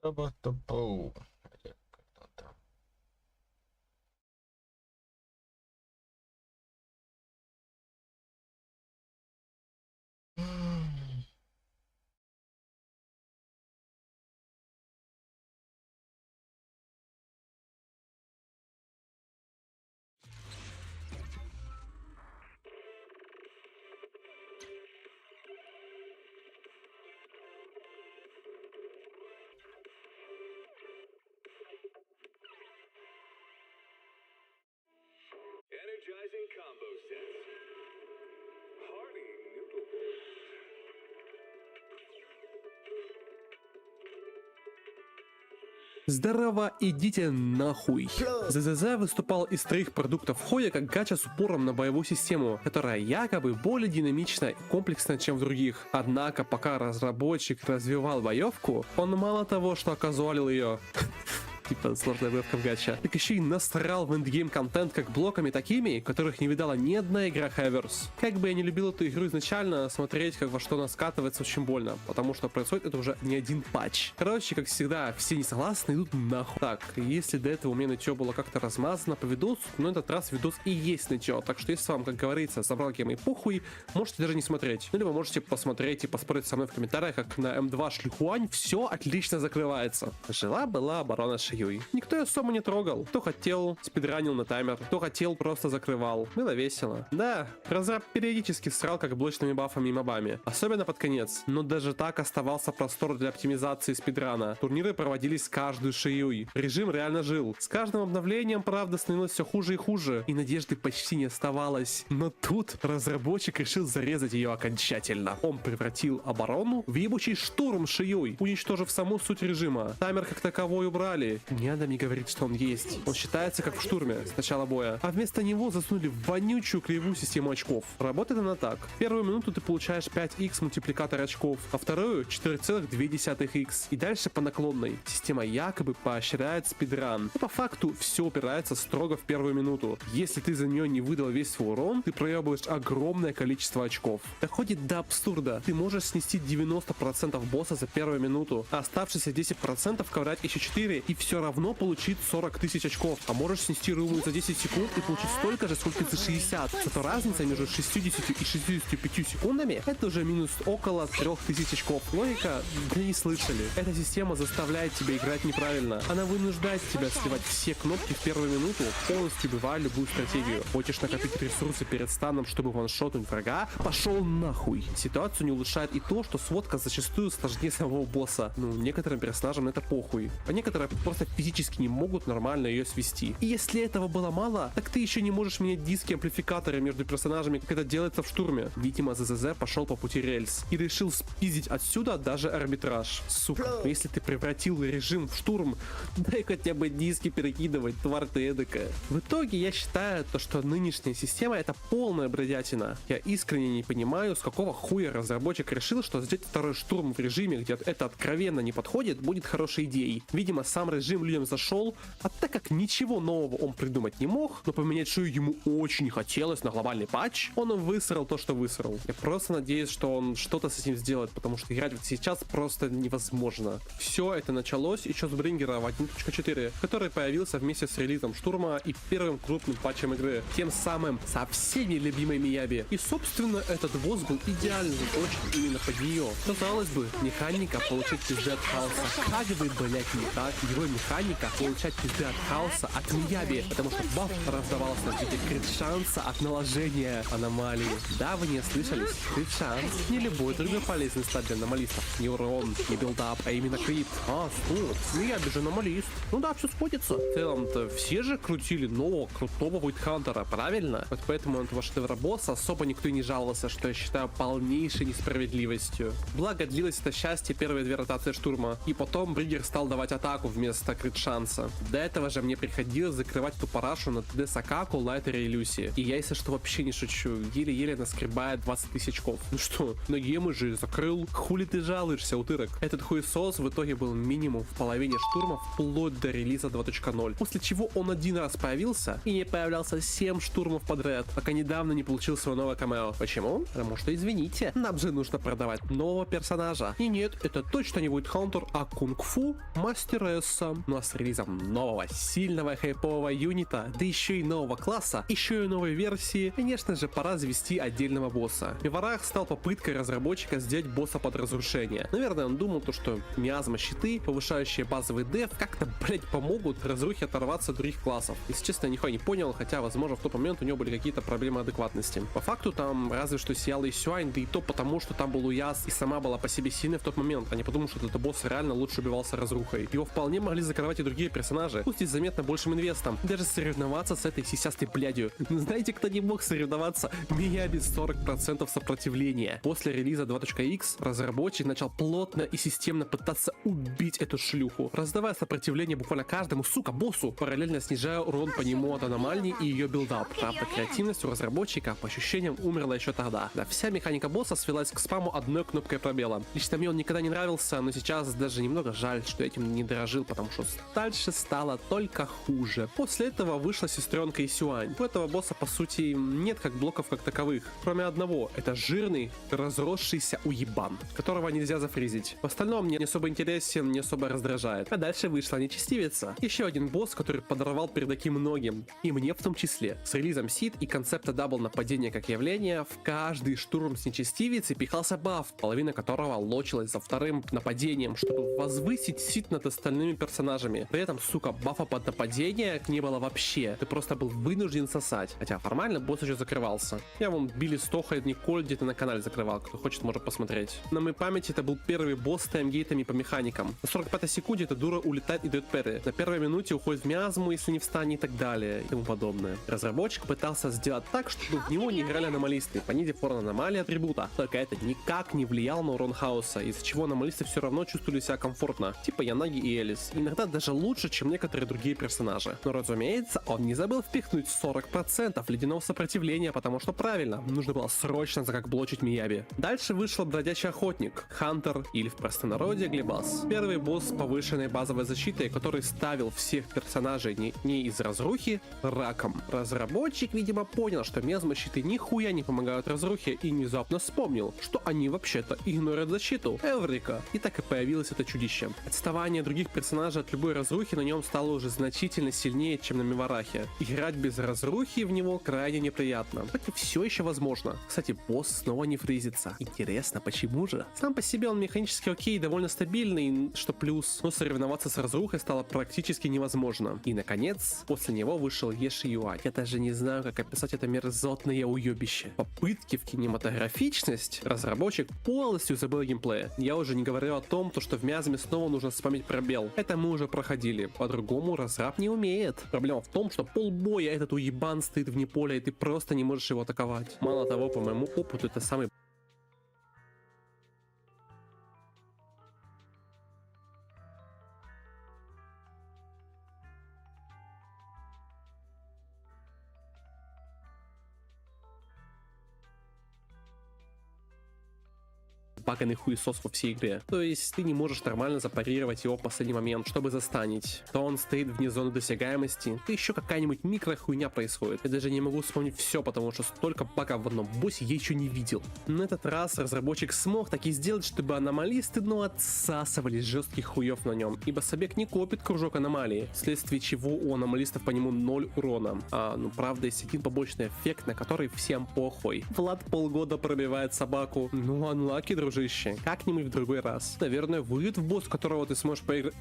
Тоба-тоба. Как там? Energizing combo sets. Hearty noodle bowl. Здорово, идите нахуй. ЗЗЗ выступал из троих продуктов Хоя как гача с упором на боевую систему, которая якобы более динамична и комплексна, чем в других. Однако, пока разработчик развивал боевку, он мало того, что оказуалил ее, типа сложная боевка в гача, так еще и насрал в эндгейм контент как блоками такими, которых не видала ни одна игра Хаверс. Как бы я не любил эту игру изначально, смотреть как во что она скатывается очень больно, потому что происходит это уже не один патч. Короче, как всегда, все не согласны, идут нахуй. Так, если до этого у меня нытье было как-то размазано по видосу, но этот раз видос и есть нытье, так что если вам, как говорится, собрал гейм и похуй, можете даже не смотреть. Ну, либо можете посмотреть и поспорить со мной в комментариях, как на М2 Шлихуань все отлично закрывается. Жила-была оборона Шиюй. Никто ее особо не трогал. Кто хотел, спидранил на таймер, кто хотел, просто закрывал. Было весело. Да, разраб периодически срал как блочными бафами и мобами. Особенно под конец. Но даже так оставался простор для оптимизации спидрана. Турниры проводились каждую Шиюй. Режим реально жил. С каждым обновлением, правда, становилось все хуже и хуже. И надежды почти не оставалось. Но тут разработчик решил зарезать ее окончательно. Он превратил оборону в ебучий штурм Шиюй, уничтожив саму суть режима. Таймер как таковой убрали. Не надо мне говорить, что он есть. Он считается как в штурме с начала боя. А вместо него засунули в вонючую кривую систему очков. Работает она так. Первую минуту ты получаешь 5х мультипликатор очков, а вторую 4,2х. И дальше по наклонной. Система якобы поощряет спидран. Но по факту все упирается строго в первую минуту. Если ты за нее не выдал весь свой урон, ты проебываешь огромное количество очков. Доходит до абсурда. Ты можешь снести 90% босса за первую минуту, а оставшиеся 10% ковырять еще 4 и все равно получить 40 тысяч очков. А можешь снести руму за 10 секунд и получить столько же, сколько за 60. Зато разница между 60 и 65 секундами это уже минус около 3000 очков. Логика? Да не слышали. Эта система заставляет тебя играть неправильно. Она вынуждает тебя сливать все кнопки в первую минуту, полностью убивая любую стратегию. Хочешь накопить ресурсы перед станом, чтобы ваншотнуть врага? Пошел нахуй. Ситуацию не улучшает и то, что сводка зачастую сложнее самого босса. Ну, некоторым персонажам это похуй. А некоторые просто физически не могут нормально ее свести. И если этого было мало, так ты еще не можешь менять диски амплификаторы между персонажами, как это делается в штурме. Видимо, ЗЗЗ пошел по пути рельс и решил спиздить отсюда даже арбитраж. Сука, если ты превратил режим в штурм, дай хотя бы диски перекидывать, тварь ты эдакая. В итоге я считаю, что нынешняя система это полная бредятина. Я искренне не понимаю, с какого хуя разработчик решил, что сделать второй штурм в режиме, где это откровенно не подходит, будет хорошей идеей. Видимо, сам режим людям зашел, а так как ничего нового он придумать не мог, но поменять шею ему очень хотелось на глобальный патч, он высрал то, что высрал. Я просто надеюсь, что он что-то с этим сделает, потому что играть вот сейчас просто невозможно. Все это началось еще с Брингера в 1.4, который появился вместе с релизом штурма и первым крупным патчем игры, тем самым со всеми любимой Мияби. И собственно этот босс был идеально заточен именно под нее. Казалось бы, механика получить пизды от хаоса. Как бы, блять, не так, его механика получать пизды от хаоса от Мияби, потому что баф раздавался в виде крит-шанса от наложения аномалии. Да, вы не слышались? Крит-шанс. Не любой другой полезный стат для аномалистов. Не урон, не билдап, а именно крит. А, стоп, Мияби же аномалист. Ну да, все сходится. В целом-то все же крутили нового крутого Вайтхантера, правильно? Вот поэтому этого шедевра босса особо никто и не жаловался, что я считаю полнейшей несправедливостью. Благо длилось это счастье первые две ротации штурма, и потом Бригер стал давать атаку вместо просто крыть шанса. До этого же мне приходилось закрывать эту парашу на ТД Сакаку, Лайтере и Люси. И я, если что, вообще не шучу, еле-еле наскребает 20 тысяч ков. Ну что, на гемы же закрыл, хули ты жалуешься, утырок? Этот хуесос в итоге был минимум в половине штурмов вплоть до релиза 2.0, после чего он один раз появился и не появлялся 7 штурмов подряд, пока недавно не получил свое новое камео. Почему? Потому что, извините, нам же нужно продавать нового персонажа. И нет, это точно не будет Хантер, а кунг-фу мастересса. Ну а с релизом нового, сильного, хайпового юнита, да еще и нового класса, еще и новой версии, конечно же, пора завести отдельного босса. Миварах стал попыткой разработчика сделать босса под разрушение. Наверное, он думал то, что миазма щиты, повышающие базовый деф, как-то, блять, помогут разрухе оторваться от других классов. Если честно, я нихуя не понял, хотя, возможно, в тот момент у него были какие-то проблемы адекватности. По факту там разве что сияла и Сюань, да и то потому, что там был Уяз и сама была по себе сильной в тот момент, а не потому, что этот босс реально лучше убивался разрухой. Его вполне могли закрывать и другие персонажи, пусть и с заметно большим инвестом, даже соревноваться с этой сисястой блядью. Знаете, кто не мог соревноваться? Мияби 40% сопротивления. После релиза 2.x разработчик начал плотно и системно пытаться убить эту шлюху, раздавая сопротивление буквально каждому, сука, боссу, параллельно снижая урон по нему от аномалий и ее билдап. Правда, креативность у разработчика, по ощущениям, умерла еще тогда. Да, вся механика босса свелась к спаму одной кнопкой пробела. Лично мне он никогда не нравился, но сейчас даже немного жаль, что этим не дорожил, потому что дальше стало только хуже. После этого вышла сестренка Исюань. У этого босса, по сути, нет как блоков как таковых, кроме одного. Это жирный, разросшийся уебан, которого нельзя зафризить. В остальном мне не особо интересен, не особо раздражает. А дальше вышла нечестивица. Еще один босс, который подорвал пердаки многим. И мне в том числе. С релизом Сид и концепта дабл нападения как явления, в каждый штурм с нечестивицей пихался баф, половина которого лочилась за вторым нападением, чтобы возвысить Сид над остальными персонажами. При этом, сука, бафа под нападение не было вообще. Ты просто был вынужден сосать. Хотя формально босс еще закрывался. Я вам Билли Стоха и Николь где-то на канале закрывал. Кто хочет, может посмотреть. На моей памяти это был первый босс с таймгейтами по механикам. На 45-й секунде эта дура улетает и дает перри. На первой минуте уходит в миазму, если не встанет и так далее. И тому подобное. Разработчик пытался сделать так, чтобы в него не играли аномалисты, понизив урон аномалии атрибута. Только это никак не влияло на урон хаоса, из-за чего аномалисты все равно чувствовали себя комфортно. Типа Янаги и Элис. Иногда даже лучше, чем некоторые другие персонажи. Но разумеется, он не забыл впихнуть 40% ледяного сопротивления, потому что правильно, нужно было срочно закокблочить Мияби. Дальше вышел бродячий охотник, Хантер, или в простонародье Глебас. Первый босс с повышенной базовой защитой, который ставил всех персонажей не из разрухи раком. Разработчик, видимо, понял, что миазма щиты нихуя не помогают разрухе и внезапно вспомнил, что они вообще-то игнорируют защиту. Эврика. И так и появилось это чудище. Отставание других персонажей от любой разрухи на нем стало уже значительно сильнее, чем на Миварахе. Играть без разрухи в него крайне неприятно. Хотя все еще возможно. Кстати, босс снова не фризится. Интересно, почему же? Сам по себе он механически окей, довольно стабильный, что плюс. Но соревноваться с разрухой стало практически невозможно. И наконец, после него вышел Еши Юань. Я даже не знаю, как описать это мерзотное уебище. Попытки в кинематографичность разработчик полностью забыл геймплея. Я уже не говорю о том, что в миазме снова нужно спамить пробел. Это мы уже проходили. По-другому разраб не умеет. Проблема в том, что полбоя этот уебан стоит вне поля, и ты просто не можешь его атаковать. Мало того, по моему опыту, это самый баганный хуесос во всей игре. То есть ты не можешь нормально запарировать его в последний момент, чтобы застанить. То он стоит вне зоны досягаемости, то еще какая-нибудь микрохуйня происходит. Я даже не могу вспомнить все, потому что столько багов в одном боссе я еще не видел. На этот раз разработчик смог таки сделать, чтобы аномалисты, отсасывались жестких хуев на нем, ибо собег не копит кружок аномалии, вследствие чего у аномалистов по нему 0 урона. Правда, есть один побочный эффект, на который всем похуй. Влад полгода пробивает собаку. Анлаки, дружище. Как-нибудь в другой раз. Наверное, выйдет в босс, которого ты сможешь поиграть.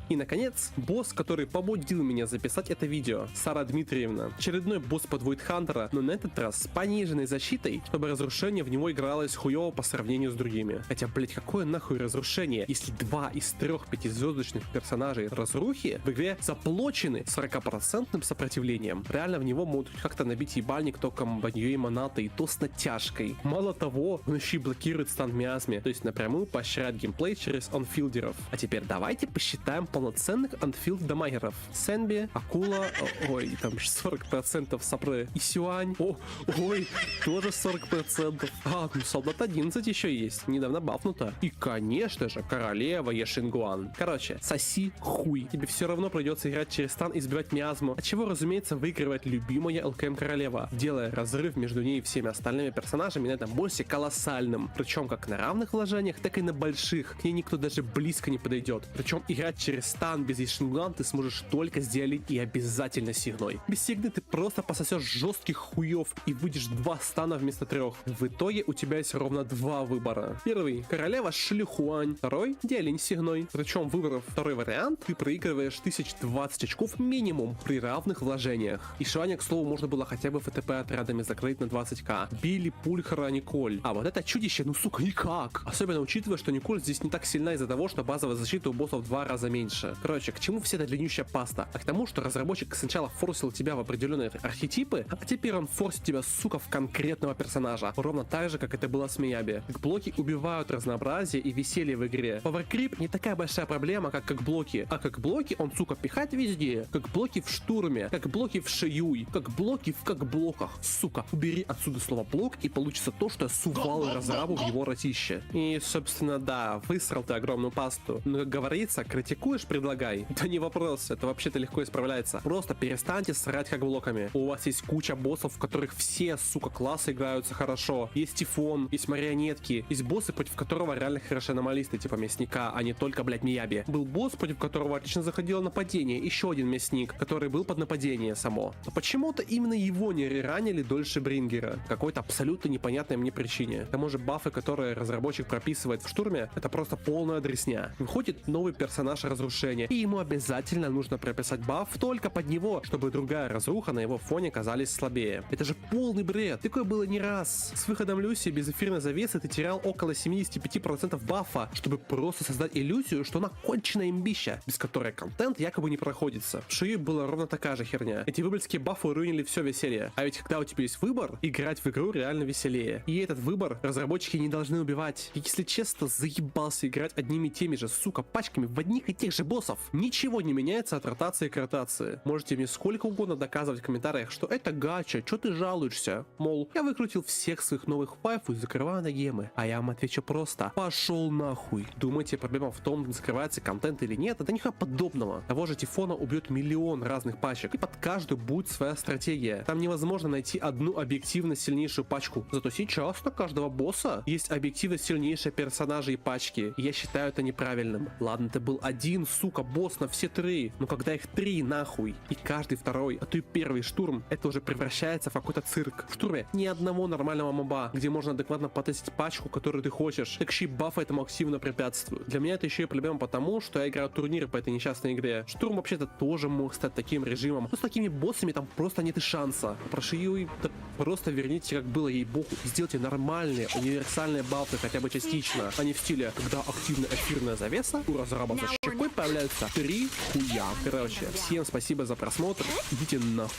И, наконец, босс, который побудил меня записать это видео. Сара Дмитриевна. Очередной босс подводит Хантера, но на этот раз с пониженной защитой, чтобы разрушение в него игралось хуёво по сравнению с другими. Хотя, блять, какое нахуй разрушение, если 2 из 3 5-звездочных персонажей разрухи в игре заплочены 40% сопротивлением. Реально в него могут как-то набить ебальник током баньё и моната, и то с натяжкой. Мало того, он еще и блокирует стан в миазме, то есть напрямую поощряет геймплей через онфилдеров. А теперь Давайте посчитаем полноценных анфилд дамагеров. Сенби, Акула, ой, там 40% Сапры. И Сюань, ой, тоже 40%. А, ну Солдат 11 еще есть, недавно бафнуто. И, конечно же, королева Ешингуан. Короче, соси хуй. Тебе все равно придется играть через стан и сбивать миазму, от чего, разумеется, выигрывает любимая ЛКМ королева, делая разрыв между ней и всеми остальными персонажами на этом боссе колоссальным. Причем как на равных вложениях, так и на больших. К ней никто даже близко не подойдет. Причем играть через стан без Ешингуан ты сможешь только с Диалит и обязательно Сигной. Без Сигны ты просто пососешь жестких хуев и выйдешь 2 стана вместо 3. В итоге у тебя есть ровно 2 выбора. Первый — королева Шлихуань. Второй — Диалинь Сигной. Причем, выбрав второй вариант, ты проигрываешь 1020 очков минимум при равных вложениях. И Шуаня, к слову, можно было хотя бы ФТП отрядами закрыть на 20к. Били Пульхара Николь. А вот это чудище, ну сука, никак. Особенно учитывая, что Николь здесь не так сильна из-за того, что базовая защита у боссов в 2 раза меньше. Короче, к чему вся эта длиннющая паста? А к тому, что разработчик сначала форсил тебя в определенные архетипы, а теперь он форсит тебя, сука, в конкретного персонажа. Ровно так же, как это было с Мияби. Как блоки убивают разнообразие и веселье в игре. Паверкрип не такая большая проблема, как блоки. А как блоки он, сука, пихать везде. Как блоки в штурме, как блоки в шиюй, как блоки в как блоках. Сука, убери отсюда слово блок, и получится то, что я сувал разрабу в его ротище. И, собственно, да, высрал ты огромную пасту. Но, как говорится, критикуешь, предлагай. Да не вопрос, это вообще-то легко исправляется. Просто перестаньте срать как блоками. У вас есть куча боссов, в которых все, сука, классы играются хорошо. Есть Тифон, есть марионетки, есть боссы, против которого реально хорошие аномалисты, типа мясника, а не только, блядь, Мияби. Был босс, против которого отлично заходило нападение, еще один мясник, который был под нападение само. Но почему-то именно его не реранили дольше Брингера. Какой-то абсолютно непонятной мне причине. К тому же бафы, которые разработчик прописывает в штурме, это просто полная дресня. Выходит новый персонаж разрушения, и ему обязательно нужно прописать баф только под него, чтобы другая разруха на его фоне казались слабее. Это же полный бред. Такое было не раз. С выходом Люси без эфирной завесы ты терял около 75% бафа, чтобы просто создать иллюзию, что она конченая имбища, без которой контент якобы не проходится. В Шии была ровно такая же херня. Эти выборские бафы руинили все веселье. А ведь когда у тебя есть выбор, играть в игру реально веселее. И этот выбор разработчики не должны убивать. И, если честно, заебался играть одними и теми же, сука, пачками в одних и тех же боссов. Ничего не меняется от ротации к ротации. Можете мне сколько угодно доказывать в комментариях, что это гача, что ты жалуешься? Мол, я выкрутил всех своих новых файфов и закрываю на гемы. А я вам отвечу просто: пошел нахуй. Думаете, проблема в том, закрывается контент или нет? Это нихуя подобного. Того же Тифона убьет миллион разных пачек, и под каждую будет своя стратегия. Там невозможно найти одну объективно сильнейшую пачку. Зато сейчас на каждого босса есть объективно сильнейшие персонажи и пачки. И я считаю это неправильным. Ладно, ты был один, сука, босс на все 3, но когда их 3 нахуй, и каждый второй, а то и первый штурм, это уже превращается в какой-то цирк. В штурме ни одного нормального моба, где можно адекватно потестить пачку, которую ты хочешь. Так еще и бафы этому активно препятствуют. Для меня это еще и проблема потому, что я играю турниры по этой несчастной игре. Штурм вообще-то тоже мог стать таким режимом, но с такими боссами там просто нет и шанса. Про Шию, да просто верните, как было, ей-богу, и сделайте нормальные, универсальные бафы хотя бы частично, а не в стиле, когда активная эфирная завеса, у разраба со щекой появляются 3 хуя. Короче, всем спасибо за просмотр, идите нахуй.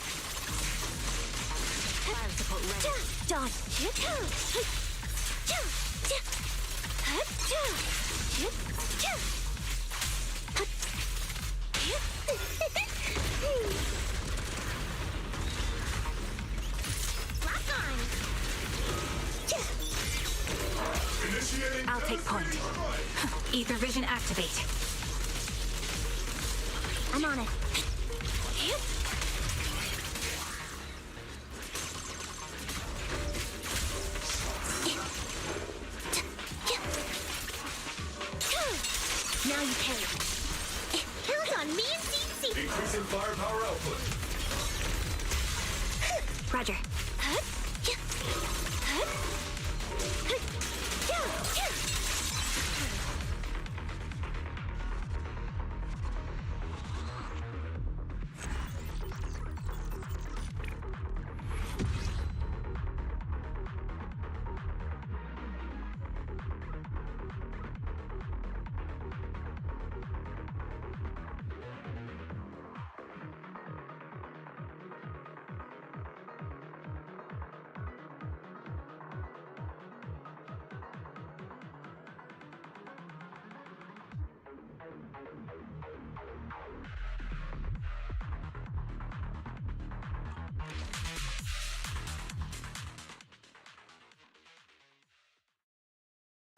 I'll take point. Ether vision activate. I'm on it. Now you pay. Count on me and Deep Increasing firepower output. Roger.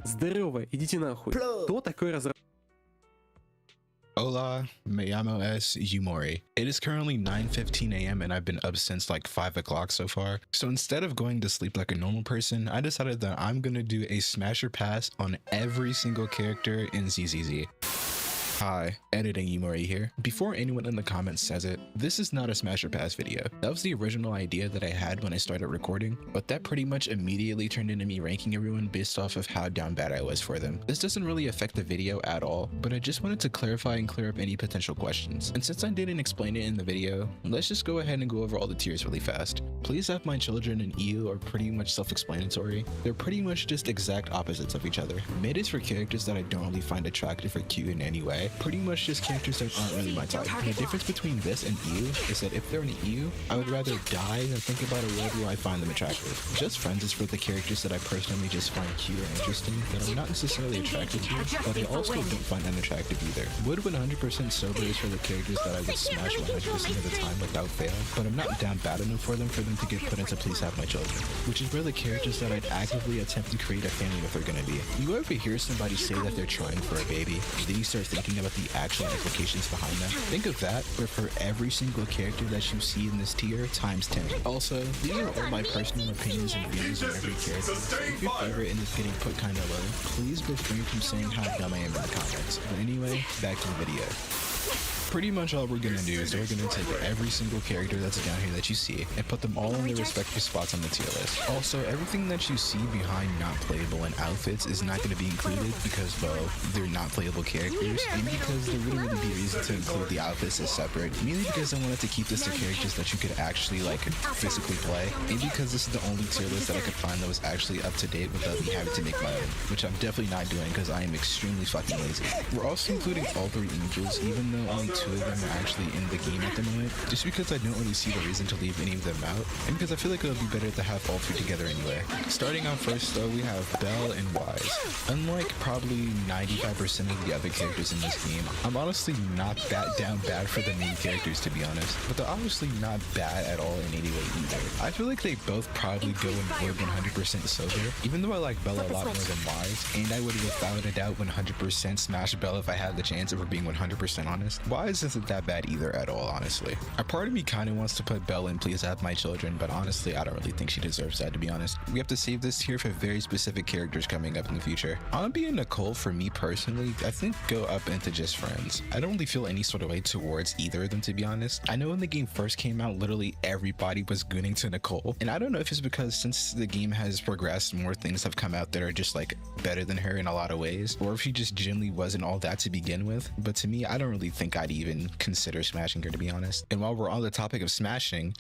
Здорово, идите нахуй. Кто такой разработчик? Hola, me llamo es Yumori. It is currently 9:15 a.m. and I've been up since like 5 o'clock so far. So instead of going to sleep like a normal person, I decided that I'm gonna do a smasher pass on every single character in ZZZ. Hi, editing Yumori here. Before anyone in the comments says it, this is not a Smasher Pass video. That was the original idea that I had when I started recording, but that pretty much immediately turned into me ranking everyone based off of how down bad I was for them. This doesn't really affect the video at all, but I just wanted to clarify and clear up any potential questions. And since I didn't explain it in the video, let's just go ahead and go over all the tiers really fast. Please Have My Children and EU are pretty much self-explanatory. They're pretty much just exact opposites of each other. Mid is for characters that I don't really find attractive or cute in any way. Pretty much just characters that aren't really my type. The difference between this and EU is that if they're an EU, I would rather die than think about a world where I find them attractive. Just Friends is for the characters that I personally just find cute or interesting that I'm not necessarily attracted to, but I also don't find unattractive either. Would 100% Sober is for the characters that I would smash 100% of the time without fail, but I'm not down bad enough for them to get put into Please Have My Children, which is where the characters that I'd actively attempt to create a family with are gonna be. You ever hear somebody say that they're trying for a baby, then you start thinking about the actual implications behind that? Think of that, but for every single character that you see in this tier, times 10. Also, these are all my personal opinions and views on every character. If your favorite is getting put kinda low, please refrain from saying how dumb I am in the comments. But anyway, back to the video. Pretty much all we're gonna do is we're gonna take every single character that's down here that you see and put them all in their respective spots on the tier list. Also, everything that you see behind not playable and outfits is not gonna be included because, well, they're not playable characters, and because there wouldn't really be a reason to include the outfits as separate, mainly because I wanted to keep this to characters that you could actually, like, physically play, and because this is the only tier list that I could find that was actually up to date without me having to make my own, which I'm definitely not doing because I am extremely fucking lazy. We're also including all 3 angels, even though only 2 of them are actually in the game at the moment, just because I don't really see the reason to leave any of them out, and because I feel like it would be better to have all 3 together anyway. Starting out first though, we have Belle and Wise. Unlike probably 95% of the other characters in this game, I'm honestly not that down bad for the main characters, to be honest, but they're obviously not bad at all in any way either. I feel like they both probably go and would 100% sober, even though I like Belle a lot more than Wise, and I would without a doubt 100% smash Belle if I had the chance, if we're being 100% honest. Wise isn't that bad either at all, honestly. A part of me kind of wants to put Belle in Please Have My Children, but honestly I don't really think she deserves that, to be honest. We have to save this tier for very specific characters coming up in the future. On being Nicole, for me personally, I think go up into Just Friends. I don't really feel any sort of way towards either of them, to be honest. I know when the game first came out, literally everybody was gooning to Nicole, and I don't know if it's because since the game has progressed, more things have come out that are just like better than her in a lot of ways, or if she just genuinely wasn't all that to begin with, but to me I don't really think I'd even consider smashing her, to be honest. And while we're on the topic of smashing,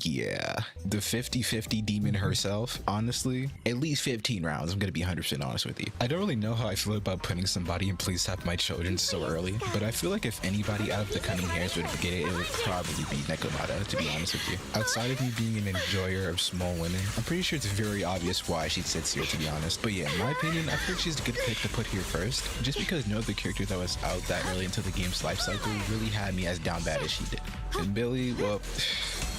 yeah, the 50-50 demon herself, honestly, at least 15 rounds, I'm gonna be 100% honest with you. I don't really know how I feel about putting somebody in Please Have My Children so early, but I feel like if anybody out of the Cunning Hairs would get it, it would probably be Nekomata, to be honest with you. Outside of me being an enjoyer of small women, I'm pretty sure it's very obvious why she sits here, to be honest. But yeah, in my opinion, I feel like she's a good pick to put here first, just because no other character that was out that early into the game's life cycle really had me as down bad as she did. And Billy, well,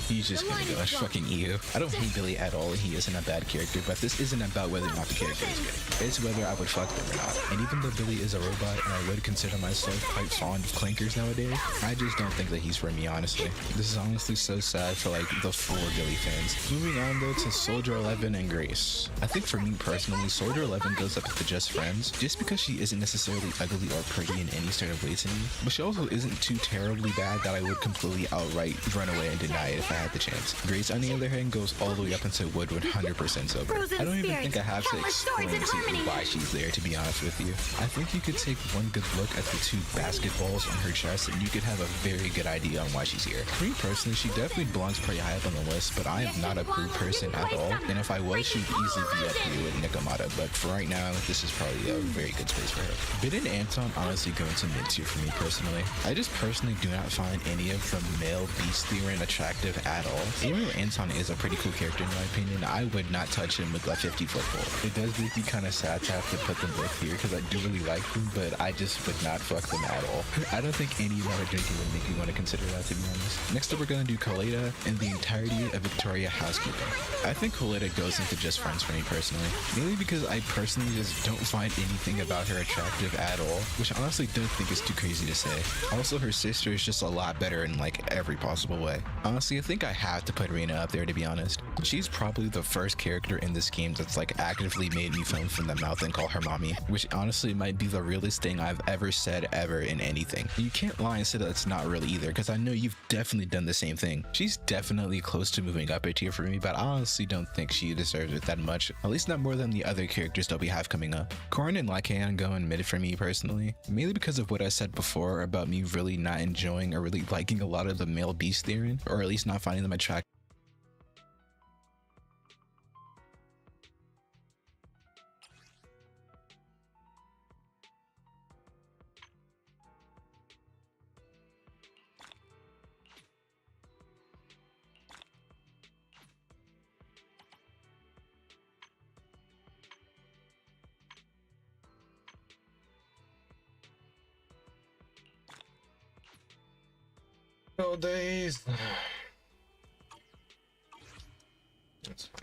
he's just gonna go as fucking EU. I don't hate Billy at all, and he isn't a bad character, but this isn't about whether or not the character is good. It's whether I would fuck them or not. And even though Billy is a robot, and I would consider myself quite fond of clankers nowadays, I just don't think that he's for me, honestly. This is honestly so sad for like the 4 Billy fans. Moving on though to Soldier 11 and Grace. I think for me personally, Soldier 11 goes up to Just Friends, just because she isn't necessarily ugly or pretty in any sort of way to me, but she also isn't too terribly bad that I would completely outright run away and deny it if I had the chance. Grace, on the other hand, goes all the way up into Wood 100% sober. I don't even think I have to explain to you why she's there, to be honest with you. I think you could take one good look at the 2 basketballs on her chest and you could have a very good idea on why she's here. For me personally, she definitely belongs pretty high up on the list, but I am not a blue person at all, and if I was, she'd easily be up here with Nekomata, but for right now, this is probably a very good space for her. Bid and Anton honestly go into mid tier for me personally. I just personally do not find any of the male beast Durin attractive at all. Even though Anton is a pretty cool character in my opinion, I would not touch him with a 50-foot pole. It does make me kind of sad to have to put them both here because I do really like them, but I just would not fuck them at all. I don't think any amount of drinking would make me want to consider that, to be honest. Next up, we're going to do Coletta and the entirety of Victoria housekeeping. I think Coletta goes into just friends for me personally, mainly because I personally just don't find anything about her attractive at all, which I honestly don't think is too crazy to say. Also, her sister is just a lot better in like every possible way. Honestly, I think I have to put Reina up there, to be honest. She's probably the first character in this game that's like actively made me foam from the mouth and call her mommy, which honestly might be the realest thing I've ever said ever in anything. You can't lie and say that's not real either, because I know you've definitely done the same thing. She's definitely close to moving up a tier for me, but I honestly don't think she deserves it that much, at least not more than the other characters that we have coming up. Corrin and Lycan go in mid for me personally, mainly because of what I said before about me really not enjoying or really liking a lot of the male beast therein, or at least not finding them attractive. No days. That's fine.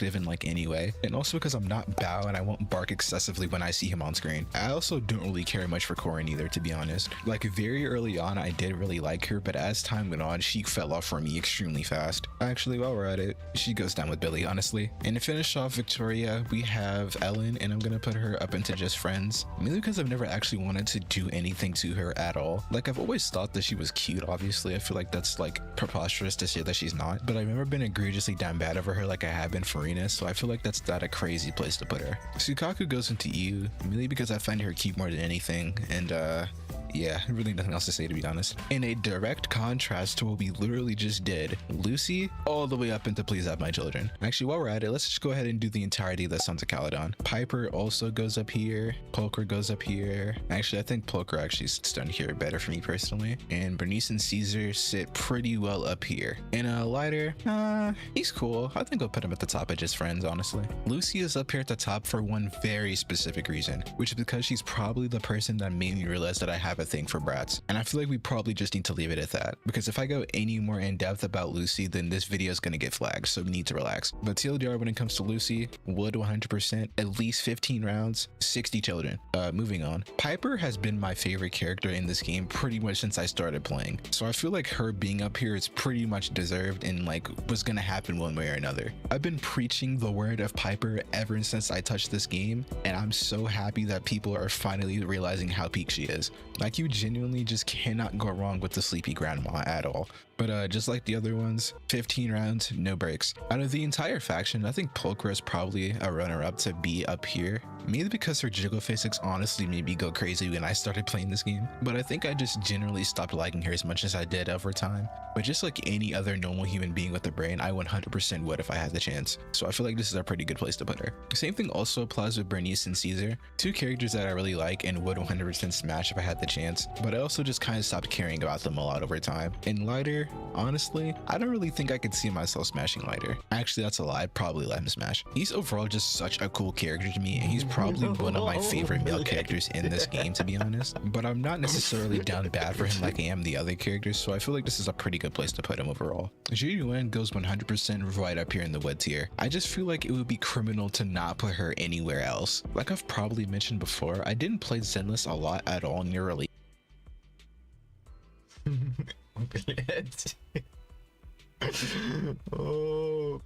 In like any way, and also because I'm not Bao and I won't bark excessively when I see him on screen. I also don't really care much for Corrin either, to be honest. Like very early on I did really like her, but as time went on she fell off for me extremely fast. Actually, while we're at it, she goes down with Billy, honestly. And to finish off Victoria, we have Ellen, and I'm gonna put her up into just friends, mainly because I've never actually wanted to do anything to her at all. Like I've always thought that she was cute, obviously. I feel like that's like preposterous to say that she's not, but I've never been egregiously down bad over her like I have been for Rena, so I feel like that's not a crazy place to put her. Sukaku goes into EU, mainly because I find her cute more than anything, and yeah, really nothing else to say, to be honest. In a direct contrast to what we literally just did, Lucy all the way up into Please Have My Children. Actually, while we're at it, let's just go ahead and do the entirety of the Sons of Caledon. Piper also goes up here. Pulcher goes up here. Actually, I think Pulcher actually sits down here better for me personally. And Bernice and Caesar sit pretty well up here. And Lighter, he's cool. I think I'll put him at the top of just friends, honestly. Lucy is up here at the top for one very specific reason, which is because she's probably the person that made me realize that I have a thing for brats, and I feel like we probably just need to leave it at that, because if I go any more in depth about Lucy, then this video is going to get flagged, so we need to relax. But TLDR, when it comes to Lucy, would 100%, at least 15 rounds, 60 children. Moving on, Piper has been my favorite character in this game pretty much since I started playing, so I feel like her being up here is pretty much deserved and like was gonna happen one way or another. I've been preaching the word of Piper ever since I touched this game, and I'm so happy that people are finally realizing how peak she is. Like, you genuinely just cannot go wrong with the sleepy grandma at all. But just like the other ones, 15 rounds, no breaks. Out of the entire faction, I think Pulcher is probably a runner-up to be up here, mainly because her jiggle physics honestly made me go crazy when I started playing this game. But I think I just generally stopped liking her as much as I did over time. But just like any other normal human being with a brain, I 100% would if I had the chance. So I feel like this is a pretty good place to put her. Same thing also applies with Bernice and Caesar, two characters that I really like and would 100% smash if I had the chance. But I also just kind of stopped caring about them a lot over time. And Lighter, honestly, I don't really think I could see myself smashing Lighter. Actually, that's a lie. I'd probably let him smash. He's overall just such a cool character to me, and he's probably one of my favorite male characters in this game, to be honest. But I'm not necessarily down bad for him like I am the other characters, so I feel like this is a pretty good place to put him overall. Yuan goes 100% right up here in the wood tier. I just feel like it would be criminal to not put her anywhere else. Like I've probably mentioned before, I didn't play Zenless a lot at all near release. Блять. О.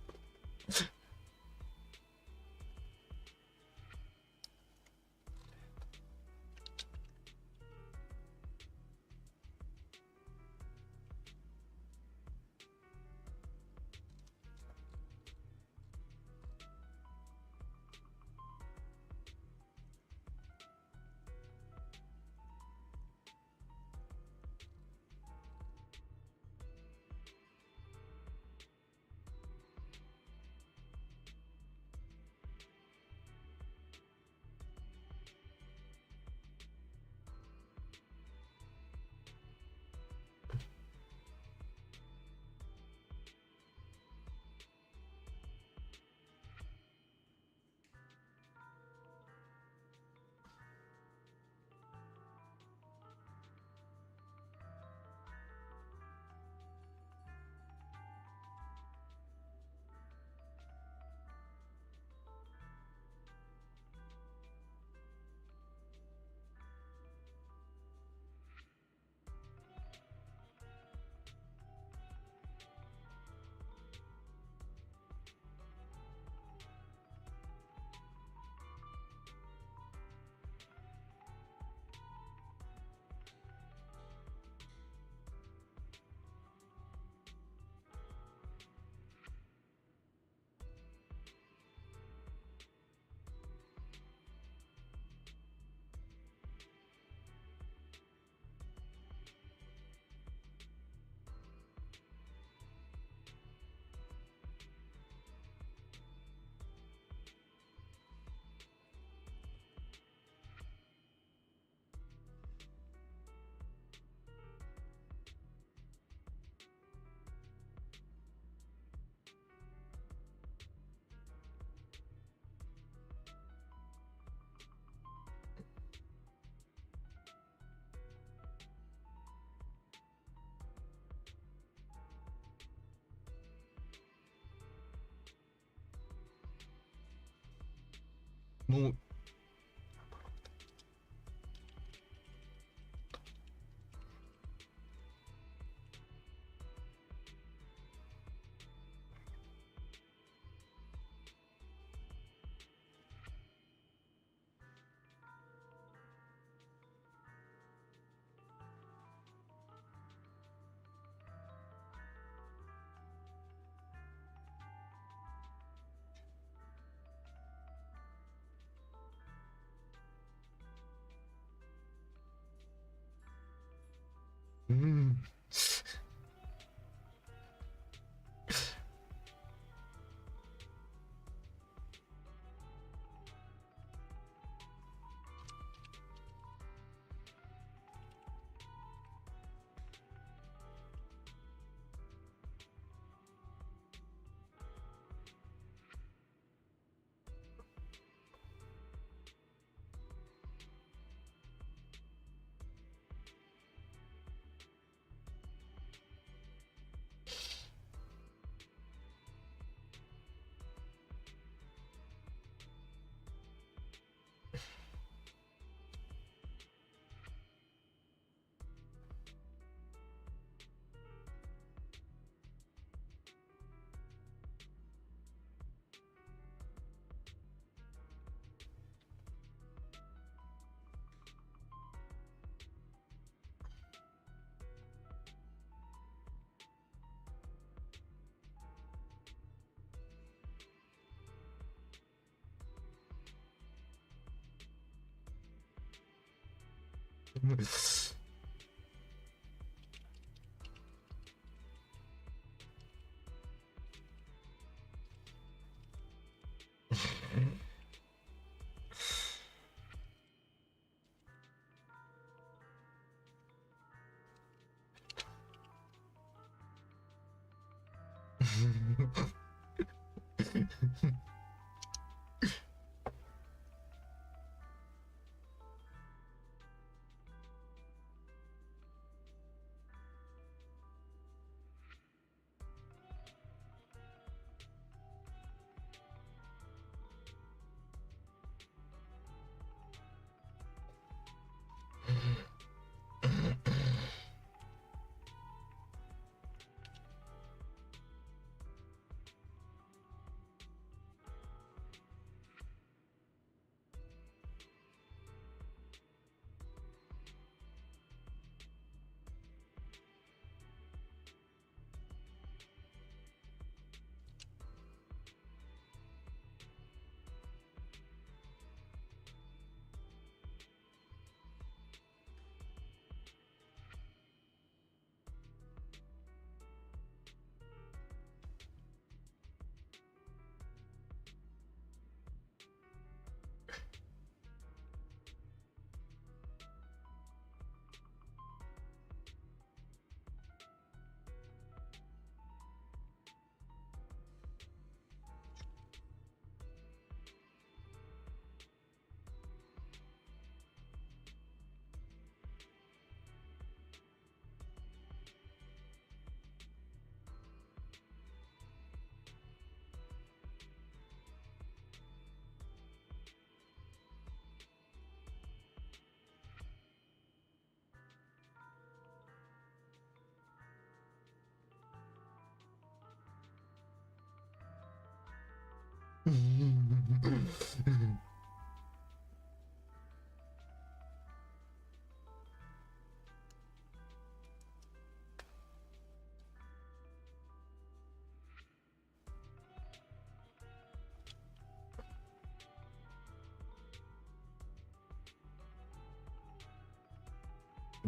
Ну. М.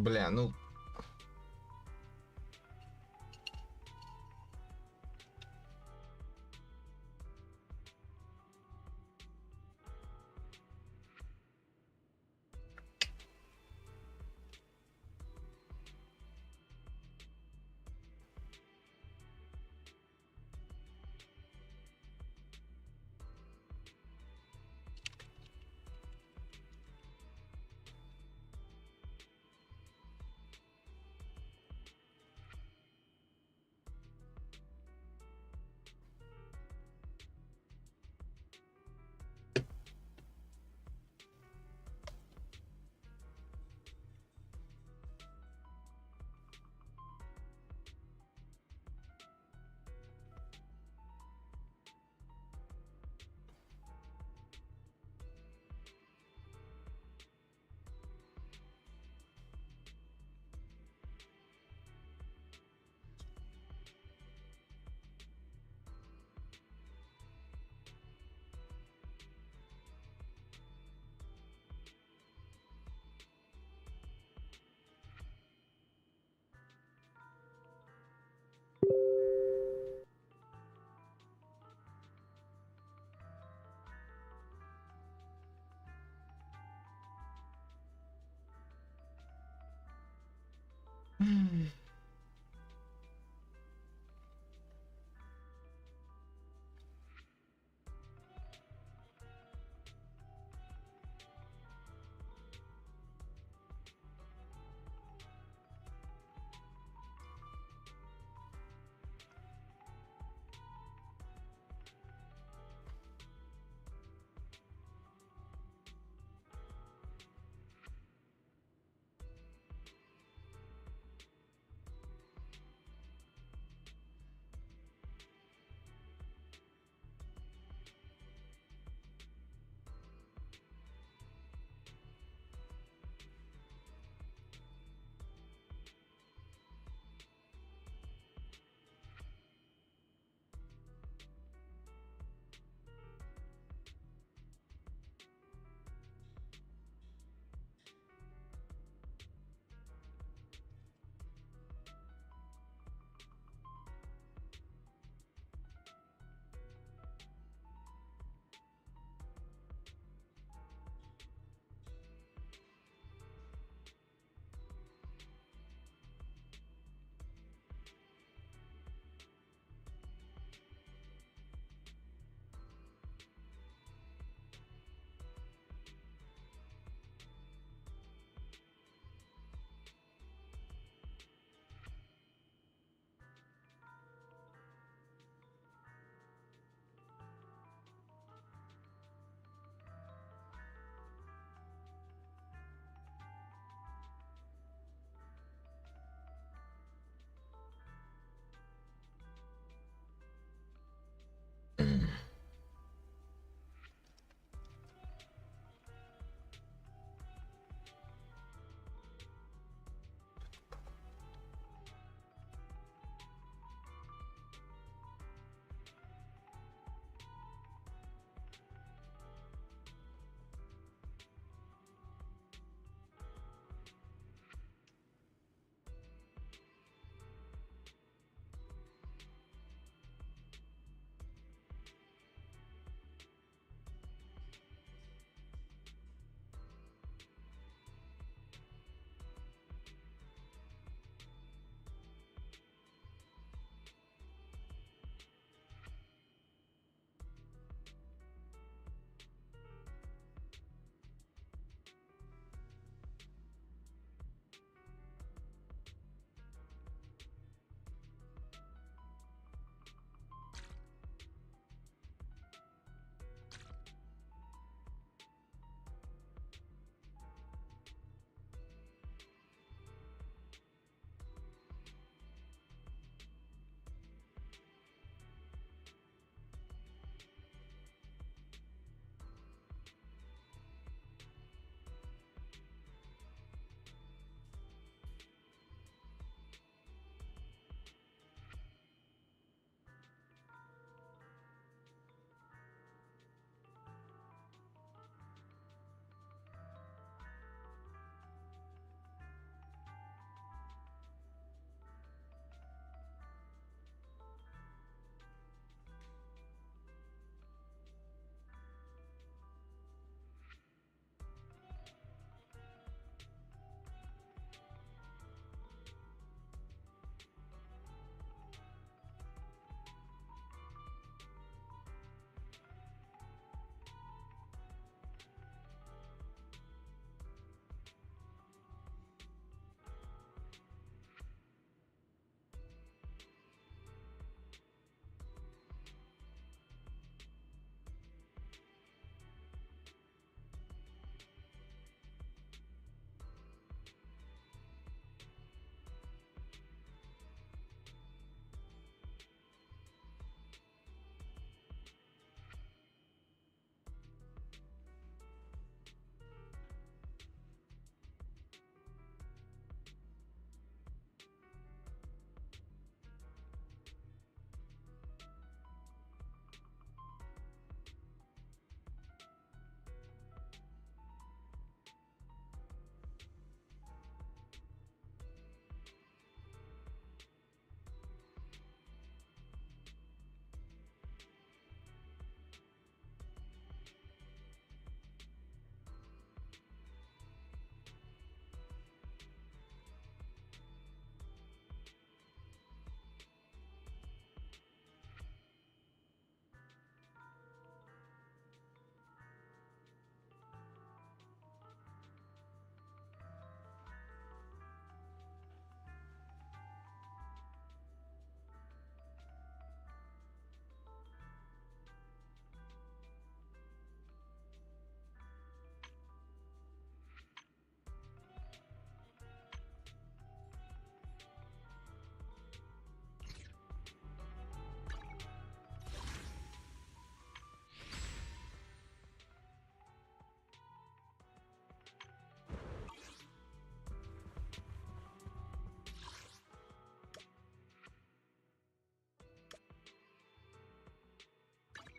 Бля, ну.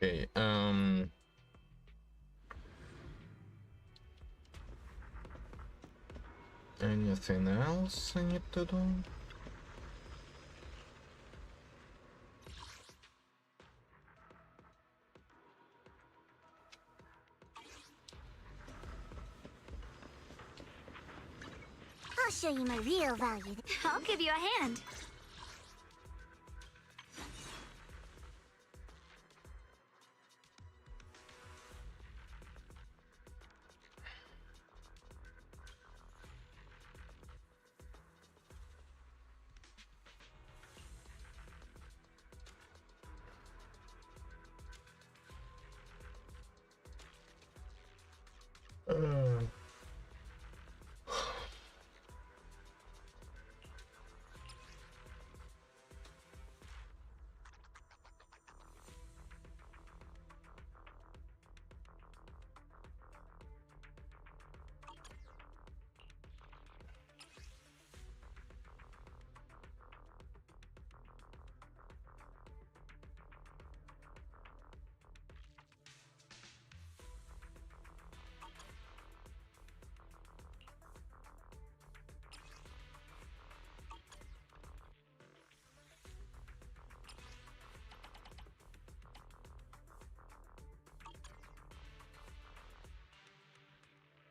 Okay, anything else I need to do? I'll show you my real value. I'll give you a hand.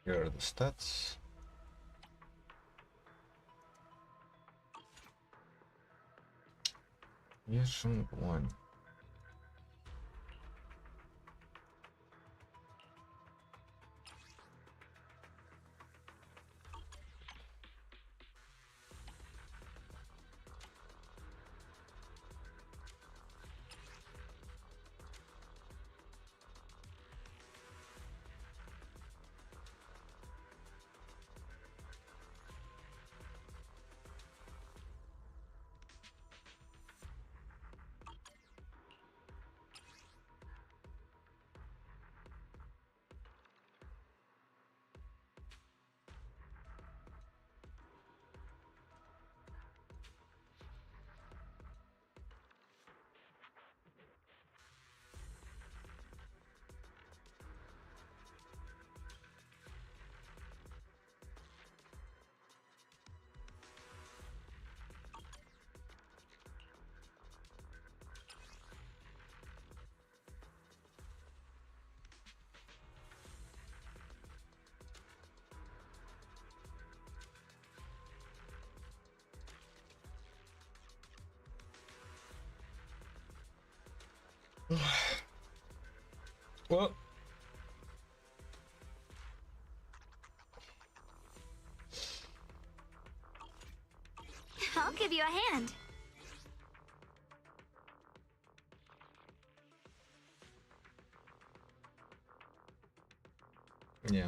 Here are the stats. Version 1. Well, I'll give you a hand. yeah.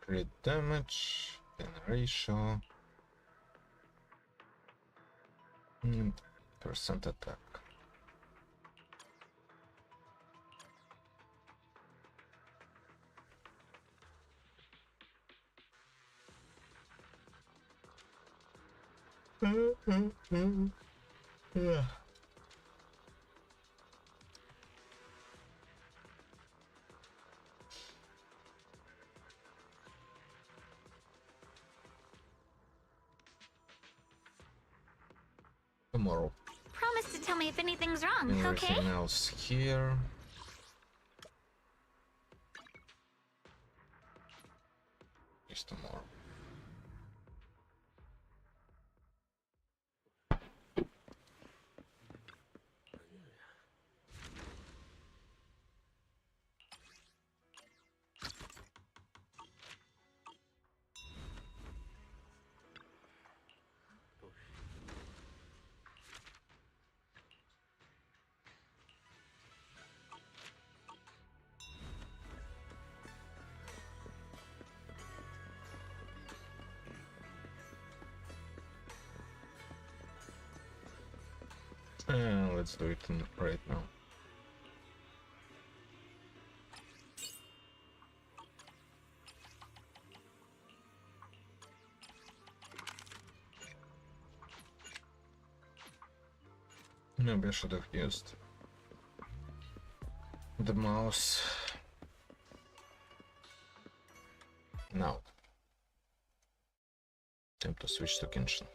Crit damage, then ratio, and percent attack. Yeah. Tomorrow. Promise to tell me if anything's wrong, okay? Everything else here. Is tomorrow. Let's do it right now. Maybe I should have used the mouse. Now, time to switch to Genshin.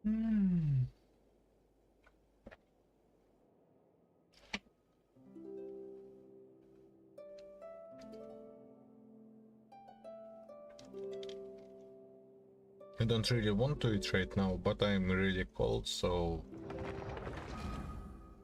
I don't really want to eat right now, but I'm really cold, so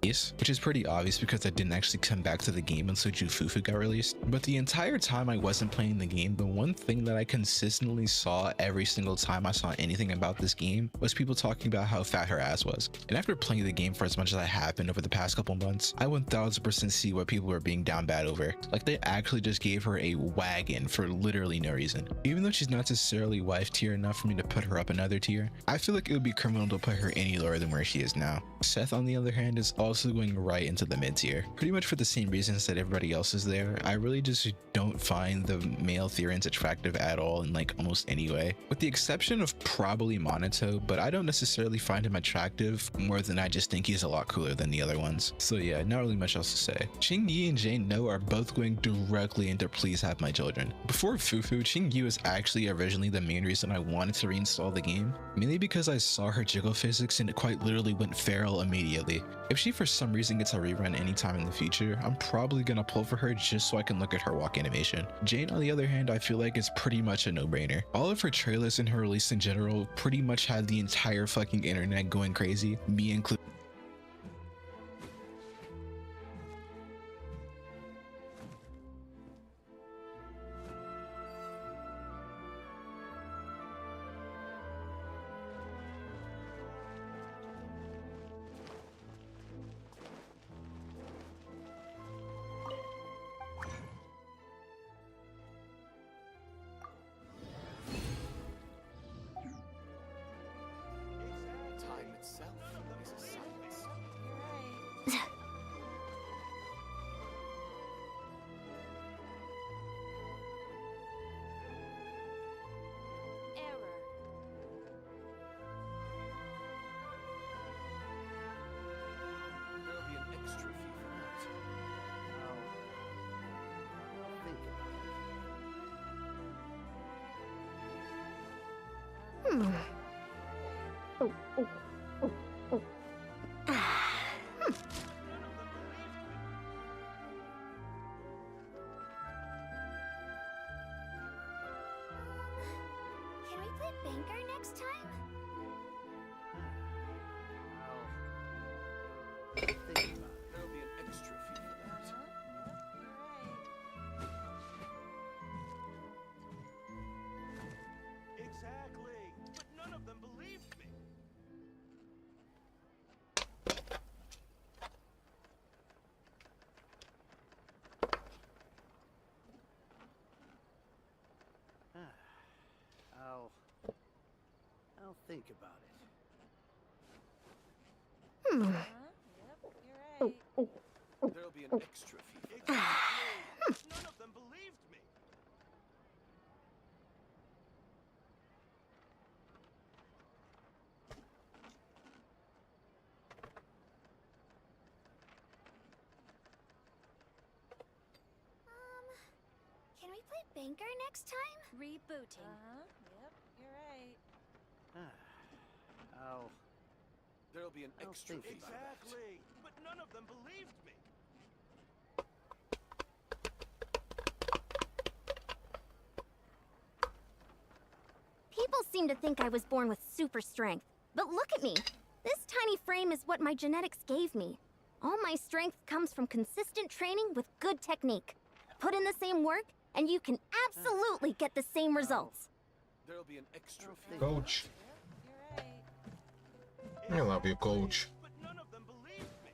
Which is pretty obvious because I didn't actually come back to the game until Jufufu got released. But the entire time I wasn't playing the game, the one thing that I consistently saw every single time I saw anything about this game was people talking about how fat her ass was. And after playing the game for as much as I have been over the past couple months, I 1000% see what people were being down bad over. Like, they actually just gave her a wagon for literally no reason. Even though she's not necessarily wife tier enough for me to put her up another tier, I feel like it would be criminal to put her any lower than where she is now. Seth, on the other hand, is also going right into the mid tier, pretty much for the same reasons that everybody else is there. I really just don't find the male Therians attractive at all in like almost any way, with the exception of probably Monato, but I don't necessarily find him attractive more than I just think he's a lot cooler than the other ones. So yeah, not really much else to say. Qingyi and Jane No are both going directly into please have my children. Before Fufu, Qingyi was actually originally the main reason I wanted to reinstall the game, mainly because I saw her jiggle physics and it quite literally went feral immediately. If she for some reason gets a rerun anytime in the future, I'm probably gonna pull for her just so I can look at her walk animation. Jane, on the other hand, I feel like is pretty much a no-brainer. All of her trailers and her release in general pretty much had the entire fucking internet going crazy, me included. Can we play banker next time? There'll be an extra fee for that. Exactly, but none of them believed me. I'll think about it. There'll be an extra fee for that. Exactly, none of them believed me. Can we play banker next time? Rebooting. Yep, you're right. There'll be an I'll extra think fee for that. about Exactly, but none of them believed me. People seem to think I was born with super strength. But look at me. This tiny frame is what my genetics gave me. All my strength comes from consistent training with good technique. Put in the same work, and you can absolutely get the same results. There'll be an extra fee. coach. You're right. I love you, coach. But none of them believed me.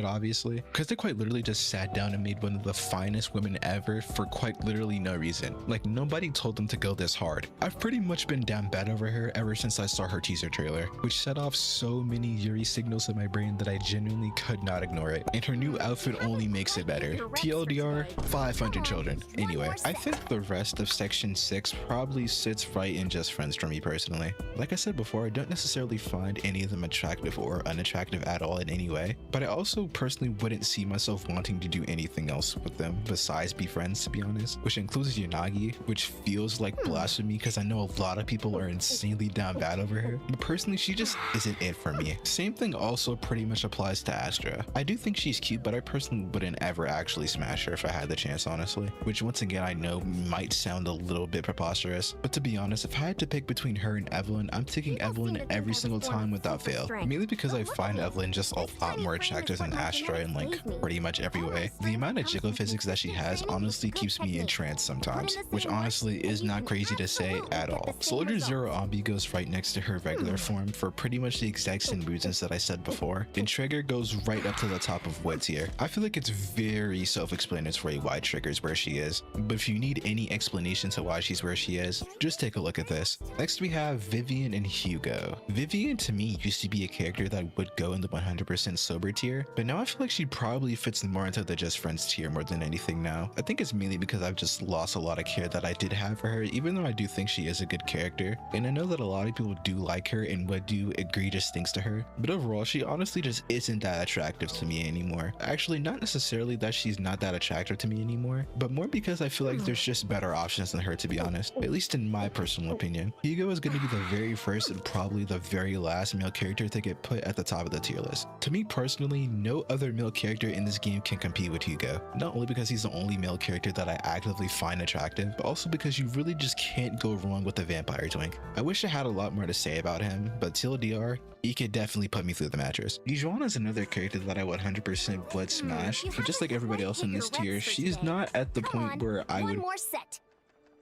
Obviously, because they quite literally just sat down and made one of the finest women ever for quite literally no reason. Like, nobody told them to go this hard. I've pretty much been down bad over her ever since I saw her teaser trailer, which set off so many Yuri signals in my brain that I genuinely could not ignore it. And her new outfit only makes it better. TLDR, 500 children. Anyway, I think the rest of section 6 probably sits right in just friends for me personally. Like I said before, I don't necessarily find any of them attractive or unattractive at all in any way, but I also also personally wouldn't see myself wanting to do anything else with them besides be friends, to be honest, which includes Yanagi, which feels like blasphemy because I know a lot of people are insanely down bad over her, but personally she just isn't it for me. Same thing also pretty much applies to Astra. I do think she's cute, but I personally wouldn't ever actually smash her if I had the chance, honestly, which once again I know might sound a little bit preposterous, but to be honest, if I had to pick between her and Evelyn, I'm taking Evelyn every single time without fail, mainly because I find Evelyn just a lot more attractive than Astra in like pretty much every way. The amount of jiggle physics that she has honestly keeps me entranced sometimes, which honestly is not crazy to say at all. Soldier Zero Ambi goes right next to her regular form for pretty much the exact same reasons that I said before, and Trigger goes right up to the top of Wood tier. I feel like it's very self-explanatory why Trigger's where she is, but if you need any explanation to why she's where she is, just take a look at this. Next we have Vivian and Hugo. Vivian to me used to be a character that would go in the 100% sober tier, but now I feel like she probably fits more into the just friends tier more than anything now. I think it's mainly because I've just lost a lot of care that I did have for her, even though I do think she is a good character, and I know that a lot of people do like her and would do egregious things to her, but overall she honestly just isn't that attractive to me anymore. Actually, not necessarily that she's not that attractive to me anymore, but more because I feel like there's just better options than her, to be honest, at least in my personal opinion. Hugo is going to be the very first and probably the very last male character to get put at the top of the tier list. To me personally, no other male character in this game can compete with Hugo, not only because he's the only male character that I actively find attractive, but also because you really just can't go wrong with the vampire twink. I wish I had a lot more to say about him, but TLDR, he could definitely put me through the mattress. Gijuana is another character that I would 100% would smash, but just like everybody else in this tier, she's not at the point where I would... One more set.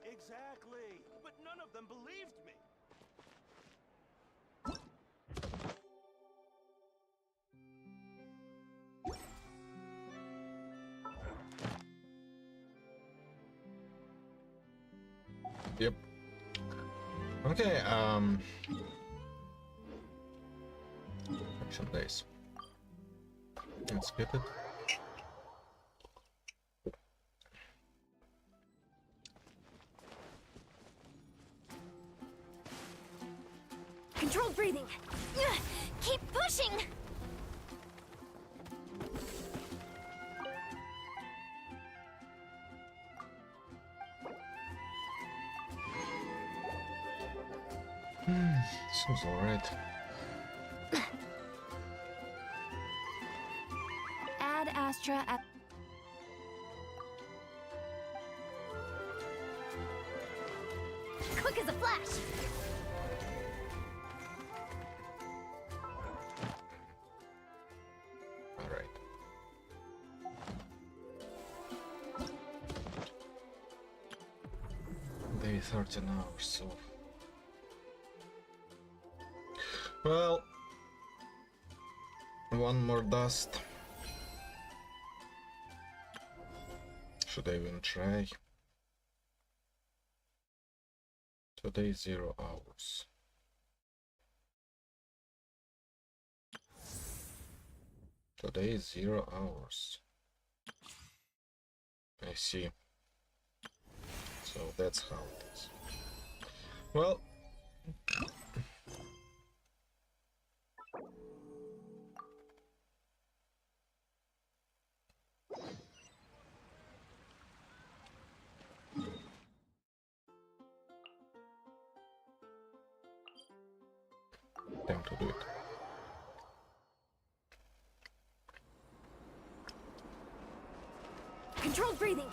Exactly. But none of them believed me. Yep. Okay, action days. Let's get it. Controlled breathing. Keep pushing. Seems alright. Add Astra at... Quick as a flash. Alright. Day 13 hours, so... Well... One more dust. Should I even try? Today 0 hours. Today 0 hours. I see. So that's how it is. Well, time to do it. Controlled breathing.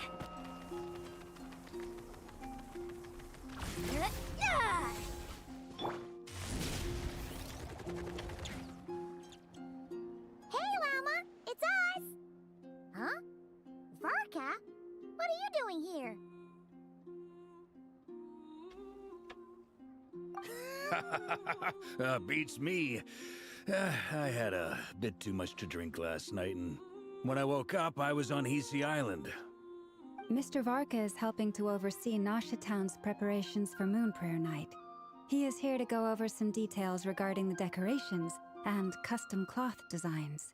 Hey, Llama, it's us. Huh? Varka? What are you doing here? Beats me. I had a bit too much to drink last night, and when I woke up, I was on Hisi Island. Mr. Varka is helping to oversee Nasha Town's preparations for Moon Prayer Night. He is here to go over some details regarding the decorations and custom cloth designs.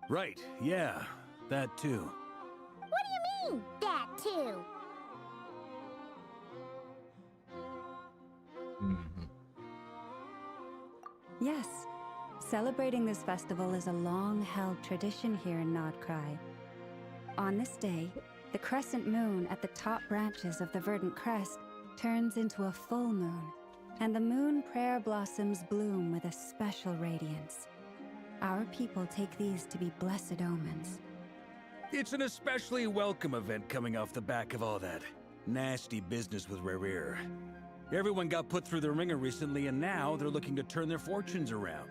Right, yeah, that too. What do you mean, that too? Yes, Celebrating this festival is a long-held tradition here in Nodcry. On this day, the crescent moon at the top branches of the verdant crest turns into a full moon, and the moon prayer blossoms bloom with a special radiance. Our people take these to be blessed omens. It's an especially welcome event coming off the back of all that nasty business with Rare. Everyone got put through the ringer recently, and now they're looking to turn their fortunes around.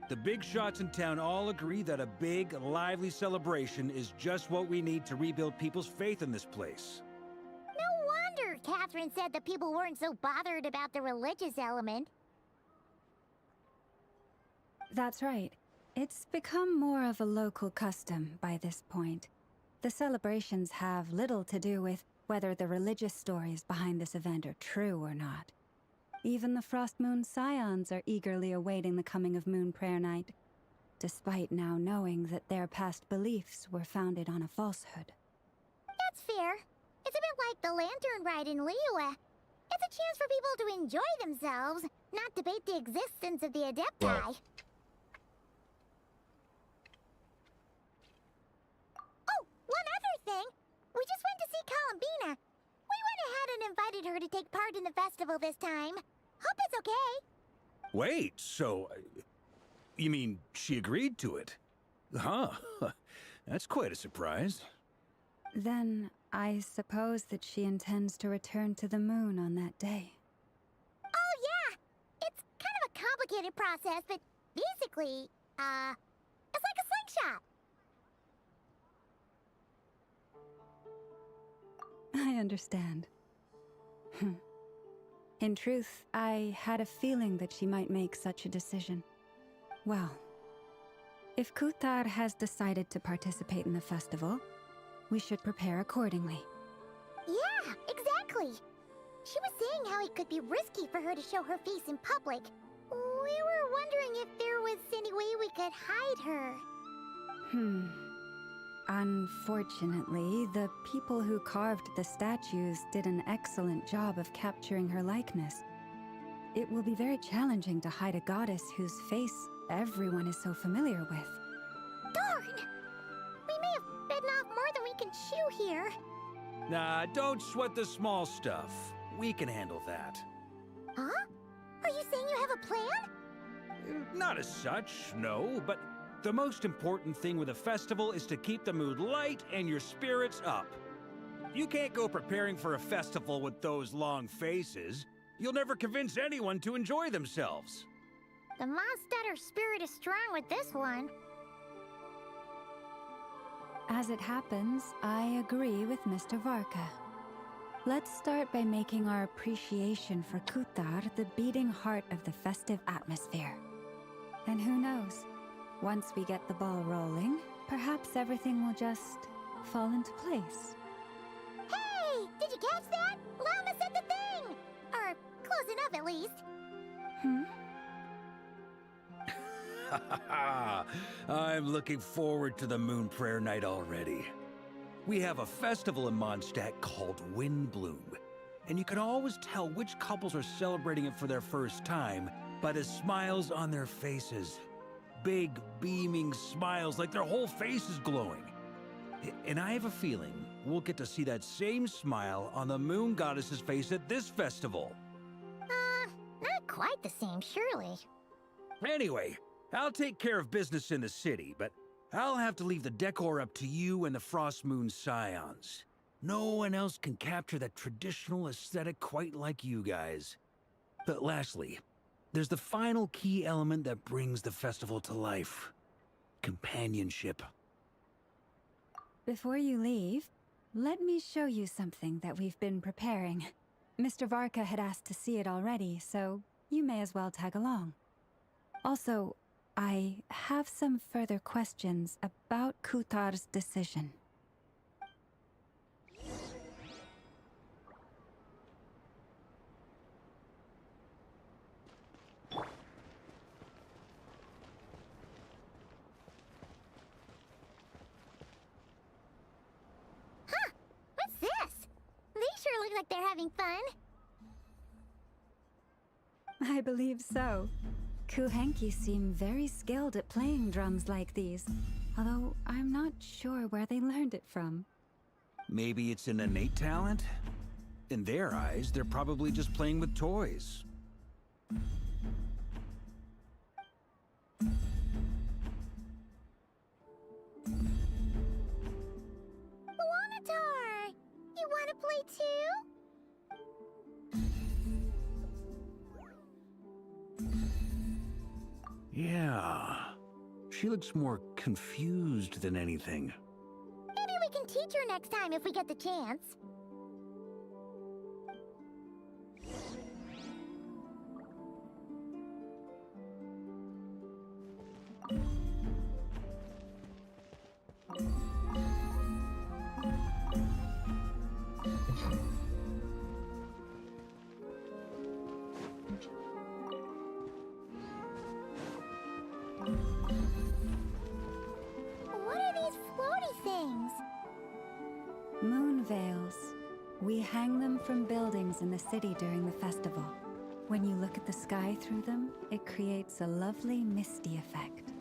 The big shots in town all agree that a big, lively celebration is just what we need to rebuild people's faith in this place. No wonder Catherine said that people weren't so bothered about the religious element. That's right. It's become more of a local custom by this point. The celebrations have little to do with whether the religious stories behind this event are true or not. Even the Frost Moon Scions are eagerly awaiting the coming of Moon Prayer Night, despite now knowing that their past beliefs were founded on a falsehood. That's fair. It's a bit like the lantern ride in Liyue. It's a chance for people to enjoy themselves, not debate the existence of the Adepti. Wow. Oh, one other thing. We just went to see Columbina. We went ahead and invited her to take part in the festival this time. Hope it's okay. Wait, so... you mean she agreed to it? Huh. That's quite a surprise. Then, I suppose that she intends to return to the moon on that day. Oh, yeah. It's kind of a complicated process, but basically, it's like a slingshot. I understand. In truth, I had a feeling that she might make such a decision. Well, if Kuthar has decided to participate in the festival, we should prepare accordingly. Yeah, exactly. She was saying how it could be risky for her to show her face in public. We were wondering if there was any way we could hide her. Unfortunately, the people who carved the statues did an excellent job of capturing her likeness. It will be very challenging to hide a goddess whose face everyone is so familiar with. Darn! We may have bitten off more than we can chew here. Nah, don't sweat the small stuff. We can handle that. Huh? Are you saying you have a plan? Not as such, no, but the most important thing with a festival is to keep the mood light and your spirits up. You can't go preparing for a festival with those long faces. You'll never convince anyone to enjoy themselves. The Mondstatter spirit is strong with this one. As it happens, I agree with Mr. Varka. Let's start by making our appreciation for Kuthar the beating heart of the festive atmosphere. And who knows? Once we get the ball rolling, perhaps everything will just fall into place. Hey! Did you catch that? Llama said the thing! Or close enough, at least. I'm looking forward to the Moon Prayer Night already. We have a festival in Mondstadt called Windbloom, and you can always tell which couples are celebrating it for their first time by the smiles on their faces. Big, beaming smiles like their whole face is glowing. And I have a feeling we'll get to see that same smile on the Moon Goddess's face at this festival. Not quite the same, surely. Anyway, I'll take care of business in the city, but I'll have to leave the decor up to you and the Frost Moon Scions. No one else can capture that traditional aesthetic quite like you guys. But lastly, there's the final key element that brings the festival to life. Companionship. Before you leave, let me show you something that we've been preparing. Mr. Varka had asked to see it already, so you may as well tag along. Also, I have some further questions about Kuthar's decision. What's this? They sure look like they're having fun. I believe so. Kuhenki seem very skilled at playing drums like these, although I'm not sure where they learned it from. Maybe it's an innate talent? In their eyes, they're probably just playing with toys. Wanatar! You want to play too? Yeah. She looks more confused than anything. Maybe we can teach her next time if we get the chance. What are these floaty things? Moon veils. We hang them from buildings in the city during the festival. When you look at the sky through them, it creates a lovely misty effect.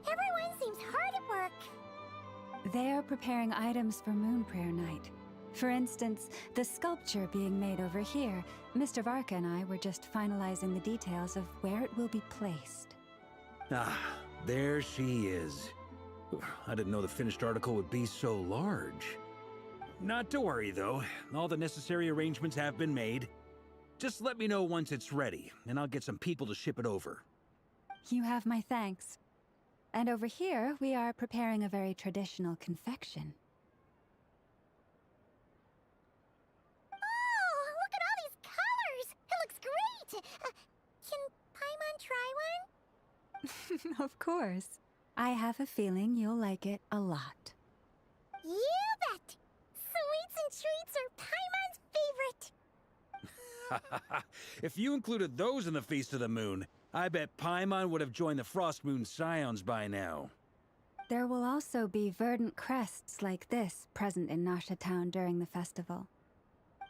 Everyone seems hard at work. They are preparing items for Moon Prayer Night. For instance, the sculpture being made over here, Mr. Varka and I were just finalizing the details of where it will be placed. Ah, there she is. I didn't know the finished article would be so large. Not to worry, though. All the necessary arrangements have been made. Just let me know once it's ready, and I'll get some people to ship it over. You have my thanks. And over here, we are preparing a very traditional confection. Oh, look at all these colors! It looks great! Can Paimon try one? Of course. I have a feeling you'll like it a lot. You bet! Sweets and treats are Paimon's favorite! If you included those in the Feast of the Moon, I bet Paimon would have joined the Frost Moon Scions by now. There will also be verdant crests like this present in Nasha Town during the festival.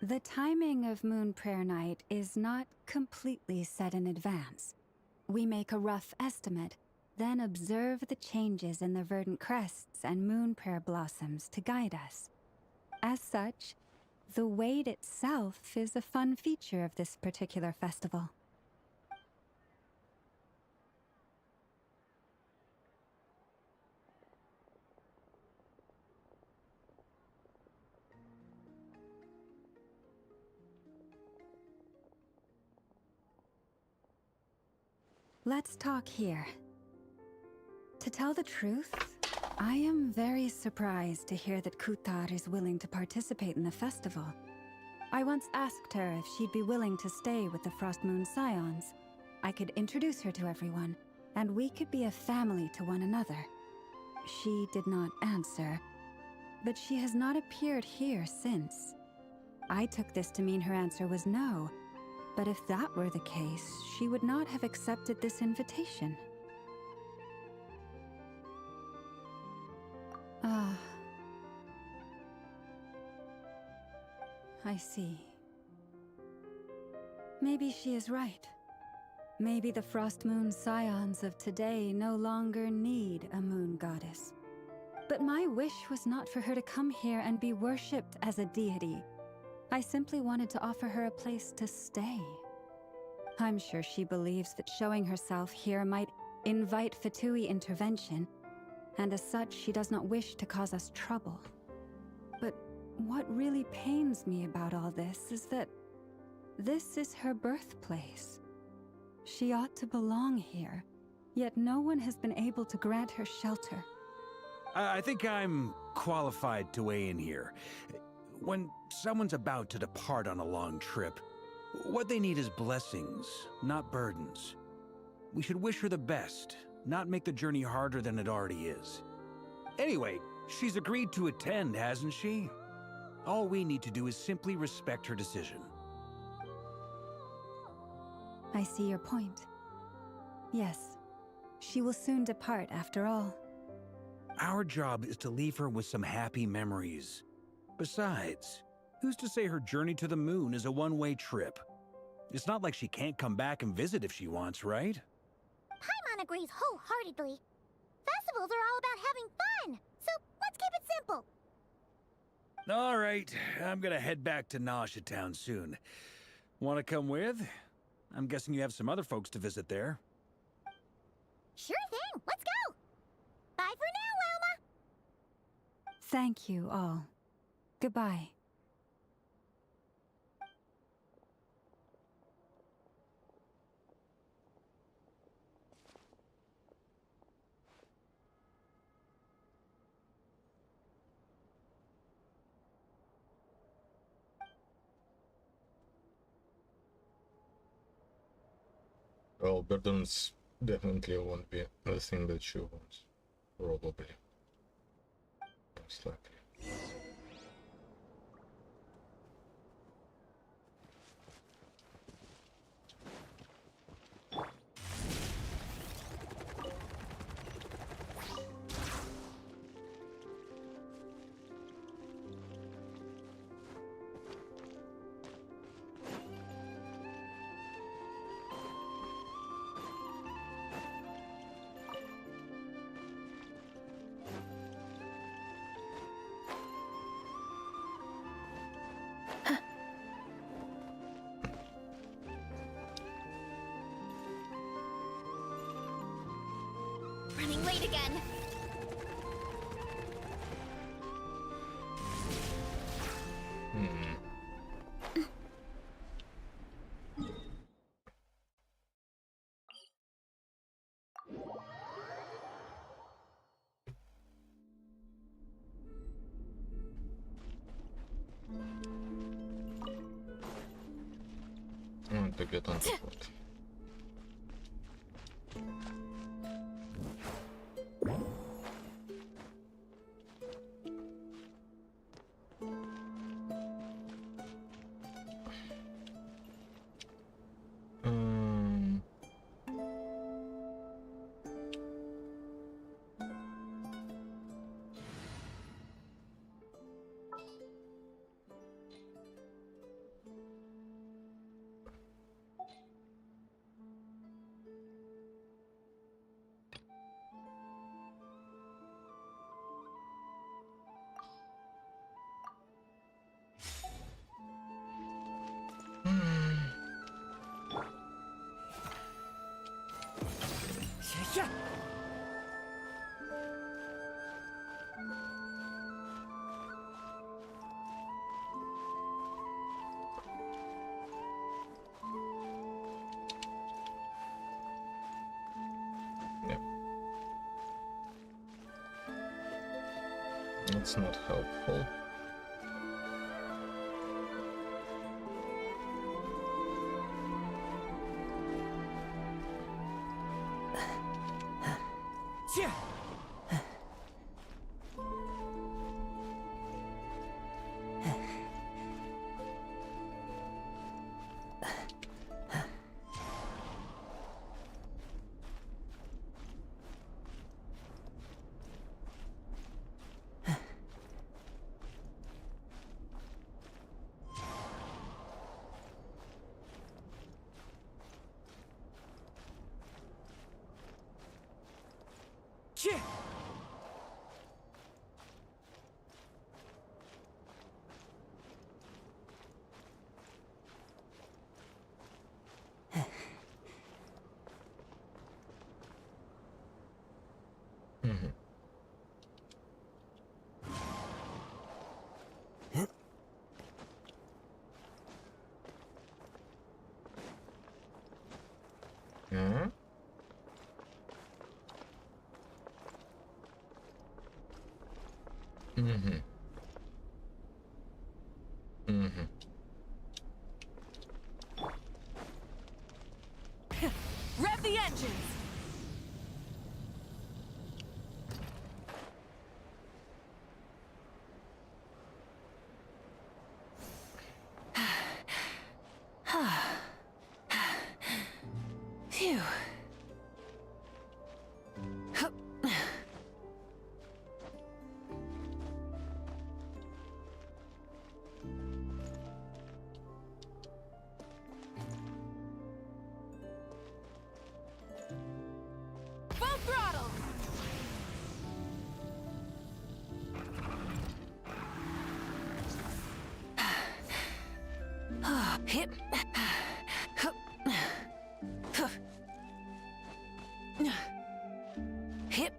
The timing of Moon Prayer Night is not completely set in advance. We make a rough estimate, then observe the changes in the verdant crests and moon prayer blossoms to guide us. As such, the wait itself is a fun feature of this particular festival. Let's talk here. To tell the truth, I am very surprised to hear that Kutar is willing to participate in the festival. I once asked her if she'd be willing to stay with the Frost Moon Scions. I could introduce her to everyone, and we could be a family to one another. She did not answer, but she has not appeared here since. I took this to mean her answer was no, but if that were the case, she would not have accepted this invitation. Ah. I see. Maybe she is right. Maybe the Frost Moon Scions of today no longer need a moon goddess. But my wish was not for her to come here and be worshipped as a deity. I simply wanted to offer her a place to stay. I'm sure she believes that showing herself here might invite Fatui intervention, and as such, she does not wish to cause us trouble. But what really pains me about all this is that this is her birthplace. She ought to belong here, yet no one has been able to grant her shelter. I think I'm qualified to weigh in here. When someone's about to depart on a long trip, what they need is blessings, not burdens. We should wish her the best, not make the journey harder than it already is. Anyway, she's agreed to attend, hasn't she? All we need to do is simply respect her decision. I see your point. Yes, she will soon depart after all. Our job is to leave her with some happy memories. Besides, who's to say her journey to the moon is a one-way trip? It's not like she can't come back and visit if she wants, right? Paimon agrees wholeheartedly. Festivals are all about having fun, so let's keep it simple. All right, I'm gonna head back to Nausea Town soon. Want to come with? I'm guessing you have some other folks to visit there. Sure thing, let's go! Bye for now, Wilma! Thank you all. Goodbye. Well, burdens definitely won't be the thing that she wants. Probably. Most likely. Running late again. I want to get on the foot. Yep. That's not helpful. Yeah. Rev the engines! Phew. Hip. Hip.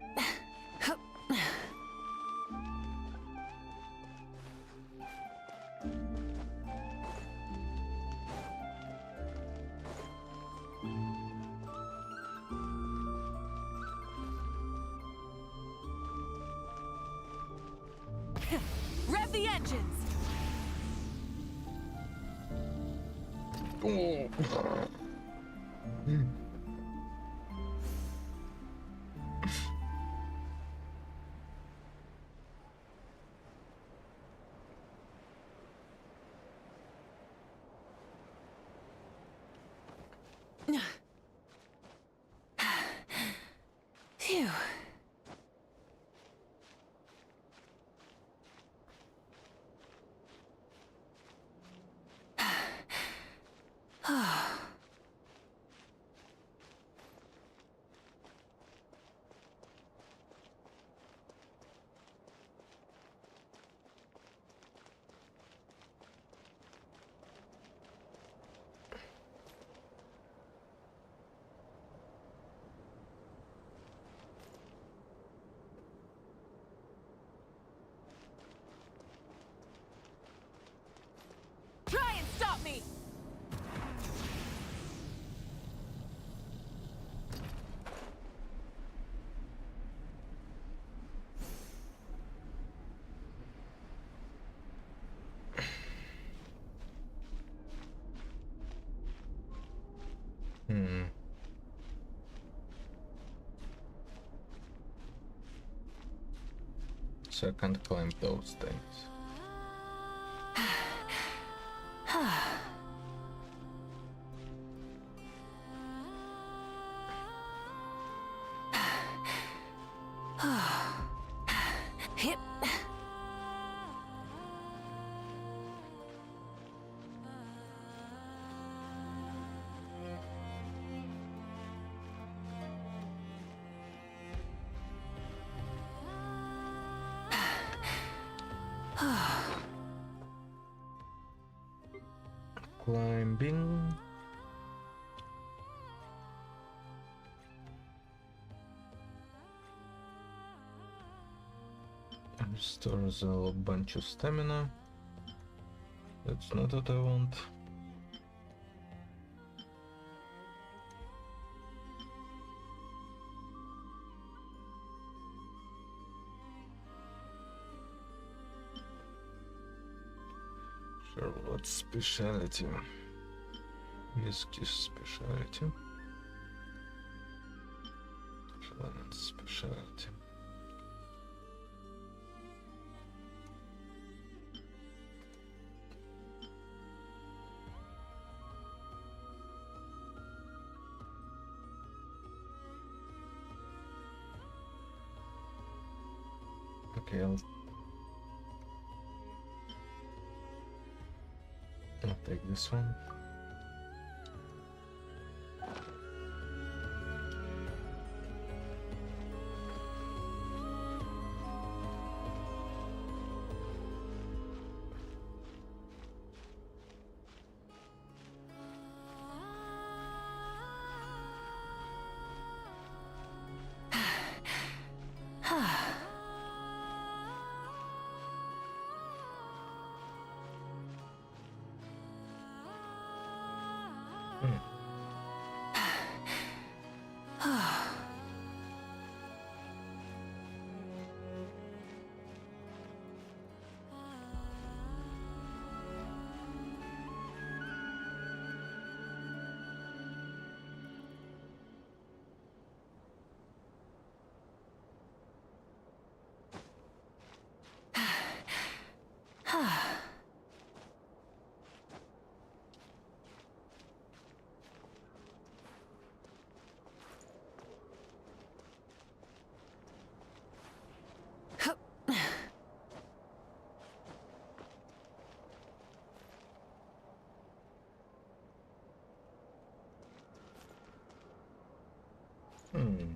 Rev the engines! Oh. Phew. Try and stop me! Hmm. So I can't climb those things. Hip. Climbing. Restores a bunch of stamina. That's not what I want. Sure, what's speciality? Whiskey speciality. Filament speciality. Okay, I'll take this one. Hmm.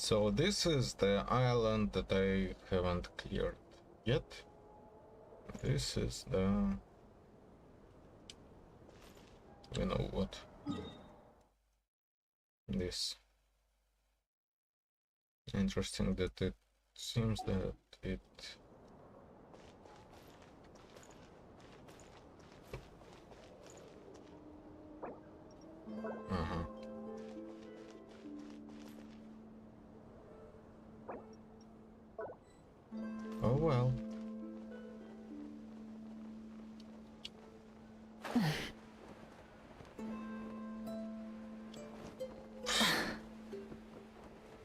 So this is the island that I haven't cleared yet. This is the... You know what? This. Interesting that it seems that it... Uh-huh. Oh well.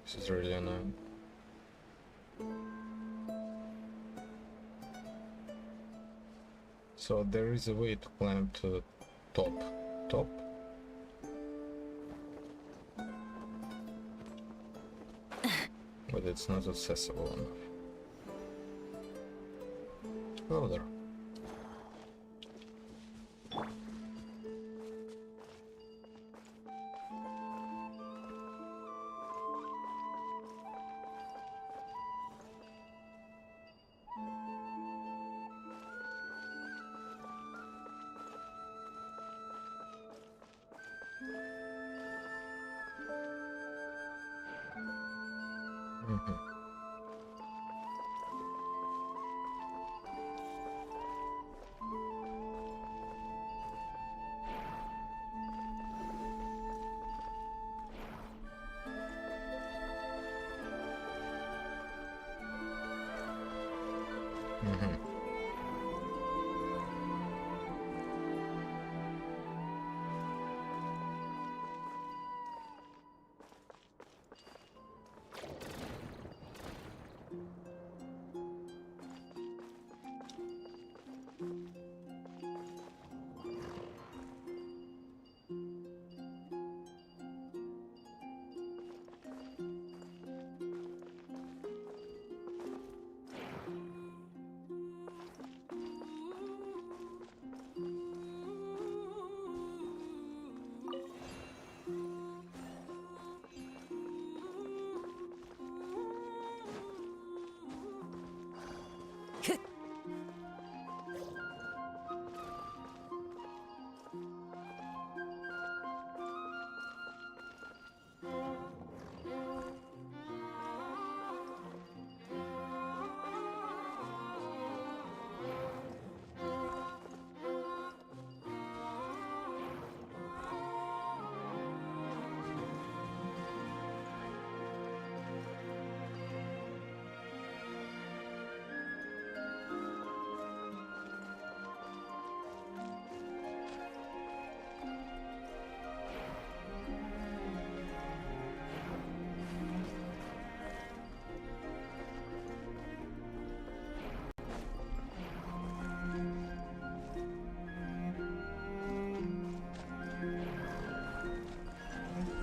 This is really annoying. So there is a way to climb to the top. Top? But it's not accessible enough. Go there. Mhm. Mhm.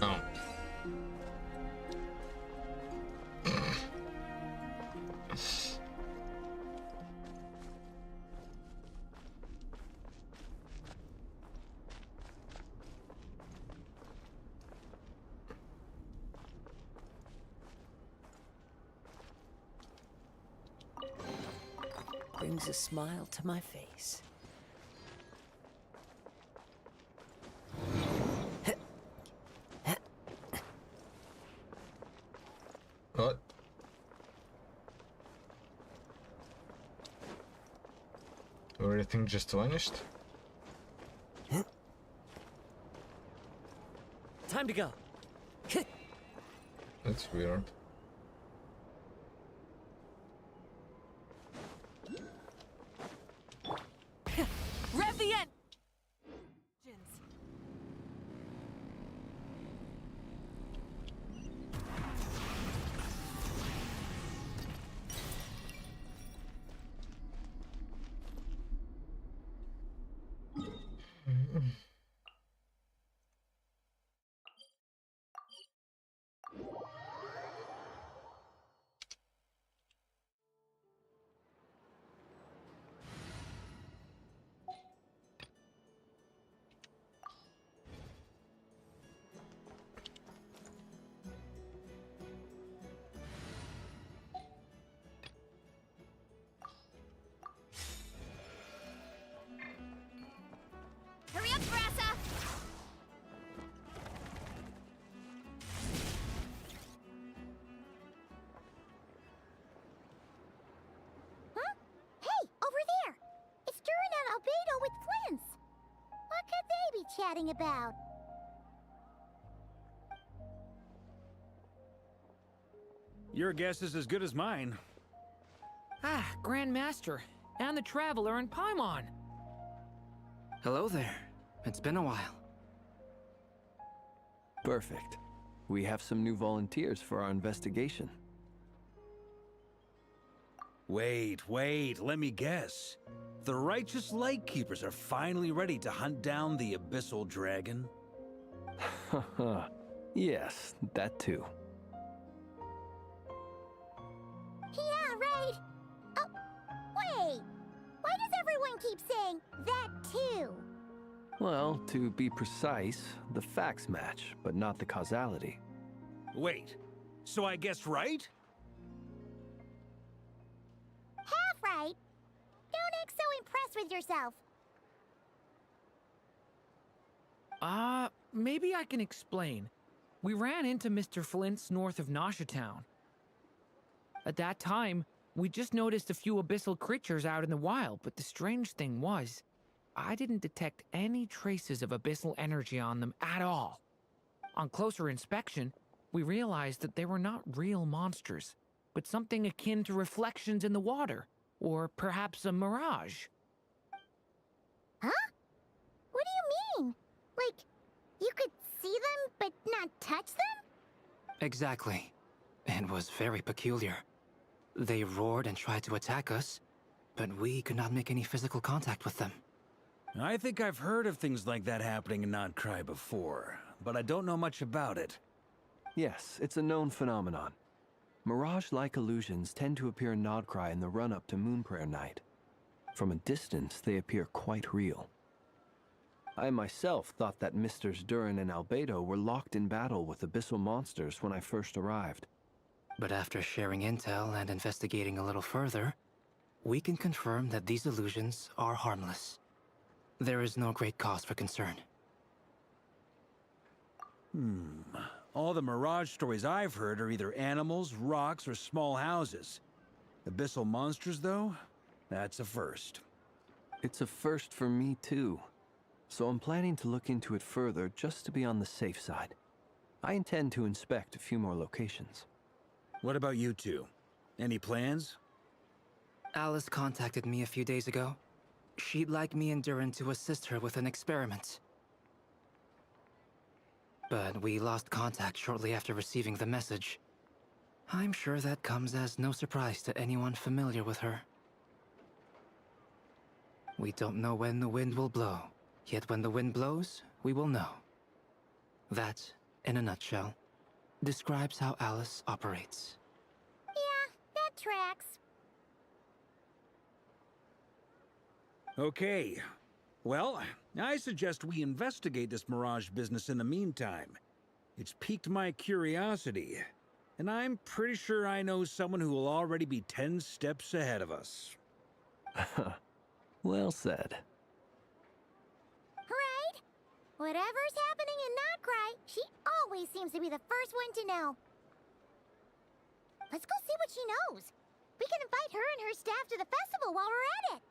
Oh. Brings a smile to my face. What? Everything just vanished? Time to go. That's weird. Rev the engines. chatting about? Your guess is as good as mine. Ah, Grand Master, and the Traveler in Paimon. Hello there. It's been a while. Perfect. We have some new volunteers for our investigation. Wait, let me guess. The righteous Lightkeepers are finally ready to hunt down the Abyssal Dragon? Haha. Yes, that too. Yeah, right. Oh, wait. Why does everyone keep saying that too? Well, to be precise, the facts match, but not the causality. Wait, so I guessed right? Half right. Don't act so impressed with yourself. Maybe I can explain. We ran into Mr. Flint's north of Nasha Town. At that time, we just noticed a few abyssal creatures out in the wild, but the strange thing was, I didn't detect any traces of abyssal energy on them at all. On closer inspection, we realized that they were not real monsters, but something akin to reflections in the water, or perhaps a mirage. Huh? What do you mean? Like, you could see them but not touch them? Exactly. It was very peculiar. They roared and tried to attack us, but we could not make any physical contact with them. I think I've heard of things like that happening in Nodcry before, but I don't know much about it. Yes, it's a known phenomenon. Mirage-like illusions tend to appear in Nodcry in the run-up to Moonprayer Night. From a distance, they appear quite real. I myself thought that Misters Durin and Albedo were locked in battle with abyssal monsters when I first arrived. But after sharing intel and investigating a little further, we can confirm that these illusions are harmless. There is no great cause for concern. All the Mirage stories I've heard are either animals, rocks, or small houses. Abyssal monsters, though? That's a first. It's a first for me, too. So I'm planning to look into it further just to be on the safe side. I intend to inspect a few more locations. What about you two? Any plans? Alice contacted me a few days ago. She'd like me and Durin to assist her with an experiment. But we lost contact shortly after receiving the message. I'm sure that comes as no surprise to anyone familiar with her. We don't know when the wind will blow, yet when the wind blows, we will know. That, in a nutshell, describes how Alice operates. Yeah, that tracks. Okay. Well, I suggest we investigate this Mirage business in the meantime. It's piqued my curiosity, and I'm pretty sure I know someone who will already be 10 steps ahead of us. Well said. Right? Whatever's happening in Nodcry, she always seems to be the first one to know. Let's go see what she knows. We can invite her and her staff to the festival while we're at it.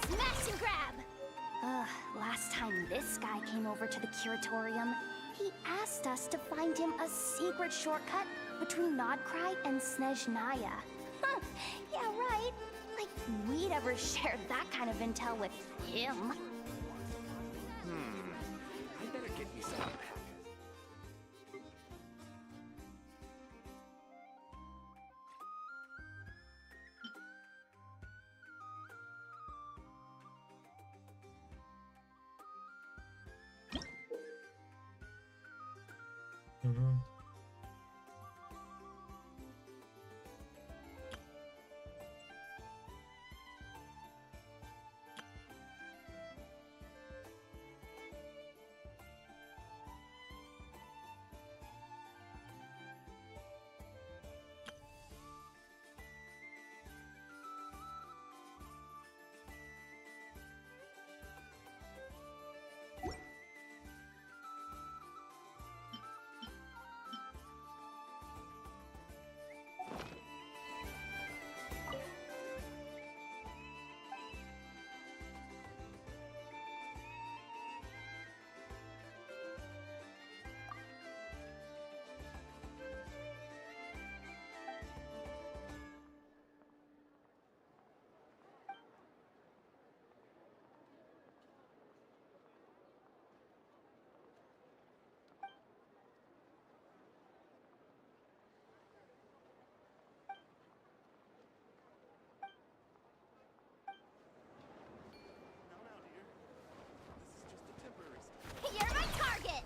Smash and grab! Last time this guy came over to the curatorium, he asked us to find him a secret shortcut between Nodcry and Snezhnaya. Yeah, right. Like we'd ever shared that kind of intel with him. I better get me some. Mm-hmm. You're my target!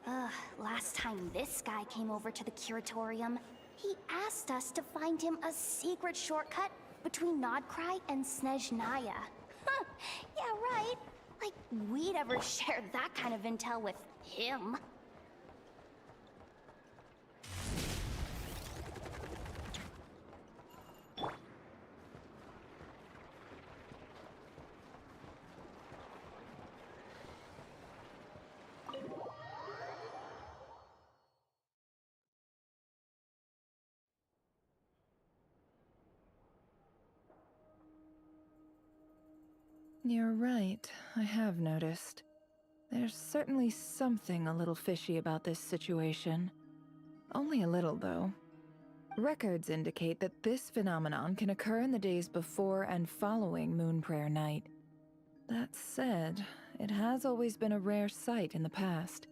Ugh, last time this guy came over to the curatorium, he asked us to find him a secret shortcut between Nodcry and Snezhnaya. Huh, yeah, right. Like, we'd ever share that kind of intel with him. You're right, I have noticed. There's certainly something a little fishy about this situation. Only a little, though. Records indicate that this phenomenon can occur in the days before and following Moon Prayer Night. That said, it has always been a rare sight in the past.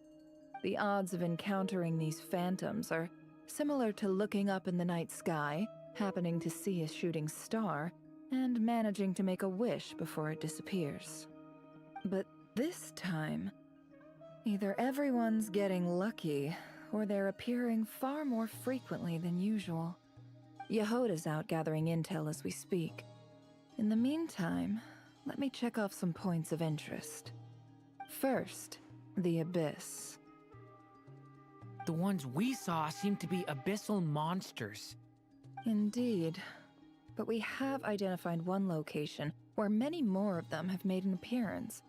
The odds of encountering these phantoms are similar to looking up in the night sky, happening to see a shooting star, and managing to make a wish before it disappears. But this time, either everyone's getting lucky, or they're appearing far more frequently than usual. Yehoda's out gathering intel as we speak. In the meantime, let me check off some points of interest. First, the Abyss. The ones we saw seem to be abyssal monsters. Indeed. But we have identified one location where many more of them have made an appearance.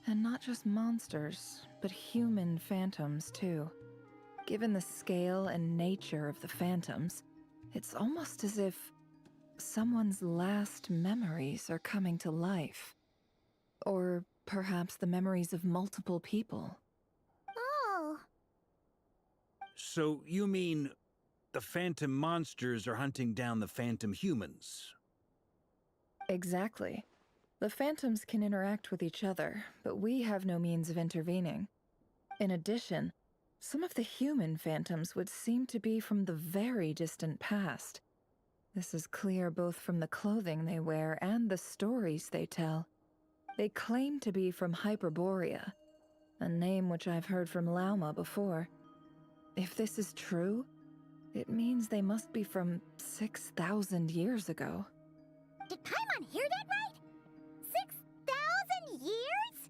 And not just monsters, but human phantoms too. Given the scale and nature of the phantoms, it's almost as if someone's last memories are coming to life. Or perhaps the memories of multiple people. Oh. So you mean the phantom monsters are hunting down the phantom humans? Exactly. The phantoms can interact with each other, but we have no means of intervening. In addition, some of the human phantoms would seem to be from the very distant past. This is clear both from the clothing they wear and the stories they tell. They claim to be from Hyperborea, a name which I've heard from Lauma before. If this is true, it means they must be from 6,000 years ago. Did Paimon hear that right? 6,000 years?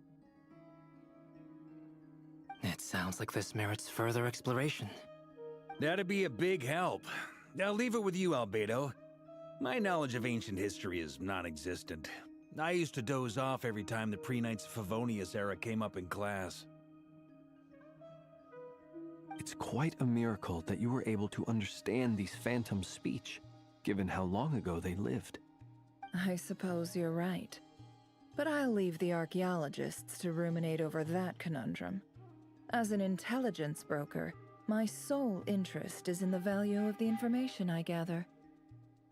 It sounds like this merits further exploration. That'd be a big help. I'll leave it with you, Albedo. My knowledge of ancient history is non-existent. I used to doze off every time the pre-Knights of Favonius era came up in class. It's quite a miracle that you were able to understand these phantoms' speech, given how long ago they lived. I suppose you're right. But I'll leave the archaeologists to ruminate over that conundrum. As an intelligence broker, my sole interest is in the value of the information I gather.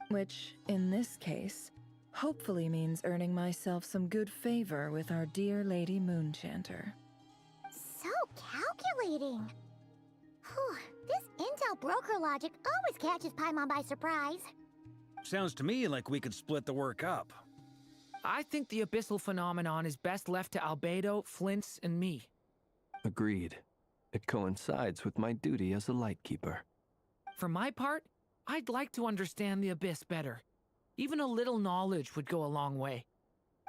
Which, in this case, hopefully means earning myself some good favor with our dear Lady Moonchanter. So calculating. Whew, this intel broker logic always catches Paimon by surprise. Sounds to me like we could split the work up. I think the abyssal phenomenon is best left to Albedo, Flint's, and me. Agreed. It coincides with my duty as a lightkeeper. For my part, I'd like to understand the Abyss better. Even a little knowledge would go a long way.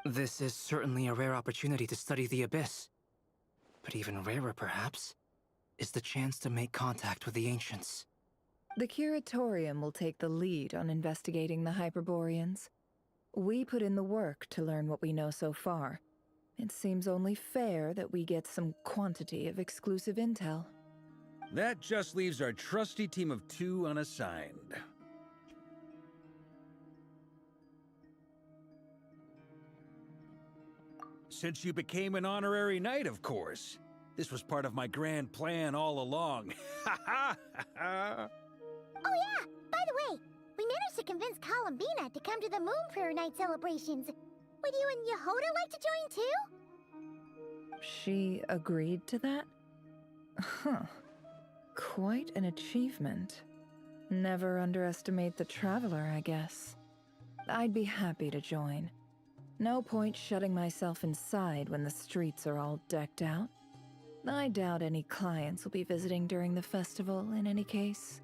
This is certainly a rare opportunity to study the Abyss. But even rarer, perhaps, is the chance to make contact with the Ancients. The Curatorium will take the lead on investigating the Hyperboreans. We put in the work to learn what we know so far. It seems only fair that we get some quantity of exclusive intel. That just leaves our trusty team of 2 unassigned. Since you became an honorary knight, of course. This was part of my grand plan all along. Ha ha ha! Oh yeah, by the way, we managed to convince Columbina to come to the Moon Prayer Night celebrations. Would you and Yehoda like to join too? She agreed to that? Huh. Quite an achievement. Never underestimate the traveler, I guess. I'd be happy to join. No point shutting myself inside when the streets are all decked out. I doubt any clients will be visiting during the festival in any case.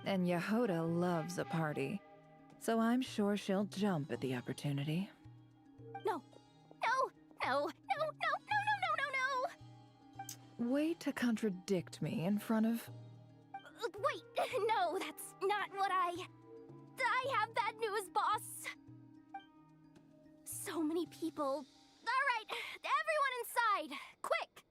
And Yehoda loves a party, so I'm sure she'll jump at the opportunity. No. No. No. No. No. No. No. No. No. No. Way to contradict me in front of... Wait. No, that's not what I have bad news, boss. So many people. All right, everyone inside, quick.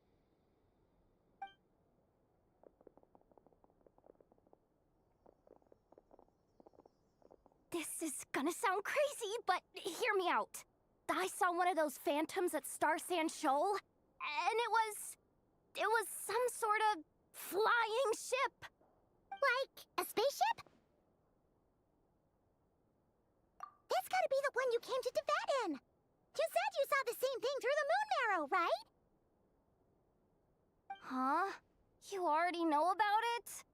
This is gonna sound crazy, but hear me out. I saw one of those phantoms at Star Sand Shoal, and it was some sort of flying ship. Like a spaceship? That's gotta be the one you came to Tibet in. You said you saw the same thing through the moon marrow, right? Huh? You already know about it?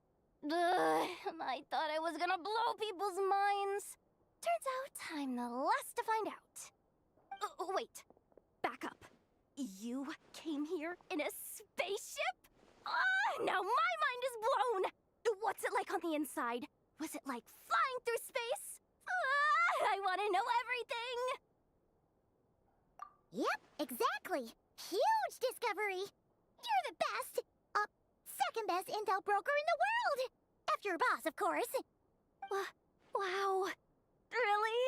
Ugh, I thought I was gonna blow people's minds. Turns out I'm the last to find out. Wait. Back up. You came here in a spaceship? Now my mind is blown! What's it like on the inside? Was it like flying through space? I want to know everything! Yep, exactly. Huge discovery. You're the best, second best intel broker in the world. After your boss, of course. Wow. Really?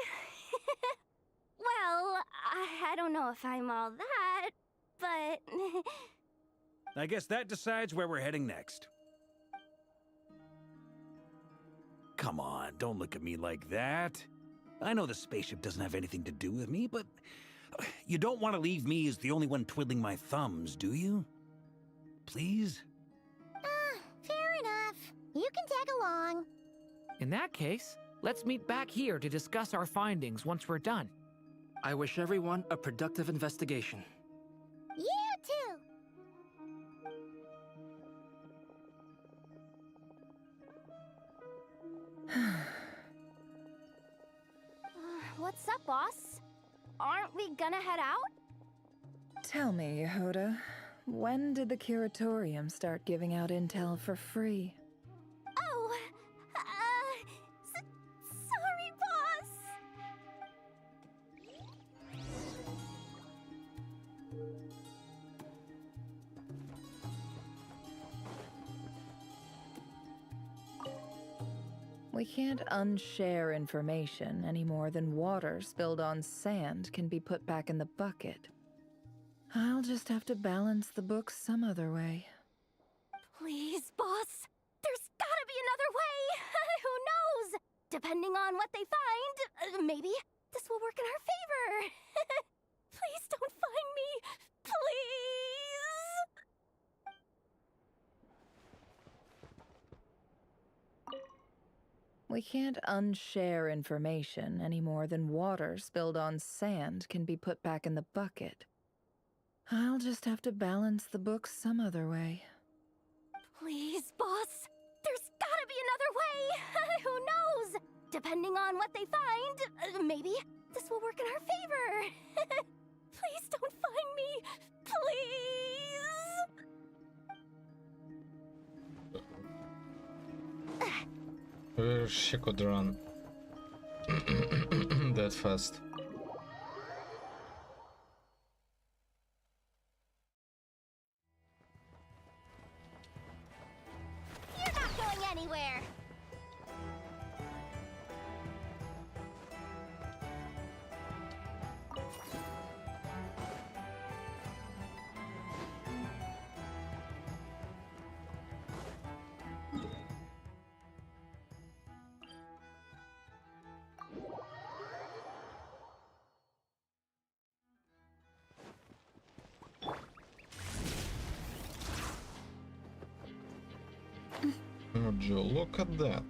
Well, I don't know if I'm all that, but... I guess that decides where we're heading next. Come on, don't look at me like that. I know the spaceship doesn't have anything to do with me, but you don't want to leave me as the only one twiddling my thumbs, do you? Please? Fair enough. You can tag along. In that case, let's meet back here to discuss our findings once we're done. I wish everyone a productive investigation. You too. What's up, boss? Aren't we gonna head out? Tell me, Yehoda, when did the Curatorium start giving out intel for free? Oh, sorry, boss. We can't unshare information any more than water spilled on sand can be put back in the bucket. I'll just have to balance the books some other way. Please, boss. There's gotta be another way. Who knows? Depending on what they find, maybe this will work in our favor. Please don't find me. Please. We can't unshare information any more than water spilled on sand can be put back in the bucket. I'll just have to balance the books some other way. Please, boss. There's gotta be another way. Who knows? Depending on what they find, maybe this will work in our favor. Please don't find me. Please. She could run that fast. You're not going anywhere. Would you look at that?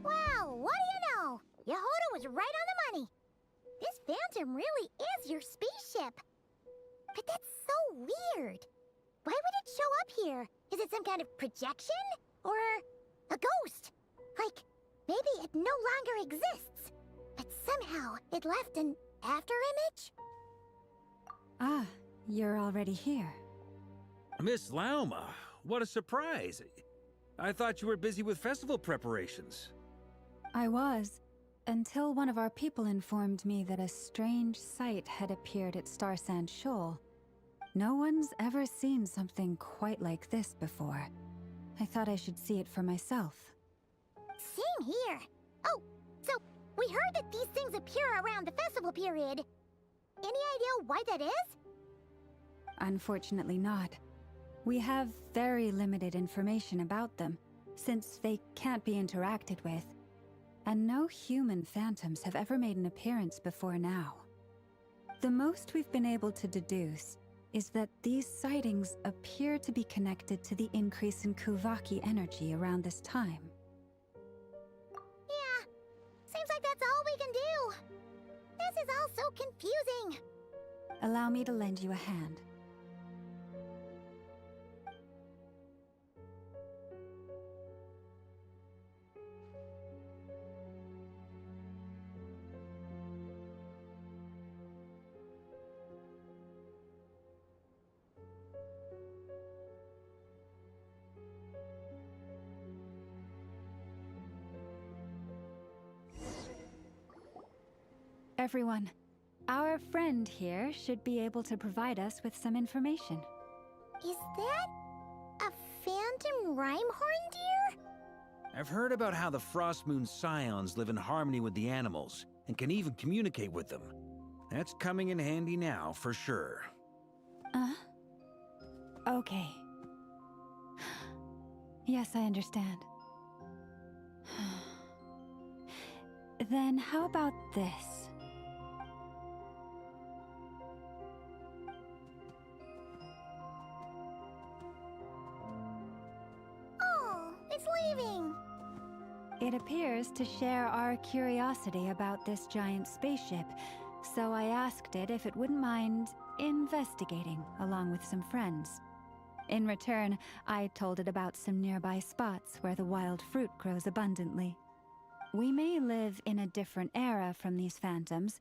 Wow, what do you know? Yehoda was right on the money. This phantom really is your spaceship. But that's so weird. Why would it show up here? Is it some kind of projection? Or a ghost? Like, maybe it no longer exists. But somehow it left an afterimage? Ah, you're already here. Miss Lauma, what a surprise. I thought you were busy with festival preparations. I was, until one of our people informed me that a strange sight had appeared at Star Sand Shoal. No one's ever seen something quite like this before. I thought I should see it for myself. Same here. Oh, so we heard that these things appear around the festival period. Any idea why that is? Unfortunately not. We have very limited information about them, since they can't be interacted with. And no human phantoms have ever made an appearance before now. The most we've been able to deduce is that these sightings appear to be connected to the increase in Kuvaki energy around this time. Yeah, seems like that's all we can do. This is all so confusing. Allow me to lend you a hand. Everyone, our friend here should be able to provide us with some information. Is that a phantom Rhymehorn deer? I've heard about how the Frost Moon Scions live in harmony with the animals and can even communicate with them. That's coming in handy now, for sure. Okay. Yes, I understand. Then how about this? Oh, it's leaving. It appears to share our curiosity about this giant spaceship, so I asked it if it wouldn't mind investigating along with some friends. In return, I told it about some nearby spots where the wild fruit grows abundantly. We may live in a different era from these phantoms,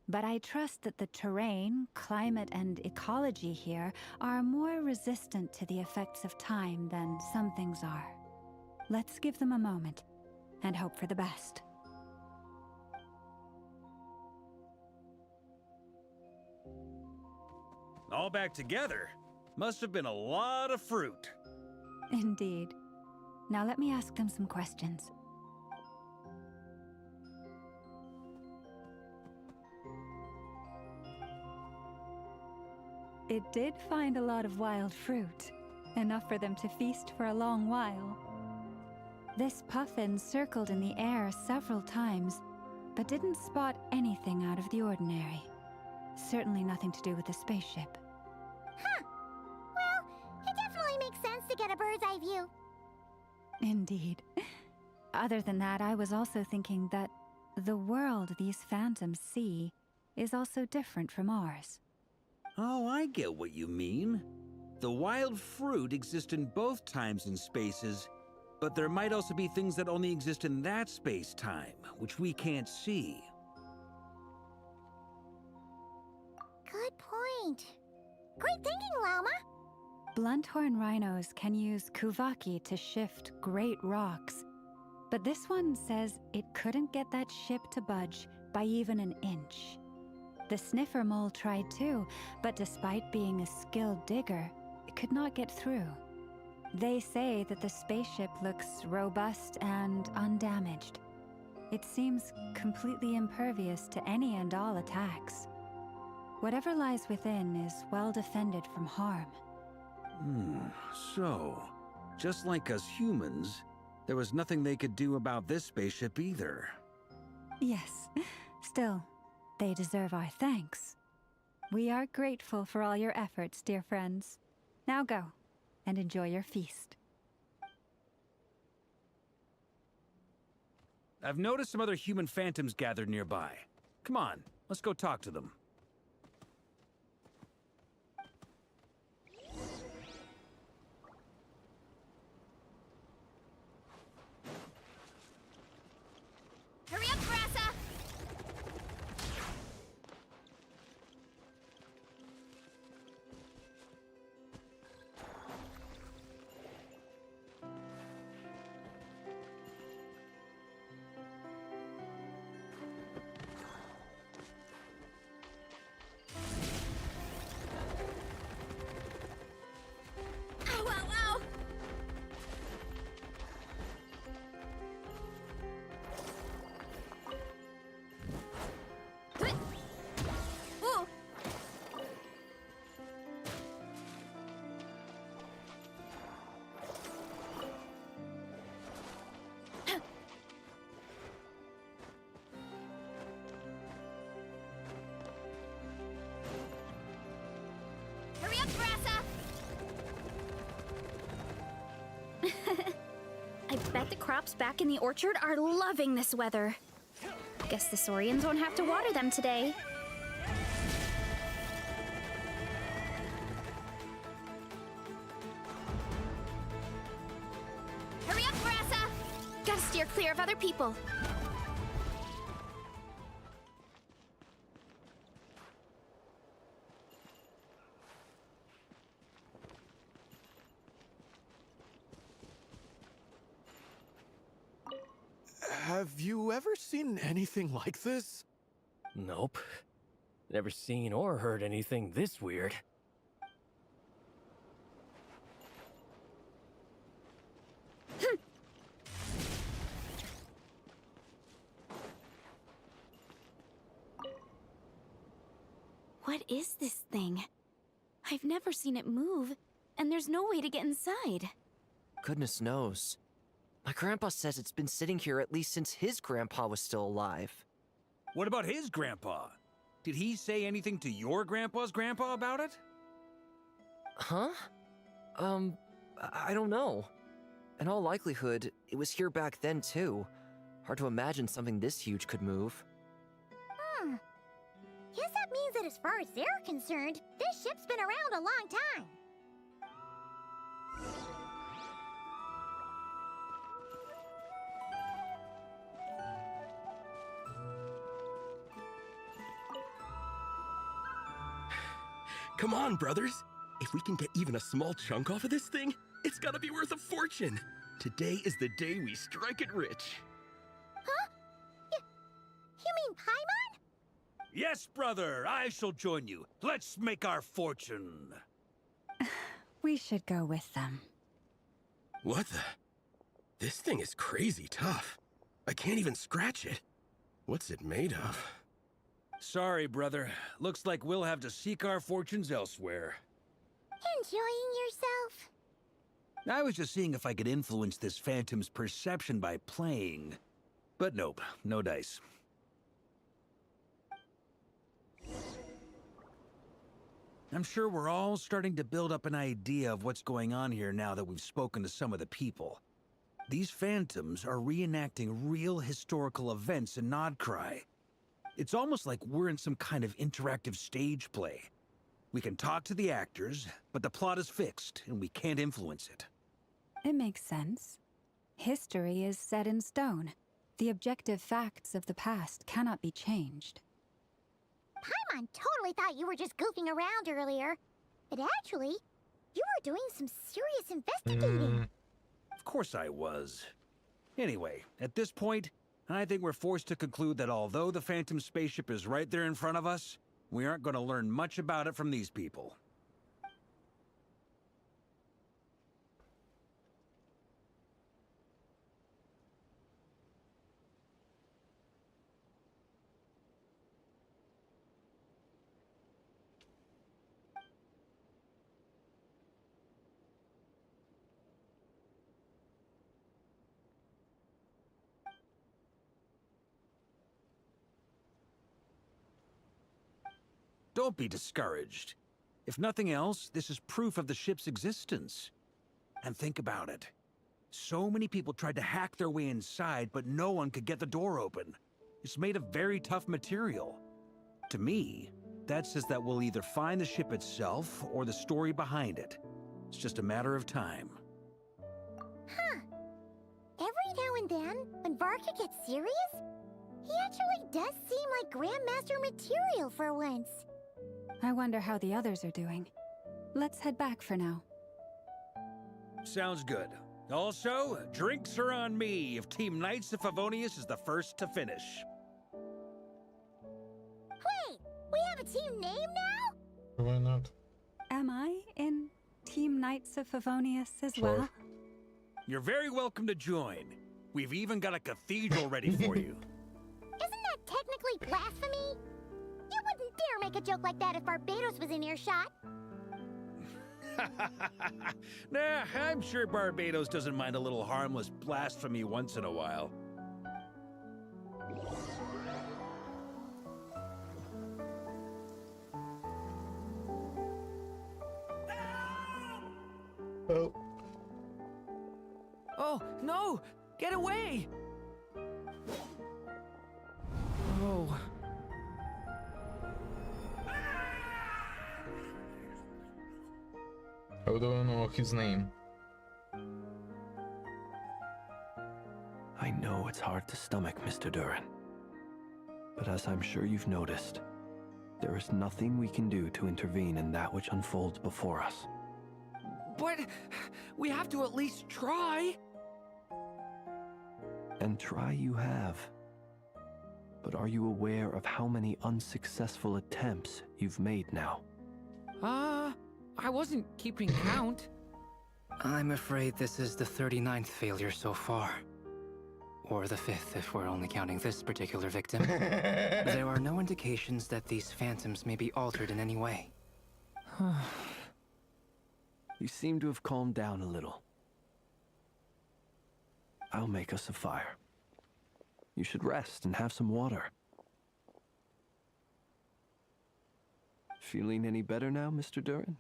but I trust that the terrain, climate, and ecology here are more resistant to the effects of time than some things are. Let's give them a moment and hope for the best. All back together? Must have been a lot of fruit. Indeed. Now let me ask them some questions. It did find a lot of wild fruit, enough for them to feast for a long while. This puffin circled in the air several times, but didn't spot anything out of the ordinary. Certainly nothing to do with the spaceship. Huh. Well, it definitely makes sense to get a bird's eye view. Indeed. Other than that, I was also thinking that the world these phantoms see is also different from ours. Oh, I get what you mean. The wild fruit exists in both times and spaces, but there might also be things that only exist in that space-time, which we can't see. Good point. Great thinking, Llama. Blunthorn rhinos can use kuvaki to shift great rocks, but this one says it couldn't get that ship to budge by even an inch. The sniffer mole tried too, but despite being a skilled digger, it could not get through. They say that the spaceship looks robust and undamaged. It seems completely impervious to any and all attacks. Whatever lies within is well defended from harm. So, just like us humans, there was nothing they could do about this spaceship either. Yes, still, they deserve our thanks. We are grateful for all your efforts, dear friends. Now go, and enjoy your feast. I've noticed some other human phantoms gathered nearby. Come on, let's go talk to them. Hurry up, Grassa! Ow, ow, ow! Ooh. Hurry up, Grassa! I bet the crops back in the orchard are loving this weather. Guess the Saurians won't have to water them today. Hurry up, Grassa! Gotta steer clear of other people. Have you ever seen anything like this? Nope. Never seen or heard anything this weird. What is this thing? I've never seen it move, and there's no way to get inside. Goodness knows. My grandpa says it's been sitting here at least since his grandpa was still alive. What about his grandpa? Did he say anything to your grandpa's grandpa about it? Huh? I don't know. In all likelihood, it was here back then too. Hard to imagine something this huge could move. Guess that means that as far as they're concerned, this ship's been around a long time. Come on, brothers. If we can get even a small chunk off of this thing, it's gotta be worth a fortune. Today is the day we strike it rich. Huh? You mean Paimon? Yes, brother, I shall join you. Let's make our fortune. We should go with them. What the? This thing is crazy tough. I can't even scratch it. What's it made of? Sorry, brother. Looks like we'll have to seek our fortunes elsewhere. Enjoying yourself? I was just seeing if I could influence this phantom's perception by playing. But nope, no dice. I'm sure we're all starting to build up an idea of what's going on here now that we've spoken to some of the people. These phantoms are reenacting real historical events in Nodcry. It's almost like we're in some kind of interactive stage play. We can talk to the actors, but the plot is fixed, and we can't influence it. It makes sense. History is set in stone. The objective facts of the past cannot be changed. Paimon totally thought you were just goofing around earlier. But actually, you were doing some serious investigating. Of course I was. Anyway, at this point, I think we're forced to conclude that although the Phantom spaceship is right there in front of us, we aren't going to learn much about it from these people. Don't be discouraged. If nothing else, this is proof of the ship's existence. And think about it. So many people tried to hack their way inside, but no one could get the door open. It's made of very tough material. To me, that says that we'll either find the ship itself or the story behind it. It's just a matter of time. Huh. Every now and then, when Varka gets serious, he actually does seem like Grandmaster material for once. I wonder how the others are doing. Let's head back for now. Sounds good. Also, drinks are on me if Team Knights of Favonius is the first to finish. Wait, we have a team name now? Why not? Am I in Team Knights of Favonius as Sure. well? You're very welcome to join. We've even got a cathedral ready for you. Isn't that technically blasphemy? You wouldn't dare make a joke like that if Barbados was in earshot. Nah, I'm sure Barbados doesn't mind a little harmless blasphemy once in a while. Oh. Oh, no! Get away! Oh. How do I know his name? I know it's hard to stomach, Mr. Durin. But as I'm sure you've noticed, there is nothing we can do to intervene in that which unfolds before us. But we have to at least try. And try you have. But are you aware of how many unsuccessful attempts you've made now? I wasn't keeping count. I'm afraid this is the 39th failure so far. Or the 5th if we're only counting this particular victim. There are no indications that these phantoms may be altered in any way. You seem to have calmed down a little. I'll make us a fire. You should rest and have some water. Feeling any better now, Mr. Durin?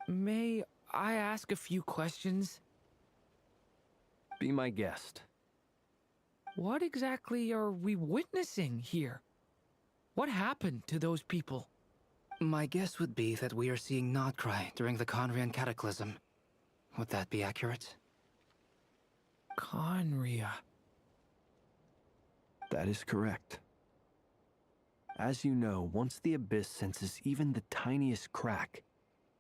May I ask a few questions? Be my guest. What exactly are we witnessing here? What happened to those people? My guess would be that we are seeing Nodcry during the Conrian Cataclysm. Would that be accurate? Conria. That is correct. As you know, once the Abyss senses even the tiniest crack,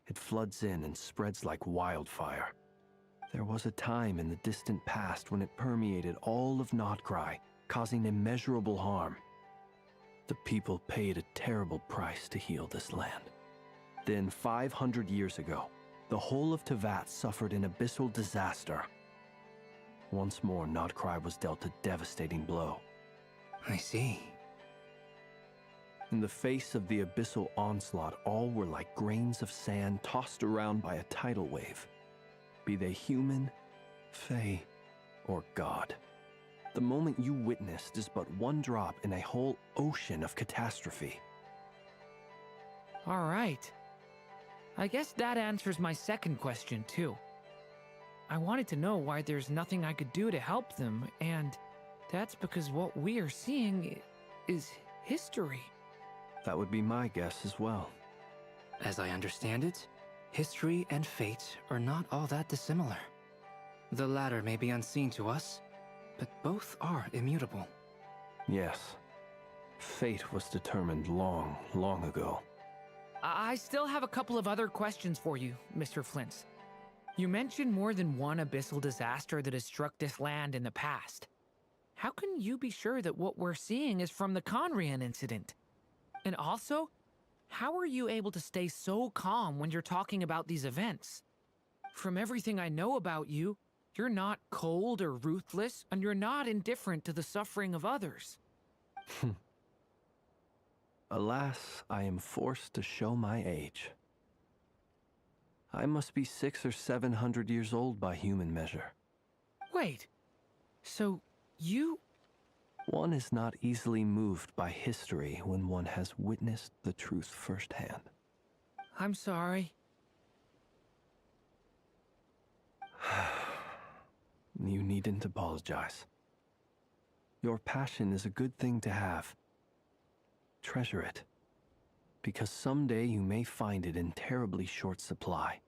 it floods in and spreads like wildfire. There was a time in the distant past when it permeated all of Nodcry, causing immeasurable harm. The people paid a terrible price to heal this land. Then, 500 years ago, the whole of Teyvat suffered an abyssal disaster. Once more, Nodcry was dealt a devastating blow. I see. In the face of the abyssal onslaught, all were like grains of sand tossed around by a tidal wave. Be they human, fae, or god. The moment you witnessed is but one drop in a whole ocean of catastrophe. All right. I guess that answers my second question, too. I wanted to know why there's nothing I could do to help them, and that's because what we are seeing is history. That would be my guess as well. As I understand it, history and fate are not all that dissimilar. The latter may be unseen to us, but both are immutable. Yes. Fate was determined long, long ago. I still have a couple of other questions for you, Mr. Flint. You mentioned more than one abyssal disaster that has struck this land in the past. How can you be sure that what we're seeing is from the Conrian incident? And also, how are you able to stay so calm when you're talking about these events? From everything I know about you, you're not cold or ruthless, and you're not indifferent to the suffering of others. Alas, I am forced to show my age. I must be 600 or 700 years old by human measure. Wait, so you... One is not easily moved by history when one has witnessed the truth firsthand. I'm sorry. You needn't apologize. Your passion is a good thing to have. Treasure it, because someday you may find it in terribly short supply.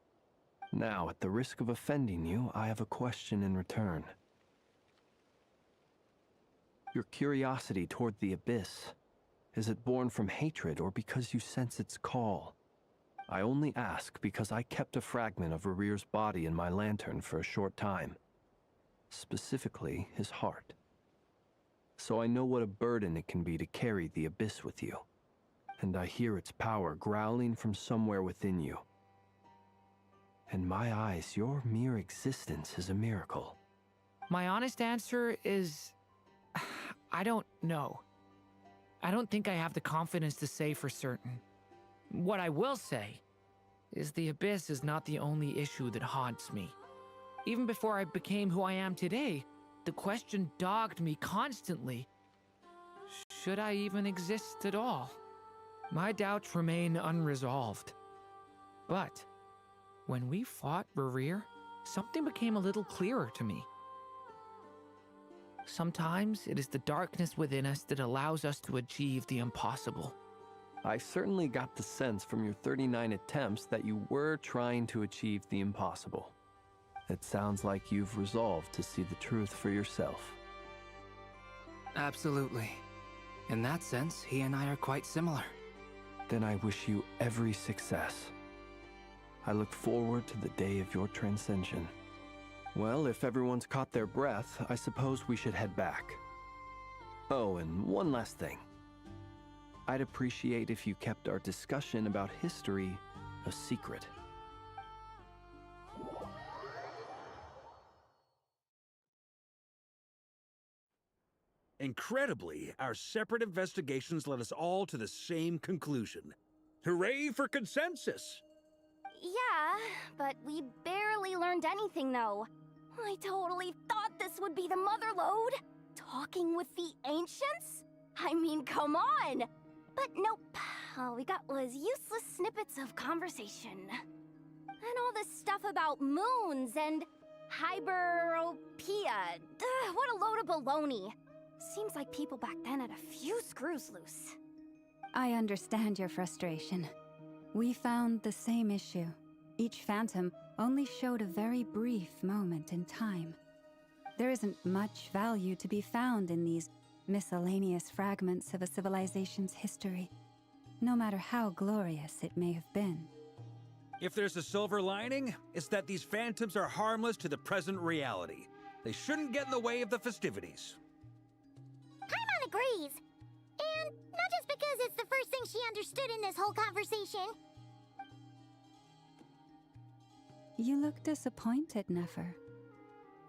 Now, at the risk of offending you, I have a question in return. Your curiosity toward the abyss, is it born from hatred or because you sense its call? I only ask because I kept a fragment of Rerear's body in my lantern for a short time. Specifically, his heart. So I know what a burden it can be to carry the abyss with you. And I hear its power growling from somewhere within you. In my eyes, your mere existence is a miracle. My honest answer is... I don't know. I don't think I have the confidence to say for certain. What I will say is the abyss is not the only issue that haunts me. Even before I became who I am today, the question dogged me constantly. Should I even exist at all? My doubts remain unresolved. But when we fought Rerear, something became a little clearer to me. Sometimes it is the darkness within us that allows us to achieve the impossible. I certainly got the sense from your 39 attempts that you were trying to achieve the impossible. It sounds like you've resolved to see the truth for yourself. Absolutely. In that sense, he and I are quite similar. Then I wish you every success. I look forward to the day of your transcension. Well, if everyone's caught their breath, I suppose we should head back. Oh, and one last thing. I'd appreciate if you kept our discussion about history a secret. Incredibly, our separate investigations led us all to the same conclusion. Hooray for consensus! Yeah, but we barely learned anything, though. I totally thought this would be the mother lode. Talking with the ancients? I mean, come on! But nope. All we got was useless snippets of conversation. And all this stuff about moons and hyperopia. What a load of baloney. Seems like people back then had a few screws loose. I understand your frustration. We found the same issue. Each phantom only showed a very brief moment in time. There isn't much value to be found in these miscellaneous fragments of a civilization's history, no matter how glorious it may have been. If there's a silver lining, it's that these phantoms are harmless to the present reality. They shouldn't get in the way of the festivities. Paimon agrees. And not just because it's the first thing she understood in this whole conversation. You look disappointed, Nefer.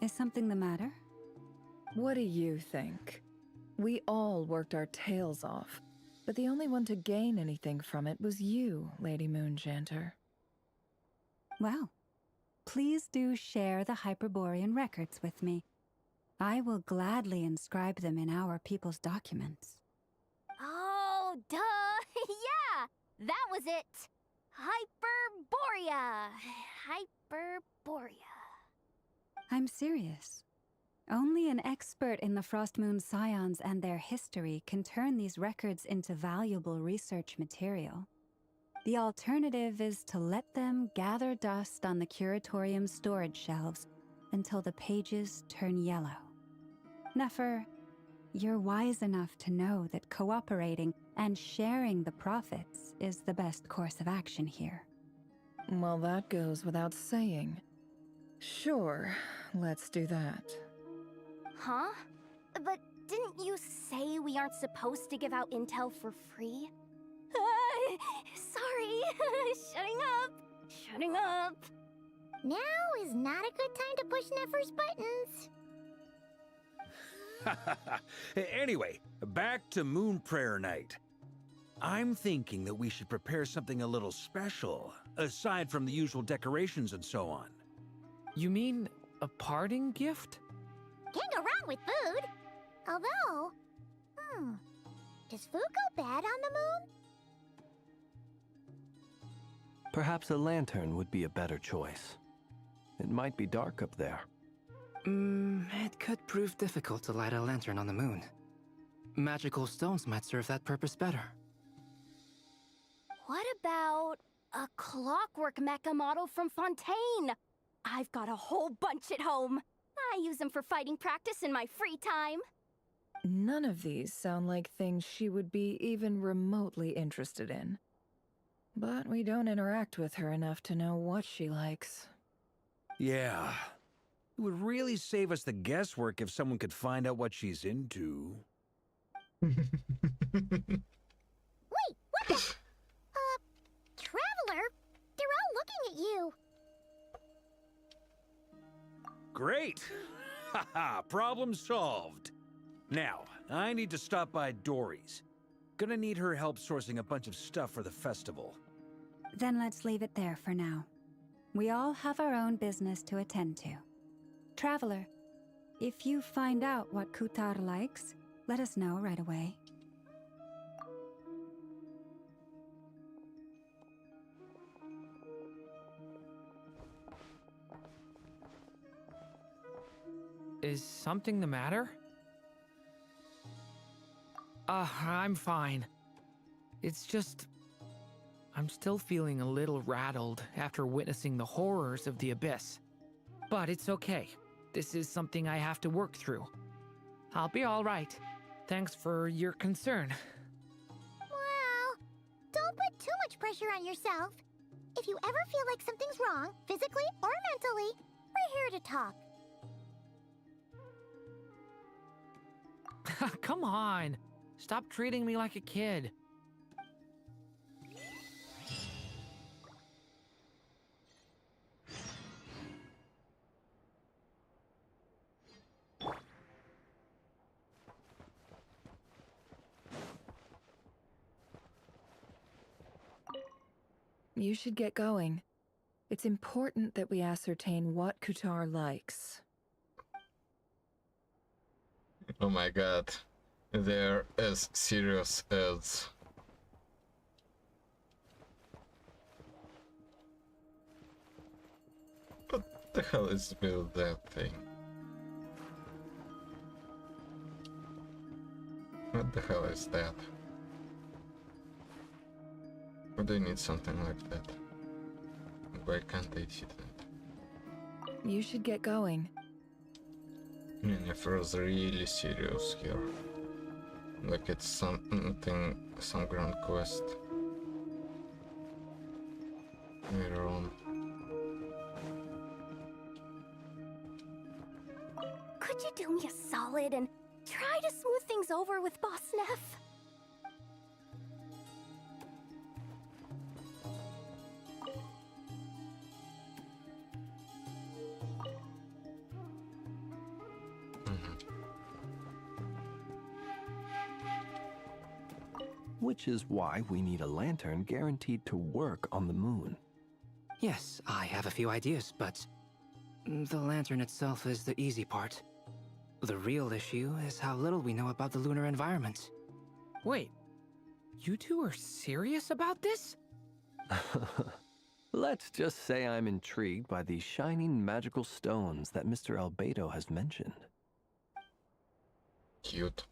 Is something the matter? What do you think? We all worked our tails off, but the only one to gain anything from it was you, Lady Moonjanter. Well, please do share the Hyperborean records with me. I will gladly inscribe them in our people's documents. Oh, duh! Yeah! That was it! Hyperborea! Hyperborea. I'm serious. Only an expert in the Frostmoon Scions and their history can turn these records into valuable research material. The alternative is to let them gather dust on the Curatorium's storage shelves until the pages turn yellow. Nefer, you're wise enough to know that cooperating and sharing the profits is the best course of action here. Well, that goes without saying. Sure, let's do that. Huh? But didn't you say we aren't supposed to give out intel for free? Sorry. Shutting up. Now is not a good time to push Nefer's buttons. Anyway, back to Moon Prayer Night. I'm thinking that we should prepare something a little special, aside from the usual decorations and so on. You mean a parting gift? Can't go wrong with food. Although, does food go bad on the moon? Perhaps a lantern would be a better choice. It might be dark up there. It could prove difficult to light a lantern on the moon. Magical stones might serve that purpose better. What about a clockwork mecha model from Fontaine? I've got a whole bunch at home. I use them for fighting practice in my free time. None of these sound like things she would be even remotely interested in. But we don't interact with her enough to know what she likes. Yeah. It would really save us the guesswork if someone could find out what she's into. Wait, what the? Traveler? They're all looking at you. Great! Haha, problem solved. Now, I need to stop by Dory's. Gonna need her help sourcing a bunch of stuff for the festival. Then let's leave it there for now. We all have our own business to attend to. Traveler, if you find out what Kutar likes, let us know right away. Is something the matter? I'm fine. It's just... I'm still feeling a little rattled after witnessing the horrors of the Abyss. But it's okay. This is something I have to work through. I'll be all right. Thanks for your concern. Well, don't put too much pressure on yourself. If you ever feel like something's wrong, physically or mentally, we're here to talk. Come on. Stop treating me like a kid. You should get going. It's important that we ascertain what Kutar likes. Oh my god. They're as serious as... What the hell is with that thing? What the hell is that? Why do they need something like that? Why can't they see that? You should get going. Nefer's really serious here. Like it's something, some grand quest. Later on. Could you do me a solid and try to smooth things over with Boss Neff? Which is why we need a lantern guaranteed to work on the moon. Yes, I have a few ideas, but the lantern itself is the easy part. The real issue is how little we know about the lunar environment. Wait, you two are serious about this? Let's just say I'm intrigued by these shining magical stones that Mr. Albedo has mentioned. Cute.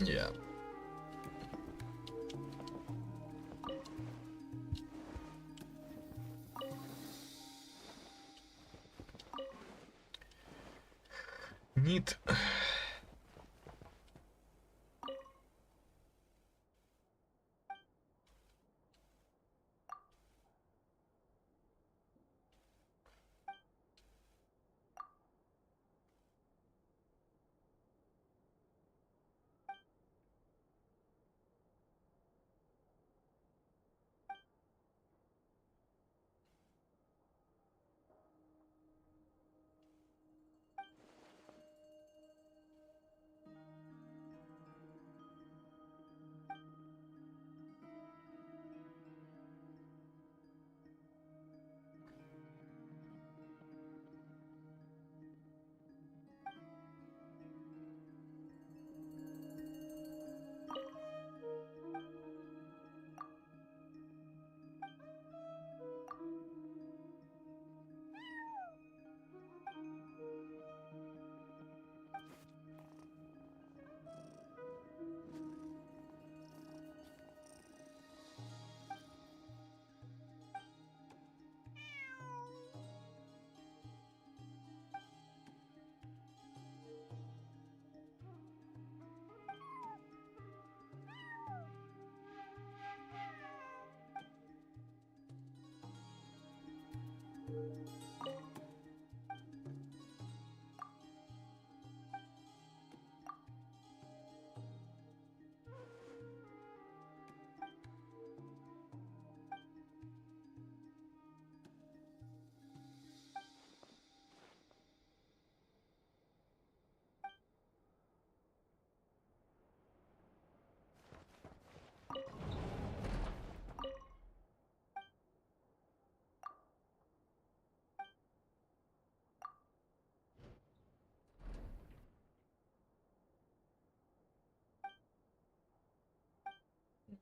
Yeah. Neat.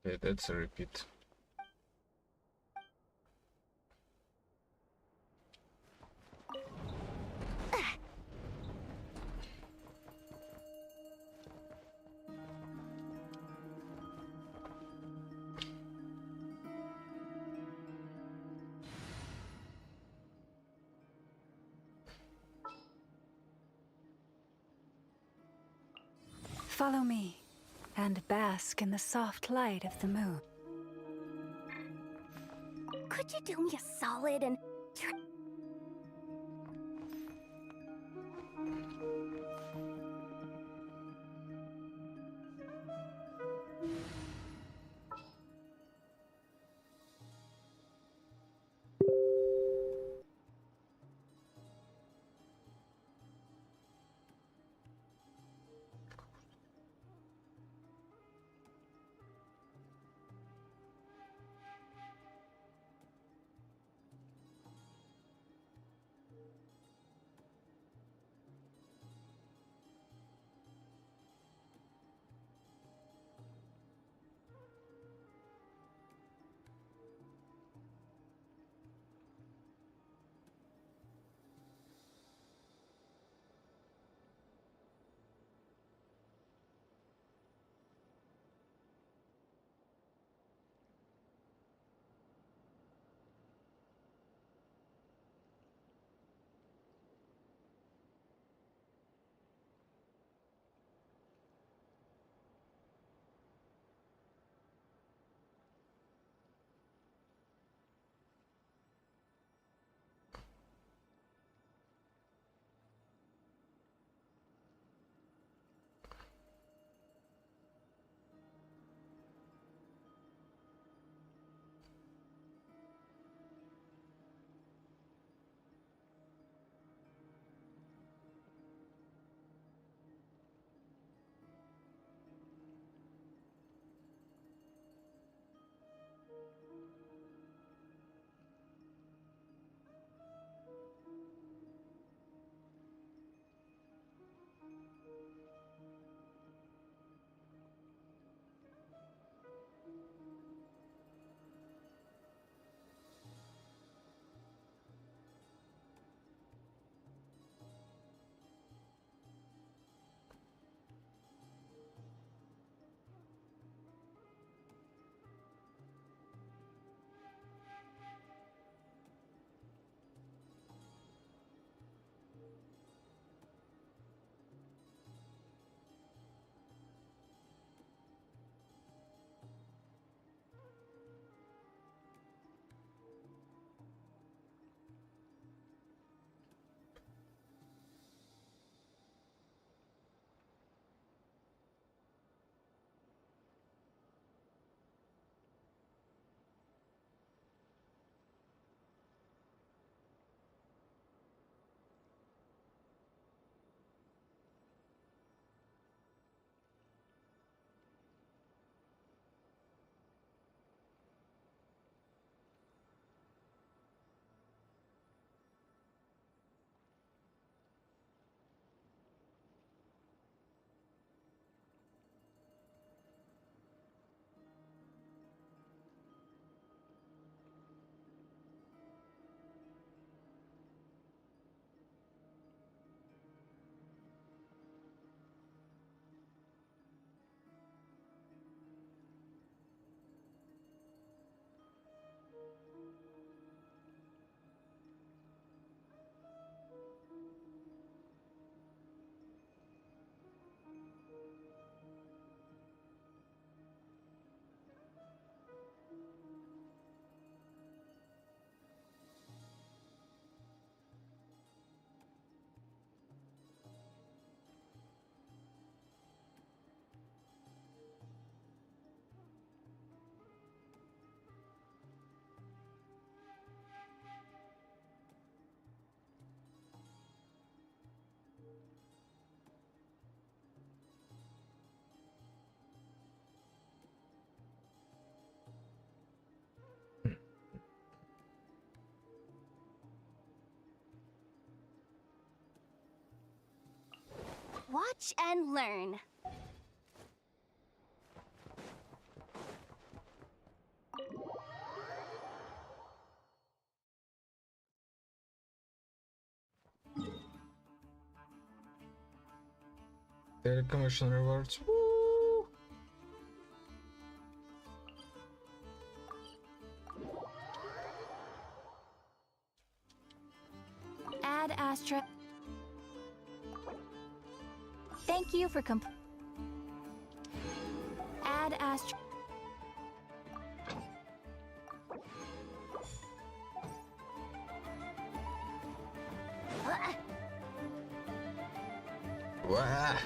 Okay, that's a repeat. Follow me, and bask in the soft light of the moon. Could you do me a solid and teach and learn. Daily commission rewards. Woo! Add Astra. Thank you for Add Astra. Wah!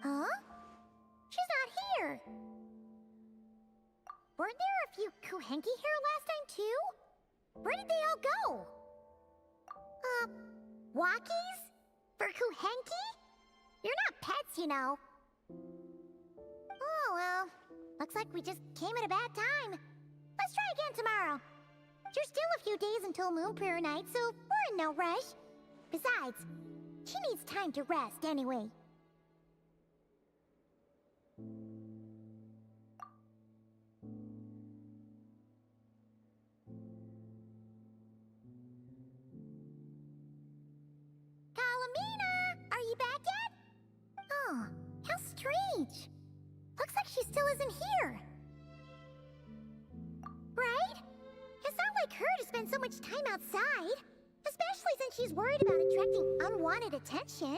Huh? She's not here. Weren't there a few Kuhenki here last time too? Where did they all go? Walkies? For Kuhenki? You're not pets, you know. Oh, well. Looks like we just came at a bad time. Let's try again tomorrow. There's still a few days until Moon Prayer Night, so we're in no rush. Besides, she needs time to rest anyway. Kalamina! Are you back yet? Oh, how strange. Looks like she still isn't here. Right? It's not like her to spend so much time outside. Especially since she's worried about attracting unwanted attention.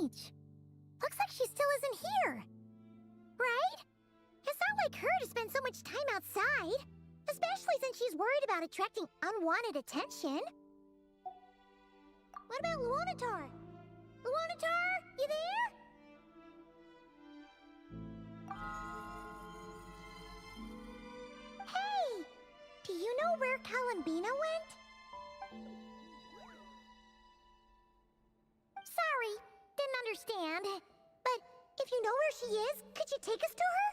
strange. Looks like she still isn't here. Right? It's not like her to spend so much time outside. Especially since she's worried about attracting unwanted attention. What about Luonatar? Luonatar, you there? Hey! Do you know where Columbina went? Sorry, didn't understand. But if you know where she is, could you take us to her?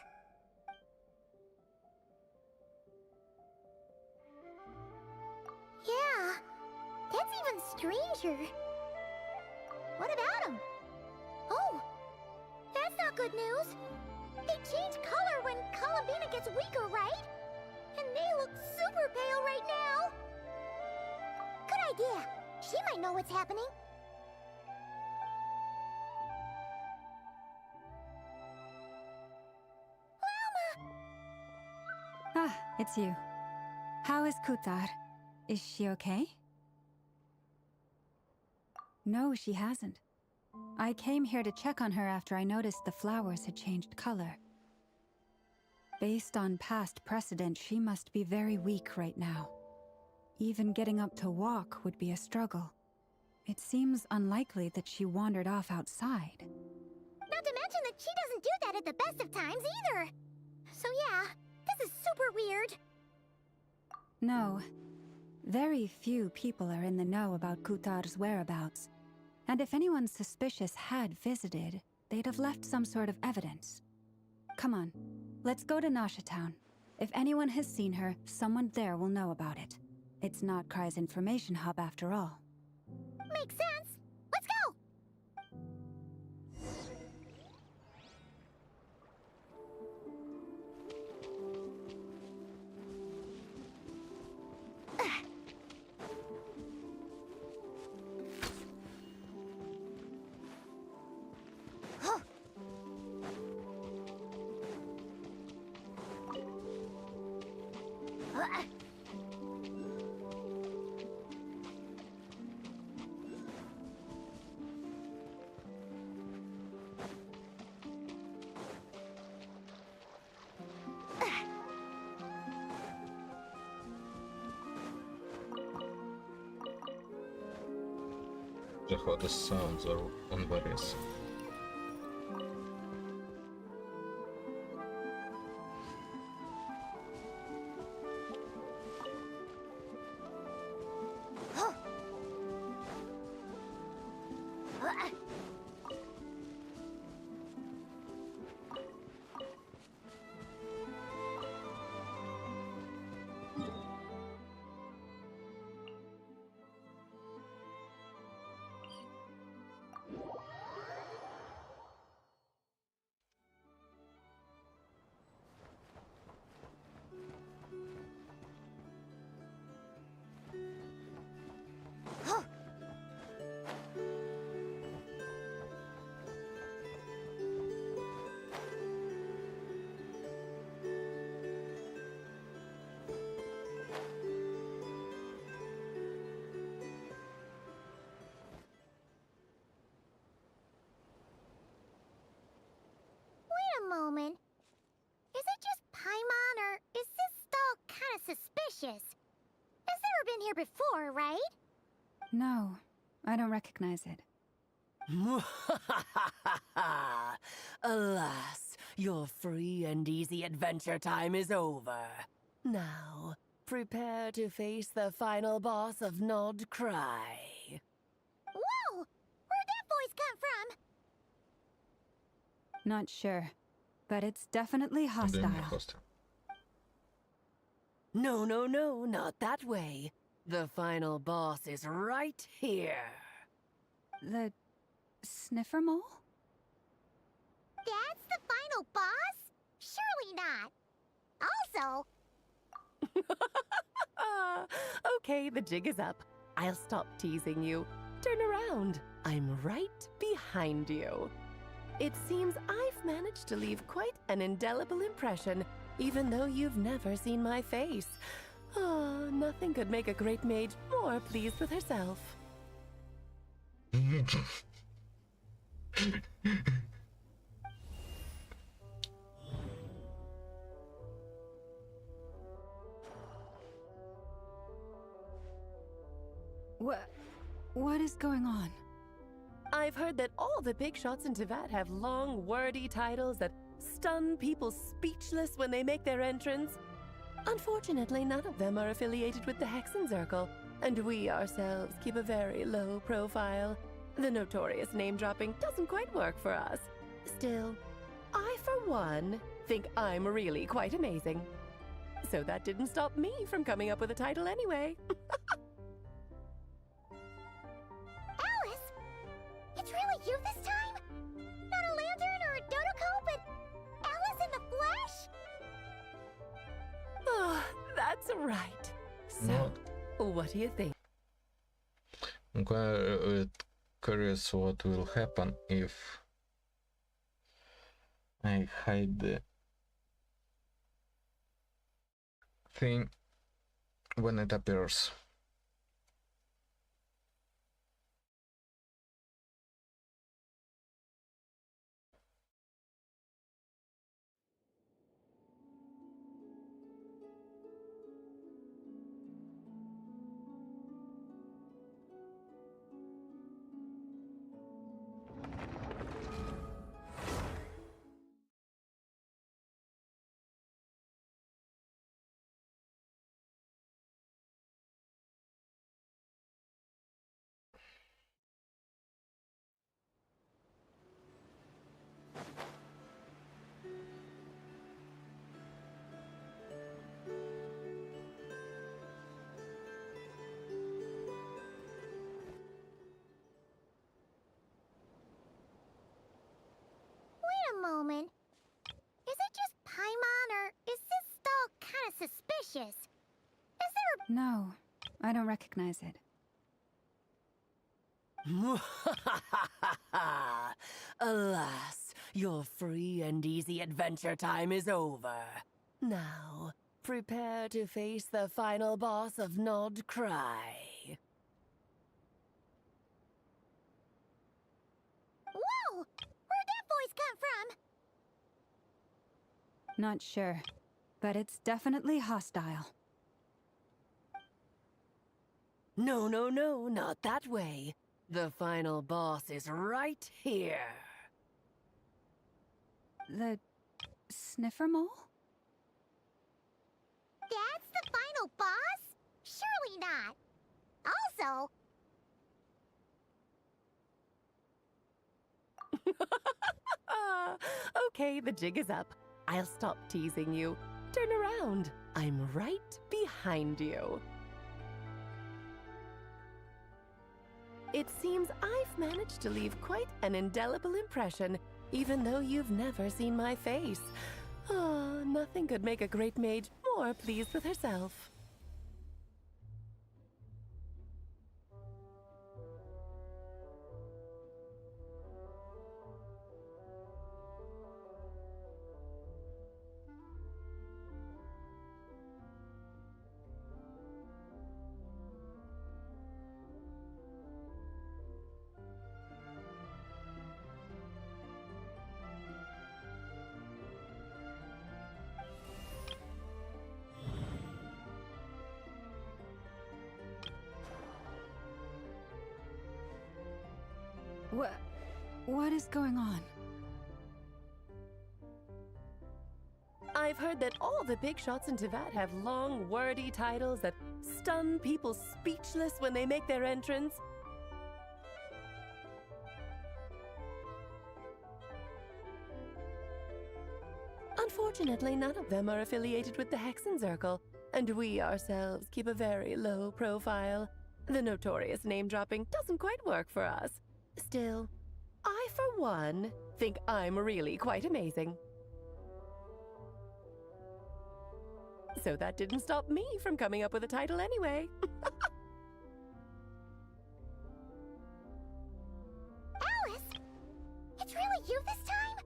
Yeah, that's even stranger. What about him? Oh, that's not good news. They change color when Columbina gets weaker, right? And they look super pale right now. Good idea. She might know what's happening. Ah, it's you. How is Kutar? Is she okay? No, she hasn't. I came here to check on her after I noticed the flowers had changed color. Based on past precedent, she must be very weak right now. Even getting up to walk would be a struggle. It seems unlikely that she wandered off outside. Not to mention that she doesn't do that at the best of times either. So yeah, this is super weird. No. Very few people are in the know about Kutar's whereabouts. And if anyone suspicious had visited, they'd have left some sort of evidence. Come on, let's go to Nasha Town. If anyone has seen her, someone there will know about it. It's not Cry's information hub after all. Makes sense. Let's go! How the sounds are on various. Moment. Is it just Paimon, or is this stall kind of suspicious? It's never been here before, right? No, I don't recognize it. Alas, your free and easy adventure time is over. Now, prepare to face the final boss of Nod Cry. Whoa! Where'd that voice come from? Not sure, but it's definitely hostile. No, not that way. The final boss is right here. The sniffer mole? That's the final boss? Surely not. Also... Okay, the jig is up. I'll stop teasing you. Turn around. I'm right behind you. It seems I've managed to leave quite an indelible impression, even though you've never seen my face. Oh, nothing could make a great mage more pleased with herself. What is going on? I've heard that all the big shots in Tevat have long, wordy titles that stun people speechless when they make their entrance. Unfortunately, none of them are affiliated with the Hexenzirkel, and we ourselves keep a very low profile. The notorious name-dropping doesn't quite work for us. Still, I, for one, think I'm really quite amazing. So that didn't stop me from coming up with a title anyway. Alice! It's really you this time? Not a lantern or a Dodoko, but Alice in the flesh? Oh, that's right. So, what do you think? I'm quite curious what will happen if I hide the thing when it appears. Wait a moment. Is it just Paimon, or is this stall kind of suspicious? Is there No, I don't recognize it. Alas, your free and easy adventure time is over. Now, prepare to face the final boss of Nod Cry. Whoa! Where'd that voice come from? Not sure, but it's definitely hostile. No, no, no, not that way. The final boss is right here. The sniffer mole? That's the final boss? Surely not. Also, Okay, the jig is up. I'll stop teasing you. Turn around. I'm right behind you. It seems I've managed to leave quite an indelible impression, even though you've never seen my face. Ah, nothing could make a great mage more pleased with herself. What is going on? I've heard that all the big shots in Tevat have long, wordy titles that stun people speechless when they make their entrance. Unfortunately, none of them are affiliated with the Hexenzirkel, and we ourselves keep a very low profile. The notorious name-dropping doesn't quite work for us. Still, I, for one, think I'm really quite amazing. So that didn't stop me from coming up with a title anyway. Alice! It's really you this time?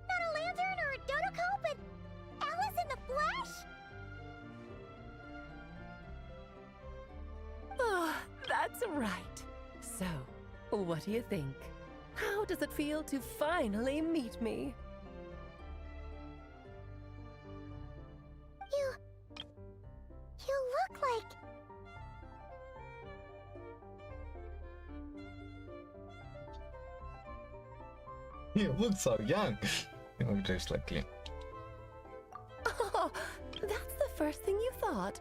Not a lantern or a Dodoko, but Alice in the flesh? Oh, that's right. So, what do you think? How does it feel to finally meet me? You look like... You look so young. You look just like Link. Oh, that's the first thing you thought.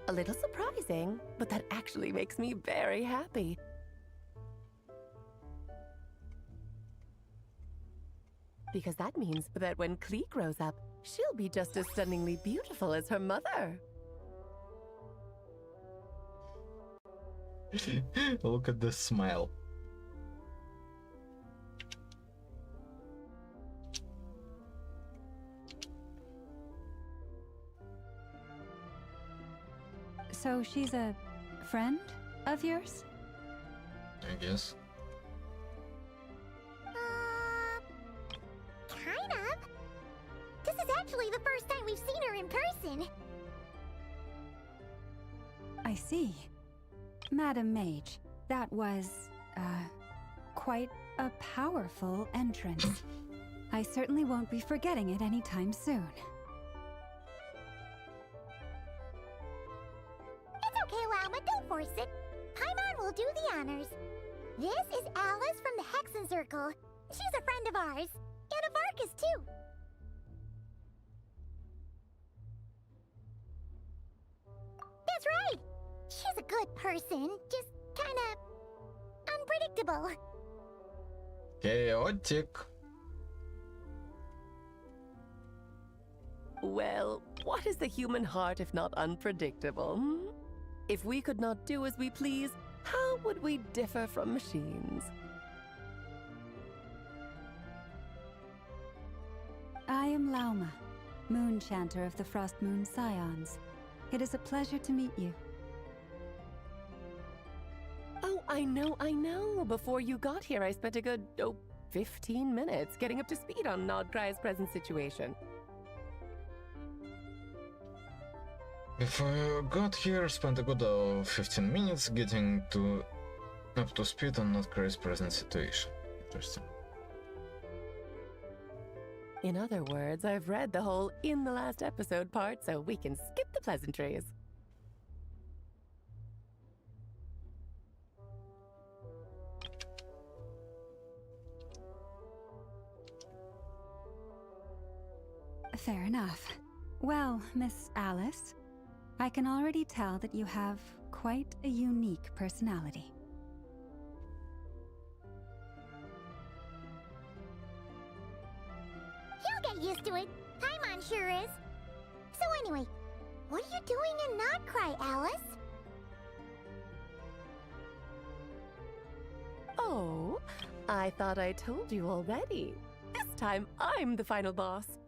A little surprising, but that actually makes me very happy. Because that means that when Klee grows up, she'll be just as stunningly beautiful as her mother. Look at this smile. So she's a friend of yours? I guess. Kind of. This is actually the first time we've seen her in person. I see. Madam Mage, that was, quite a powerful entrance. I certainly won't be forgetting it anytime soon. It's okay, Lauma, don't force it. Paimon will do the honors. This is Alice from the Hexen Circle. She's a friend of ours. And of Arcus, too. That's right. She's a good person, just kinda unpredictable. Chaotic. Well, what is the human heart if not unpredictable? Hmm? If we could not do as we please, how would we differ from machines? I am Lauma, Moon Chanter of the Frost Moon Scions. It is a pleasure to meet you. Oh, I know. Before you got here, I spent a good, 15 minutes getting up to speed on Nodcry's present situation. Before you got here, spent a good 15 minutes getting up to speed on Notcry's present situation. Interesting. In other words, I've read the whole in the last episode part, so we can skip the pleasantries. Fair enough. Well, Miss Alice, I can already tell that you have quite a unique personality. You'll get used to it. Paimon sure is. So anyway, what are you doing in Nodcry, Alice? Oh, I thought I told you already. This time, I'm the final boss.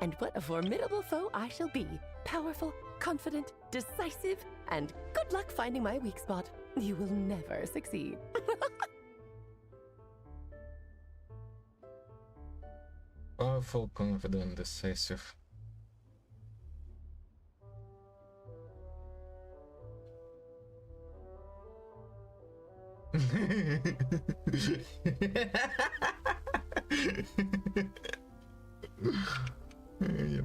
And what a formidable foe I shall be. Powerful, confident, decisive, and good luck finding my weak spot. You will never succeed. Powerful, confident, decisive. Yep.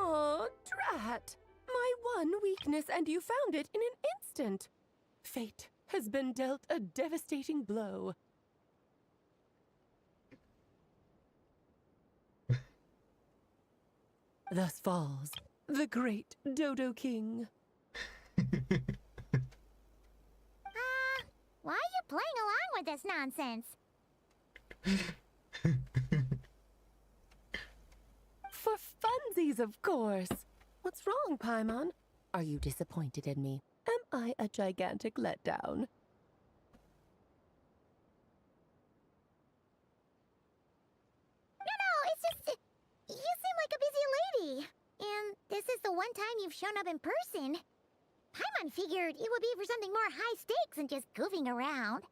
Oh, drat! My one weakness, and you found it in an instant. Fate has been dealt a devastating blow. Thus falls the great Dodo King. Why are you playing along with this nonsense? trees, of course. What's wrong, Paimon? Are you disappointed in me? Am I a gigantic letdown? No, it's just... You seem like a busy lady. And this is the one time you've shown up in person. Paimon figured it would be for something more high stakes than just goofing around.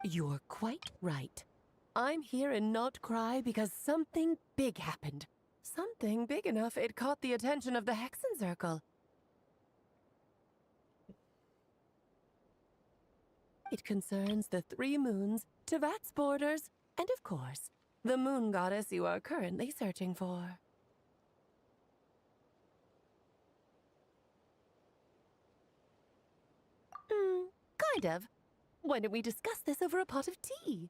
You're quite right. I'm here in Not Cry because something big happened. Something big enough it caught the attention of the Hexen Circle. It concerns the 3 moons, Tevat's borders, and of course, the moon goddess you are currently searching for. Kind of. Why don't we discuss this over a pot of tea?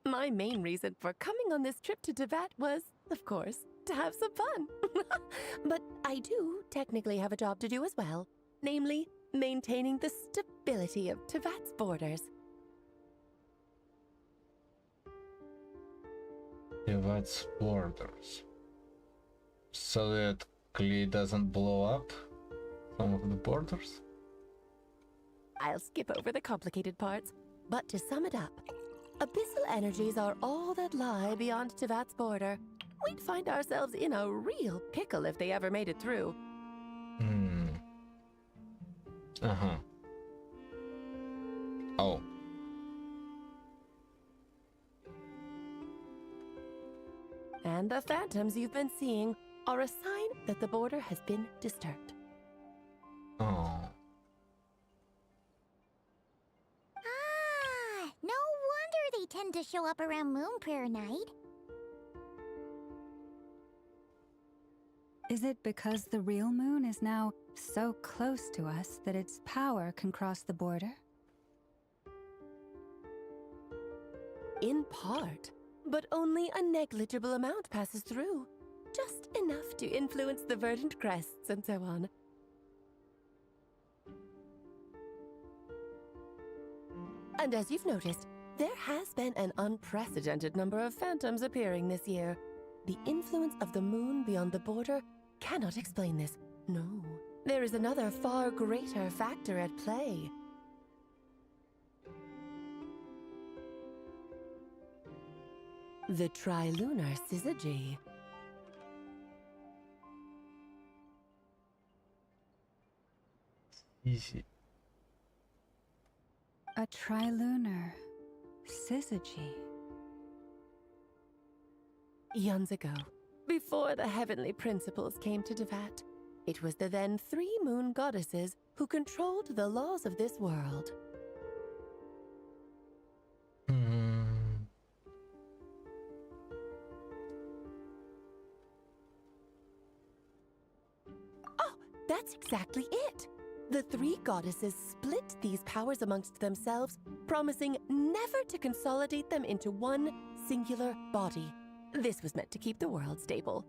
My main reason for coming on this trip to Tevat was, of course, to have some fun. But I do technically have a job to do as well, namely, maintaining the stability of Tevat's borders. Tevat's borders. So that Klee doesn't blow up some of the borders? I'll skip over the complicated parts, but to sum it up, abyssal energies are all that lie beyond Tevat's border. We'd find ourselves in a real pickle if they ever made it through. Uh-huh. Oh. And the phantoms you've been seeing are a sign that the border has been disturbed. Oh. No wonder they tend to show up around Moon Prayer Night. Is it because the real moon is now so close to us that its power can cross the border? In part, but only a negligible amount passes through. Just enough to influence the verdant crests and so on. And as you've noticed, there has been an unprecedented number of phantoms appearing this year. The influence of the moon beyond the border cannot explain this. No, there is another far greater factor at play. The trilunar syzygy. Easy. A trilunar syzygy. Eons ago, before the heavenly principles came to Tevat, it was the then 3 moon goddesses who controlled the laws of this world. Oh, that's exactly it. The 3 goddesses split these powers amongst themselves, promising never to consolidate them into one singular body. This was meant to keep the world stable.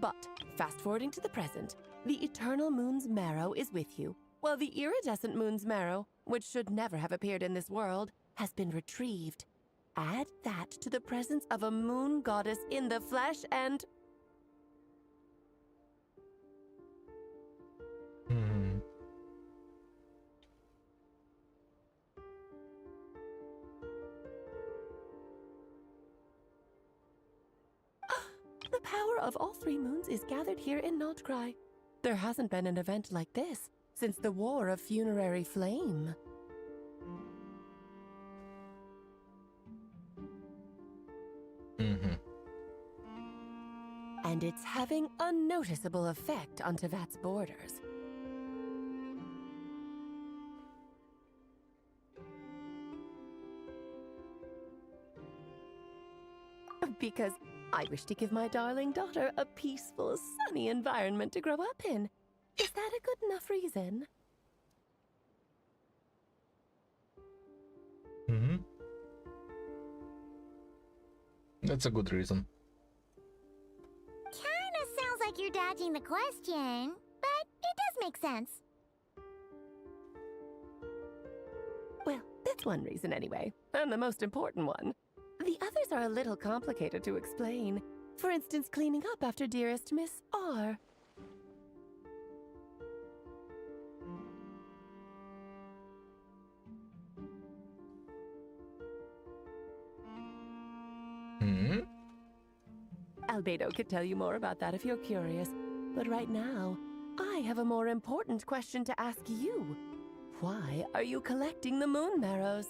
But, fast-forwarding to the present, the eternal moon's marrow is with you, while the iridescent moon's marrow, which should never have appeared in this world, has been retrieved. Add that to the presence of a moon goddess in the flesh and... The power of all 3 moons is gathered here in Notcry. There hasn't been an event like this since the War of Funerary Flame. And it's having a noticeable effect on Tevat's borders. Because I wish to give my darling daughter a peaceful, sunny environment to grow up in. Is that a good enough reason? That's a good reason. Kinda sounds like you're dodging the question, but it does make sense. Well, that's one reason anyway, and the most important one. The others are a little complicated to explain. For instance, cleaning up after dearest Miss R. Hmm? Albedo could tell you more about that if you're curious, but right now, I have a more important question to ask you. Why are you collecting the moon marrows?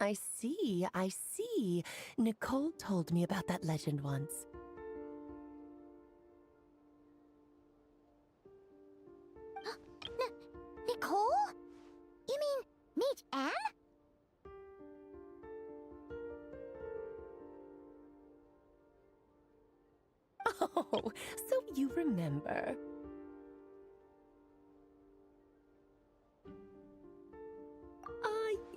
I see. Nicole told me about that legend once. Nicole? You mean Mage Anne? Oh, so you remember.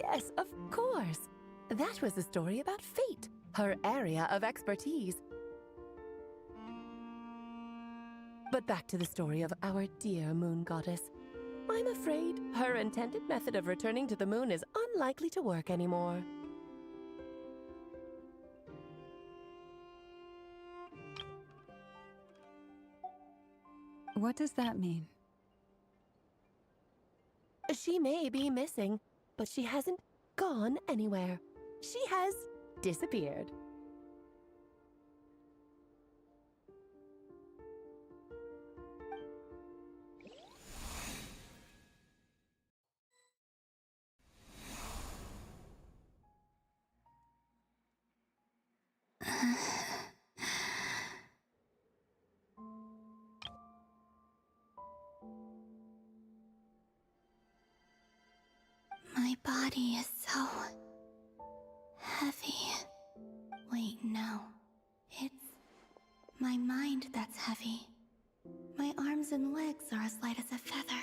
Yes, of course. That was a story about fate, her area of expertise. But back to the story of our dear moon goddess. I'm afraid her intended method of returning to the moon is unlikely to work anymore. What does that mean? She may be missing, but she hasn't gone anywhere. She has disappeared. My body is so heavy. Wait, no. It's my mind that's heavy. My arms and legs are as light as a feather.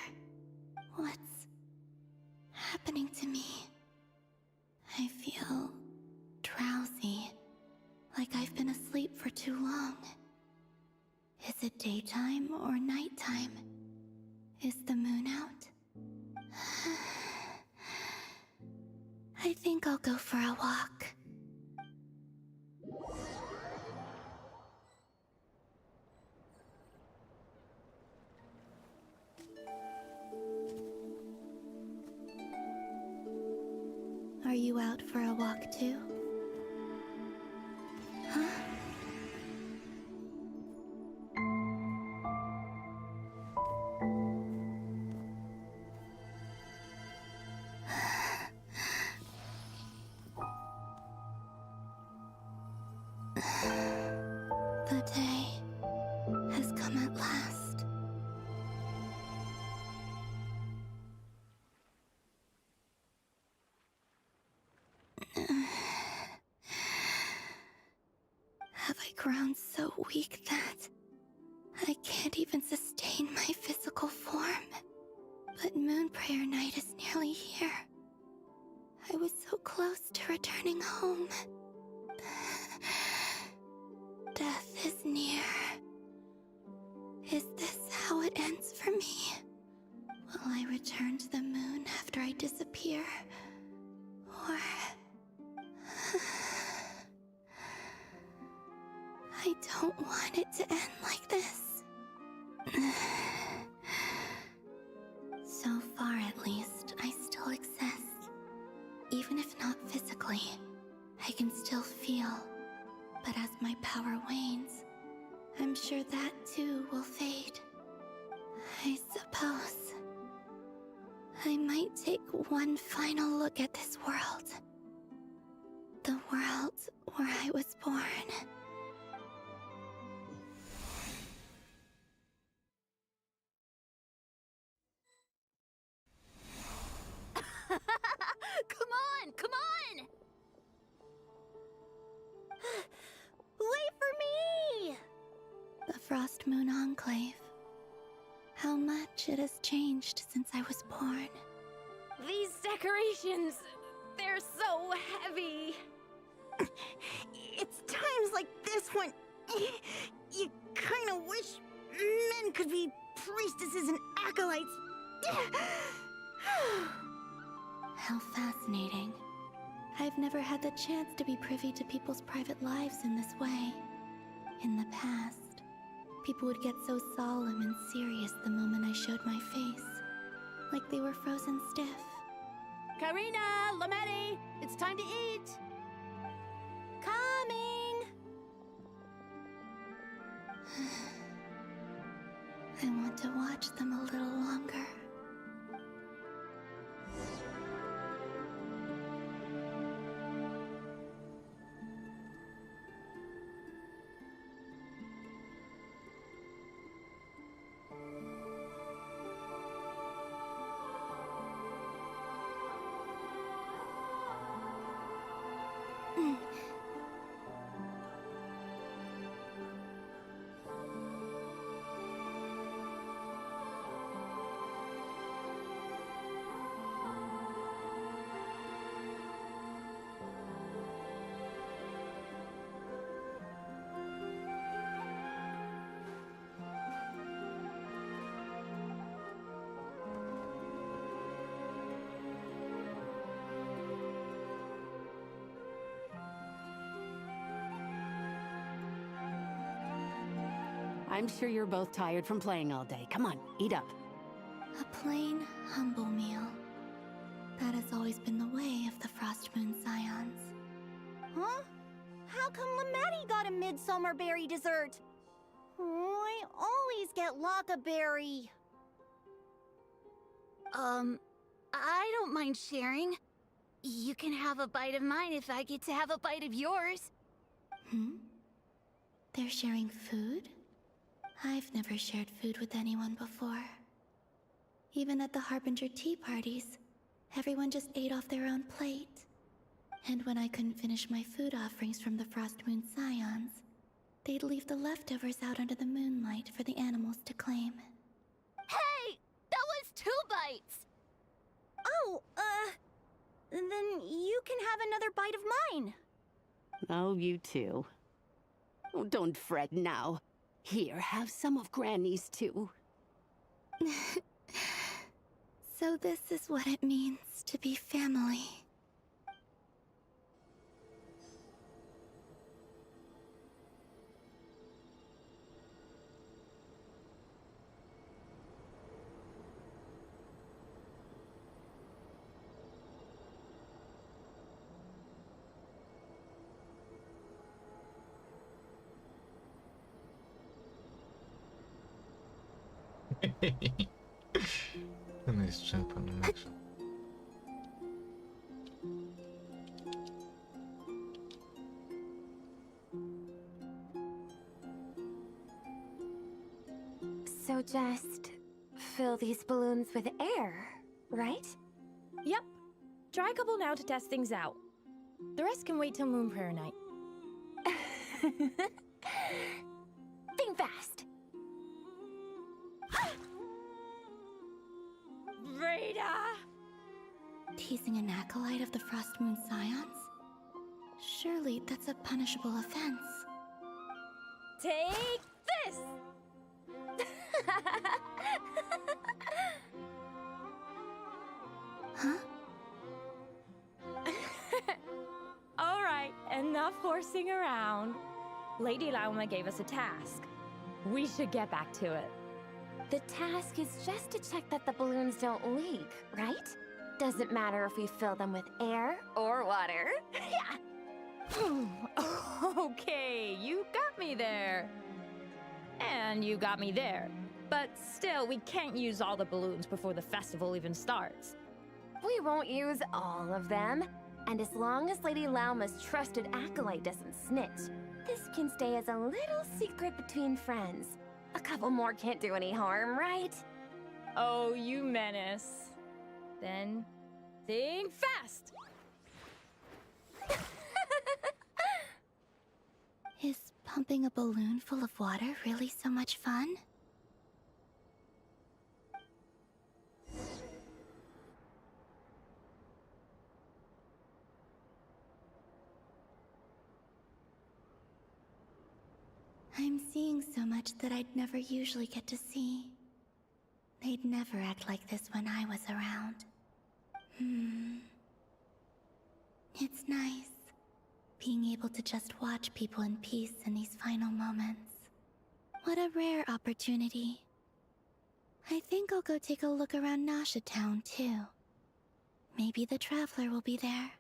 What's happening to me? I feel drowsy, like I've been asleep for too long. Is it daytime or nighttime? Is the moon out? I think I'll go for a walk. Are you out for a walk too? Huh? The day has come at last. Have I grown so weak that I can't even sustain my physical form? But Moon Prayer Night is nearly here. I was so close to returning home. Death is near. Is this how it ends for me? Will I return to the moon after I disappear? Or... I don't want it to end like this. So far, at least, I still exist. Even if not physically, I can still feel. But as my power wanes, I'm sure that too will fade. I suppose I might take one final look at this world. The world where I was born. Come on, come on! Wait for me! The Frost Moon Enclave. How much it has changed since I was born. These decorations decorations, they're so heavy. It's times like this when you kind of wish men could be priestesses and acolytes. How fascinating. I've never had the chance to be privy to people's private lives in this way. In the past, people would get so solemn and serious the moment I showed my face, like they were frozen stiff. Karina, Lametti, it's time to eat. Coming. I want to watch them a little longer. I'm sure you're both tired from playing all day. Come on, eat up. A plain, humble meal. That has always been the way of the Frost Moon Scions. Huh? How come Lametti got a midsummer berry dessert? I always get Lockaberry. I don't mind sharing. You can have a bite of mine if I get to have a bite of yours. They're sharing food? I've never shared food with anyone before. Even at the Harbinger tea parties, everyone just ate off their own plate. And when I couldn't finish my food offerings from the Frost Moon Scions, they'd leave the leftovers out under the moonlight for the animals to claim. Hey! That was 2 bites! Oh, then you can have another bite of mine. Oh, you too. Oh, don't fret now. Here, have some of Granny's too. So this is what it means to be family. A nice jump animation. So just fill these balloons with air, right? Yep. Try a couple now to test things out. The rest can wait till Moon Prayer night. Think fast. Rita! Teasing an acolyte of the Frost Moon Scions? Surely that's a punishable offense. Take this! Huh? Alright, enough horsing around. Lady Lauma gave us a task. We should get back to it. The task is just to check that the balloons don't leak, right? Doesn't matter if we fill them with air or water. Yeah. Okay, you got me there. And you got me there. But still, we can't use all the balloons before the festival even starts. We won't use all of them. And as long as Lady Lauma's trusted acolyte doesn't snitch, this can stay as a little secret between friends. A couple more can't do any harm, right? Oh, you menace. Then, think fast! Is pumping a balloon full of water really so much fun? I'm seeing so much that I'd never usually get to see. They'd never act like this when I was around. It's nice, being able to just watch people in peace in these final moments. What a rare opportunity. I think I'll go take a look around Nasha Town, too. Maybe the Traveler will be there.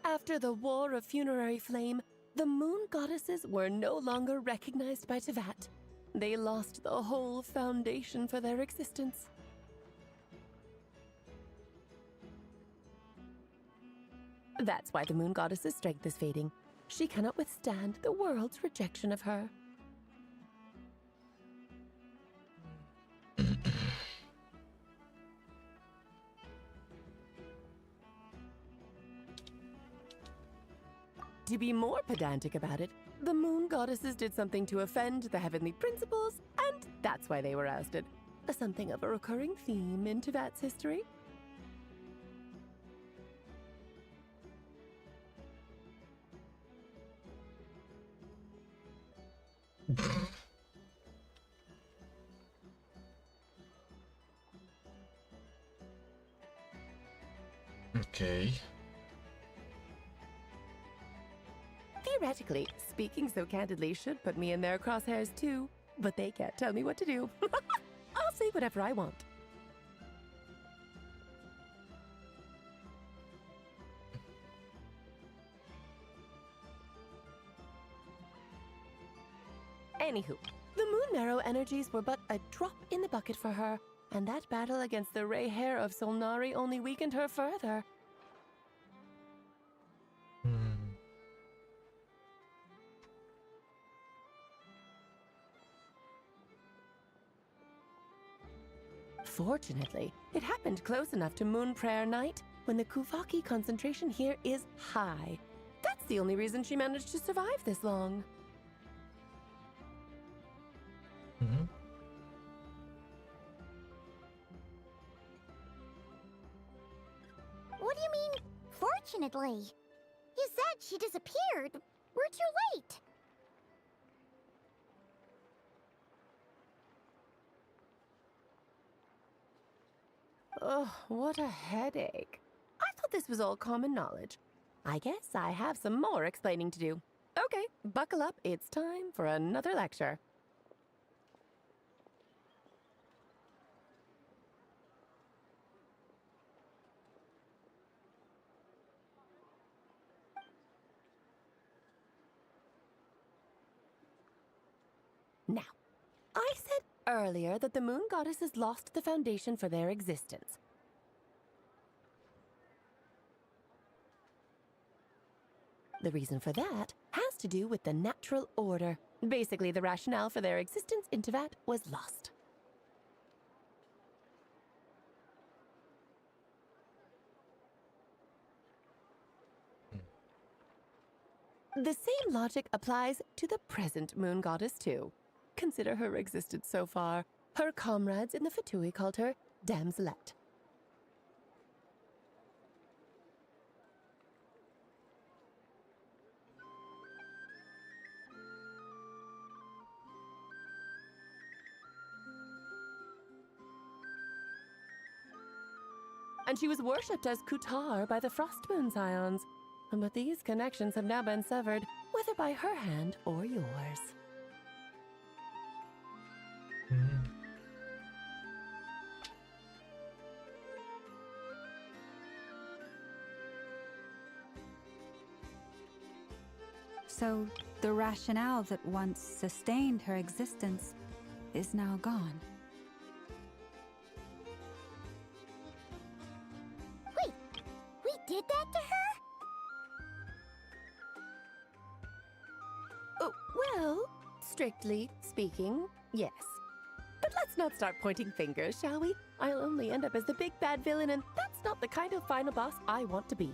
After the War of Funerary Flame, the Moon Goddesses were no longer recognized by Tevat. They lost the whole foundation for their existence. That's why the Moon Goddess's strength is fading. She cannot withstand the world's rejection of her. To be more pedantic about it, the Moon Goddesses did something to offend the heavenly principles, and that's why they were ousted. Something of a recurring theme in Tevat's history. Okay. Theoretically, speaking so candidly should put me in their crosshairs too, but they can't tell me what to do. I'll say whatever I want. Anywho, the Moon Marrow energies were but a drop in the bucket for her, and that battle against the Ray Hair of Solnari only weakened her further. Fortunately, it happened close enough to Moon Prayer Night when the Kuvaki concentration here is high. That's the only reason she managed to survive this long. What do you mean, fortunately? You said she disappeared. We're too late. Ugh, what a headache. I thought this was all common knowledge. I guess I have some more explaining to do. Okay, buckle up. It's time for another lecture. Now, I said earlier that the Moon Goddesses lost the foundation for their existence. The reason for that has to do with the natural order. Basically, the rationale for their existence in Tevat was lost. The same logic applies to the present Moon Goddess, too. Consider her existence so far. Her comrades in the Fatui called her Damselette. And she was worshipped as Kutar by the Frostmoon Scions. But these connections have now been severed, whether by her hand or yours. So, the rationale that once sustained her existence is now gone. Wait, we did that to her? Oh, well, strictly speaking, yes. But let's not start pointing fingers, shall we? I'll only end up as the big bad villain, and that's not the kind of final boss I want to be.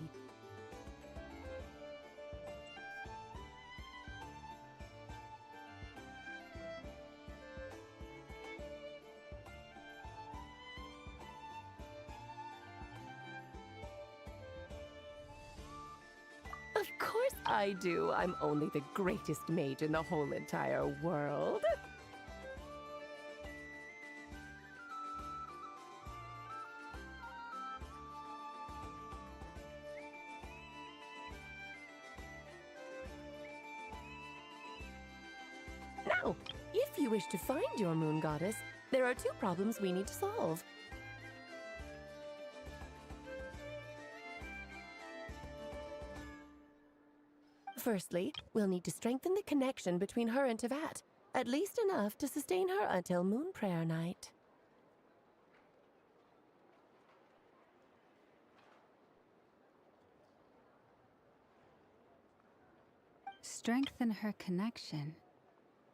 I do. I'm only the greatest mage in the whole entire world. Now, if you wish to find your moon goddess, there are two problems we need to solve. Firstly, we'll need to strengthen the connection between her and Tevat, at least enough to sustain her until Moon Prayer Night. Strengthen her connection.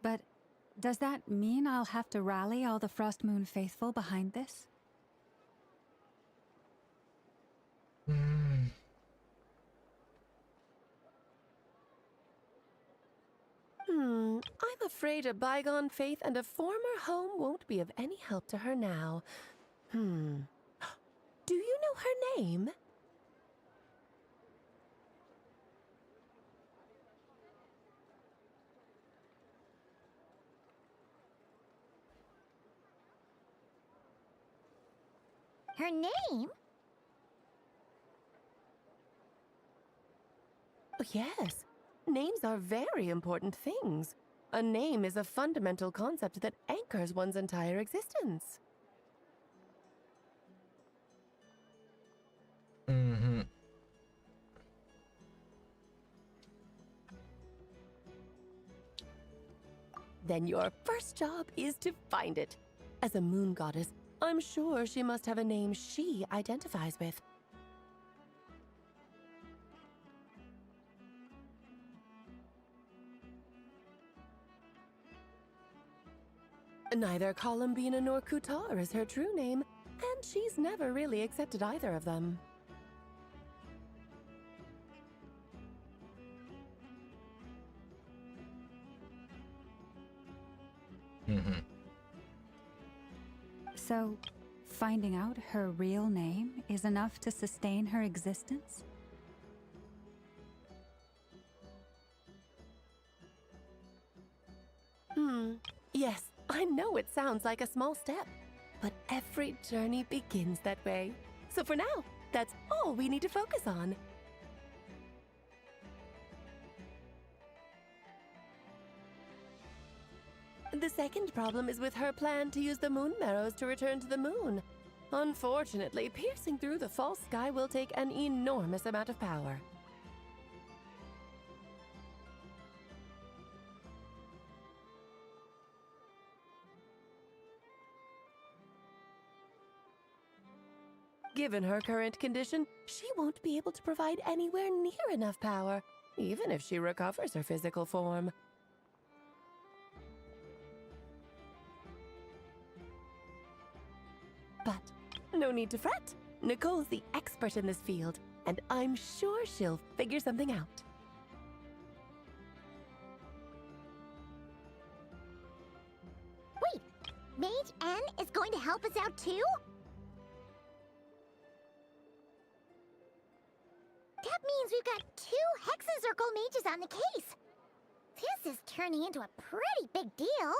But does that mean I'll have to rally all the Frost Moon faithful behind this? I'm afraid a bygone faith and a former home won't be of any help to her now. Do you know her name? Her name? Oh, yes. Names are very important things. A name is a fundamental concept that anchors one's entire existence. Then your first job is to find it. As a moon goddess, I'm sure she must have a name she identifies with. Neither Columbina nor Kutar is her true name, and she's never really accepted either of them. So, finding out her real name is enough to sustain her existence? Yes, I know it sounds like a small step, but every journey begins that way. So for now, that's all we need to focus on. The second problem is with her plan to use the moon marrows to return to the moon. Unfortunately, piercing through the false sky will take an enormous amount of power. Given her current condition, she won't be able to provide anywhere near enough power, even if she recovers her physical form. But no need to fret. Nicole's the expert in this field, and I'm sure she'll figure something out. Wait, Mage N is going to help us out too? That means we've got 2 Hexacircle mages on the case. This is turning into a pretty big deal.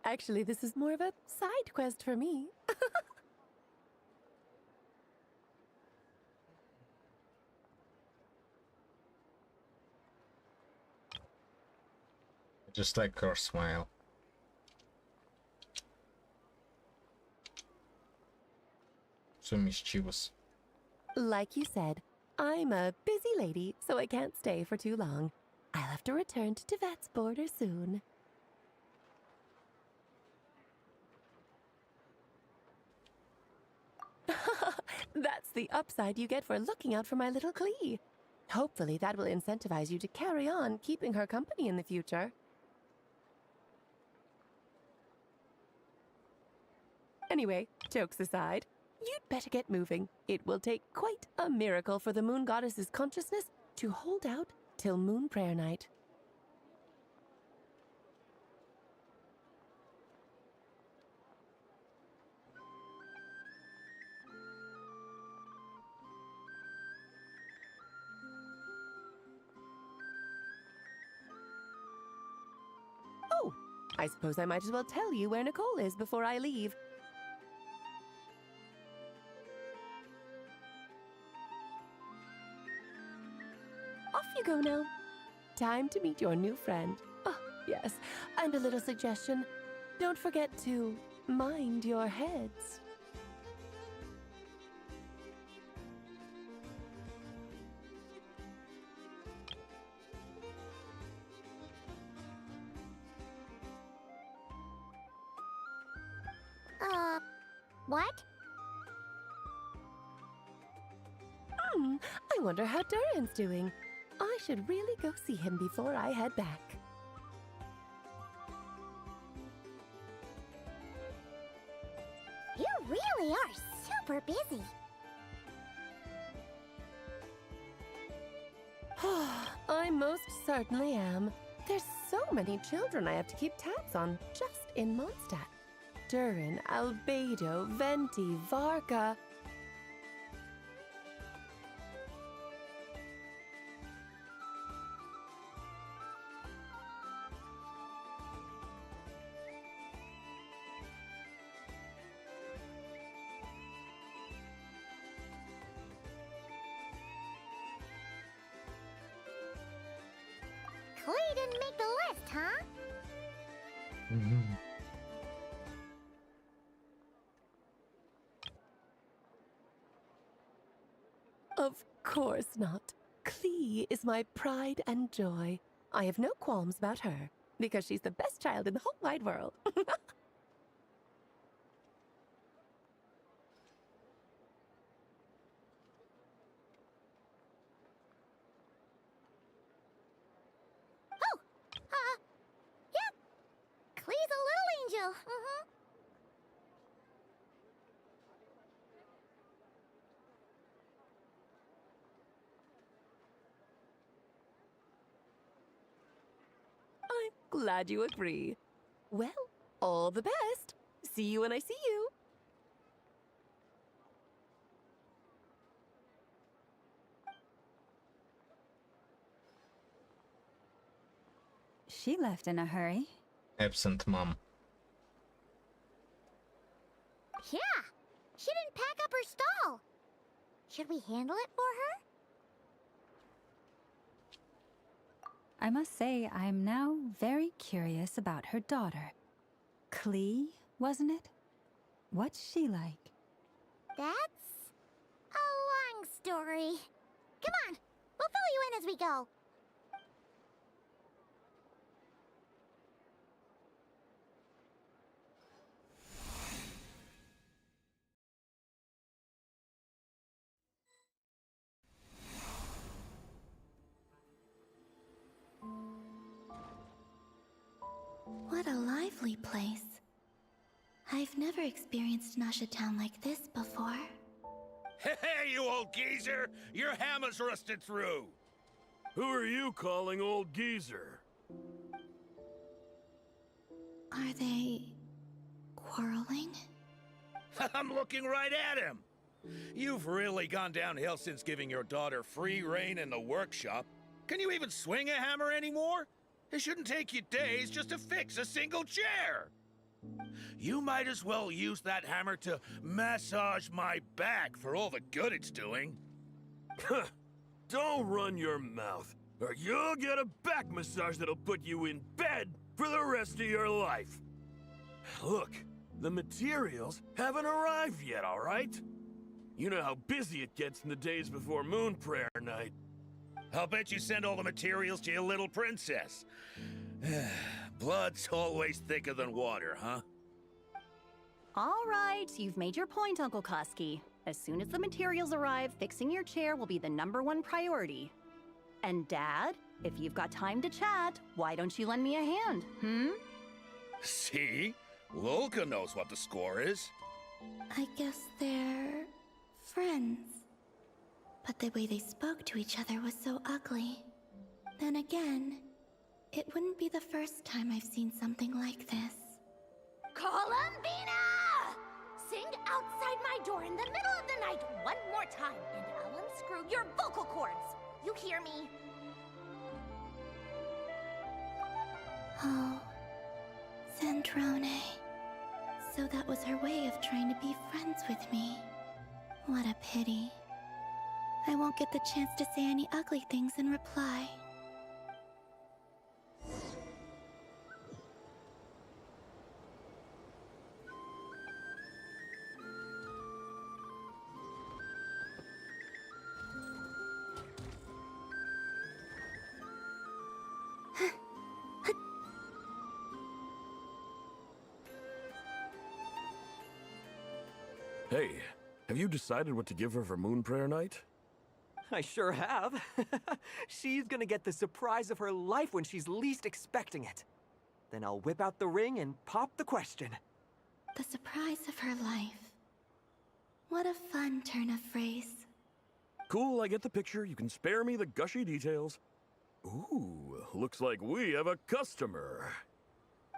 Actually, this is more of a side quest for me. Just like her smile. So mischievous. Like you said, I'm a busy lady, so I can't stay for too long. I'll have to return to Tevat's border soon. That's the upside you get for looking out for my little Klee. Hopefully that will incentivize you to carry on keeping her company in the future. Anyway, jokes aside, you'd better get moving. It will take quite a miracle for the moon goddess's consciousness to hold out till Moon Prayer Night. I suppose I might as well tell you where Nicole is before I leave. Off you go now. Time to meet your new friend. Oh, yes, and a little suggestion. Don't forget to mind your heads. What? I wonder how Durin's doing. I should really go see him before I head back. You really are super busy. I most certainly am. There's so many children I have to keep tabs on just in Mondstadt. Durin, Albedo, Venti, Varka. Clay didn't make the list, huh? Of course not. Clee is my pride and joy. I have no qualms about her, because she's the best child in the whole wide world. Yep. Clee's a little angel. I'm glad you agree. Well, all the best. See you when I see you. She left in a hurry. Absent mom. Yeah. She didn't pack up her stall. Should we handle it for her? I must say, I'm now very curious about her daughter. Clee, wasn't it? What's she like? That's a long story. Come on, we'll fill you in as we go. What a lively place. I've never experienced Nasha Town like this before. Hey, you old geezer! Your hammer's rusted through! Who are you calling old geezer? Are they quarreling? I'm looking right at him! You've really gone downhill since giving your daughter free rein in the workshop. Can you even swing a hammer anymore? It shouldn't take you days just to fix a single chair. You might as well use that hammer to massage my back for all the good it's doing. Don't run your mouth, or you'll get a back massage that'll put you in bed for the rest of your life. Look, the materials haven't arrived yet, all right? You know how busy it gets in the days before Moon Prayer Night. I'll bet you send all the materials to your little princess. Blood's always thicker than water, huh? All right, you've made your point, Uncle Koski. As soon as the materials arrive, fixing your chair will be the #1 priority. And Dad, if you've got time to chat, why don't you lend me a hand, See? Lolka knows what the score is. I guess they're friends. But the way they spoke to each other was so ugly. Then again, it wouldn't be the first time I've seen something like this. Columbina! Sing outside my door in the middle of the night one more time, and I'll unscrew your vocal cords. You hear me? Sandrone. So that was her way of trying to be friends with me. What a pity. I won't get the chance to say any ugly things in reply. Hey, have you decided what to give her for Moon Prayer Night? I sure have. She's gonna get the surprise of her life when she's least expecting it. Then I'll whip out the ring and pop the question. The surprise of her life. What a fun turn of phrase. Cool, I get the picture. You can spare me the gushy details. Ooh, looks like we have a customer.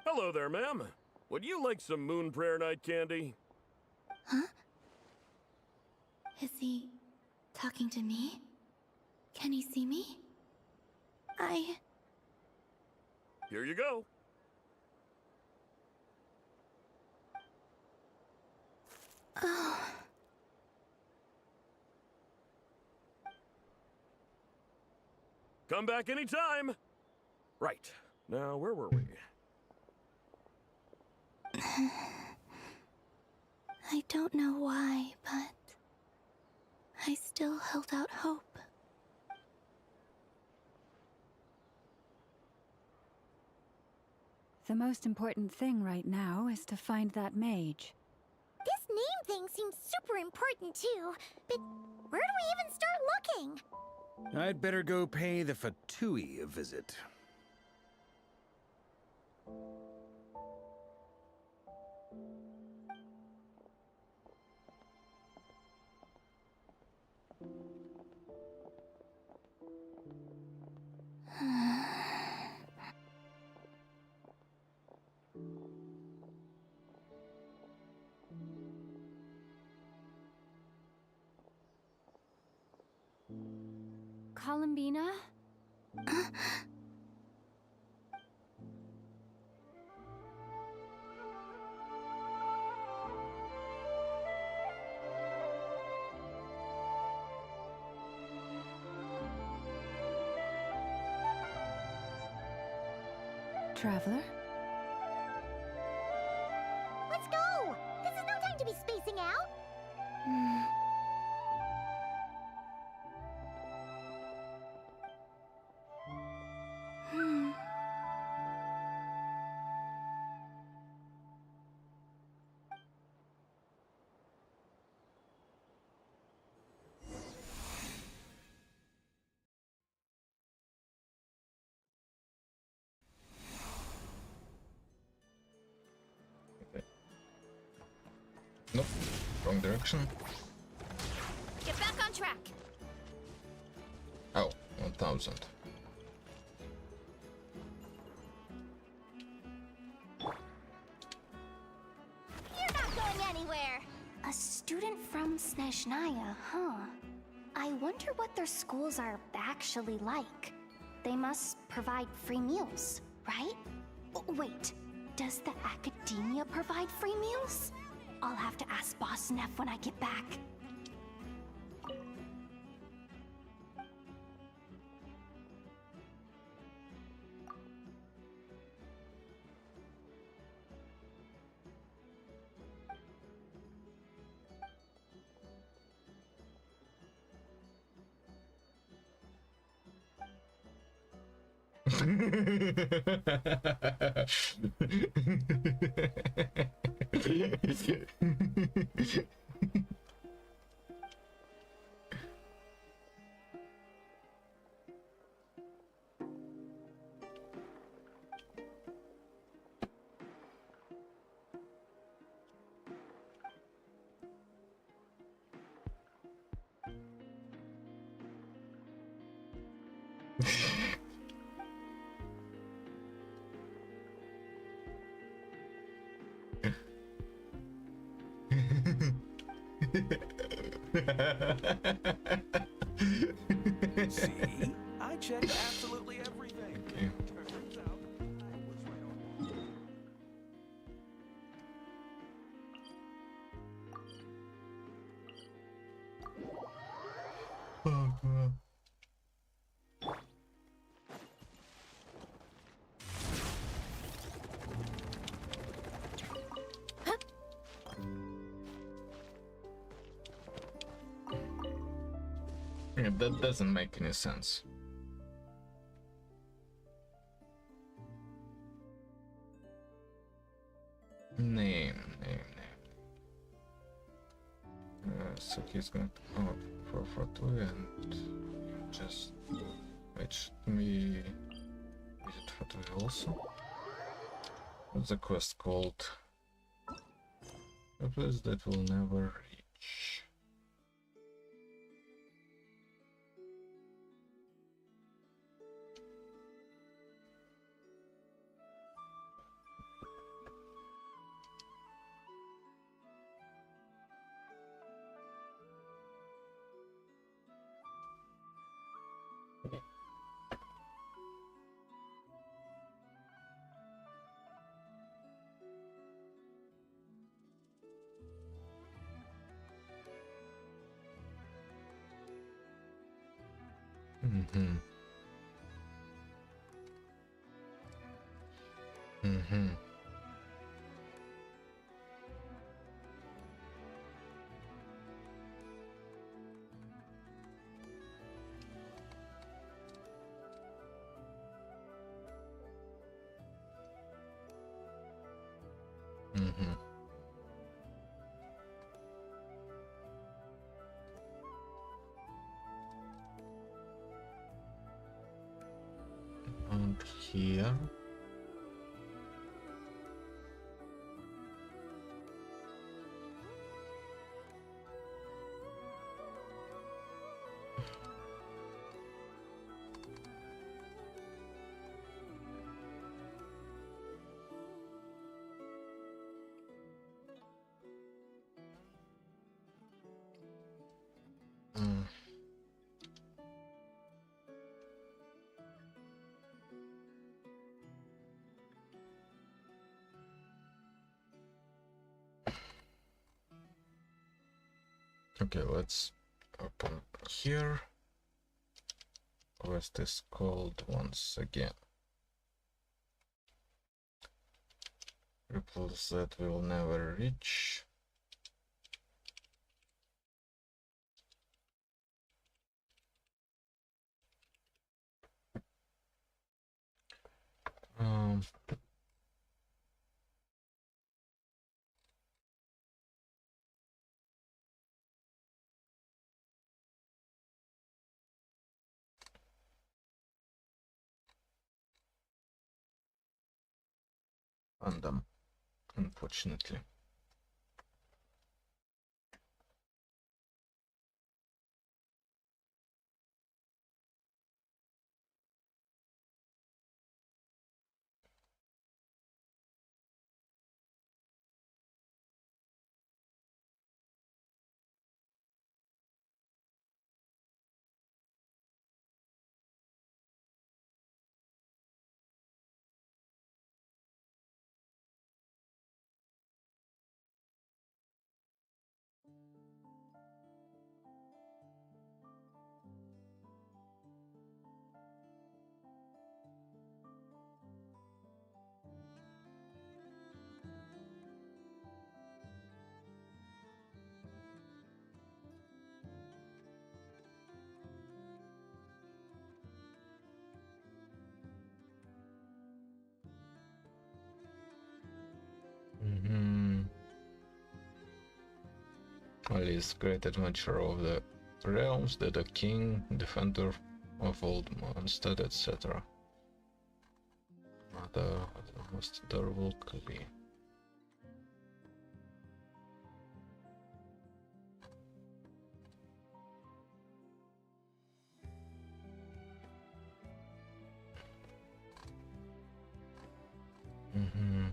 Hello there, ma'am. Would you like some Moon Prayer Night candy? Huh? Is he talking to me? Can he see me? Here you go. Oh. Come back anytime. Right. Now, where were we? I don't know why, but I still held out hope. The most important thing right now is to find that mage. This name thing seems super important too, but where do we even start looking? I'd better go pay the Fatui a visit. Columbina? Traveler? Let's go! This is no time to be spacing out! Nope, wrong direction. Get back on track! Oh, 1000. You're not going anywhere! A student from Snezhnaya, huh? I wonder what their schools are actually like. They must provide free meals, right? Oh, wait, does the academia provide free meals? I'll have to ask Boss Neff when I get back. See? I checked absolutely everything. Turns out I was right Yeah, that doesn't make any sense. Name. So he's going to for Fatui and just wait, should we visit Fatui also? What's the quest called? A place that will never reach. Mm-hmm. Mm-hmm. Mm-hmm. And here. Mm. Okay, let's open here. What's this called once again? Ripples that will never reach. Um, Random, unfortunately. Mm-hmm. Alice, great adventure of the realms, the king, defender of old Mondstadt, etc. The most adorable could be. Mm-hmm.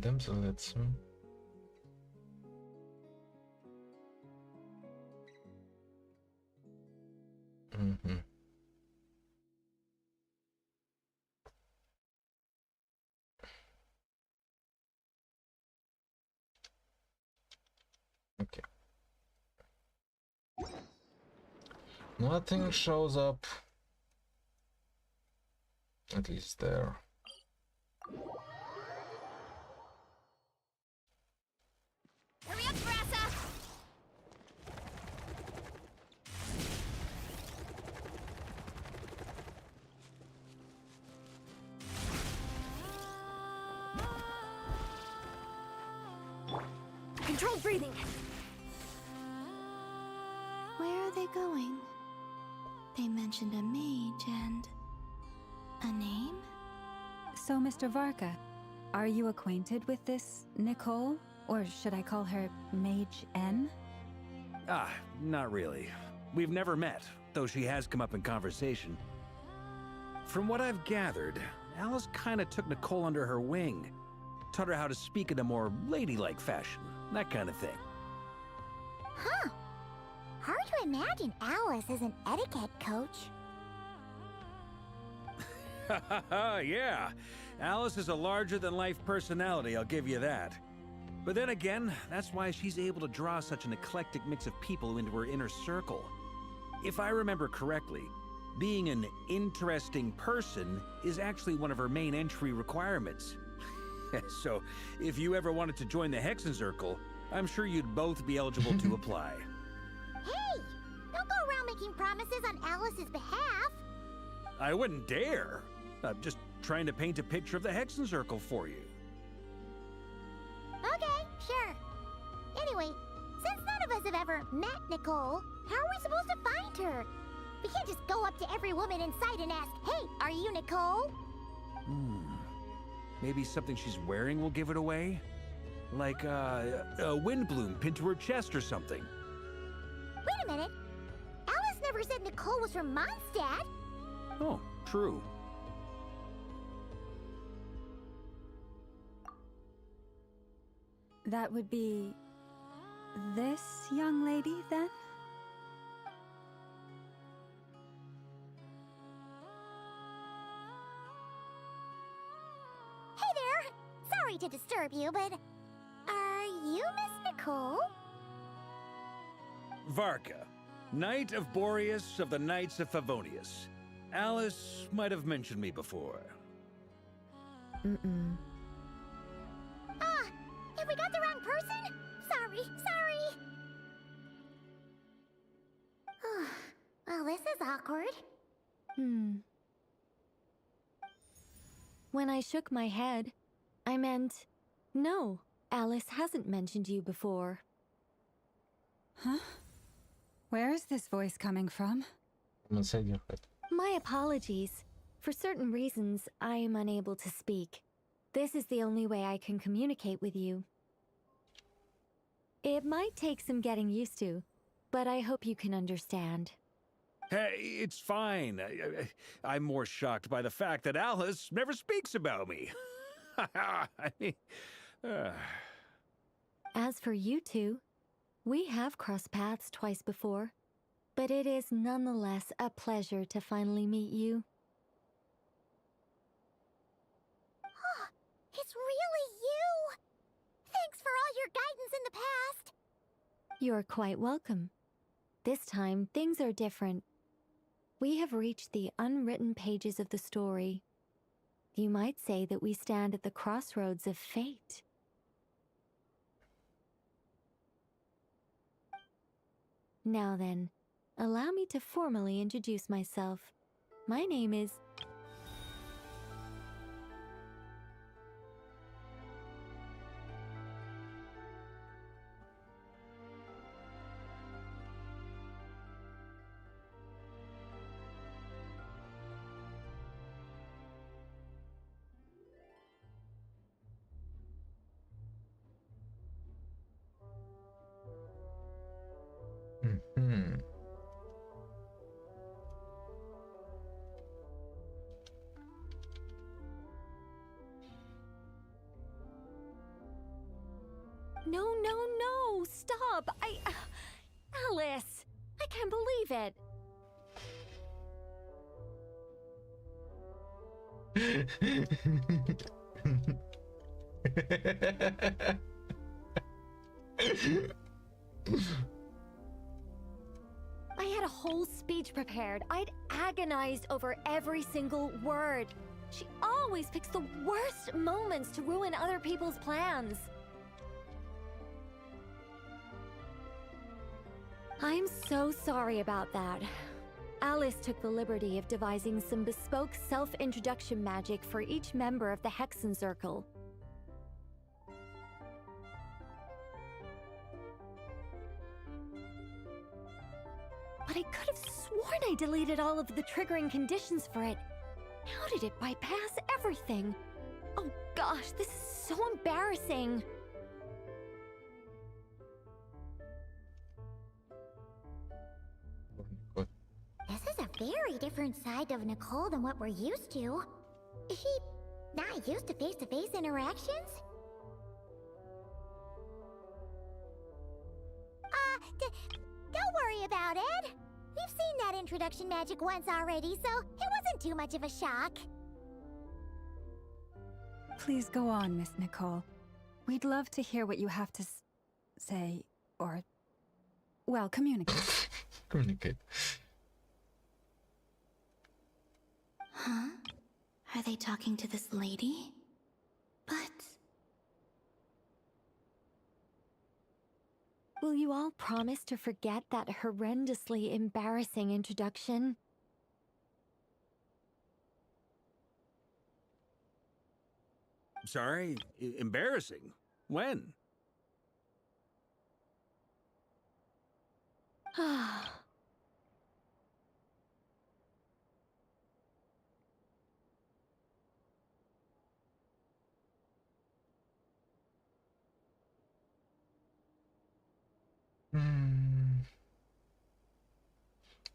Damsel, let's. Mm-hmm. Nothing shows up. At least there. Hurry up, Brassa! Controlled breathing. Where are they going? They mentioned a mage and... a name? So, Mr. Varka, are you acquainted with this Nicole? Or should I call her Mage N? Ah, not really. We've never met, though she has come up in conversation. From what I've gathered, Alice kinda took Nicole under her wing. Taught her how to speak in a more ladylike fashion, that kind of thing. Huh. Hard to imagine Alice as an etiquette coach. Yeah, Alice is a larger-than-life personality, I'll give you that. But then again, that's why she's able to draw such an eclectic mix of people into her inner circle. If I remember correctly, being an interesting person is actually one of her main entry requirements. So, if you ever wanted to join the Hexencircle, I'm sure you'd both be eligible to apply. Hey! Don't go around making promises on Alice's behalf. I wouldn't dare. I'm just trying to paint a picture of the Hexencircle for you. Okay, sure. Anyway, since none of us have ever met Nicole, how are we supposed to find her? We can't just go up to every woman in sight and ask, "Hey, are you Nicole?" Maybe something she's wearing will give it away? Like, a wind bloom pinned to her chest or something. Wait a minute. Alice never said Nicole was from Mondstadt. Oh, true. That would be... this young lady, then? Hey there! Sorry to disturb you, but... are you Miss Nicole? Varka, Knight of Boreas of the Knights of Favonius. Alice might have mentioned me before. Mm-mm. Ah! Have we got the wrong person? Sorry. Well, this is awkward. When I shook my head, I meant, no, Alice hasn't mentioned you before. Huh? Where is this voice coming from? My apologies. For certain reasons, I am unable to speak. This is the only way I can communicate with you. It might take some getting used to, but I hope you can understand. Hey, it's fine. I'm more shocked by the fact that Alice never speaks about me. I mean, As for you two, we have crossed paths twice before, but it is nonetheless a pleasure to finally meet you. It's really you! Thanks for all your guidance in the past! You're quite welcome. This time, things are different. We have reached the unwritten pages of the story. You might say that we stand at the crossroads of fate. Now then, allow me to formally introduce myself. My name is... No, stop! Alice! I can't believe it! I had a whole speech prepared, I'd agonized over every single word. She always picks the worst moments to ruin other people's plans. I'm so sorry about that. Alice took the liberty of devising some bespoke self-introduction magic for each member of the Hexen Circle. But I could have sworn I deleted all of the triggering conditions for it. How did it bypass everything? Oh gosh, this is so embarrassing. This is a very different side of Nicole than what we're used to. Is she not used to face-to-face interactions? Don't worry about it. We've seen that introduction magic once already, so it wasn't too much of a shock. Please go on, Miss Nicole. We'd love to hear what you have to say, or, well, communicate. Communicate. Huh? Are they talking to this lady? But... Will you all promise to forget that horrendously embarrassing introduction? Sorry? Embarrassing? When?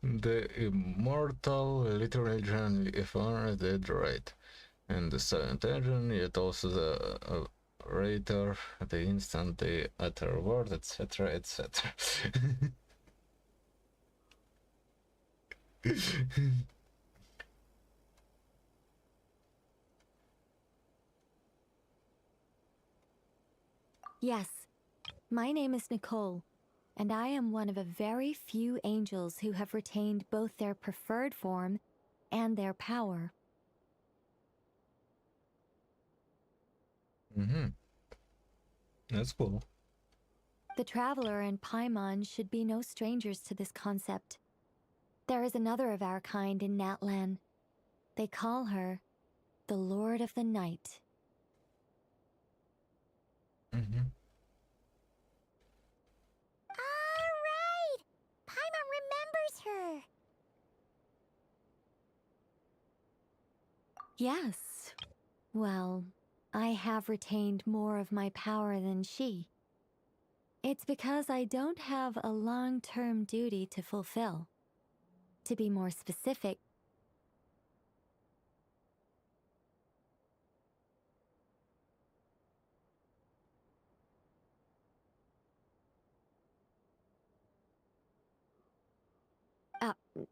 The immortal literary journey if honor did right. And the silent agent, yet also the orator, the instant they utter a word, etc., etc. Yes, my name is Nicole, and I am one of a very few angels who have retained both their preferred form and their power. That's cool. The Traveler and Paimon should be no strangers to this concept. There is another of our kind in Natlan. They call her the Lord of the Night. Alright! Paimon remembers her! Yes. Well, I have retained more of my power than she. It's because I don't have a long-term duty to fulfill. To be more specific,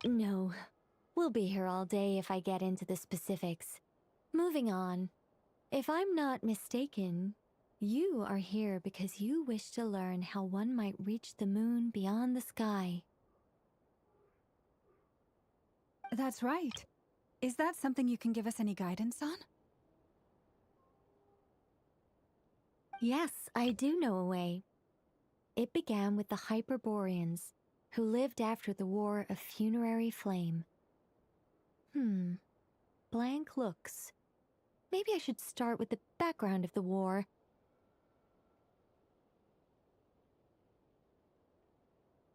no. We'll be here all day if I get into the specifics. Moving on. If I'm not mistaken, you are here because you wish to learn how one might reach the moon beyond the sky. That's right. Is that something you can give us any guidance on? Yes, I do know a way. It began with the Hyperboreans, who lived after the War of Funerary Flame. Blank looks. Maybe I should start with the background of the war.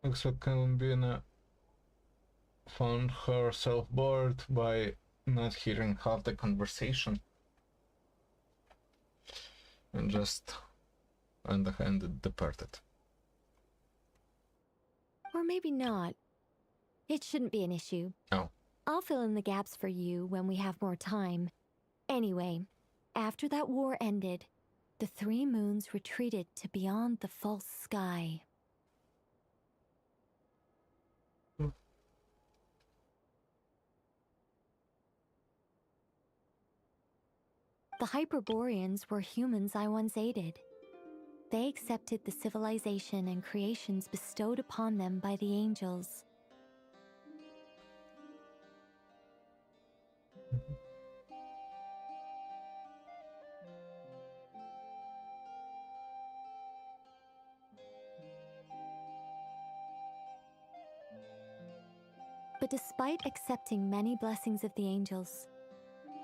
Looks like Columbina found herself bored by not hearing half the conversation. And just underhanded departed. Or maybe not. It shouldn't be an issue. Oh. I'll fill in the gaps for you when we have more time. Anyway, after that war ended, the three moons retreated to beyond the false sky. The Hyperboreans were humans I once aided. They accepted the civilization and creations bestowed upon them by the angels. But despite accepting many blessings of the angels,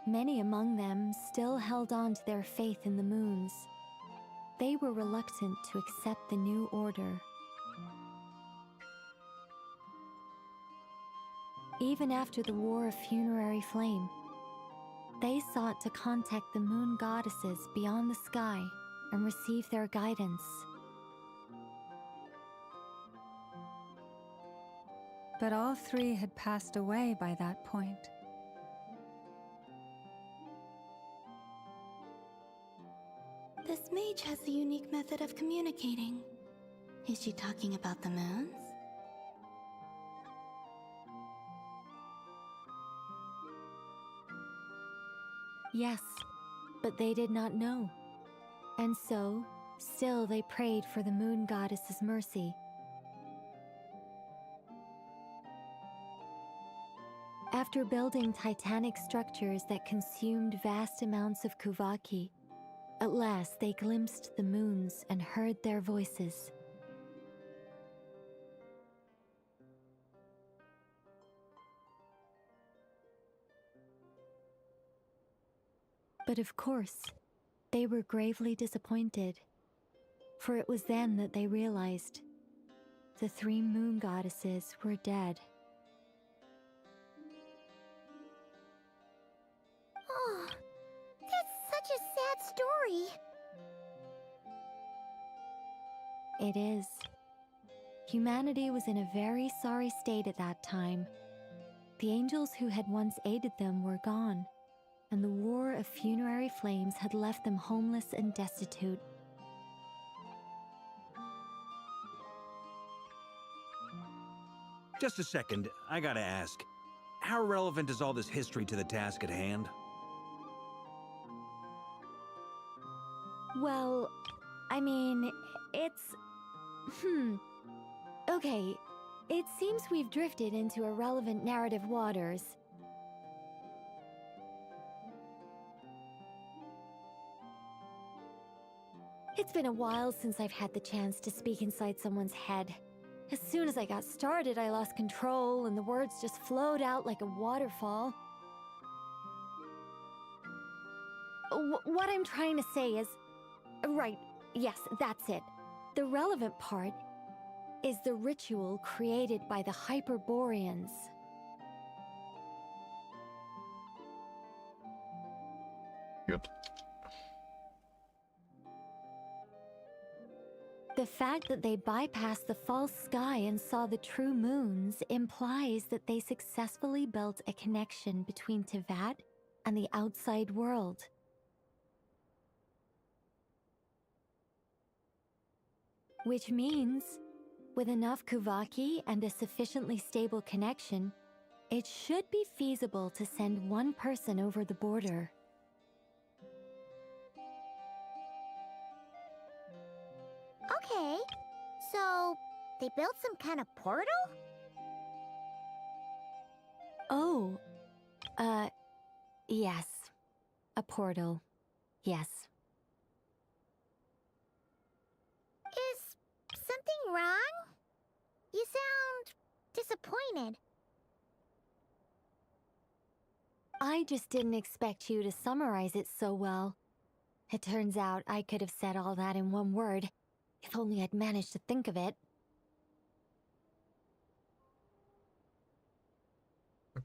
many among them still held on to their faith in the moons. They were reluctant to accept the new order. Even after the War of Funerary Flame, they sought to contact the moon goddesses beyond the sky and receive their guidance. But all three had passed away by that point. This mage has a unique method of communicating. Is she talking about the moons? Yes, but they did not know. And so, still they prayed for the moon goddess's mercy. After building titanic structures that consumed vast amounts of Kuvaki, at last they glimpsed the moons and heard their voices. But of course, they were gravely disappointed, for it was then that they realized the three moon goddesses were dead. Oh, that's such a sad story. It is. Humanity was in a very sorry state at that time. The angels who had once aided them were gone, and the War of Funerary Flames had left them homeless and destitute. Just a second, I gotta ask. How relevant is all this history to the task at hand? Well, I mean, it's... Okay, it seems we've drifted into irrelevant narrative waters. It's been a while since I've had the chance to speak inside someone's head. As soon as I got started, I lost control, and the words just flowed out like a waterfall. What I'm trying to say is... Right, yes, that's it. The relevant part is the ritual created by the Hyperboreans. Yep. The fact that they bypassed the false sky and saw the true moons implies that they successfully built a connection between Tevat and the outside world. Which means, with enough Kuvaki and a sufficiently stable connection, it should be feasible to send one person over the border. Okay, so they built some kind of portal? Oh, yes. A portal. Yes. Is something wrong? You sound disappointed. I just didn't expect you to summarize it so well. It turns out I could have said all that in one word, if only I'd managed to think of it.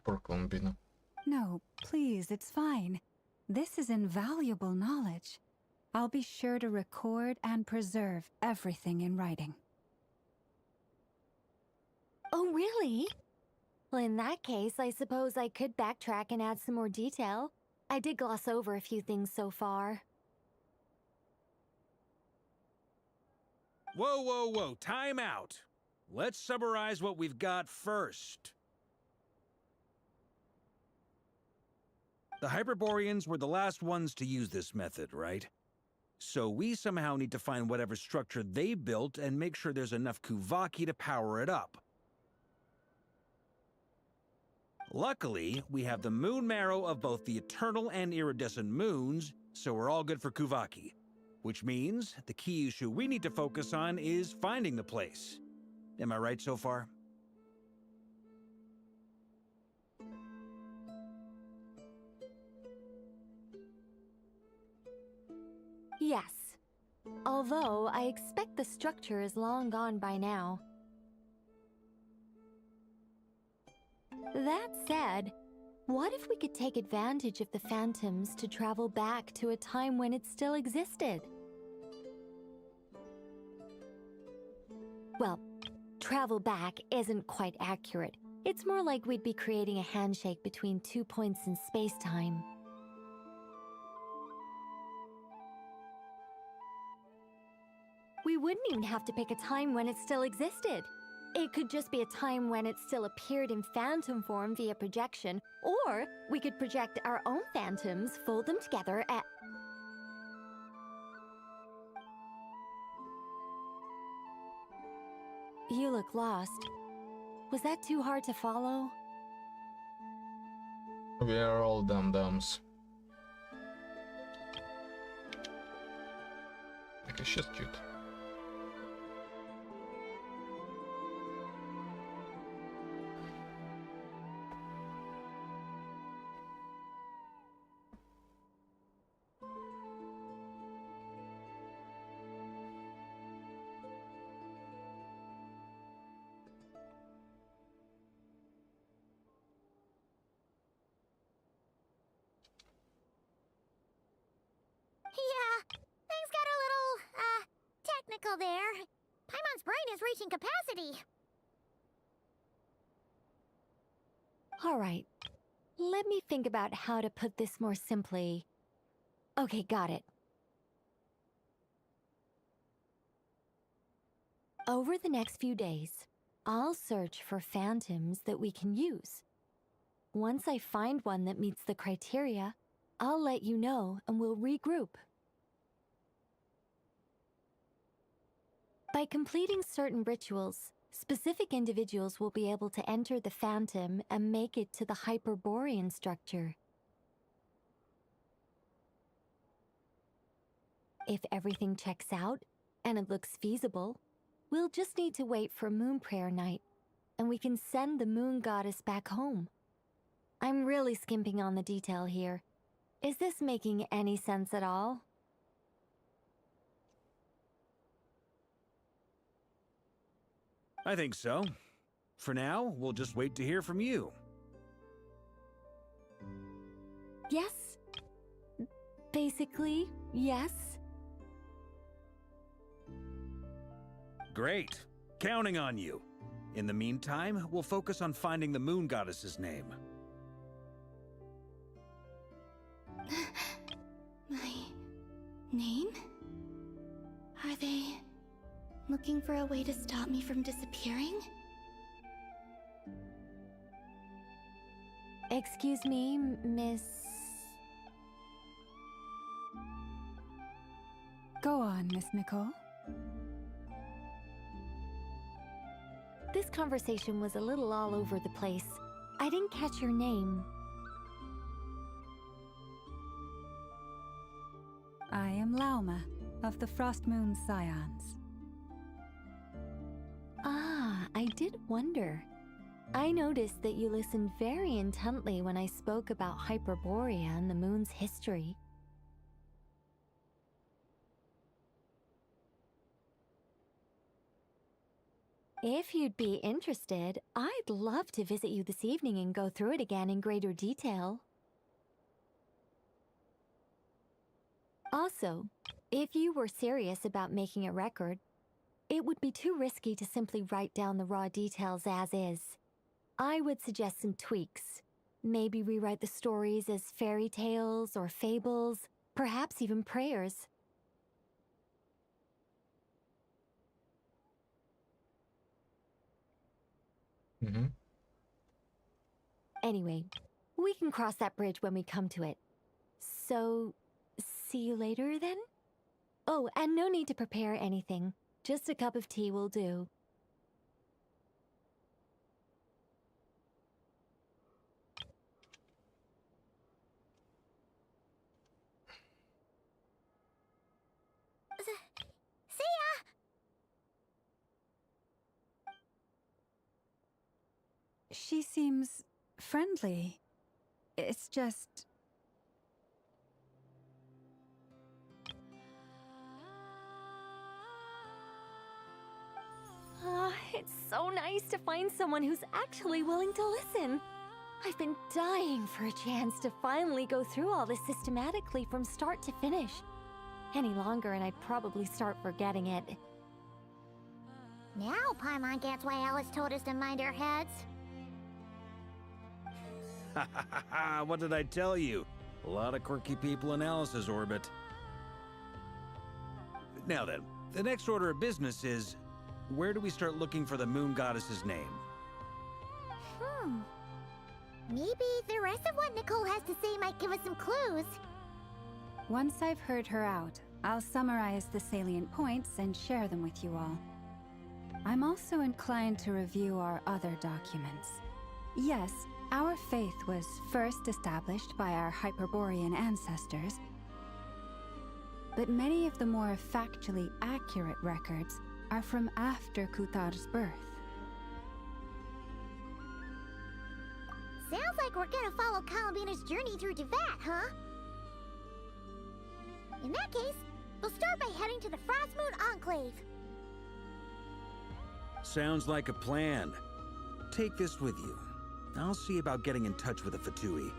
Poor Colombina. No, please, it's fine. This is invaluable knowledge. I'll be sure to record and preserve everything in writing. Oh, really? Well, in that case, I suppose I could backtrack and add some more detail. I did gloss over a few things so far. Whoa, whoa, whoa, time out. Let's summarize what we've got first. The Hyperboreans were the last ones to use this method, right? So we somehow need to find whatever structure they built and make sure there's enough Kuvaki to power it up. Luckily, we have the moon marrow of both the eternal and iridescent moons, so we're all good for Kuvaki. Which means the key issue we need to focus on is finding the place. Am I right so far? Yes. Although I expect the structure is long gone by now. That said, what if we could take advantage of the phantoms to travel back to a time when it still existed? Well, travel back isn't quite accurate. It's more like we'd be creating a handshake between 2 points in space-time. We wouldn't even have to pick a time when it still existed. It could just be a time when it still appeared in phantom form via projection, or we could project our own phantoms, fold them together at... You look lost. Was that too hard to follow? We are all dum-dums. Like she's cute. Yeah, things got a little, technical there. Paimon's brain is reaching capacity. All right. Let me think about how to put this more simply. Okay, got it. Over the next few days, I'll search for phantoms that we can use. Once I find one that meets the criteria, I'll let you know and we'll regroup. By completing certain rituals, specific individuals will be able to enter the phantom and make it to the Hyperborean structure. If everything checks out and it looks feasible, we'll just need to wait for Moon Prayer Night, and we can send the Moon Goddess back home. I'm really skimping on the detail here. Is this making any sense at all? I think so. For now, we'll just wait to hear from you. Yes. Basically, yes. Great. Counting on you. In the meantime, we'll focus on finding the Moon Goddess's name. My name? Are they looking for a way to stop me from disappearing? Excuse me, Miss... Go on, Miss Nicole. This conversation was a little all over the place. I didn't catch your name. I am Lauma, of the Frost Moon Scions. Ah, I did wonder. I noticed that you listened very intently when I spoke about Hyperborea and the moon's history. If you'd be interested, I'd love to visit you this evening and go through it again in greater detail. Also, if you were serious about making a record, it would be too risky to simply write down the raw details as is. I would suggest some tweaks. Maybe rewrite the stories as fairy tales or fables, perhaps even prayers. Anyway, we can cross that bridge when we come to it. So, see you later then? Oh, and no need to prepare anything. Just a cup of tea will do. See ya! She seems friendly. It's just... so nice to find someone who's actually willing to listen. I've been dying for a chance to finally go through all this systematically from start to finish. Any longer and I'd probably start forgetting it. Now Paimon gets why Alice told us to mind our heads. What did I tell you? A lot of quirky people in Alice's orbit. Now then, the next order of business is, where do we start looking for the moon goddess's name? Maybe the rest of what Nicole has to say might give us some clues. Once I've heard her out, I'll summarize the salient points and share them with you all. I'm also inclined to review our other documents. Yes, our faith was first established by our Hyperborean ancestors, but many of the more factually accurate records are from after Kutar's birth. Sounds like we're gonna follow Columbina's journey through Devat, huh? In that case, we'll start by heading to the Frostmoon Enclave. Sounds like a plan. Take this with you. I'll see about getting in touch with the Fatui.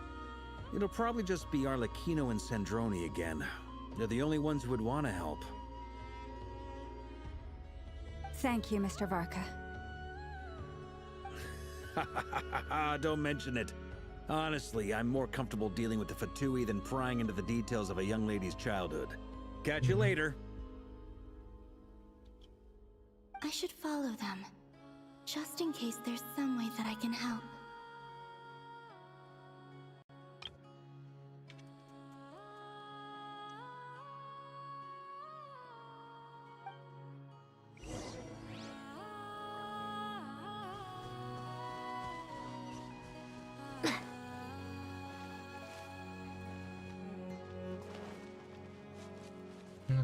It'll probably just be Arlecchino and Sandroni again. They're the only ones who would want to help. Thank you, Mr. Varka. Don't mention it. Honestly, I'm more comfortable dealing with the Fatui than prying into the details of a young lady's childhood. Catch you later. I should follow them, just in case there's some way that I can help.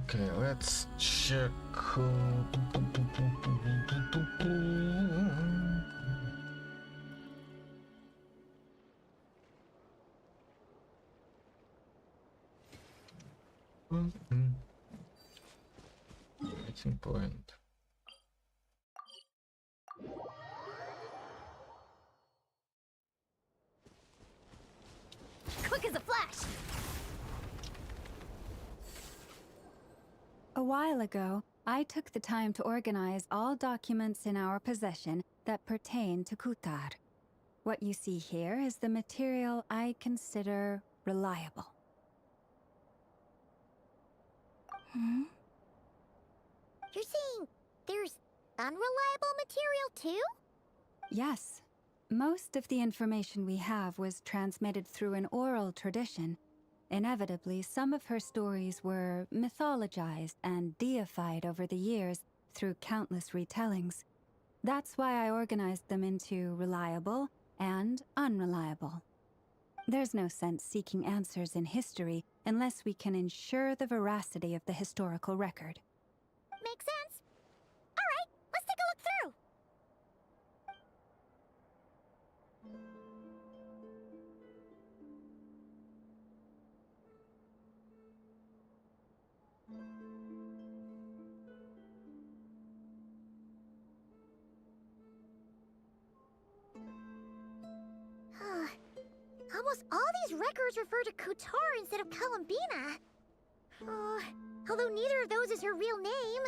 Okay, let's check. Meeting point. Quick as a flash! A while ago, I took the time to organize all documents in our possession that pertain to Kutar. What you see here is the material I consider reliable. You're saying there's unreliable material too? Yes. Most of the information we have was transmitted through an oral tradition. Inevitably, some of her stories were mythologized and deified over the years through countless retellings. That's why I organized them into reliable and unreliable. There's no sense seeking answers in history unless we can ensure the veracity of the historical record. Makes sense. Alright, let's take a look through! Almost all these records refer to Kutar instead of Columbina. Although neither of those is her real name.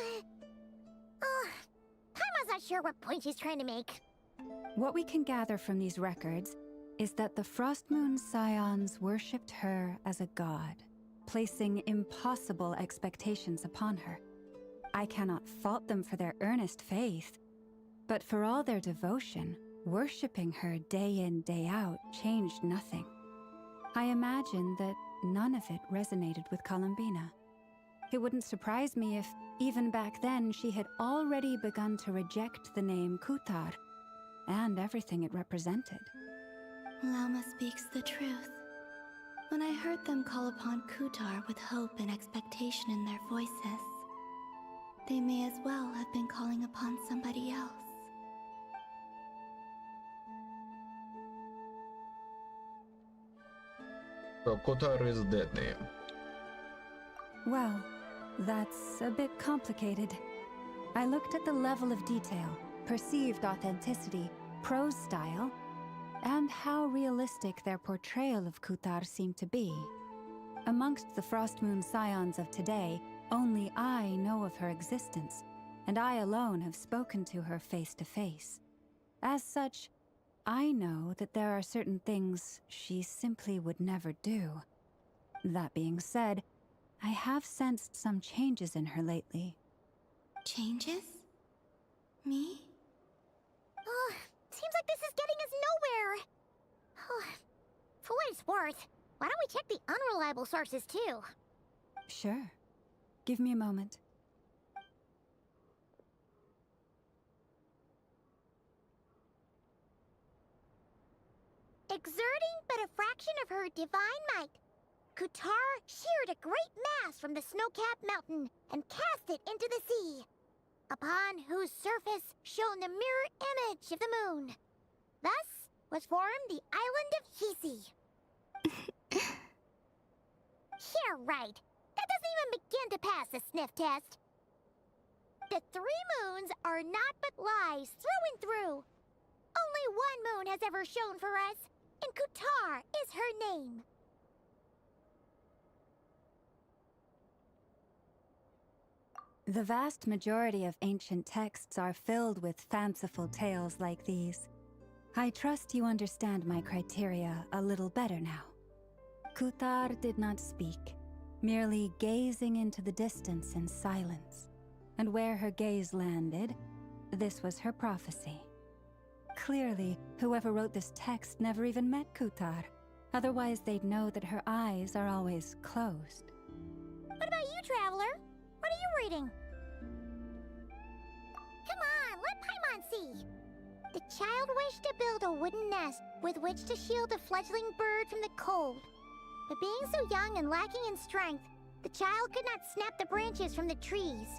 Paimon's not sure what point she's trying to make. What we can gather from these records is that the Frostmoon Scions worshipped her as a god, placing impossible expectations upon her. I cannot fault them for their earnest faith, but for all their devotion, worshipping her day in, day out changed nothing. I imagine that none of it resonated with Columbina. It wouldn't surprise me if, even back then, she had already begun to reject the name Kutar and everything it represented. Lama speaks the truth. When I heard them call upon Kutar with hope and expectation in their voices, they may as well have been calling upon somebody else. So Kotar is that name. Well, that's a bit complicated. I looked at the level of detail, perceived authenticity, prose style, and how realistic their portrayal of Kutar seemed to be. Amongst the Frostmoon scions of today, only I know of her existence, and I alone have spoken to her face to face. As such, I know that there are certain things she simply would never do. That being said, I have sensed some changes in her lately. Changes? Me? Oh, seems like this is getting us nowhere. Oh, for what it's worth, why don't we check the unreliable sources too? Sure. Give me a moment. Exerting but a fraction of her divine might, Kutar sheared a great mass from the snow-capped mountain and cast it into the sea, upon whose surface shone the mirror image of the moon. Thus was formed the island of Hisi. Yeah, right. That doesn't even begin to pass the sniff test. The 3 moons are not but lies through and through. Only one moon has ever shone for us, and Kutar is her name. The vast majority of ancient texts are filled with fanciful tales like these. I trust you understand my criteria a little better now. Kutar did not speak, merely gazing into the distance in silence. And where her gaze landed, this was her prophecy. Clearly, whoever wrote this text never even met Kutar. Otherwise, they'd know that her eyes are always closed. What about you, Traveler? What are you reading? Come on, let Paimon see. The child wished to build a wooden nest with which to shield a fledgling bird from the cold. But being so young and lacking in strength, the child could not snap the branches from the trees.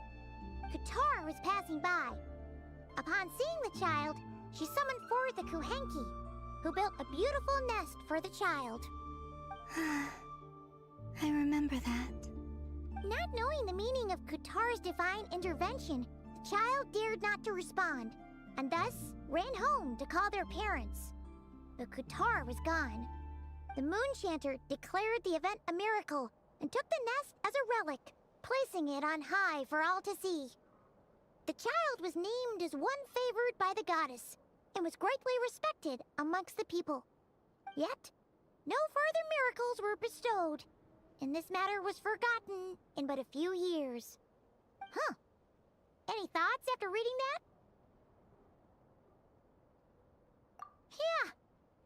Kutar was passing by. Upon seeing the child, she summoned forth a Kuhenki, who built a beautiful nest for the child. I remember that. Not knowing the meaning of Kutar's divine intervention, the child dared not to respond, and thus ran home to call their parents. But Kutar was gone. The Moonchanter declared the event a miracle and took the nest as a relic, placing it on high for all to see. The child was named as one favored by the goddess, and was greatly respected amongst the people. Yet, no further miracles were bestowed, and this matter was forgotten in but a few years. Huh. Any thoughts after reading that? Yeah.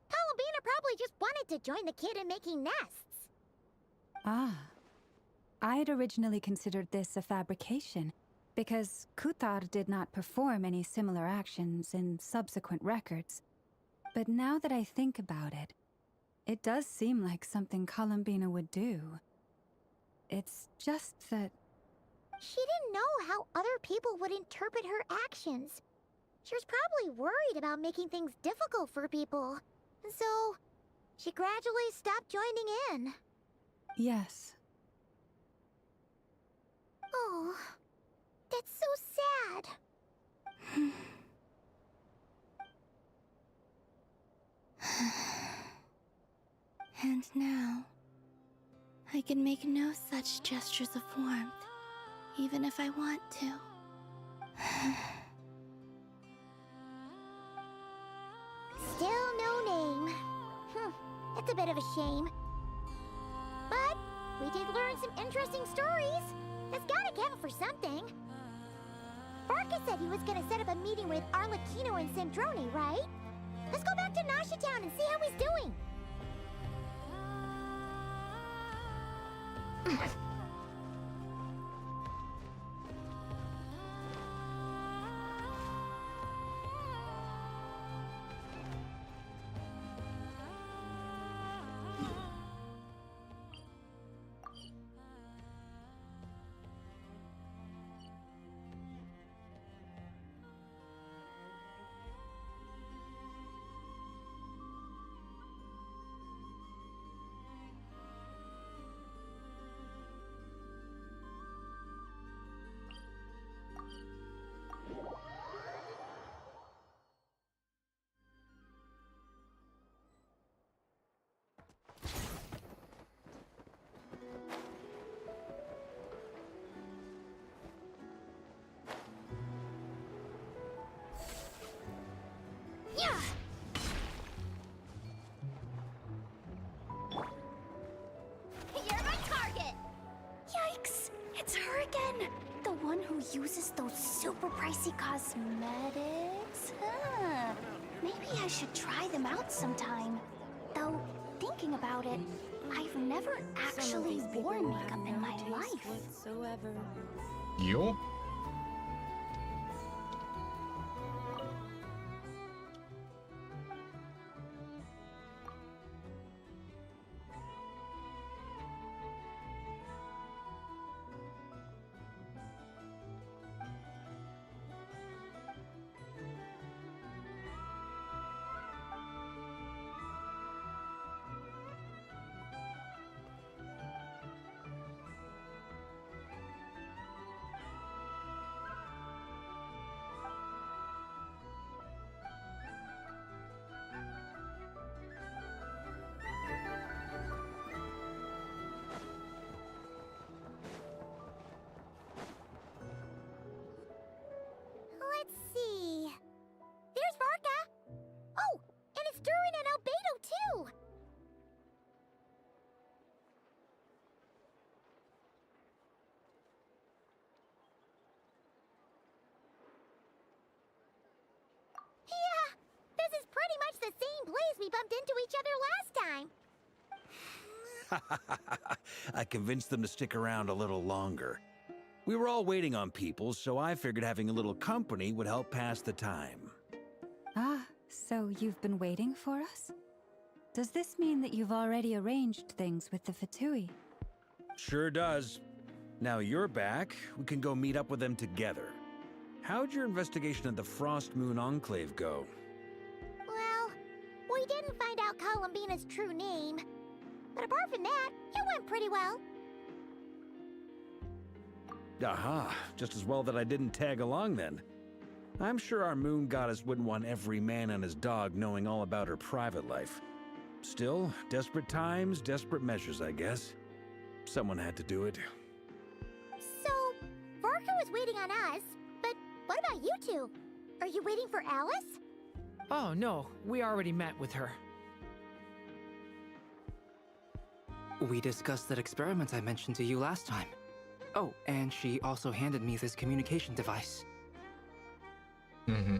Columbina probably just wanted to join the kid in making nests. Ah. I'd originally considered this a fabrication, because Kutar did not perform any similar actions in subsequent records. But now that I think about it, it does seem like something Columbina would do. It's just that... She didn't know how other people would interpret her actions. She was probably worried about making things difficult for people. And so, she gradually stopped joining in. Yes. Oh, that's so sad. And now, I can make no such gestures of warmth, even if I want to. Still no name. That's a bit of a shame. But we did learn some interesting stories. That's gotta count for something. Varka said he was gonna set up a meeting with Arlecchino and Sandrone, right? Let's go back to Nasha Town and see how he's doing. one who uses those super pricey cosmetics? Huh. Maybe I should try them out sometime. Though, thinking about it, I've never actually worn makeup in my life. Yo? Let's see. There's Varka. Oh, and it's Durin and Albedo too. Yeah, this is pretty much the same place we bumped into each other last time. I convinced them to stick around a little longer. We were all waiting on people, so I figured having a little company would help pass the time. Ah, so you've been waiting for us? Does this mean that you've already arranged things with the Fatui? Sure does. Now you're back, we can go meet up with them together. How'd your investigation of the Frost Moon Enclave go? Well, we didn't find out Columbina's true name. But apart from that, it went pretty well. Aha, just as well that I didn't tag along then. I'm sure our moon goddess wouldn't want every man and his dog knowing all about her private life. Still, desperate times, desperate measures, I guess. Someone had to do it. So, Varka was waiting on us, but what about you two? Are you waiting for Alice? Oh, no. We already met with her. We discussed that experiment I mentioned to you last time. Oh, and she also handed me this communication device. Mm-hmm.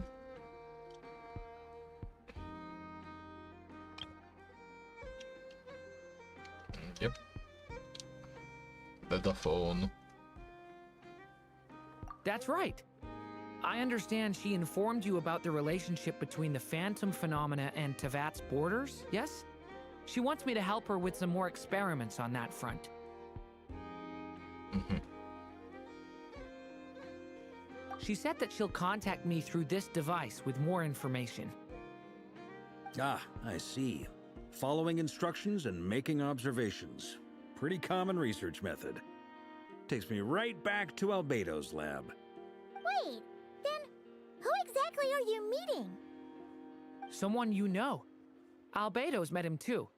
Yep. The phone. That's right. I understand she informed you about the relationship between the phantom phenomena and Tevat's borders, yes? She wants me to help her with some more experiments on that front. Mm-hmm. She said that she'll contact me through this device with more information. Ah, I see. Following instructions and making observations. Pretty common research method. Takes me right back to Albedo's lab. Wait, then who exactly are you meeting? Someone you know. Albedo's met him too.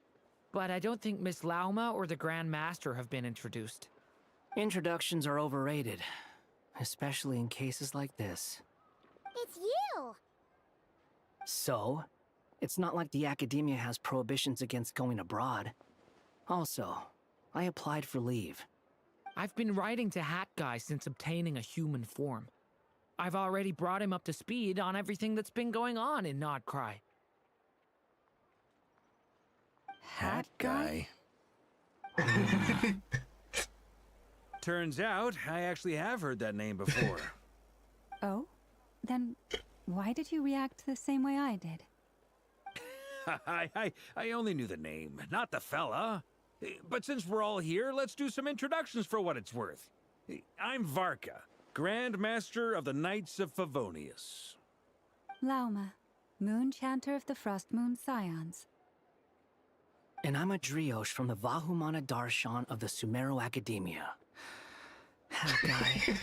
But I don't think Miss Lauma or the Grand Master have been introduced. Introductions are overrated, especially in cases like this. It's you! So, it's not like the academia has prohibitions against going abroad. Also, I applied for leave. I've been writing to Hat Guy since obtaining a human form. I've already brought him up to speed on everything that's been going on in Nodcry. Hat Guy? Turns out, I actually have heard that name before. Oh? Then why did you react the same way I did? I only knew the name, not the fella. But since we're all here, let's do some introductions for what it's worth. I'm Varka, Grand Master of the Knights of Favonius. Lauma, Moon Chanter of the Frost Moon Scions. And I'm a Driosh from the Vahumana Darshan of the Sumero Academia. Hat Guy.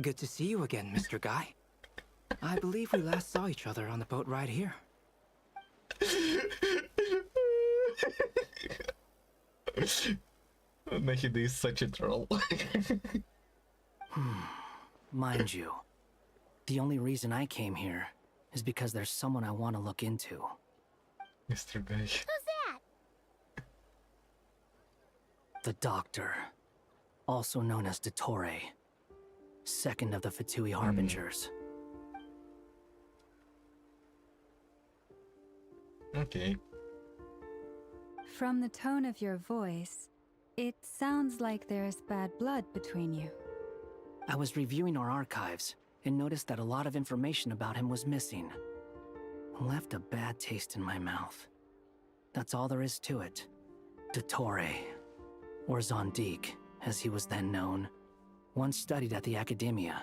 Good to see you again, Mr. Guy. I believe we last saw each other on the boat ride here. Nahida is such a troll. Mind you, the only reason I came here is because there's someone I want to look into. Mr. Guy. Who's that? The doctor. also known as Dottore, second of the Fatui Harbingers. Okay. From the tone of your voice, it sounds like there's bad blood between you. I was reviewing our archives and noticed that a lot of information about him was missing. Left a bad taste in my mouth. That's all there is to it. Dottore, or Zondique, as he was then known, once studied at the Academia,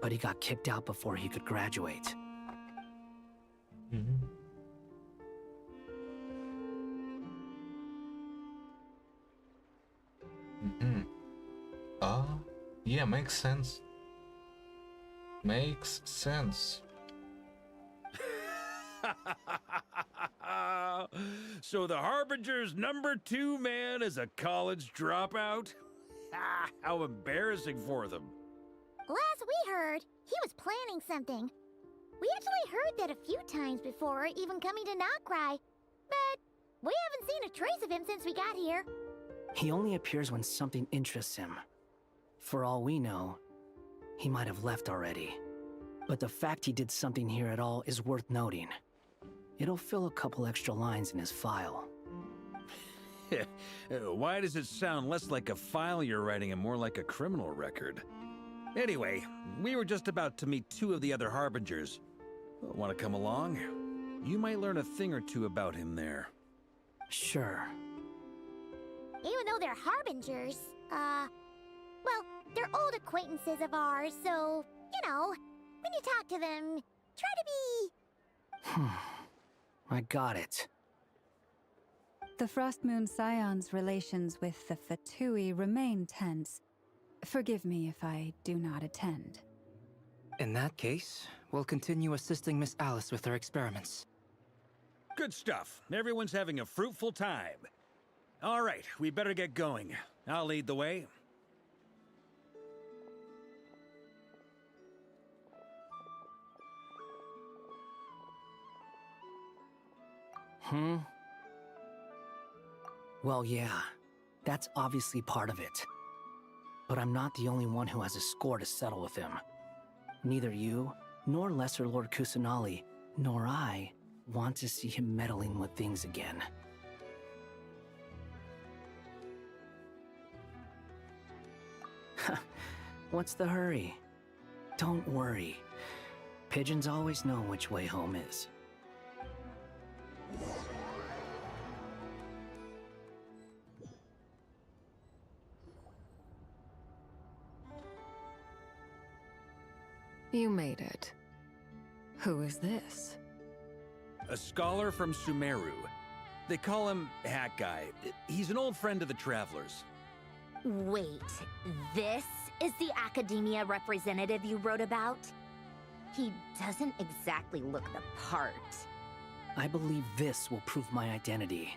but he got kicked out before he could graduate. Yeah, makes sense. Makes sense. So the Harbinger's #2 man is a college dropout? How embarrassing for them. Last we heard, he was planning something. We actually heard that a few times before, even coming to Notcry. But we haven't seen a trace of him since we got here. He only appears when something interests him. For all we know, he might have left already. But the fact he did something here at all is worth noting. It'll fill a couple extra lines in his file. Why does it sound less like a file you're writing and more like a criminal record? Anyway, we were just about to meet 2 of the other Harbingers. Want to come along? You might learn a thing or two about him there. Sure. Even though they're Harbingers, well, they're old acquaintances of ours, so, you know, when you talk to them, try to be... I got it. The Frost Moon Scion's relations with the Fatui remain tense. Forgive me if I do not attend. In that case, we'll continue assisting Miss Alice with her experiments. Good stuff. Everyone's having a fruitful time. All right, we better get going. I'll lead the way. Well, yeah, that's obviously part of it. But I'm not the only one who has a score to settle with him. Neither you, nor Lesser Lord Kusanali, nor I want to see him meddling with things again. What's the hurry? Don't worry. Pigeons always know which way home is. You made it. Who is this? A scholar from Sumeru. They call him Hat Guy. He's an old friend of the Travelers. Wait, this is the Academia representative you wrote about? He doesn't exactly look the part. I believe this will prove my identity.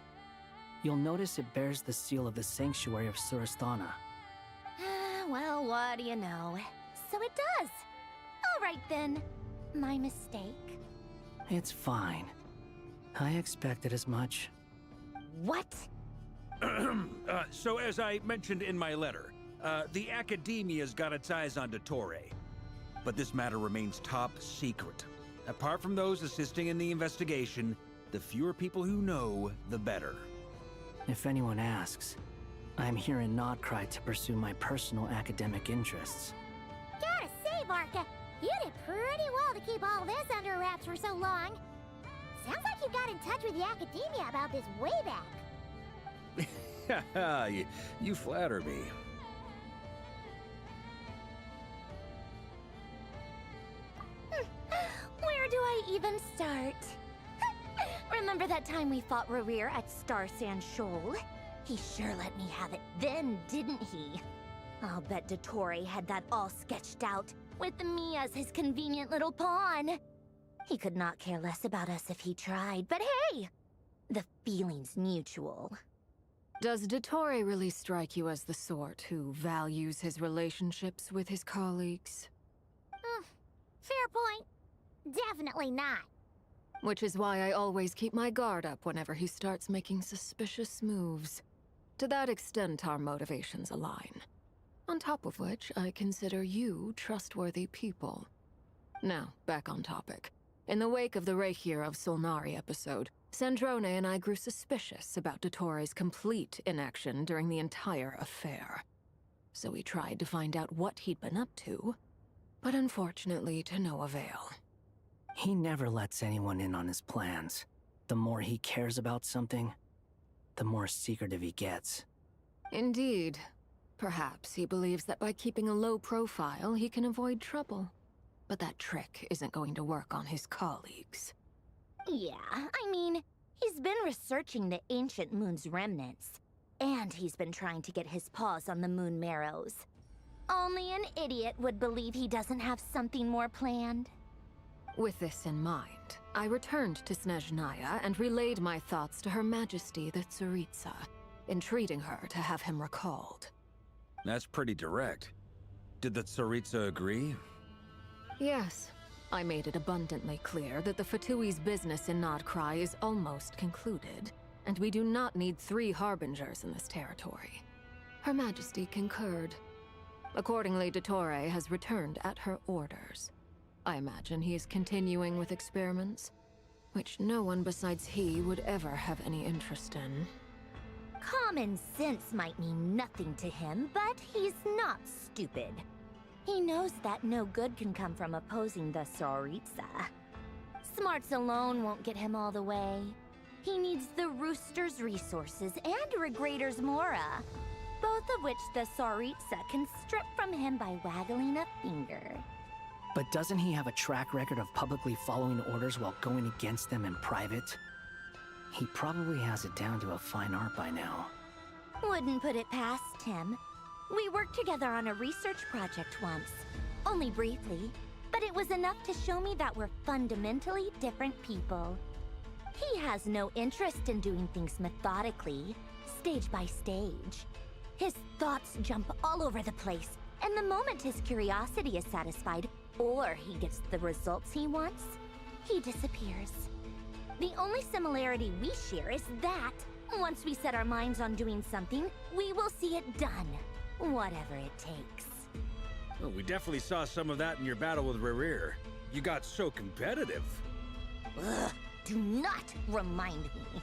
You'll notice it bears the seal of the Sanctuary of Surasthana. Well, what do you know? So it does. All right then. My mistake. It's fine. I expected as much. What? So as I mentioned in my letter, the Academia's got its eyes on Dottore. But this matter remains top secret. Apart from those assisting in the investigation, the fewer people who know, the better. If anyone asks, I'm here in Notcry to pursue my personal academic interests. Gotta say, Varka, you did pretty well to keep all this under wraps for so long. Sounds like you got in touch with the Academia about this way back. You flatter me. Where do I even start? Remember that time we fought Rerir at Star Sand Shoal? He sure let me have it then, didn't he? I'll bet Dottore had that all sketched out, with me as his convenient little pawn. He could not care less about us if he tried, but hey! The feeling's mutual. Does Dottore really strike you as the sort who values his relationships with his colleagues? Fair point. Definitely not. Which is why I always keep my guard up whenever he starts making suspicious moves. To that extent, our motivations align. On top of which, I consider you trustworthy people. Now, back on topic. In the wake of the Reikir of Solnari episode, Sandrone and I grew suspicious about Dottore's complete inaction during the entire affair. So we tried to find out what he'd been up to, but unfortunately to no avail. He never lets anyone in on his plans. The more he cares about something, the more secretive he gets. Indeed. Perhaps he believes that by keeping a low profile, he can avoid trouble. But that trick isn't going to work on his colleagues. Yeah, I mean, he's been researching the ancient moon's remnants. And he's been trying to get his paws on the moon marrows. Only an idiot would believe he doesn't have something more planned. With this in mind, I returned to Snezhnaya and relayed my thoughts to Her Majesty the Tsaritsa, entreating her to have him recalled. That's pretty direct. Did the Tsaritsa agree? Yes. I made it abundantly clear that the Fatui's business in Nodcry is almost concluded, and we do not need 3 harbingers in this territory. Her Majesty concurred. Accordingly, Dottore has returned at her orders. I imagine he is continuing with experiments, which no one besides he would ever have any interest in. Common sense might mean nothing to him, but he's not stupid. He knows that no good can come from opposing the Tsaritsa. Smarts alone won't get him all the way. He needs the Rooster's resources and Regrator's Mora, both of which the Tsaritsa can strip from him by waggling a finger. But doesn't he have a track record of publicly following orders while going against them in private? He probably has it down to a fine art by now. Wouldn't put it past him. We worked together on a research project once. Only briefly, but it was enough to show me that we're fundamentally different people. He has no interest in doing things methodically, stage by stage. His thoughts jump all over the place, and the moment his curiosity is satisfied, or he gets the results he wants, he disappears. The only similarity we share is that, once we set our minds on doing something, we will see it done, whatever it takes. Well, we definitely saw some of that in your battle with Rerir. You got so competitive. Ugh, do not remind me.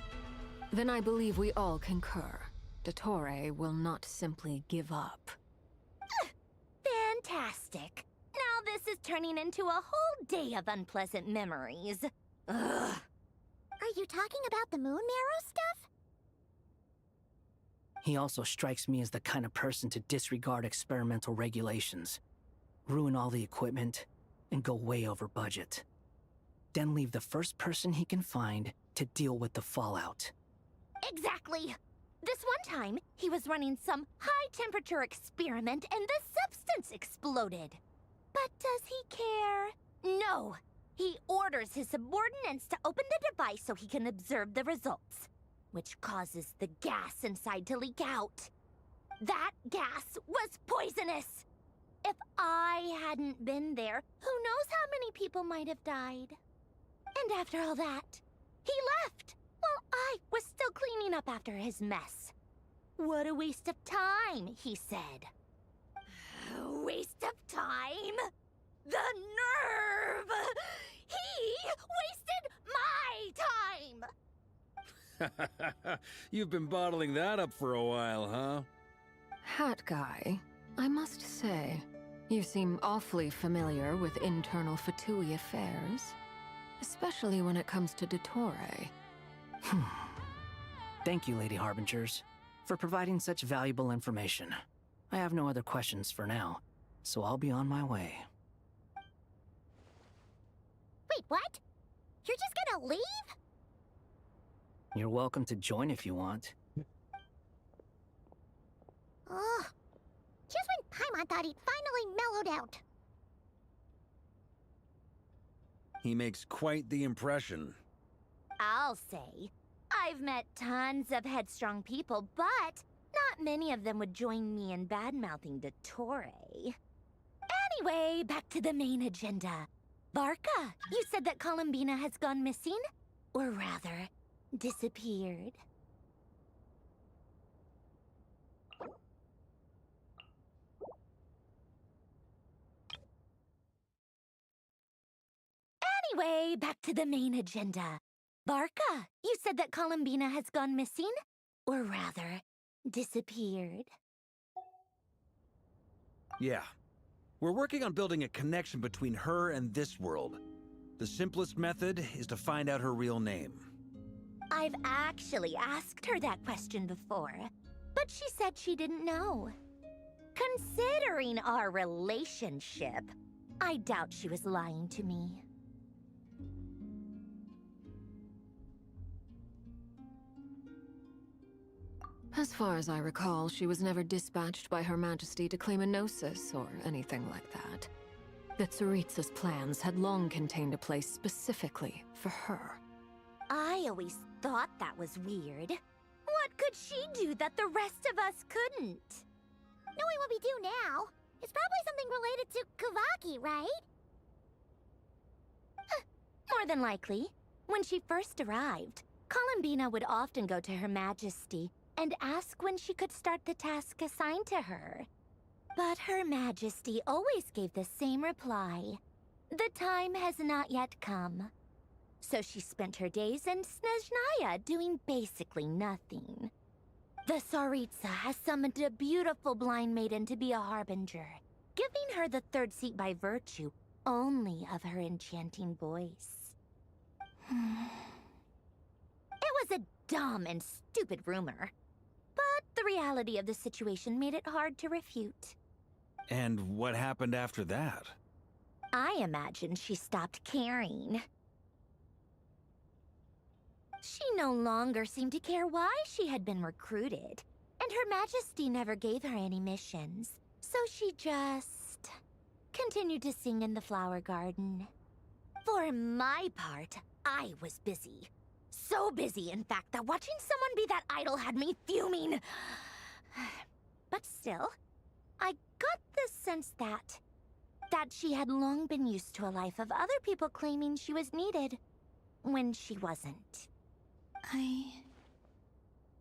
Then I believe we all concur. Dottore will not simply give up. Fantastic. Now this is turning into a whole day of unpleasant memories. Ugh. Are you talking about the moon marrow stuff? He also strikes me as the kind of person to disregard experimental regulations, ruin all the equipment, and go way over budget. Then leave the first person he can find to deal with the fallout. Exactly. This one time, he was running some high-temperature experiment and the substance exploded. But does he care? No. He orders his subordinates to open the device so he can observe the results, which causes the gas inside to leak out. That gas was poisonous. If I hadn't been there, who knows how many people might have died. And after all that, he left, while I was still cleaning up after his mess. What a waste of time, he said. Waste of time? The nerve! He wasted my time! You've been bottling that up for a while, huh? Hat guy, I must say, you seem awfully familiar with internal Fatui affairs. Especially when it comes to Dottore. Thank you, Lady Harbingers, for providing such valuable information. I have no other questions for now, so I'll be on my way. Wait, what? You're just gonna leave? You're welcome to join if you want. Ugh. Just when Paimon thought he'd finally mellowed out. He makes quite the impression. I'll say. I've met tons of headstrong people, but not many of them would join me in bad-mouthing Dottore. Anyway, back to the main agenda. Barca, you said that Columbina has gone missing? Or rather, disappeared. Anyway, back to the main agenda. Barca, you said that Columbina has gone missing? Or rather, disappeared. Yeah. We're working on building a connection between her and this world. The simplest method is to find out her real name. I've actually asked her that question before, but she said she didn't know. Considering our relationship, I doubt she was lying to me. As far as I recall, she was never dispatched by Her Majesty to claim a gnosis or anything like that. The Tsaritsa's plans had long contained a place specifically for her. I always thought that was weird. What could she do that the rest of us couldn't? Knowing what we do now, it's probably something related to Kavaki, right? More than likely. When she first arrived, Columbina would often go to Her Majesty and ask when she could start the task assigned to her. But Her Majesty always gave the same reply. The time has not yet come. So she spent her days in Snezhnaya doing basically nothing. The Tsaritsa has summoned a beautiful blind maiden to be a harbinger, giving her the third seat by virtue only of her enchanting voice. It was a dumb and stupid rumor, but the reality of the situation made it hard to refute. And what happened after that? I imagine she stopped caring. She no longer seemed to care why she had been recruited, and Her Majesty never gave her any missions, so she just continued to sing in the flower garden. For my part, I was busy. So busy, in fact, that watching someone be that idol had me fuming. But still, I got the sense that she had long been used to a life of other people claiming she was needed when she wasn't. I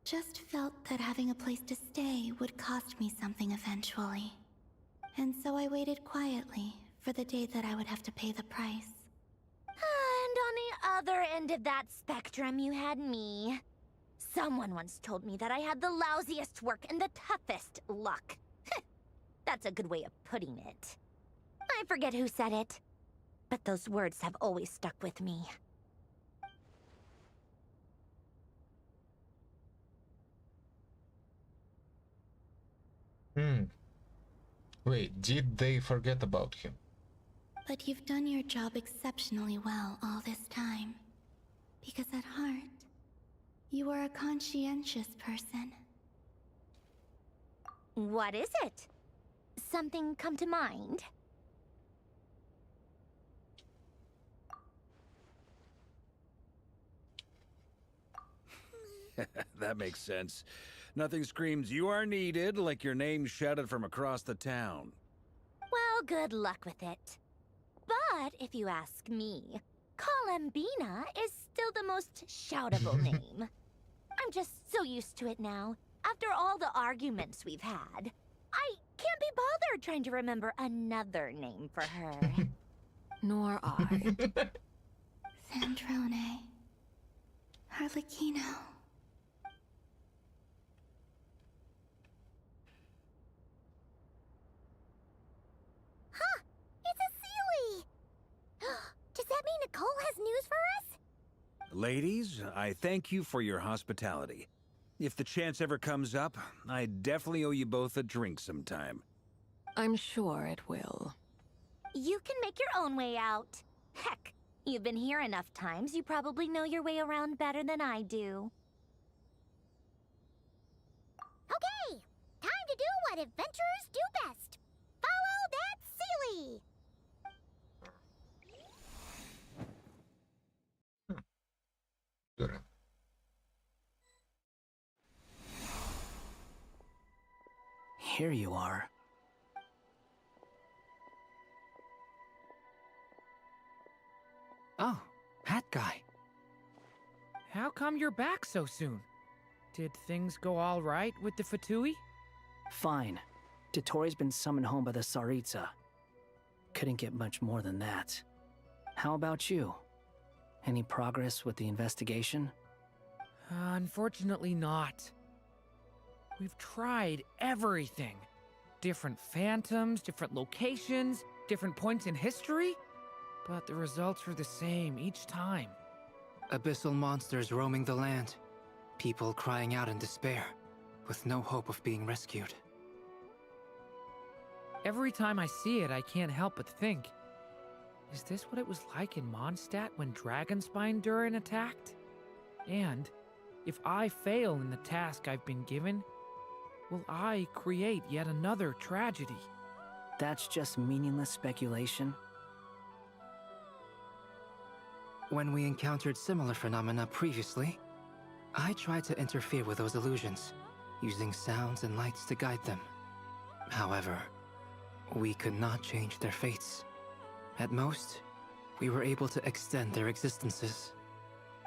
just felt that having a place to stay would cost me something eventually. And so I waited quietly for the day that I would have to pay the price. And on the other end of that spectrum, you had me. Someone once told me that I had the lousiest work and the toughest luck. That's a good way of putting it. I forget who said it, but those words have always stuck with me. Wait, did they forget about him? But you've done your job exceptionally well all this time. Because at heart, you are a conscientious person. What is it? Something come to mind? That makes sense. Nothing screams you are needed like your name shouted from across the town. Well, good luck with it. But if you ask me, Columbina is still the most shoutable name. I'm just so used to it now. After all the arguments we've had, I can't be bothered trying to remember another name for her. Nor I. Sandrone. Harlequino. Huh! It's a Sealy! Does that mean Nicole has news for us? Ladies, I thank you for your hospitality. If the chance ever comes up, I definitely owe you both a drink sometime. I'm sure it will. You can make your own way out. Heck, you've been here enough times, you probably know your way around better than I do. Okay! Time to do what adventurers do best. Follow that Sealy! Durin. Here you are. Oh, hat guy. How come you're back so soon? Did things go all right with the Fatui? Fine. Dotori's been summoned home by the Tsaritsa. Couldn't get much more than that. How about you? Any progress with the investigation? Unfortunately not. We've tried everything. Different phantoms, different locations, different points in history, but the results are the same each time. Abyssal monsters roaming the land. People crying out in despair, with no hope of being rescued. Every time I see it, I can't help but think, is this what it was like in Mondstadt when Dragonspine Durin attacked? And if I fail in the task I've been given, will I create yet another tragedy? That's just meaningless speculation. When we encountered similar phenomena previously, I tried to interfere with those illusions, using sounds and lights to guide them. However, we could not change their fates. At most, we were able to extend their existences.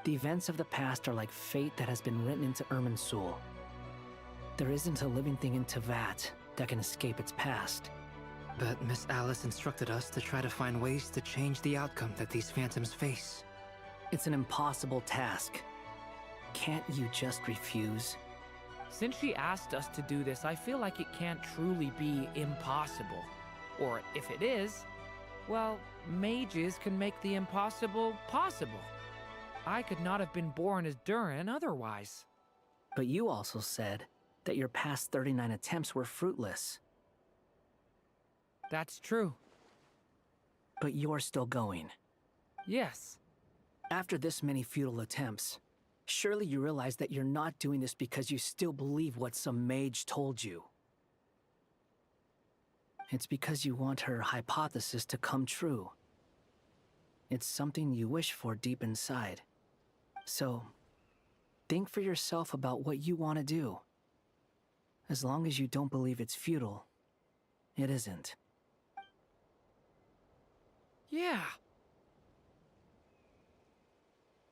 The events of the past are like fate that has been written into Irminsul. There isn't a living thing in Teyvat that can escape its past. But Miss Alice instructed us to try to find ways to change the outcome that these phantoms face. It's an impossible task. Can't you just refuse? Since she asked us to do this, I feel like it can't truly be impossible. Or if it is, well, mages can make the impossible possible. I could not have been born as Durin otherwise. But you also said that your past 39 attempts were fruitless. That's true. But you're still going. Yes. After this many futile attempts, surely you realize that you're not doing this because you still believe what some mage told you. It's because you want her hypothesis to come true. It's something you wish for deep inside. So, think for yourself about what you want to do. As long as you don't believe it's futile, it isn't. Yeah.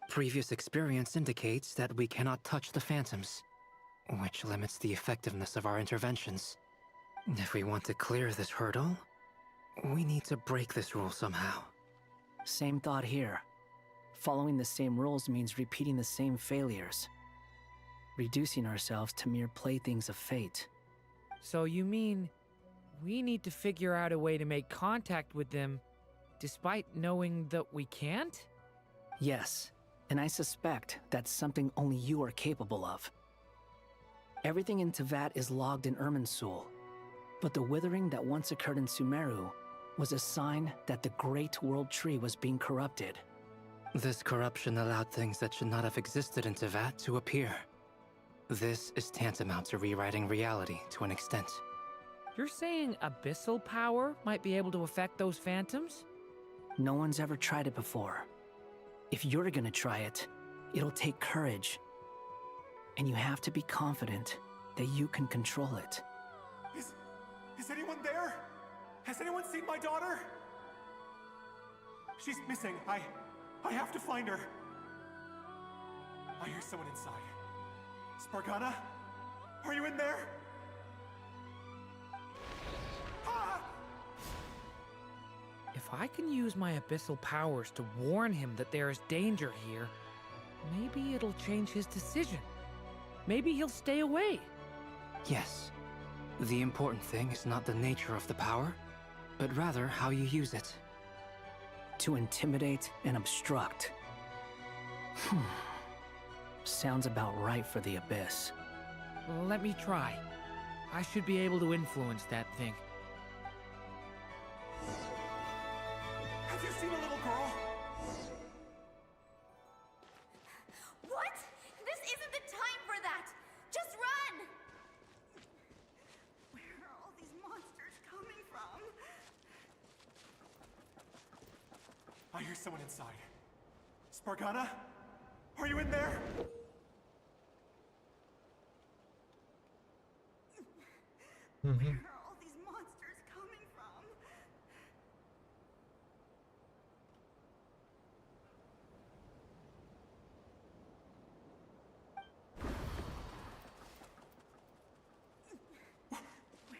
Previous experience indicates that we cannot touch the phantoms, which limits the effectiveness of our interventions. If we want to clear this hurdle, we need to break this rule somehow. Same thought here. Following the same rules means repeating the same failures. Reducing ourselves to mere playthings of fate. So you mean we need to figure out a way to make contact with them despite knowing that we can't? Yes, and I suspect that's something only you are capable of. Everything in Teyvat is logged in Irminsul, but the withering that once occurred in Sumeru was a sign that the Great World Tree was being corrupted. This corruption allowed things that should not have existed in Teyvat to appear. This is tantamount to rewriting reality to an extent. You're saying abyssal power might be able to affect those phantoms? No one's ever tried it before. If you're gonna try it, it'll take courage. And you have to be confident that you can control it. Is anyone there? Has anyone seen my daughter? She's missing. I have to find her. I hear someone inside. Spargana? Are you in there? Ah! If I can use my abyssal powers to warn him that there is danger here, maybe it'll change his decision. Maybe he'll stay away. Yes. The important thing is not the nature of the power, but rather how you use it. To intimidate and obstruct. Sounds about right for the Abyss. Let me try. I should be able to influence that thing. Have you seen a little girl? What? This isn't the time for that! Just run! Where are all these monsters coming from? I hear someone inside. Spargana? Are you in there? Where are all these monsters coming from?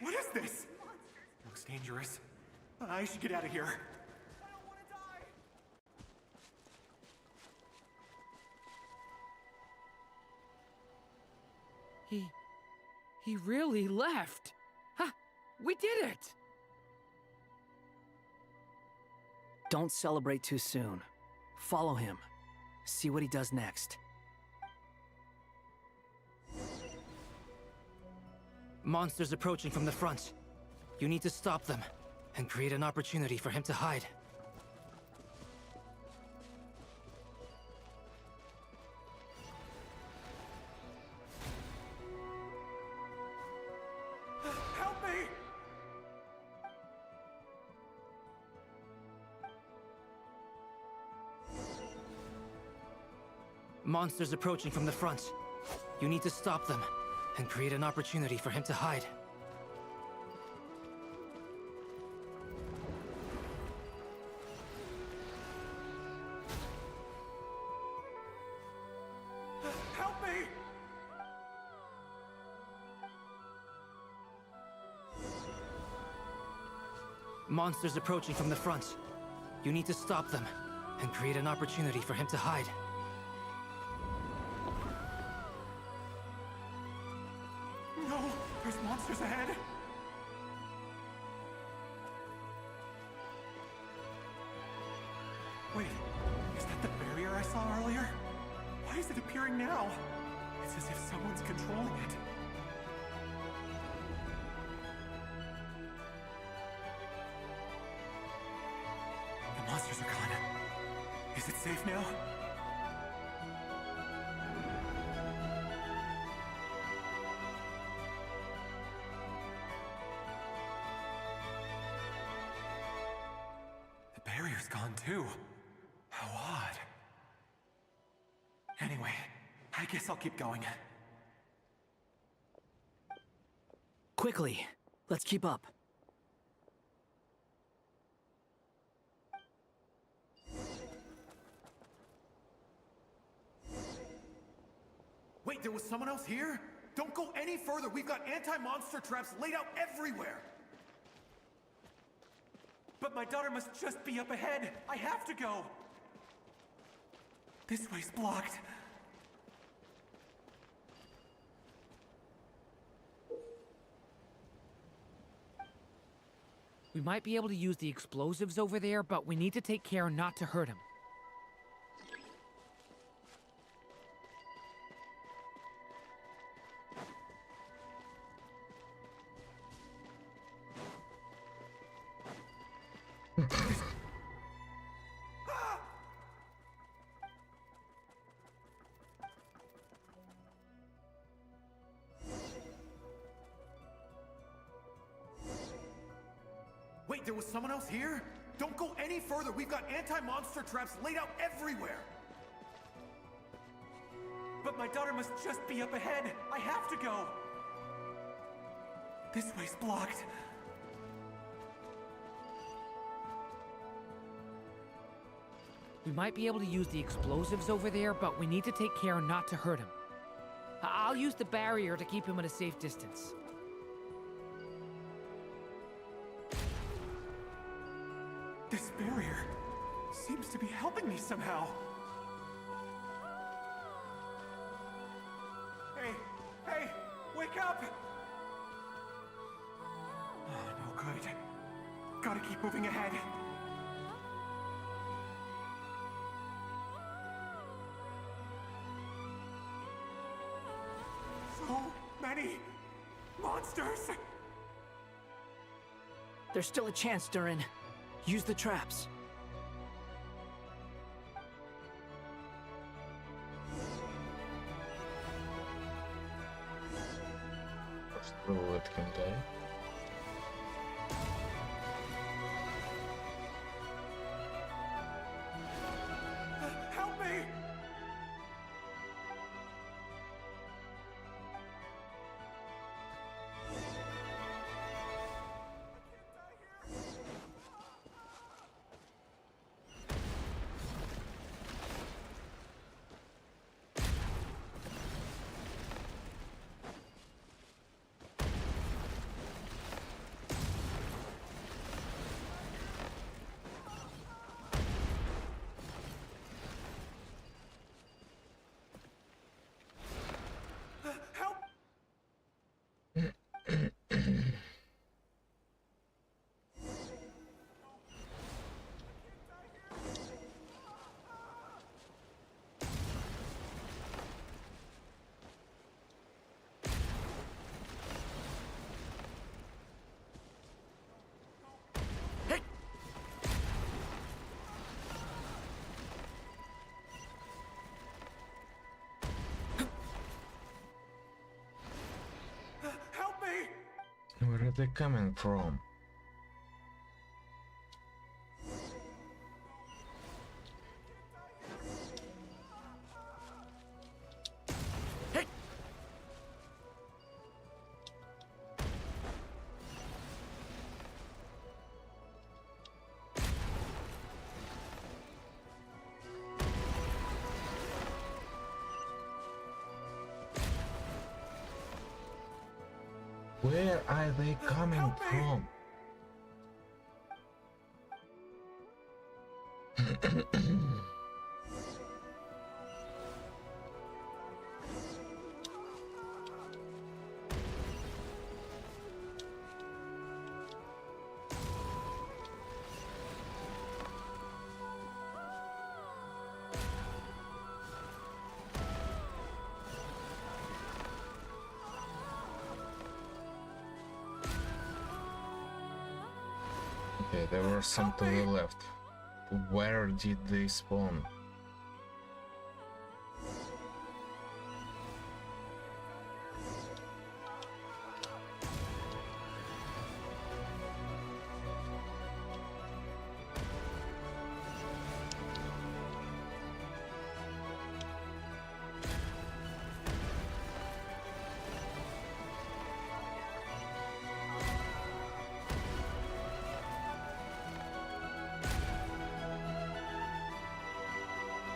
What is this? Looks dangerous. I should get out of here. I don't want to die. He really left. Ha! We did it! Don't celebrate too soon. Follow him. See what he does next. Monsters approaching from the front. You need to stop them and create an opportunity for him to hide. Help me! Monsters approaching from the front. You need to stop them and create an opportunity for him to hide. Help me! Monsters approaching from the front. You need to stop them and create an opportunity for him to hide. No! There's monsters ahead! Wait, is that the barrier I saw earlier? Why is it appearing now? It's as if someone's controlling it. The monsters are gone. Is it safe now? The barrier's gone too. How odd. Anyway, I guess I'll keep going. Quickly, let's keep up. Wait, there was someone else here? Don't go any further. We've got anti-monster traps laid out everywhere. But my daughter must just be up ahead. I have to go. This way's blocked. We might be able to use the explosives over there, but we need to take care not to hurt him. Wait, there was someone else here? Don't go any further. We've got anti-monster traps laid out everywhere. But my daughter must just be up ahead. I have to go. This way's blocked. We might be able to use the explosives over there, but we need to take care not to hurt him. I'll use the barrier to keep him at a safe distance. This barrier seems to be helping me somehow. Hey, wake up! Oh, no good. Gotta keep moving ahead. So many monsters! There's still a chance, Durin. Use the traps. First bullet can die. Help me! are they coming from? Where are they coming from? Okay, there were some to the left. Where did they spawn?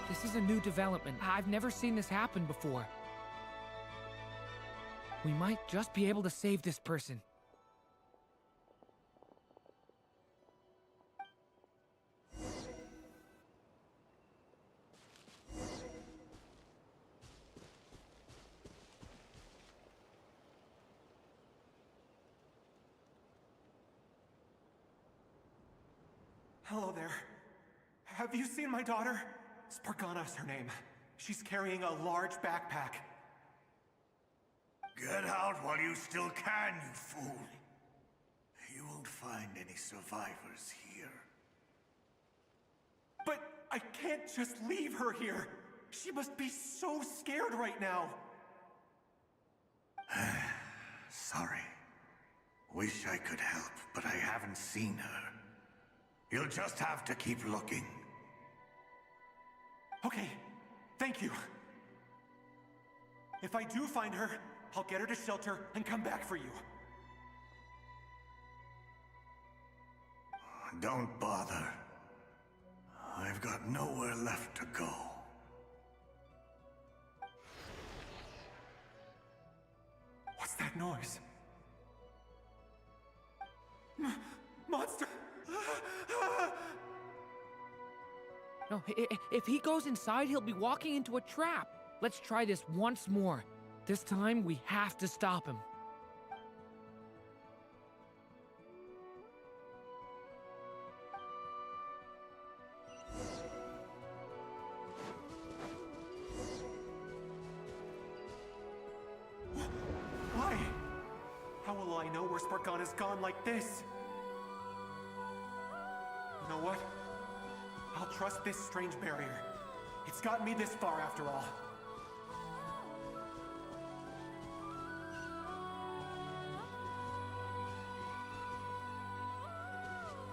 This is a new development. I've never seen this happen before. We might just be able to save this person. Hello there. Have you seen my daughter? Spargana's her name. She's carrying a large backpack. Get out while you still can, you fool. You won't find any survivors here. But I can't just leave her here. She must be so scared right now. Sorry. Wish I could help, but I haven't seen her. You'll just have to keep looking. Okay, thank you. If I do find her, I'll get her to shelter and come back for you. Don't bother. I've got nowhere left to go. What's that noise? Monster! No, if he goes inside, he'll be walking into a trap. Let's try this once more. This time, we have to stop him. Why? How will I know where Spargana's gone like this? You know what? I'll trust this strange barrier. It's gotten me this far after all.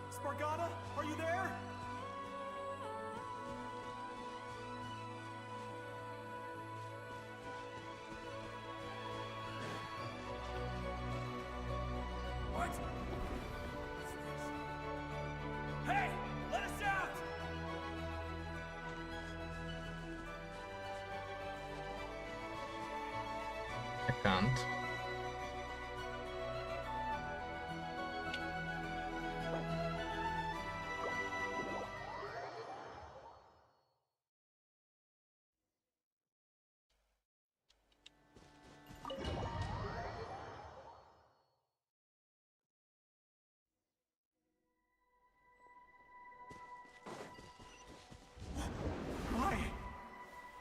Spargana, are you there? What? Hey! Let us out! I can't. Why?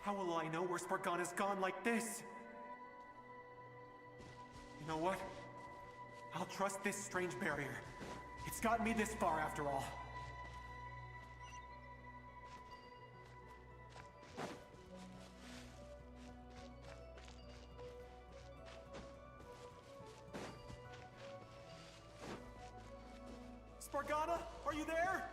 How will I know where Spargana's gone like this? You know what? I'll trust this strange barrier. It's gotten me this far after all. Spargana, are you there?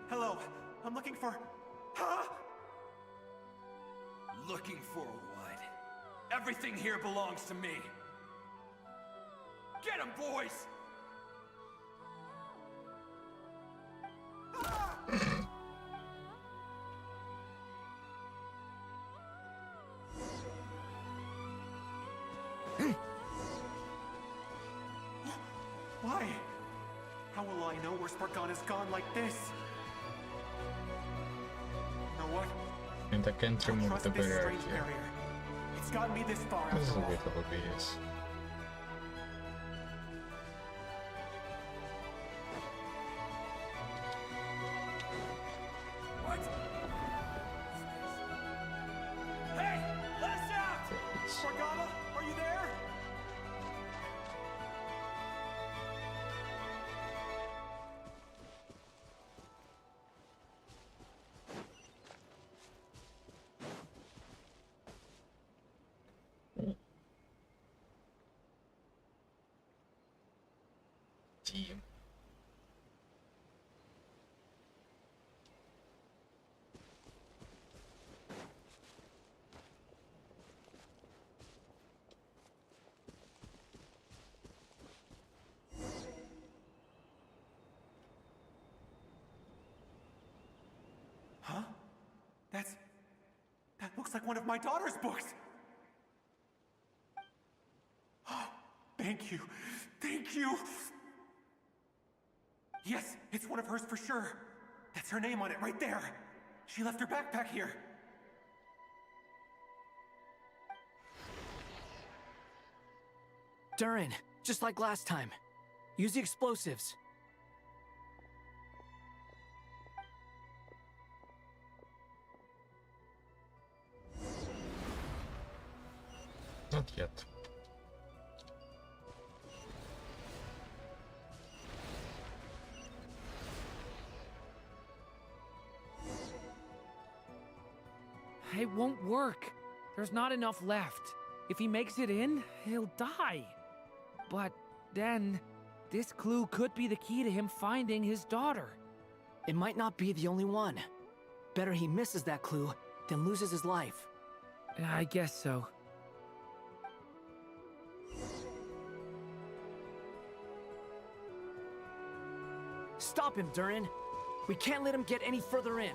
Hello, I'm looking for... Huh? Looking for what? Everything here belongs to me. Get him, boys! Why? How will I know where Spargana's gone like this? You know what? And I can't I'll remove trust the this barrier strange here. barrier. It's gotten me this far This is after a all. bit of a BS. What? Hey! Let us out! Spargana, are you there? Team. Huh? That looks like one of my daughter's books! Thank you. Thank you! Yes, it's one of hers for sure. That's her name on it right there. She left her backpack here. Durin, just like last time. Use the explosives. Not yet. It won't work. There's not enough left. If he makes it in, he'll die. But then, this clue could be the key to him finding his daughter. It might not be the only one. Better he misses that clue than loses his life. I guess so. Stop him, Durin. We can't let him get any further in.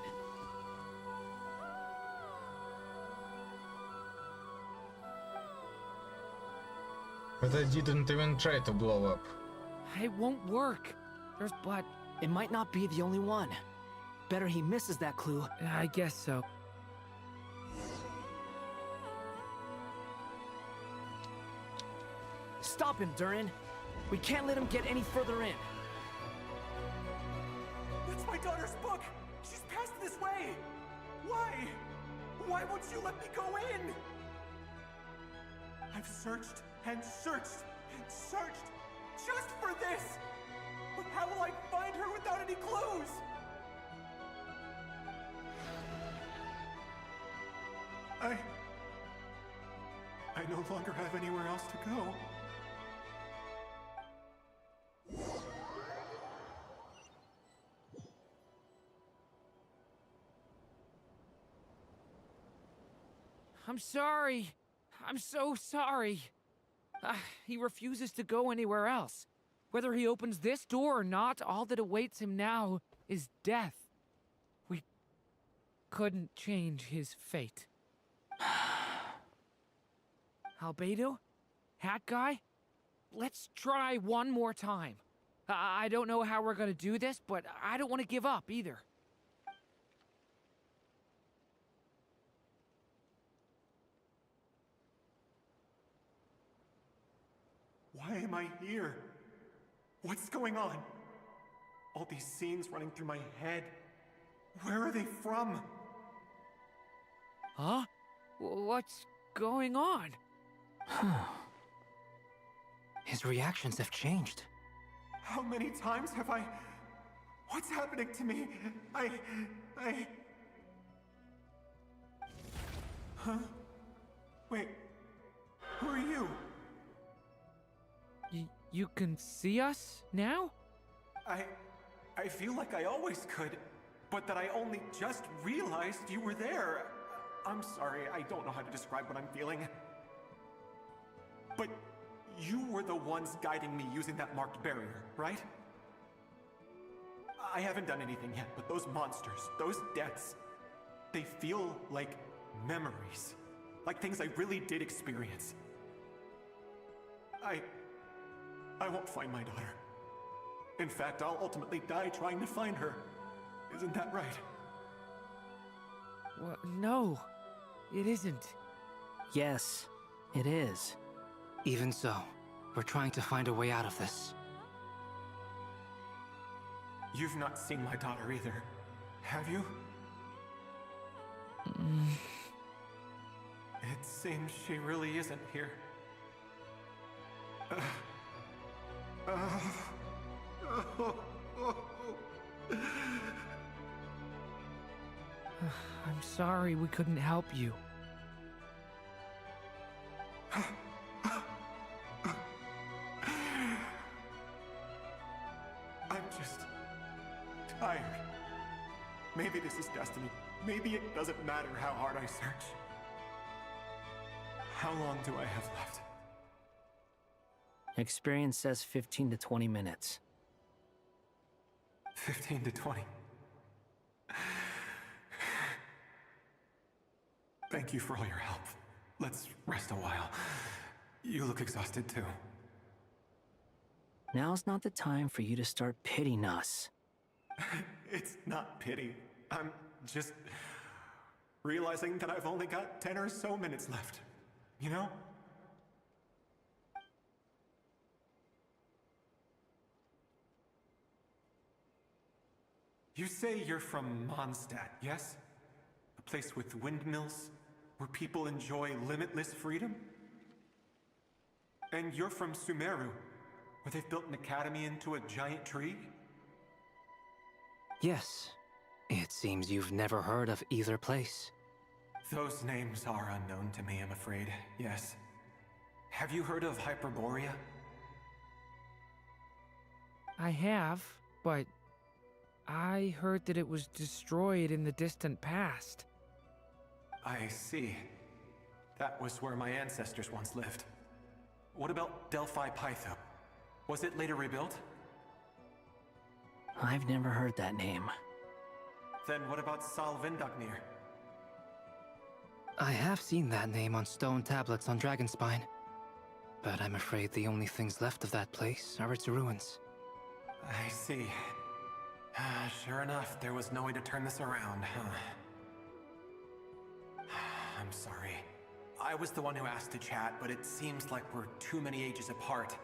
But I didn't even try to blow up. It won't work. But... It might not be the only one. Better he misses that clue. I guess so. Stop him, Durin. We can't let him get any further in. That's my daughter's book! She's passed this way! Why? Why won't you let me go in? I've searched and searched and searched just for this! But how will I find her without any clues? I no longer have anywhere else to go. I'm sorry. I'm so sorry. He refuses to go anywhere else. Whether he opens this door or not, all that awaits him now is death. We couldn't change his fate. Albedo? Hat guy? Let's try one more time. I don't know how we're gonna do this, but I don't want to give up either. Why am I here? What's going on? All these scenes running through my head. Where are they from? Huh? What's going on? His reactions have changed. How many times have I... What's happening to me? Huh? Wait. Who are you? You can see us now? I feel like I always could, but that I only just realized you were there. I'm sorry, I don't know how to describe what I'm feeling. But you were the ones guiding me using that marked barrier, right? I haven't done anything yet, but those monsters, those deaths, they feel like memories. Like things I really did experience. I won't find my daughter. In fact, I'll ultimately die trying to find her. Isn't that right? Well, no, it isn't. Yes, it is. Even so, we're trying to find a way out of this. You've not seen my daughter either, have you? It seems she really isn't here. I'm sorry we couldn't help you. I'm just tired. Maybe this is destiny. Maybe it doesn't matter how hard I search. How long do I have left? Experience says 15 to 20 minutes. 15 to 20. Thank you for all your help. Let's rest a while. You look exhausted too. Now's not the time for you to start pitying us. It's not pity. I'm just realizing that I've only got 10 or so minutes left. You know? You say you're from Mondstadt, yes? A place with windmills, where people enjoy limitless freedom? And you're from Sumeru, where they've built an academy into a giant tree? Yes. It seems you've never heard of either place. Those names are unknown to me, I'm afraid, yes. Have you heard of Hyperborea? I have, but I heard that it was destroyed in the distant past. I see. That was where my ancestors once lived. What about Delphi Pytho? Was it later rebuilt? I've never heard that name. Then what about Sal Vindagnir? I have seen that name on stone tablets on Dragonspine. But I'm afraid the only things left of that place are its ruins. I see. Sure enough, there was no way to turn this around, huh? I'm sorry. I was the one who asked to chat, but it seems like we're too many ages apart.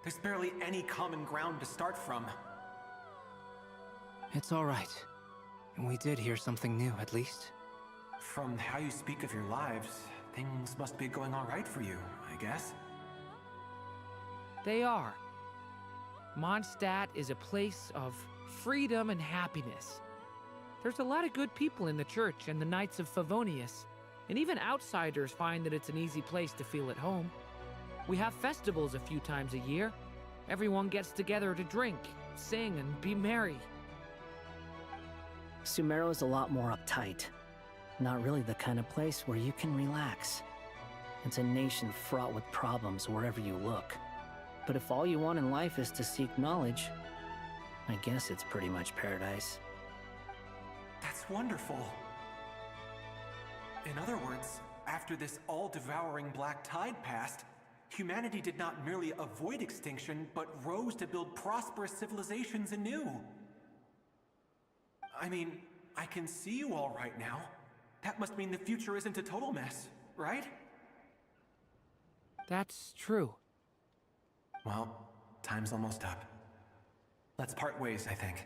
There's barely any common ground to start from. It's all right. We did hear something new, at least. From how you speak of your lives, things must be going all right for you, I guess. They are. Mondstadt is a place of freedom and happiness. There's a lot of good people in the church and the Knights of Favonius, and even outsiders find that it's an easy place to feel at home. We have festivals a few times a year. Everyone gets together to drink, sing, and be merry. Sumeru is a lot more uptight. Not really the kind of place where you can relax. It's a nation fraught with problems wherever you look. But if all you want in life is to seek knowledge, I guess it's pretty much paradise. That's wonderful. In other words, after this all-devouring black tide passed, humanity did not merely avoid extinction, but rose to build prosperous civilizations anew. I mean, I can see you all right now. That must mean the future isn't a total mess, right? That's true. Well, time's almost up. Let's part ways, I think.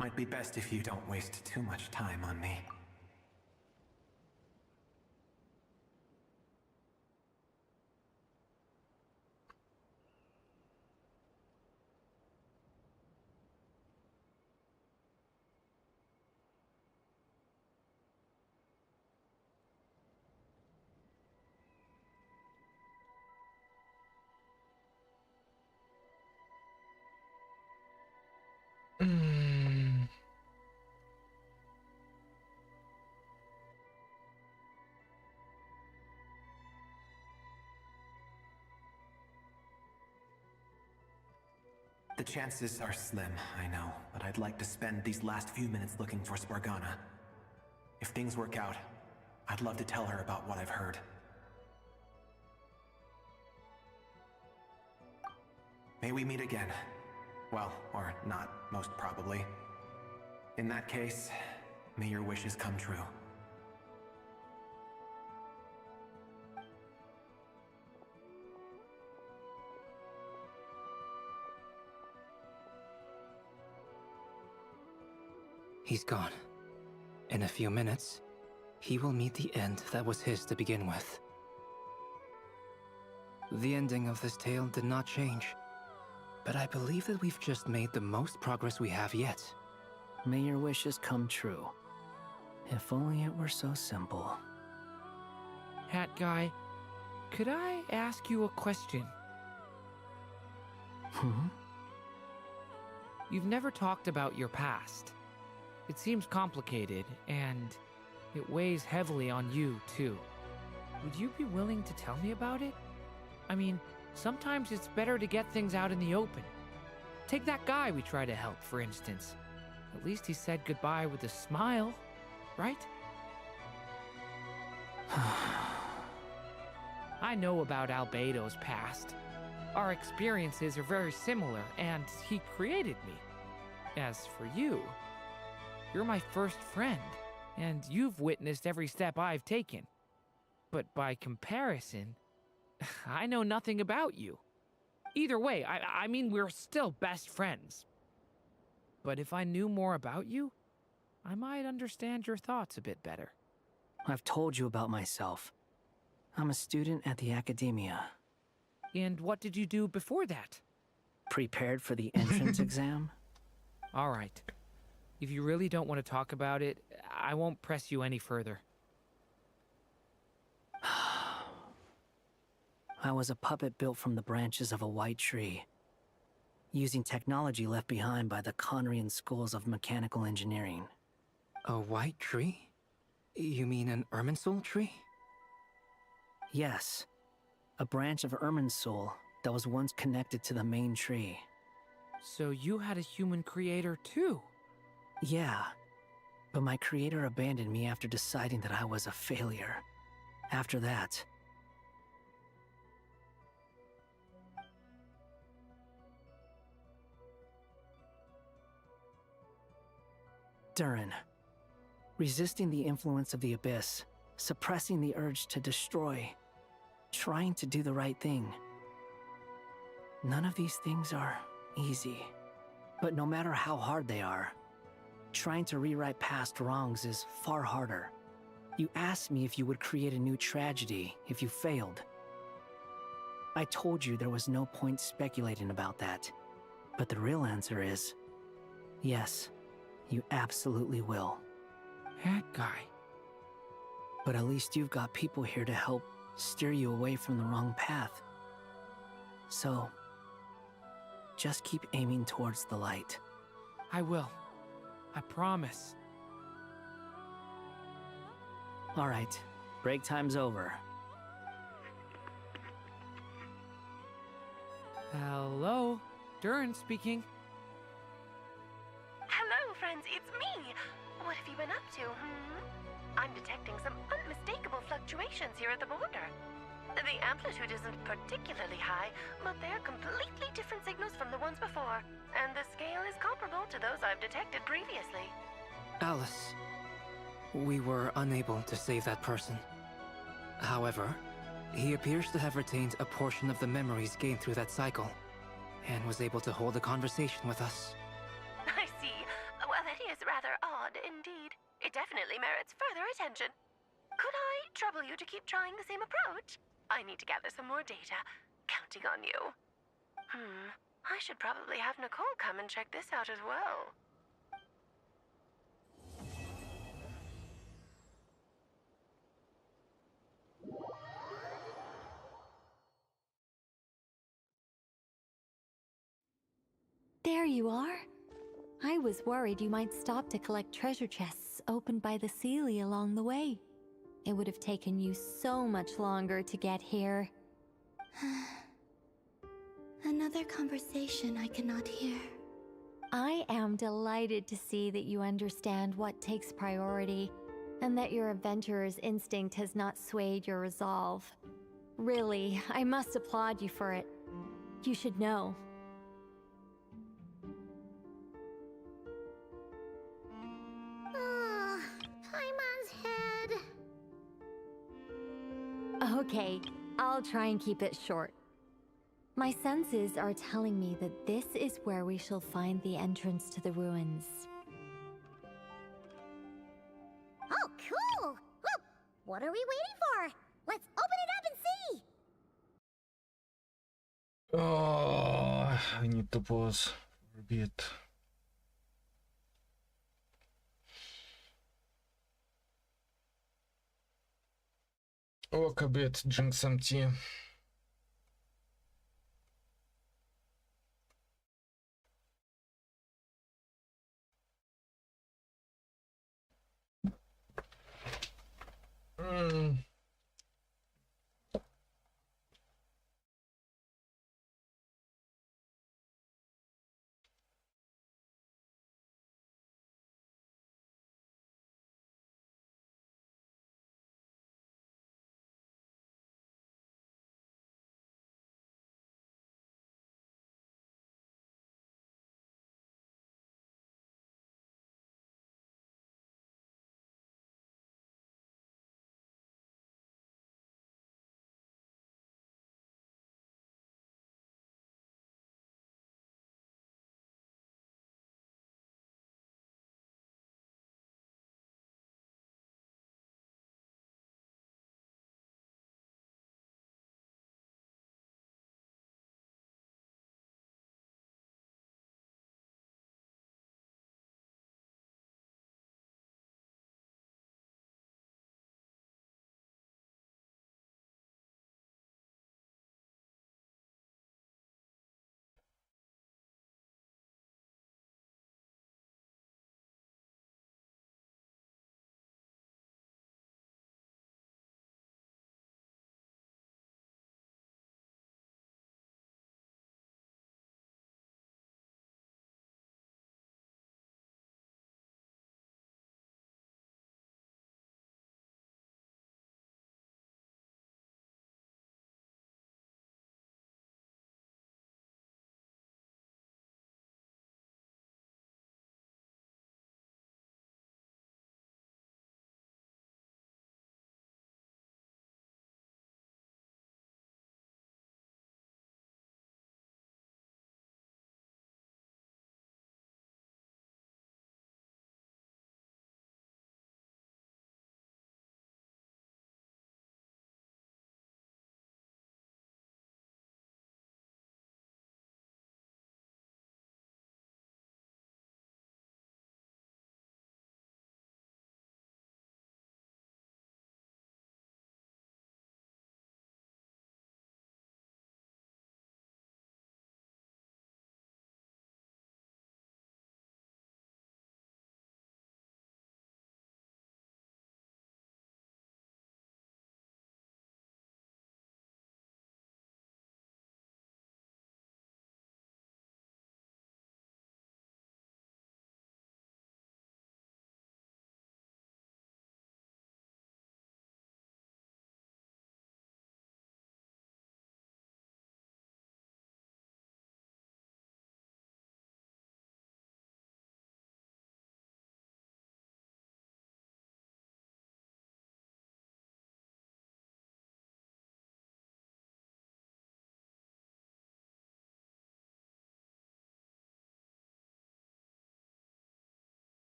Might be best if you don't waste too much time on me. The chances are slim, I know, but I'd like to spend these last few minutes looking for Spargana. If things work out, I'd love to tell her about what I've heard. May we meet again. Well, or not, most probably. In that case, may your wishes come true. He's gone. In a few minutes, he will meet the end that was his to begin with. The ending of this tale did not change, but I believe that we've just made the most progress we have yet. May your wishes come true. If only it were so simple. Hat guy, could I ask you a question? You've never talked about your past. It seems complicated, and it weighs heavily on you, too. Would you be willing to tell me about it? I mean, sometimes it's better to get things out in the open. Take that guy we tried to help, for instance. At least he said goodbye with a smile, right? I know about Albedo's past. Our experiences are very similar, and he created me. As for you, you're my first friend, and you've witnessed every step I've taken. But by comparison, I know nothing about you. Either way, I mean, we're still best friends. But if I knew more about you, I might understand your thoughts a bit better. I've told you about myself. I'm a student at the academia. And what did you do before that? Prepared for the entrance exam? All right. If you really don't want to talk about it, I won't press you any further. I was a puppet built from the branches of a white tree, using technology left behind by the Conrian schools of mechanical engineering. A white tree? You mean an Irminsul tree? Yes. A branch of Irminsul that was once connected to the main tree. So you had a human creator too? Yeah. But my creator abandoned me after deciding that I was a failure. After that, Durin. Resisting the influence of the Abyss, suppressing the urge to destroy, trying to do the right thing. None of these things are easy. But no matter how hard they are, trying to rewrite past wrongs is far harder. You asked me if you would create a new tragedy if you failed. I told you there was no point speculating about that. But the real answer is, yes, you absolutely will. That guy. But at least you've got people here to help steer you away from the wrong path. So, just keep aiming towards the light. I will. I promise. All right, break time's over. Hello, Durin speaking. Hello, friends, it's me. What have you been up to, I'm detecting some unmistakable fluctuations here at the border. The amplitude isn't particularly high, but they're completely different signals from the ones before, and the scale is comparable to those I've detected previously. Alice, we were unable to save that person. However, he appears to have retained a portion of the memories gained through that cycle, and was able to hold a conversation with us. I see. Well, then odd indeed. It definitely merits further attention. Could I trouble you to keep trying the same approach? I need to gather some more data. Counting on you. I should probably have Nicole come and check this out as well. There you are. I was worried you might stop to collect treasure chests opened by the Seelie along the way. It would have taken you so much longer to get here. Another conversation I cannot hear. I am delighted to see that you understand what takes priority, and that your adventurer's instinct has not swayed your resolve. Really, I must applaud you for it. You should know. Paimon's head. Okay, I'll try and keep it short. My senses are telling me that this is where we shall find the entrance to the ruins. Oh, cool! Well, what are we waiting for? Let's open it up and see! Oh, I need to pause for a bit. Walk a bit, drink some tea.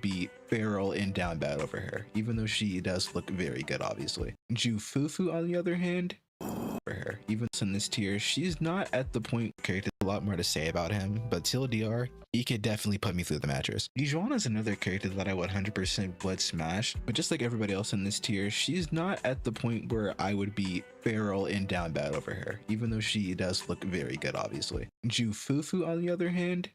Be feral and down bad over her, even though she does look very good, obviously. Jufufu, on the other hand, for her, even in this tier, she's not at the point where there's a lot more to say about him, but TLDR, he could definitely put me through the mattress. Dijuana is another character that I 100% would smash, but just like everybody else in this tier, she's not at the point where I would be feral and down bad over her, even though she does look very good, obviously. Jufufu, on the other hand,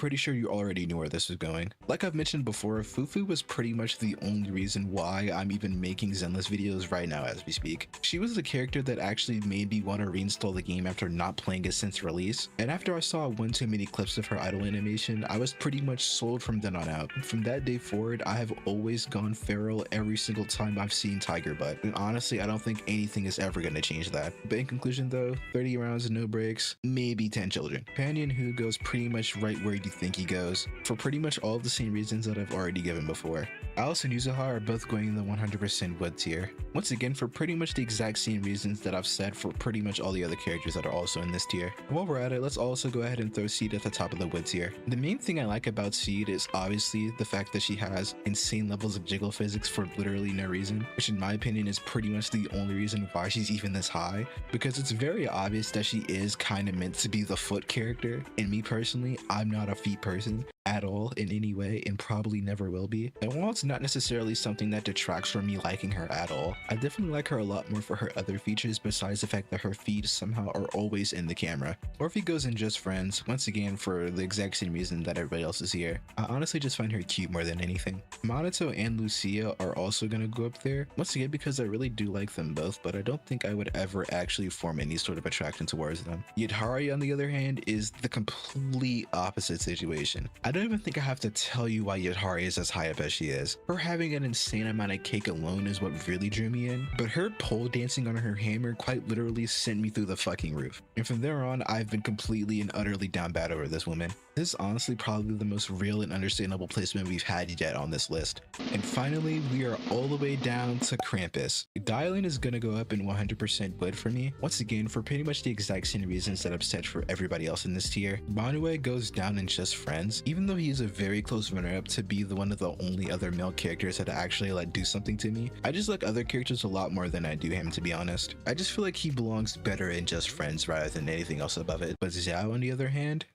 pretty sure you already knew where this was going. Like I've mentioned before, Fufu was pretty much the only reason why I'm even making Zenless videos right now as we speak. She was the character that actually made me want to reinstall the game after not playing it since release, and after I saw one too many clips of her idle animation, I was pretty much sold from then on out. From that day forward, I have always gone feral every single time I've seen Tiger Butt, and honestly I don't think anything is ever going to change that. But in conclusion though, 30 rounds, no breaks, maybe 10 children. Companion who goes pretty much right where you think he goes, for pretty much all the same reasons that I've already given before. Alice and Yuzuha are both going in the 100% wood tier, once again for pretty much the exact same reasons that I've said for pretty much all the other characters that are also in this tier. And while we're at it, let's also go ahead and throw Seed at the top of the wood tier. The main thing I like about Seed is obviously the fact that she has insane levels of jiggle physics for literally no reason, which in my opinion is pretty much the only reason why she's even this high, because it's very obvious that she is kind of meant to be the foot character, and me personally, I'm not a feet person at all in any way and probably never will be. And while it's not necessarily something that detracts from me liking her at all, I definitely like her a lot more for her other features besides the fact that her feet somehow are always in the camera. Or if he goes in just friends, once again for the exact same reason that everybody else is here, I honestly just find her cute more than anything. Minato and Lucia are also gonna go up there, once again because I really do like them both, but I don't think I would ever actually form any sort of attraction towards them. Yet Hari on the other hand is the complete opposite situation. I don't even think I have to tell you why Yadhari is as high up as she is. Her having an insane amount of cake alone is what really drew me in, but her pole dancing on her hammer quite literally sent me through the fucking roof. And from there on, I've been completely and utterly down bad over this woman. This is honestly probably the most real and understandable placement we've had yet on this list. And finally, we are all the way down to Krampus. Dialing is gonna go up in 100% wood for me, once again for pretty much the exact same reasons that I've said for everybody else in this tier. Banue goes down in just friends, even though he is a very close runner-up to be one of the only other male characters that actually do something to me. I just like other characters a lot more than I do him, to be honest. I just feel like he belongs better in just friends rather than anything else above it. But Xiao on the other hand,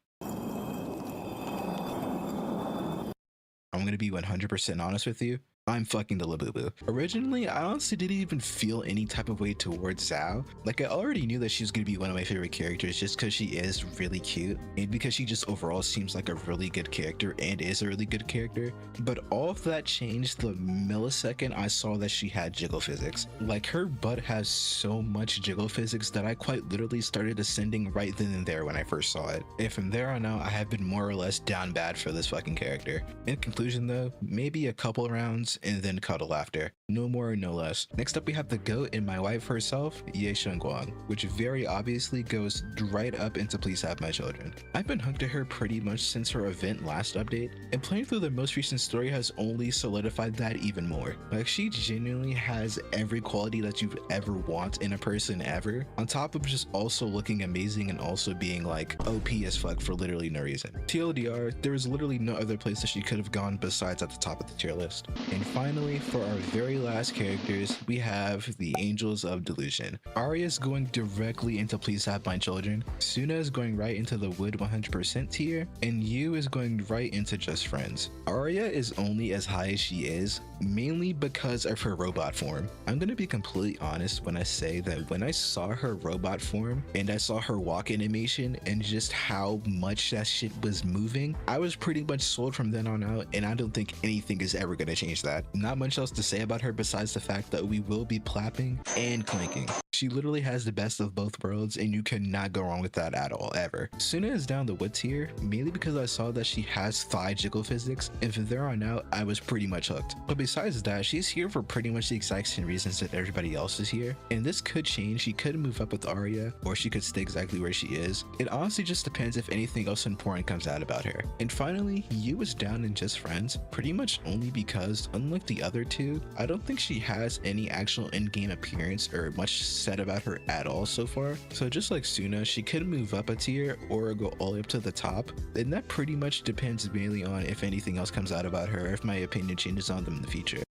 I'm gonna be 100% honest with you. I'm fucking the Labubu. Originally, I honestly didn't even feel any type of way towards Zhao. Like, I already knew that she was gonna be one of my favorite characters just because she is really cute and because she just overall seems like a really good character and is a really good character. But all of that changed the millisecond I saw that she had jiggle physics. Like, her butt has so much jiggle physics that I quite literally started ascending right then and there when I first saw it. And from there on out, I have been more or less down bad for this fucking character. In conclusion though, maybe a couple rounds and then cuddle after. No more, no less. Next up we have the GOAT and my wife herself, Ye Shengguang, which very obviously goes right up into Please Have My Children. I've been hooked to her pretty much since her event last update, and playing through the most recent story has only solidified that even more. Like, she genuinely has every quality that you've ever want in a person ever, on top of just also looking amazing and also being like OP as fuck for literally no reason. TLDR, there is literally no other place that she could have gone besides at the top of the tier list. And finally, for our very last characters, we have the Angels of Delusion. Arya is going directly into Please Have My Children, Suna is going right into the Wood 100% tier, and Yu is going right into Just Friends. Arya is only as high as she is, mainly because of her robot form. I'm gonna be completely honest when I say that when I saw her robot form and I saw her walk animation and just how much that shit was moving, I was pretty much sold from then on out, and I don't think anything is ever gonna change that. Not much else to say about her besides the fact that we will be plapping and clanking. She literally has the best of both worlds, and you cannot go wrong with that at all, ever. Suna is down the wood tier, mainly because I saw that she has thigh jiggle physics, and from there on out, I was pretty much hooked. But besides that, she's here for pretty much the exact same reasons that everybody else is here, and this could change. She could move up with Arya, or she could stay exactly where she is. It honestly just depends if anything else important comes out about her. And finally, Yu is down in Just Friends, pretty much only because, unlike the other two, I don't think she has any actual in-game appearance or much said about her at all so far. So just like Suna, she could move up a tier or go all the way up to the top, and that pretty much depends mainly on if anything else comes out about her, or if my opinion changes on them in the future.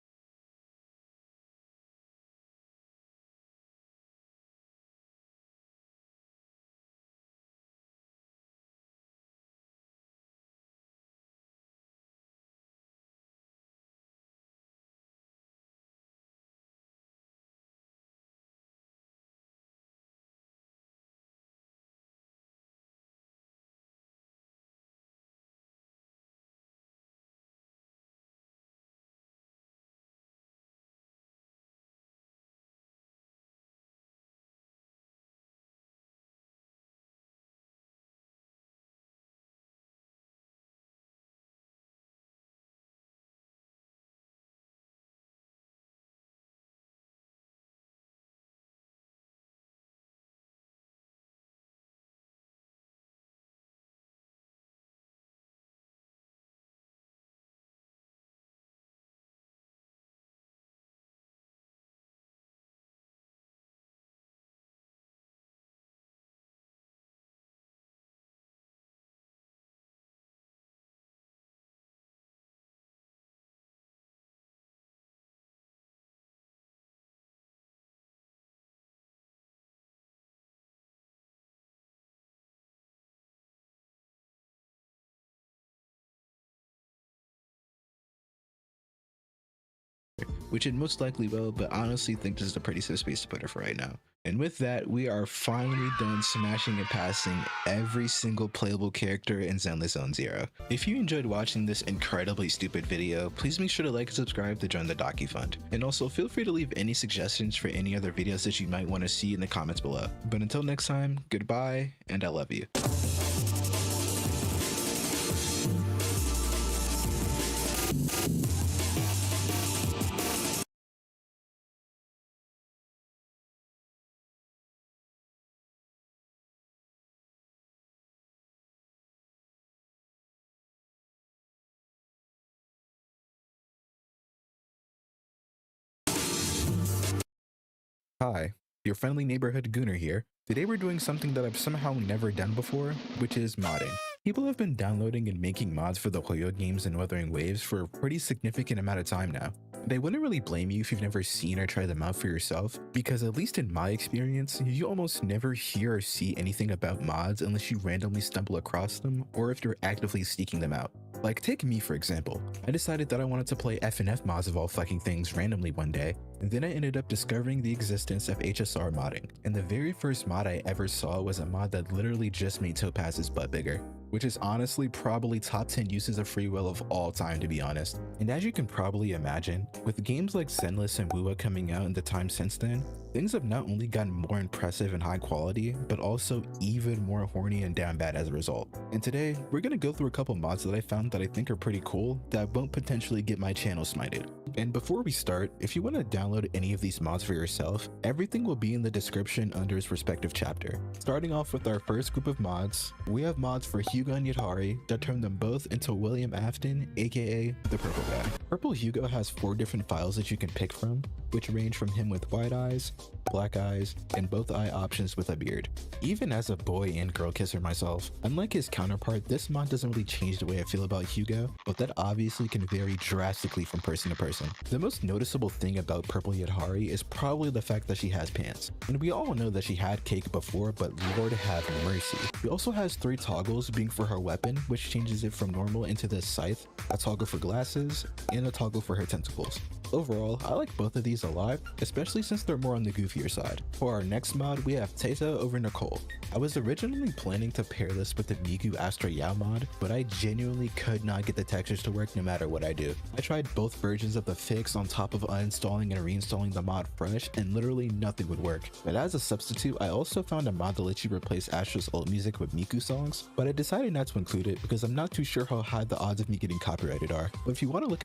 which it most likely will, but I honestly think this is a pretty safe space to put her for right now. And with that, we are finally done smashing and passing every single playable character in Zenless Zone Zero. If you enjoyed watching this incredibly stupid video, please make sure to like and subscribe to join the DocuFund. And also feel free to leave any suggestions for any other videos that you might want to see in the comments below. But until next time, goodbye, and I love you. Hi, your friendly neighborhood Gooner here. Today we're doing something that I've somehow never done before, which is modding. People have been downloading and making mods for the Hoyo games and Wuthering Waves for a pretty significant amount of time now. They wouldn't really blame you if you've never seen or tried them out for yourself, because at least in my experience, you almost never hear or see anything about mods unless you randomly stumble across them or if you're actively seeking them out. Like take me for example. I decided that I wanted to play FNF mods of all fucking things randomly one day, and then I ended up discovering the existence of HSR modding, and the very first mod I ever saw was a mod that literally just made Topaz's butt bigger, which is honestly probably top 10 uses of free will of all time, to be honest. And as you can probably imagine, with games like Zenless and Wuwa coming out in the time since then, things have not only gotten more impressive and high quality, but also even more horny and down bad as a result. And today, we're gonna go through a couple mods that I found that I think are pretty cool that won't potentially get my channel smited. And before we start, if you want to download any of these mods for yourself, everything will be in the description under its respective chapter. Starting off with our first group of mods, we have mods for Hugo and Yadhari that turn them both into William Afton, aka the Purple Guy. Purple Hugo has 4 different files that you can pick from, which range from him with white eyes, black eyes, and both eye options with a beard. Even as a boy and girl kisser myself, unlike his counterpart, this mod doesn't really change the way I feel about Hugo, but that obviously can vary drastically from person to person. The most noticeable thing about Purple Yadhari is probably the fact that she has pants. And we all know that she had cake before, but Lord have mercy. She also has 3 toggles, being for her weapon, which changes it from normal into this scythe, a toggle for glasses, and a toggle for her tentacles. Overall, I like both of these a lot, especially since they're more on the goofier side. For our next mod, we have Tato over Nicole. I was originally planning to pair this with the Miku Astra Yao mod, but I genuinely could not get the textures to work no matter what I do. I tried both versions of the fix on top of uninstalling and reinstalling the mod fresh, and literally nothing would work. But as a substitute, I also found a mod that lets you replace Astra's ult music with Miku songs, but I decided not to include it because I'm not too sure how high the odds of me getting copyrighted are. But if you want to look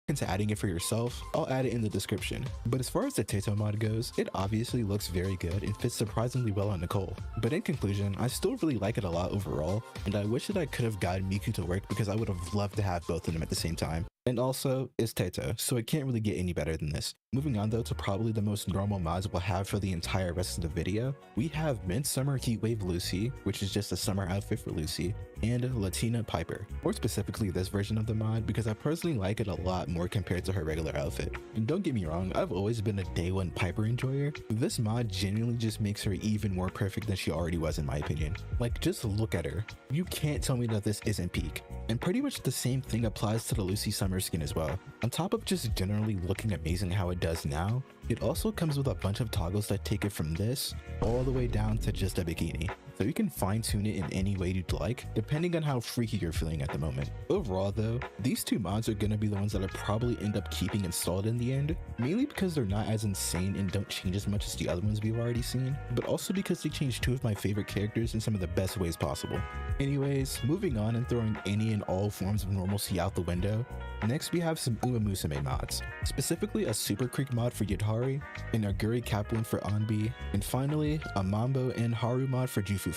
into adding it for yourself, I'll add it in the description. But as far as the Tato mod goes, it obviously looks very good and fits surprisingly well on Nicole. But in conclusion, I still really like it a lot overall, and I wish that I could have gotten Miku to work because I would have loved to have both of them at the same time. And also, it's Tato, so it can't really get any better than this. Moving on though to probably the most normal mods we'll have for the entire rest of the video, we have Midsummer Heatwave Lucy, which is just a summer outfit for Lucy, and Latina Piper. More specifically this version of the mod because I personally like it a lot more compared to her regular outfit. And don't get me wrong, I've always been a day one Piper enjoyer. This mod genuinely just makes her even more perfect than she already was in my opinion. Like just look at her. You can't tell me that this isn't peak. And pretty much the same thing applies to the Lucy Summer skin as well. On top of just generally looking amazing how it does now, it also comes with a bunch of toggles that take it from this all the way down to just a bikini. so you can fine tune it in any way you'd like, depending on how freaky you're feeling at the moment. Overall though, these two mods are gonna be the ones that I probably end up keeping installed in the end, mainly because they're not as insane and don't change as much as the other ones we've already seen, but also because they change two of my favorite characters in some of the best ways possible. Anyways, moving on and throwing any and all forms of normalcy out the window, next we have some Uma Musume mods, specifically a Super Creek mod for Yudhari, an Aguri Cap one for Anbi, and finally a Mambo and Haru mod for Jufufu.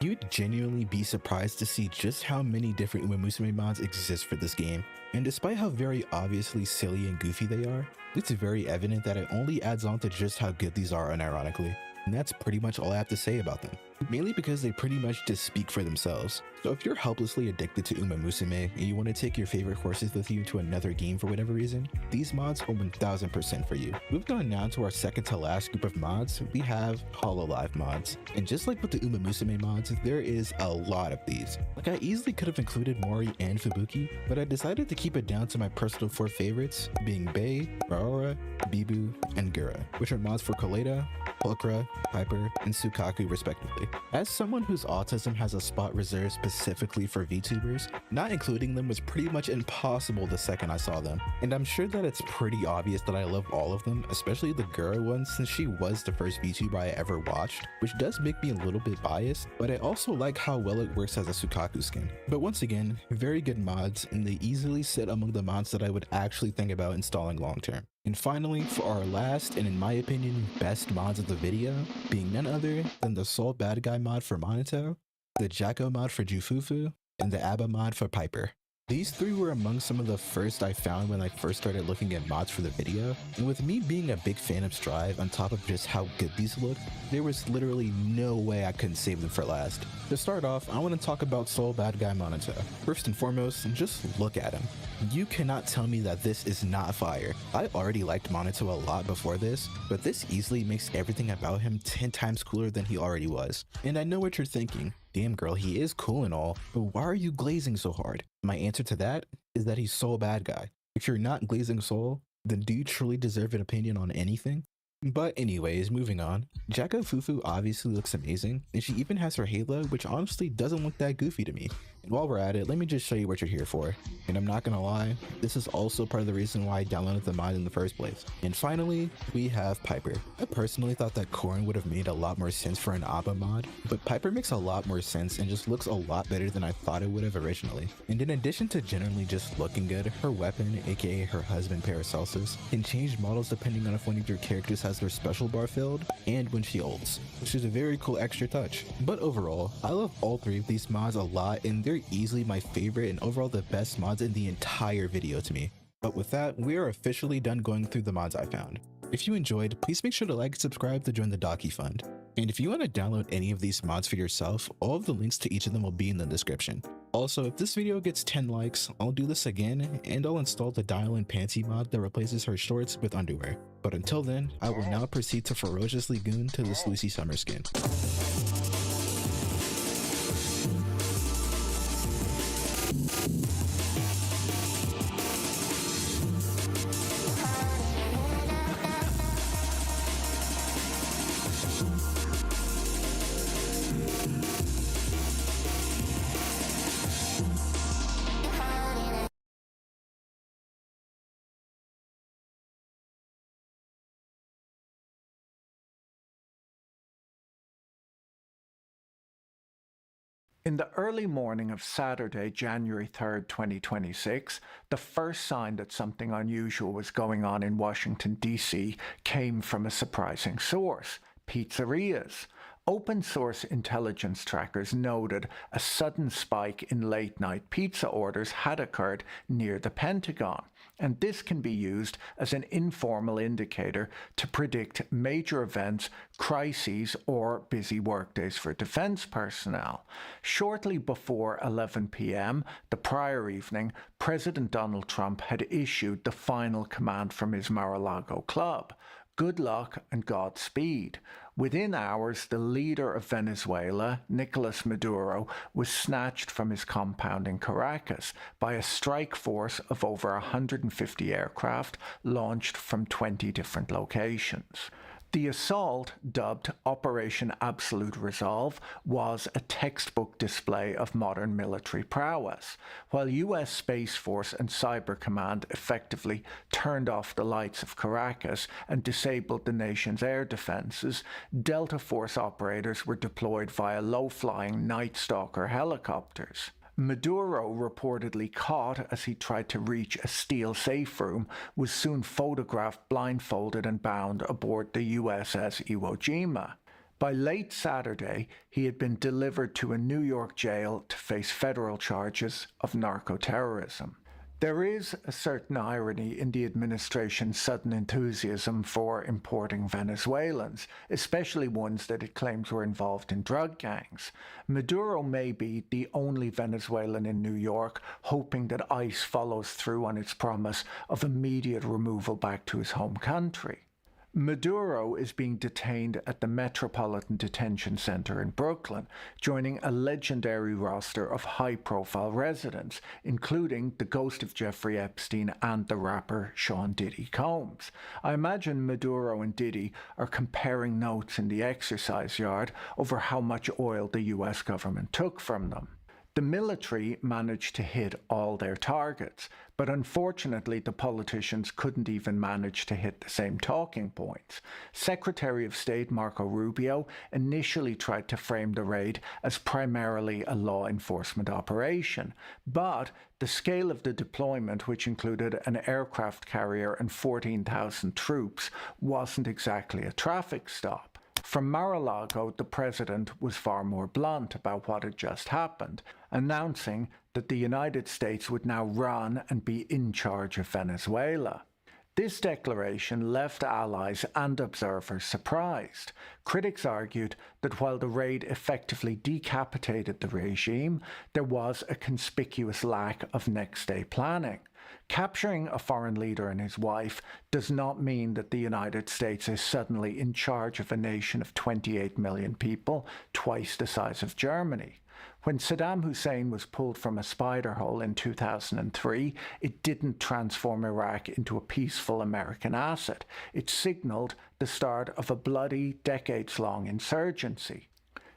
You'd genuinely be surprised to see just how many different Uma Musume mods exist for this game, and despite how very obviously silly and goofy they are, it's very evident that it only adds on to just how good these are unironically. And that's pretty much all I have to say about them, mainly because they pretty much just speak for themselves. So if you're helplessly addicted to Uma Musume and you want to take your favorite horses with you to another game for whatever reason, these mods are 1000% for you. Moving on now to our second to last group of mods, we have Hololive mods. And just like with the Uma Musume mods, there is a lot of these. Like, I easily could have included Mori and Fubuki, but I decided to keep it down to my personal 4 favorites, being Bei, Raora, Bibu, and Gura, which are mods for Koleda, Pulchra, Piper, and Sukaku respectively. As someone whose autism has a spot reserved specifically for VTubers, not including them was pretty much impossible the second I saw them. And I'm sure that it's pretty obvious that I love all of them, especially the Gura one since she was the first VTuber I ever watched, which does make me a little bit biased, but I also like how well it works as a Sukaku skin. But once again, very good mods, and they easily sit among the mods that I would actually think about installing long term. And finally, for our last and in my opinion best mods of the video, being none other than the Soul Bad Guy mod for Monito, the Jacko mod for Jufufu, and the Abba mod for Piper. These three were among some of the first I found when I first started looking at mods for the video, and with me being a big fan of Strive on top of just how good these look, there was literally no way I couldn't save them for last. To start off, I want to talk about Soul Bad Guy Monito. First and foremost, just look at him. You cannot tell me that this is not fire. I already liked Monito a lot before this, but this easily makes everything about him 10 times cooler than he already was. And I know what you're thinking. Damn girl, he is cool and all, but why are you glazing so hard? My answer to that is that he's Soul Bad Guy. If you're not glazing Soul, then do you truly deserve an opinion on anything? But anyways, moving on. Jacko Fufu obviously looks amazing, and she even has her halo, which honestly doesn't look that goofy to me. And while we're at it, let me just show you what you're here for. And I'm not gonna lie, this is also part of the reason why I downloaded the mod in the first place. And finally, we have Piper. I personally thought that Corrin would have made a lot more sense for an Abba mod, but Piper makes a lot more sense and just looks a lot better than I thought it would have originally. And in addition to generally just looking good, her weapon, aka her husband Paracelsus, can change models depending on if one of your characters has their special bar filled and when she ults, which is a very cool extra touch. But overall, I love all three of these mods a lot, and they're easily my favorite and overall the best mods in the entire video to me. But with that, we are officially done going through the mods I found. If you enjoyed, please make sure to like and subscribe to join the Doki Fund. And if you want to download any of these mods for yourself, all of the links to each of them will be in the description. Also, if this video gets 10 likes, I'll do this again, and I'll install the Dial-In Panty mod that replaces her shorts with underwear. But until then, I will now proceed to ferociously goon to this Lucy Summer skin. In the early morning of Saturday, January 3rd, 2026, the first sign that something unusual was going on in Washington, D.C. came from a surprising source: pizzerias. Open-source intelligence trackers noted a sudden spike in late-night pizza orders had occurred near the Pentagon, and this can be used as an informal indicator to predict major events, crises, or busy workdays for defense personnel. Shortly before 11 p.m. the prior evening, President Donald Trump had issued the final command from his Mar-a-Lago club: "Good luck and Godspeed." Within hours, the leader of Venezuela, Nicolas Maduro, was snatched from his compound in Caracas by a strike force of over 150 aircraft launched from 20 different locations. The assault, dubbed Operation Absolute Resolve, was a textbook display of modern military prowess. While US Space Force and Cyber Command effectively turned off the lights of Caracas and disabled the nation's air defenses, Delta Force operators were deployed via low-flying Night Stalker helicopters. Maduro, reportedly caught as he tried to reach a steel safe room, was soon photographed blindfolded and bound aboard the USS Iwo Jima. By late Saturday, he had been delivered to a New York jail to face federal charges of narco-terrorism. There is a certain irony in the administration's sudden enthusiasm for importing Venezuelans, especially ones that it claims were involved in drug gangs. Maduro may be the only Venezuelan in New York hoping that ICE follows through on its promise of immediate removal back to his home country. Maduro is being detained at the Metropolitan Detention Center in Brooklyn, joining a legendary roster of high-profile residents, including the ghost of Jeffrey Epstein and the rapper Sean Diddy Combs. I imagine Maduro and Diddy are comparing notes in the exercise yard over how much oil the US government took from them. The military managed to hit all their targets, but unfortunately the politicians couldn't even manage to hit the same talking points. Secretary of State Marco Rubio initially tried to frame the raid as primarily a law enforcement operation, but the scale of the deployment, which included an aircraft carrier and 14,000 troops, wasn't exactly a traffic stop. From Mar-a-Lago, the president was far more blunt about what had just happened, announcing that the United States would now run and be in charge of Venezuela. This declaration left allies and observers surprised. Critics argued that while the raid effectively decapitated the regime, there was a conspicuous lack of next-day planning. Capturing a foreign leader and his wife does not mean that the United States is suddenly in charge of a nation of 28 million people, twice the size of Germany. When Saddam Hussein was pulled from a spider hole in 2003, it didn't transform Iraq into a peaceful American asset. It signaled the start of a bloody, decades-long insurgency.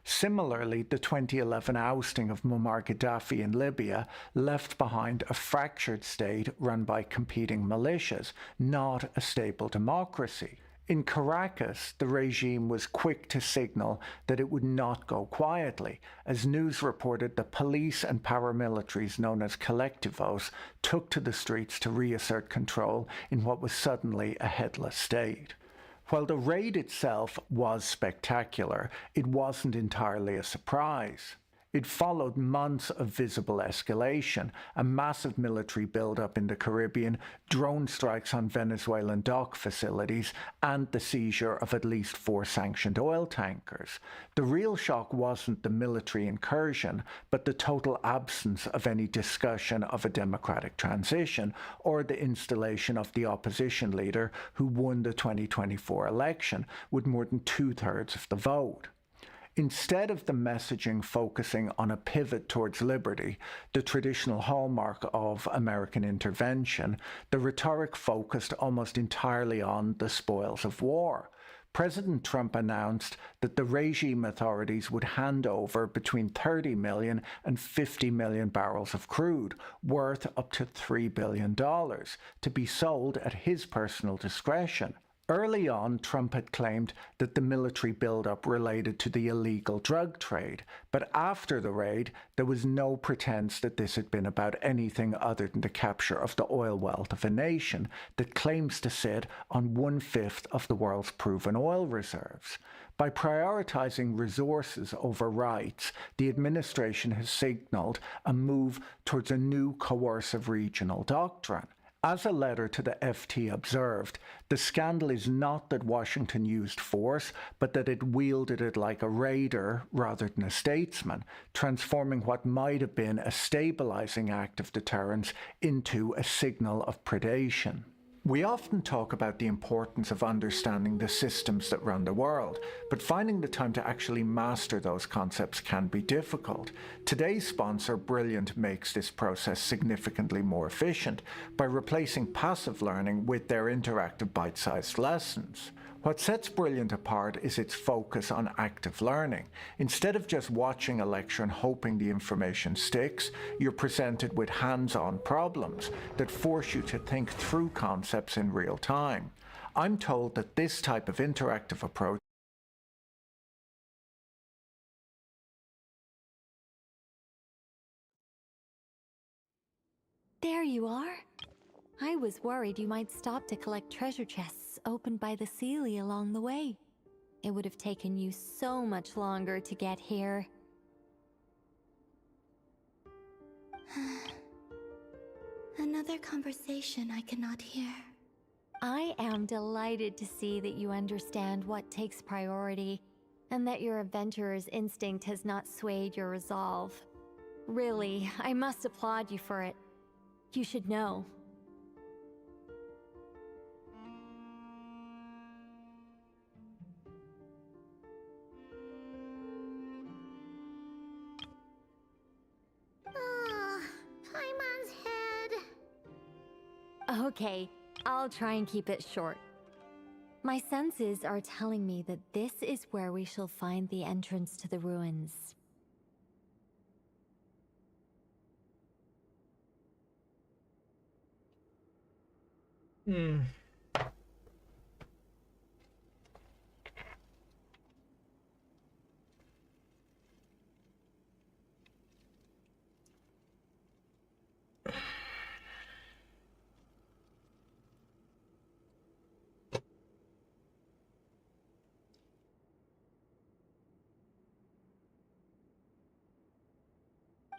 Similarly, the 2011 ousting of Muammar Gaddafi in Libya left behind a fractured state run by competing militias, not a stable democracy. In Caracas, the regime was quick to signal that it would not go quietly, as news reported the police and paramilitaries known as colectivos took to the streets to reassert control in what was suddenly a headless state. While the raid itself was spectacular, it wasn't entirely a surprise. It followed months of visible escalation, a massive military buildup in the Caribbean, drone strikes on Venezuelan dock facilities, and the seizure of at least 4 sanctioned oil tankers. The real shock wasn't the military incursion, but the total absence of any discussion of a democratic transition or the installation of the opposition leader who won the 2024 election with more than 2/3 of the vote. Instead of the messaging focusing on a pivot towards liberty, the traditional hallmark of American intervention, the rhetoric focused almost entirely on the spoils of war. President Trump announced that the regime authorities would hand over between 30 million and 50 million barrels of crude, worth up to $3 billion, to be sold at his personal discretion. Early on, Trump had claimed that the military buildup related to the illegal drug trade, but after the raid, there was no pretense that this had been about anything other than the capture of the oil wealth of a nation that claims to sit on 1/5 of the world's proven oil reserves. By prioritizing resources over rights, the administration has signaled a move towards a new coercive regional doctrine. As a letter to the FT observed, the scandal is not that Washington used force, but that it wielded it like a raider rather than a statesman, transforming what might have been a stabilizing act of deterrence into a signal of predation. We often talk about the importance of understanding the systems that run the world, but finding the time to actually master those concepts can be difficult. Today's sponsor, Brilliant, makes this process significantly more efficient by replacing passive learning with their interactive bite-sized lessons. What sets Brilliant apart is its focus on active learning. Instead of just watching a lecture and hoping the information sticks, you're presented with hands-on problems that force you to think through concepts in real time. I'm told that this type of interactive approach There you are. I was worried you might stop to collect treasure chests opened by the Seelie along the way. It would have taken you so much longer to get here. Another conversation I cannot hear. I am delighted to see that you understand what takes priority, and that your adventurer's instinct has not swayed your resolve. Really, I must applaud you for it. You should know. Paimon's head. Okay, I'll try and keep it short. My senses are telling me that this is where we shall find the entrance to the ruins.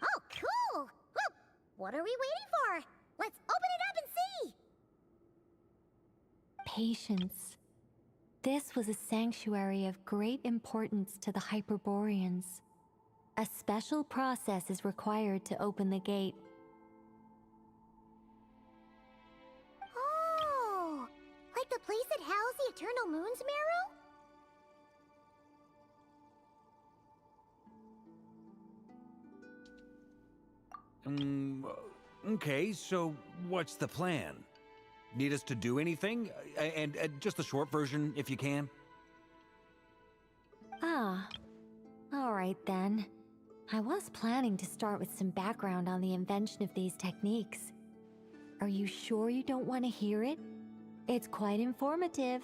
Oh, cool! Well, what are we waiting for? Let's open it up and see! Patience. This was a sanctuary of great importance to the Hyperboreans. A special process is required to open the gate. Oh! Like the place that housed the Eternal Moon's Marrow? Okay, so what's the plan? Need us to do anything? And just the short version, if you can. Ah. Alright then. I was planning to start with some background on the invention of these techniques. Are you sure you don't want to hear it? It's quite informative.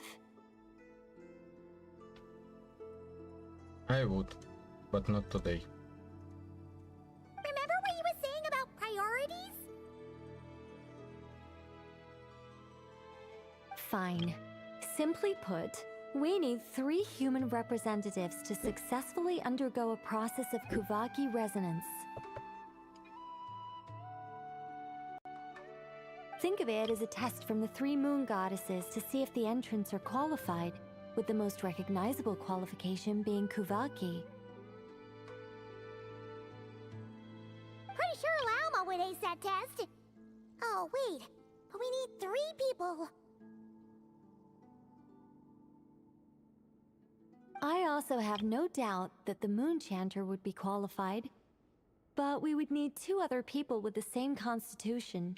I would, but not today. Remember what you were saying about priorities? Fine. Simply put, we need 3 human representatives to successfully undergo a process of Kuvaki resonance. Think of it as a test from the 3 moon goddesses to see if the entrants are qualified, with the most recognizable qualification being Kuvaki. Pretty sure Lauma would ace that test. Oh, wait. But we need 3 people. I also have no doubt that the Moon Chanter would be qualified, but we would need 2 other people with the same constitution.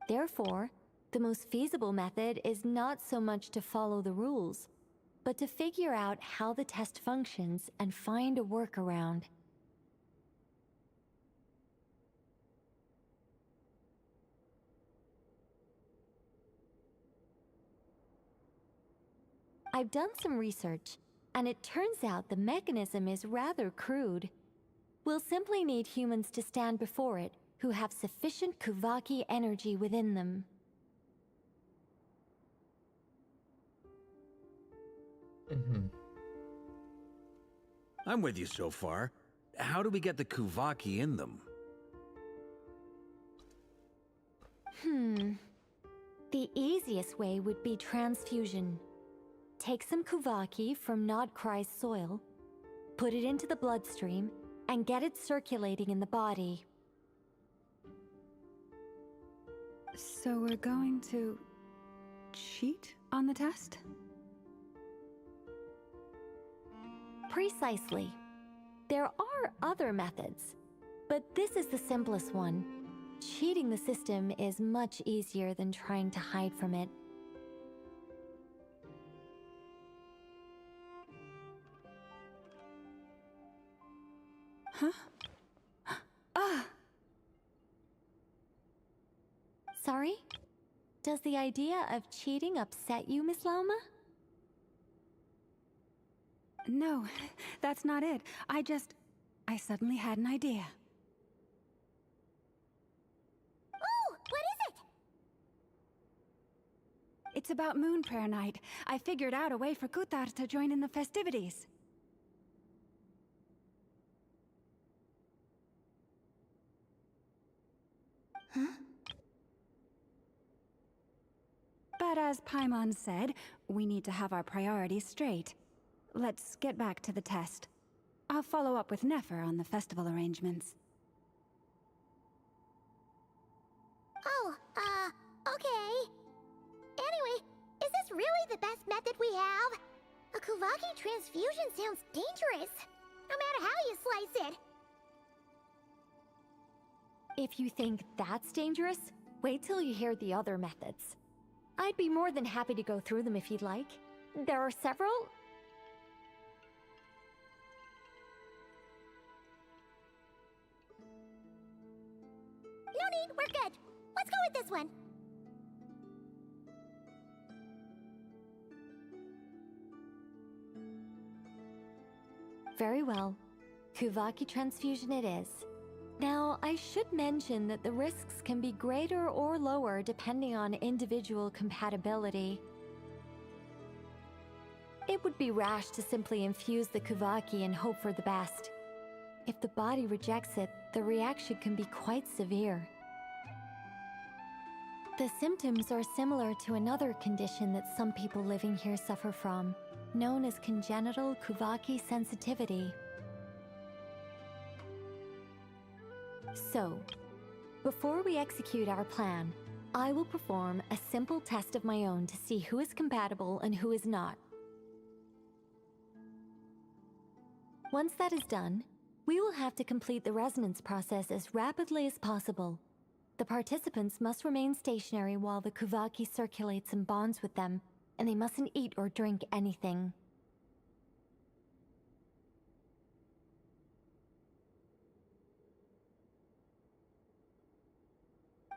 Therefore, the most feasible method is not so much to follow the rules, but to figure out how the test functions and find a workaround. I've done some research, and it turns out the mechanism is rather crude. We'll simply need humans to stand before it who have sufficient Kuvaki energy within them. I'm with you so far. How do we get the Kuvaki in them? The easiest way would be transfusion. Take some Kuvaki from Nodcry's soil, put it into the bloodstream, and get it circulating in the body. So we're going to cheat on the test? Precisely. There are other methods, but this is the simplest one. Cheating the system is much easier than trying to hide from it. Huh? Ah! Sorry? Does the idea of cheating upset you, Miss Lauma? No, that's not it. I suddenly had an idea. Ooh, what is it? It's about Moon Prayer Night. I figured out a way for Kutar to join in the festivities. Huh? But as Paimon said, we need to have our priorities straight. Let's get back to the test. I'll follow up with Nefer on the festival arrangements. Oh, okay. Anyway, is this really the best method we have? A Kuvaki transfusion sounds dangerous, no matter how you slice it. If you think that's dangerous, wait till you hear the other methods. I'd be more than happy to go through them if you'd like. There are several. No need, we're good. Let's go with this one. Very well. Kuvaki transfusion it is. Now, I should mention that the risks can be greater or lower depending on individual compatibility. It would be rash to simply infuse the Kuvaki and hope for the best. If the body rejects it, the reaction can be quite severe. The symptoms are similar to another condition that some people living here suffer from, known as congenital Kuvaki sensitivity. So, before we execute our plan, I will perform a simple test of my own to see who is compatible and who is not. Once that is done, we will have to complete the resonance process as rapidly as possible. The participants must remain stationary while the Kuvaki circulates and bonds with them, and they mustn't eat or drink anything.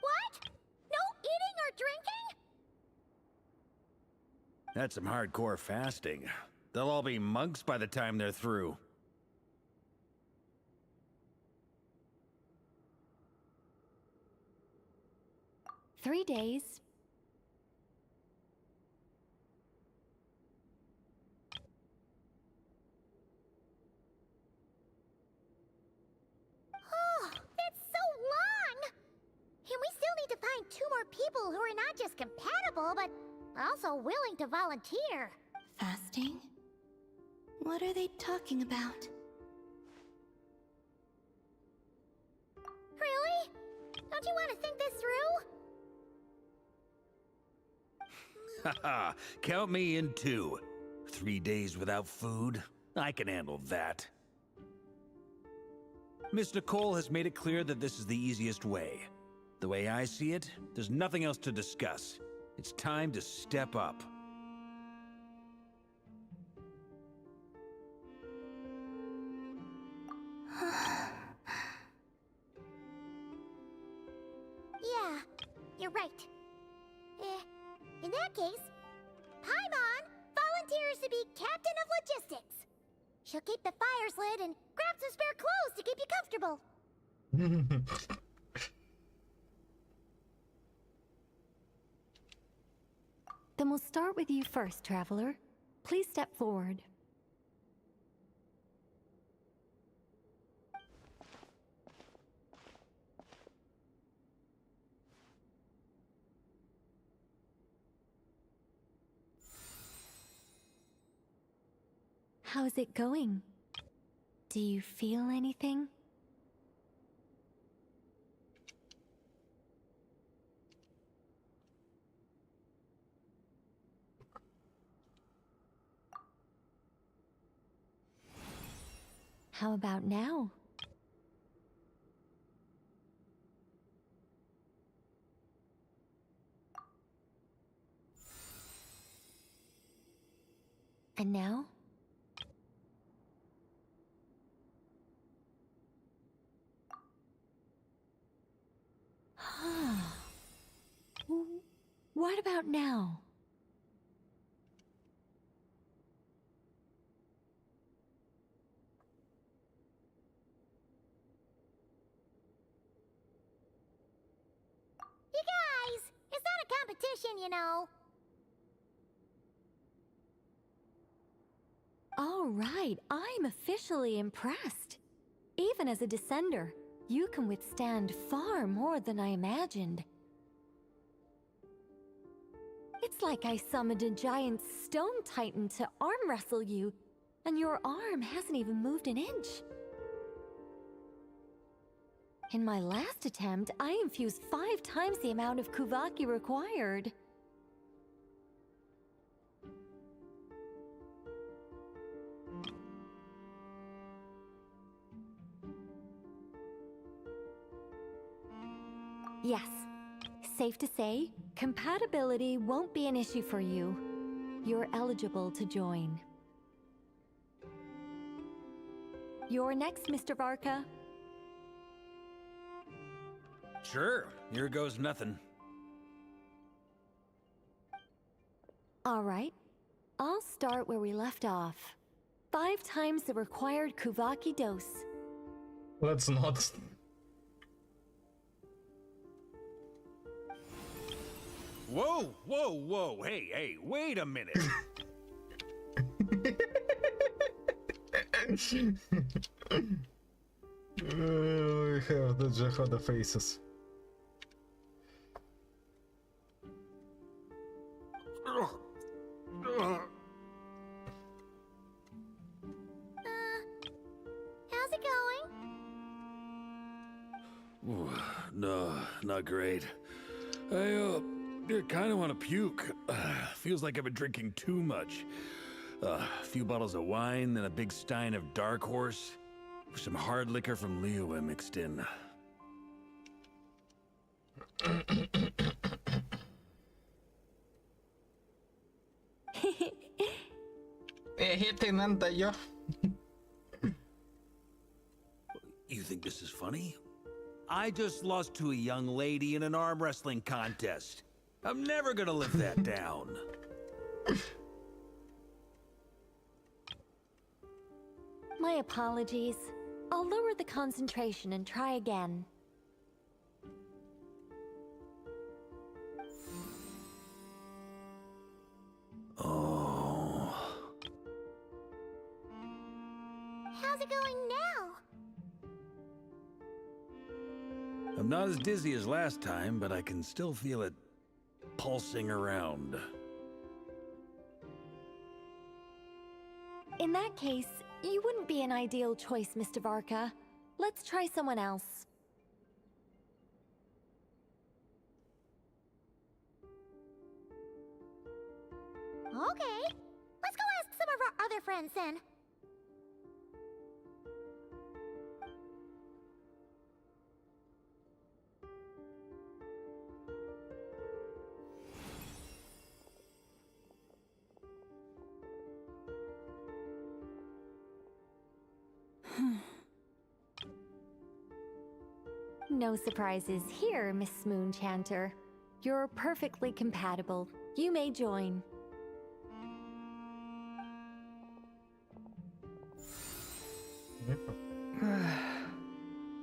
What? No eating or drinking? That's some hardcore fasting. They'll all be monks by the time they're through. "3 days. Oh, that's so long! And we still need to find 2 more people who are not just compatible, but also willing to volunteer. Fasting? What are they talking about? Really? Don't you want to think this through? Haha, count me in too. 3 days without food? I can handle that. Miss Nicole has made it clear that this is the easiest way. The way I see it, there's nothing else to discuss. It's time to step up. Yeah, you're right. In that case, Paimon volunteers to be captain of logistics. She'll keep the fires lit and grab some spare clothes to keep you comfortable. Then we'll start with you first, Traveler. Please step forward. How's it going? Do you feel anything? How about now? And now? What about now? You guys, it's not a competition, you know. All right, I'm officially impressed. Even as a descender, you can withstand far more than I imagined. It's like I summoned a giant stone titan to arm wrestle you, and your arm hasn't even moved an inch. In my last attempt, I infused 5 times the amount of Kuvaki required. Yes, safe to say, compatibility won't be an issue for you. You're eligible to join. You're next, Mr. Varka. Sure, here goes nothing. All right, I'll start where we left off. 5 times the required Kuvaki dose. Let's not. Whoa, whoa, whoa, hey, wait a minute. We have the Jihada faces. How's it going? Ooh, no, not great. I kind of want to puke. Feels like I've been drinking too much. A few bottles of wine, then a big stein of Dark Horse, with some hard liquor from Liyue mixed in. You think this is funny? I just lost to a young lady in an arm wrestling contest. I'm never gonna live that down. My apologies. I'll lower the concentration and try again. Oh. How's it going now? I'm not as dizzy as last time, but I can still feel it pulsing around. In that case, you wouldn't be an ideal choice, Mr. Varka. Let's try someone else. Okay, let's go ask some of our other friends then. No surprises here, Miss Moonchanter. You're perfectly compatible. You may join.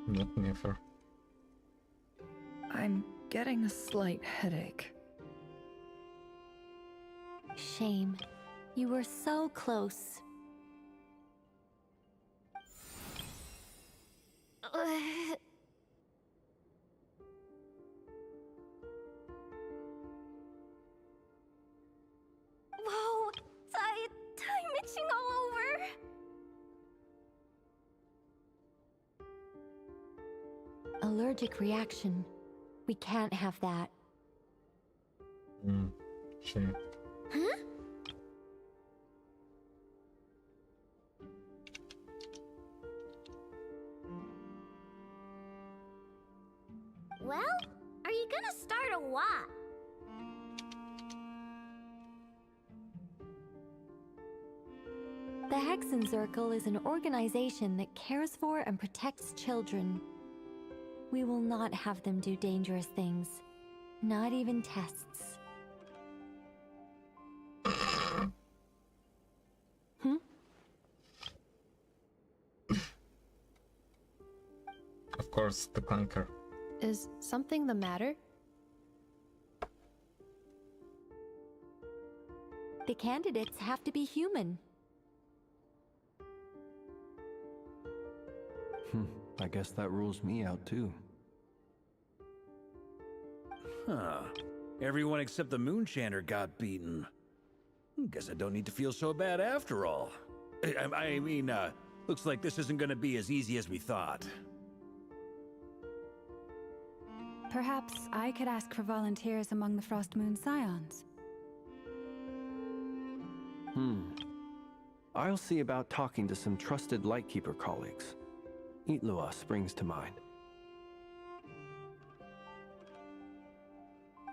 Not never. I'm getting a slight headache. Shame. You were so close. Whoa, I'm itching all over. Allergic reaction. We can't have that. Shame. Huh? Well, are you gonna start or what? Hexen Circle is an organization that cares for and protects children. We will not have them do dangerous things, not even tests. Of course, the clanker. Is something the matter? The candidates have to be human. I guess that rules me out too. Huh. Everyone except the Moonchander got beaten. Guess I don't need to feel so bad after all. I mean, looks like this isn't gonna be as easy as we thought. Perhaps I could ask for volunteers among the Frost Moon Scions. I'll see about talking to some trusted Lightkeeper colleagues. Itlua springs to mind.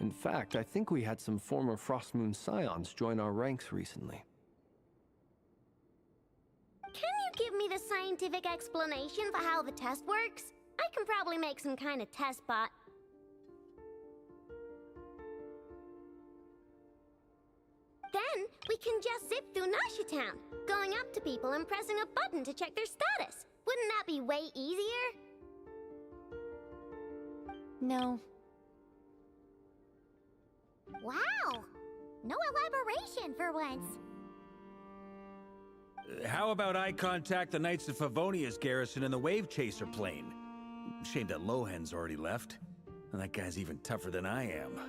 In fact, I think we had some former Frost Moon Scions join our ranks recently. Can you give me the scientific explanation for how the test works? I can probably make some kind of test bot. Then, we can just zip through Nasha Town, going up to people and pressing a button to check their status. Wouldn't that be way easier? No. Wow! No elaboration for once. How about I contact the Knights of Favonia's garrison in the Wave Chaser plane? Shame that Lohan's already left. And that guy's even tougher than I am.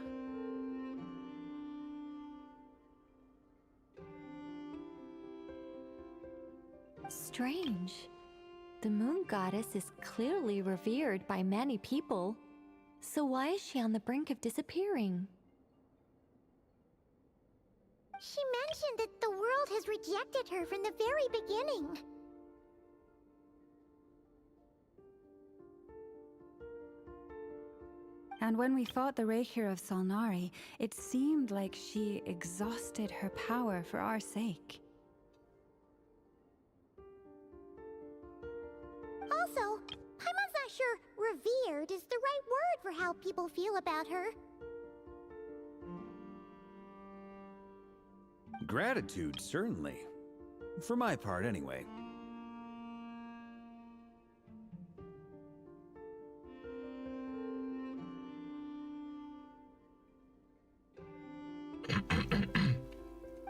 Strange. The moon goddess is clearly revered by many people. So why is she on the brink of disappearing? She mentioned that the world has rejected her from the very beginning. And when we fought the Rakhir of Solnari, it seemed like she exhausted her power for our sake. Also, Paimon's not sure revered is the right word for how people feel about her. Gratitude, certainly. For my part, anyway.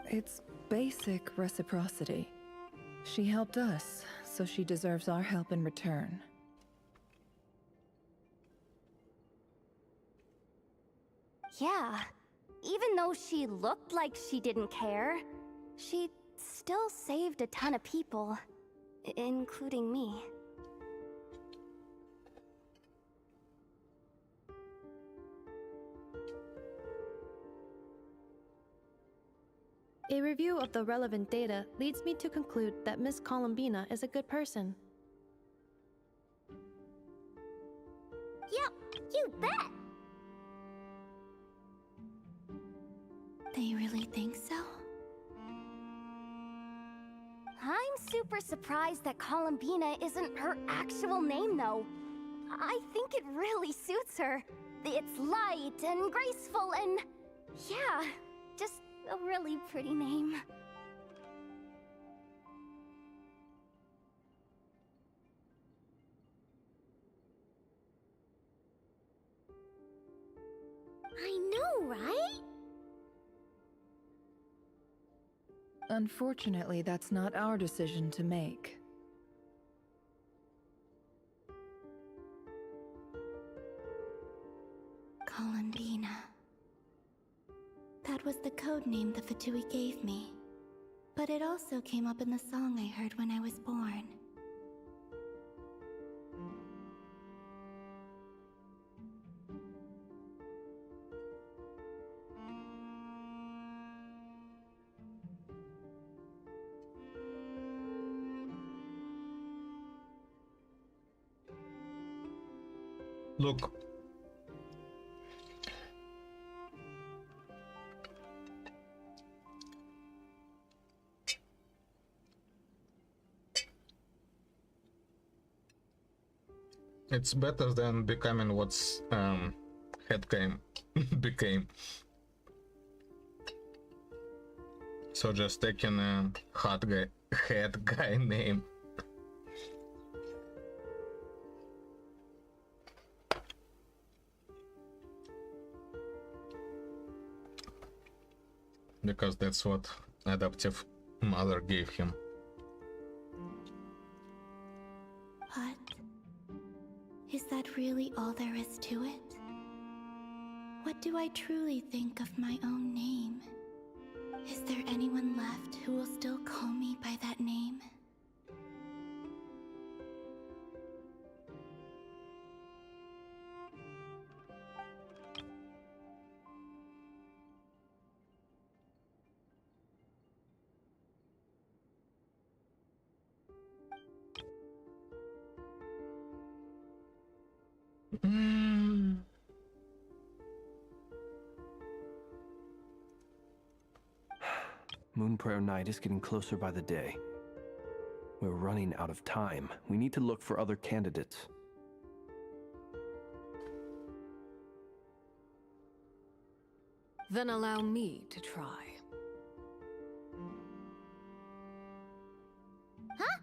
It's basic reciprocity. She helped us, so she deserves our help in return. Yeah, even though she looked like she didn't care, she still saved a ton of people, including me. A review of the relevant data leads me to conclude that Miss Columbina is a good person. Yep, you bet! They really think so? I'm super surprised that Columbina isn't her actual name, though. I think it really suits her. It's light and graceful and... yeah, just a really pretty name. I know, right? Unfortunately, that's not our decision to make. Columbina. That was the code name the Fatui gave me. But it also came up in the song I heard when I was born. Look. It's better than becoming what's head game became. So just taking a head guy name. Because that's what adoptive mother gave him. But is that really all there is to it? What do I truly think of my own name? Is there anyone left who will still call me by that name? Moon Prayer Night is getting closer by the day. We're running out of time. We need to look for other candidates. Then allow me to try. Huh?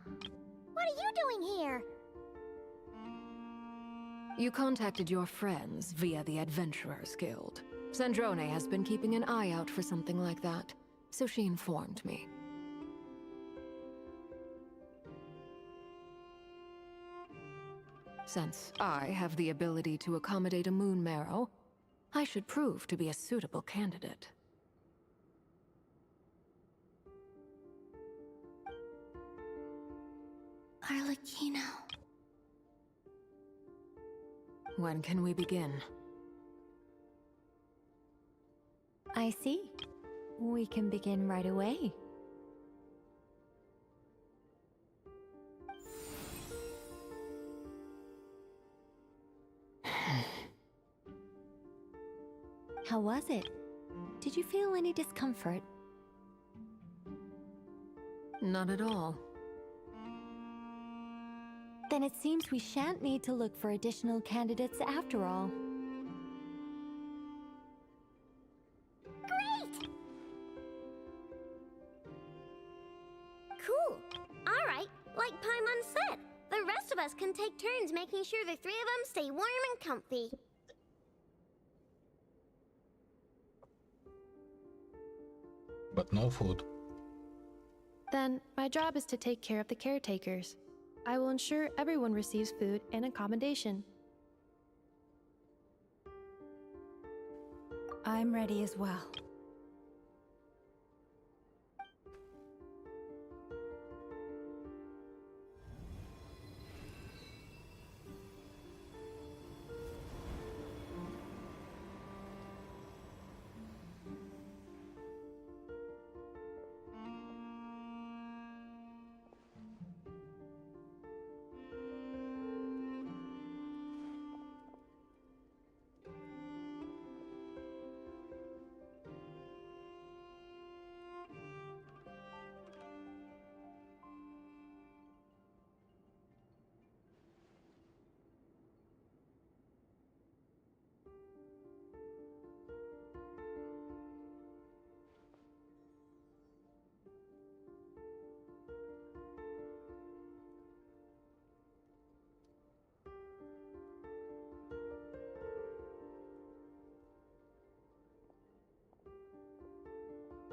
What are you doing here? You contacted your friends via the Adventurers Guild. Sandrone has been keeping an eye out for something like that, so she informed me. Since I have the ability to accommodate a moon marrow, I should prove to be a suitable candidate. Arlecchino. When can we begin? I see. We can begin right away. How was it? Did you feel any discomfort? Not at all. Then it seems we shan't need to look for additional candidates after all. Great! Cool. All right, like Paimon said, the rest of us can take turns making sure the three of them stay warm and comfy. But no food. Then, my job is to take care of the caretakers. I will ensure everyone receives food and accommodation. I'm ready as well.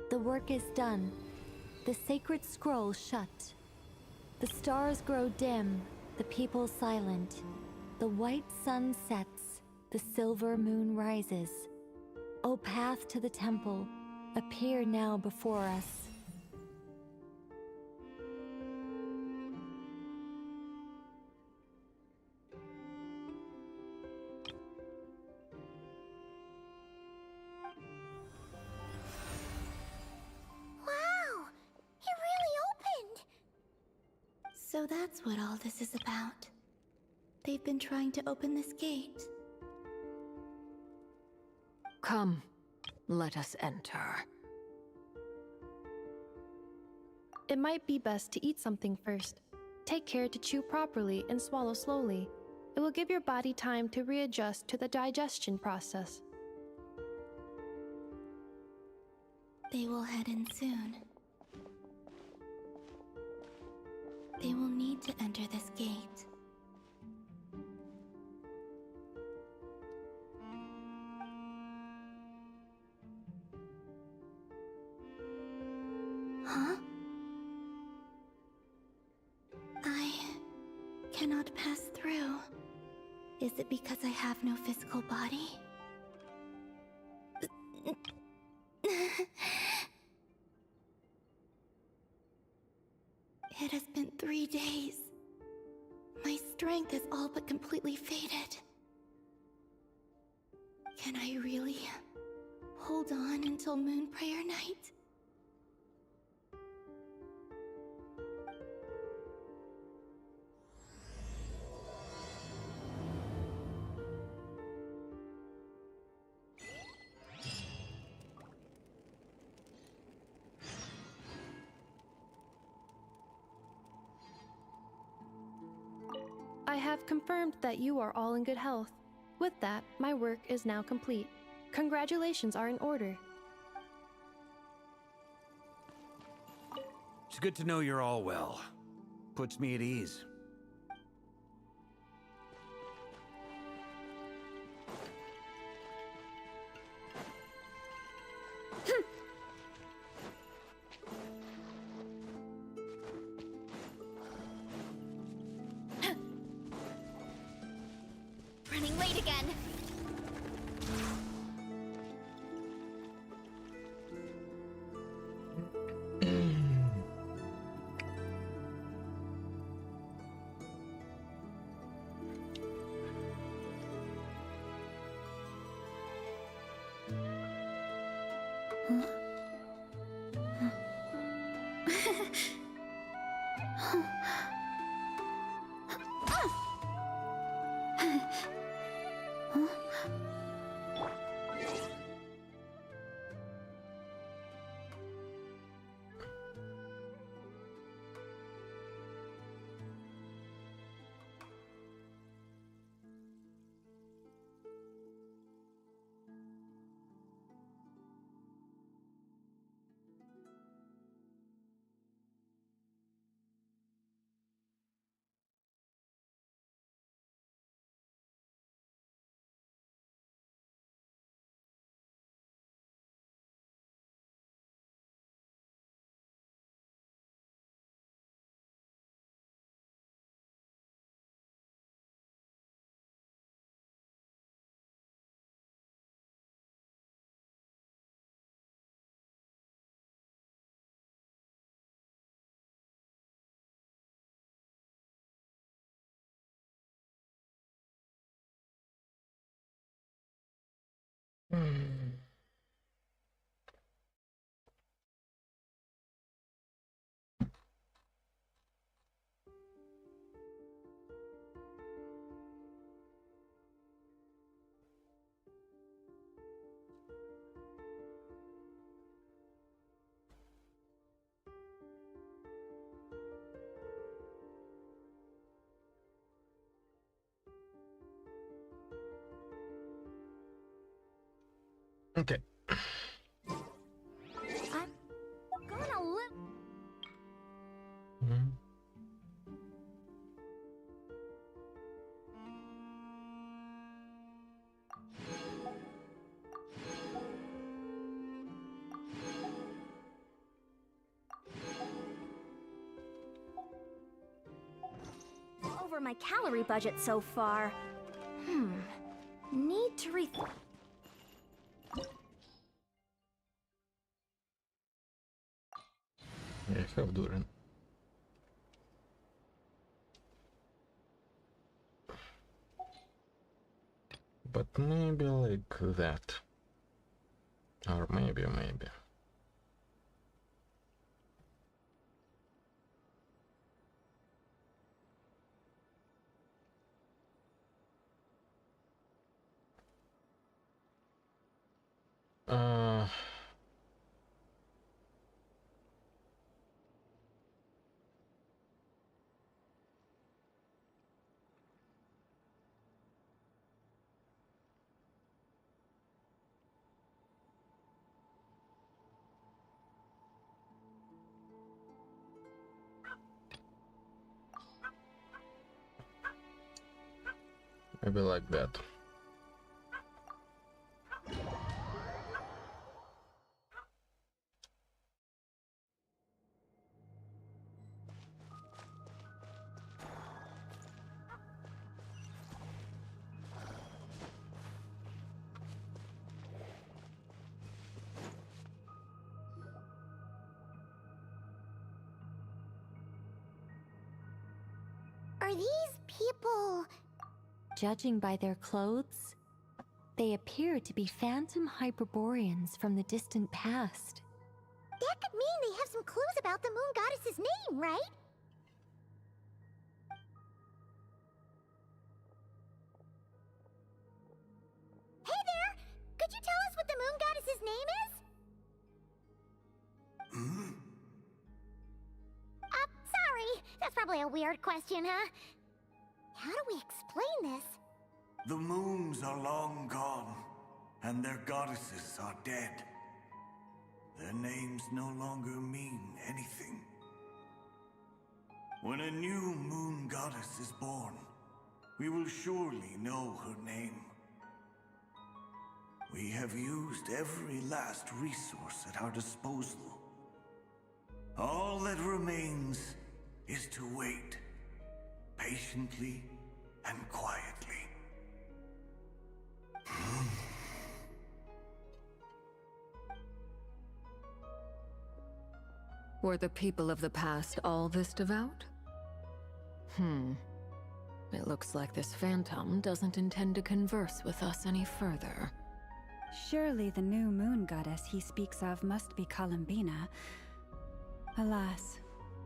The work is done. The sacred scroll shut. The stars grow dim, the people silent. The white sun sets, the silver moon rises. O path to the temple, appear now before us. Wow! It really opened! So that's what all this is about. They've been trying to open this gate. Come, let us enter. It might be best to eat something first. Take care to chew properly and swallow slowly. It will give your body time to readjust to the digestion process. They will head in soon. They will need to enter this gate. Huh? I cannot pass through. Is it because I have no physical body? It has been 3 days. My strength is all but completely faded. Can I really hold on until Moon Prayer Night? I have confirmed that you are all in good health. With that, my work is now complete. Congratulations are in order. It's good to know you're all well. Puts me at ease. Running late again. Okay. I'm gonna live. Over my calorie budget so far. Need to rethink. Yeah, I have Durin. But maybe like that. Or maybe. Uh... Maybe like that. Are these people... Judging by their clothes, they appear to be phantom Hyperboreans from the distant past. That could mean they have some clues about the moon goddess's name, right? Hey there! Could you tell us what the moon goddess's name is? Sorry. That's probably a weird question, huh? How do we explain this? The moons are long gone, and their goddesses are dead. Their names no longer mean anything. When a new moon goddess is born, we will surely know her name. We have used every last resource at our disposal. All that remains is to wait, patiently and quietly. Were the people of the past all this devout? It looks like this phantom doesn't intend to converse with us any further. Surely the new moon goddess he speaks of must be Columbina. Alas,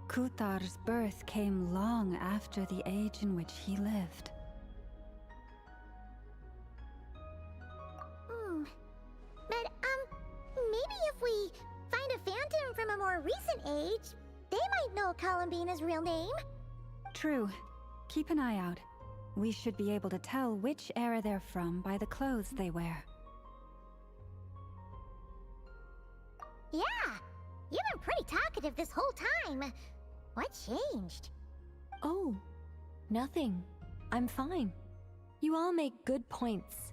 Kuthar's birth came long after the age in which he lived. But, maybe if we find a phantom from a more recent age, they might know Columbina's real name. True. Keep an eye out. We should be able to tell which era they're from by the clothes they wear. Yeah, you've been pretty talkative this whole time. What changed? Oh, nothing. I'm fine. You all make good points.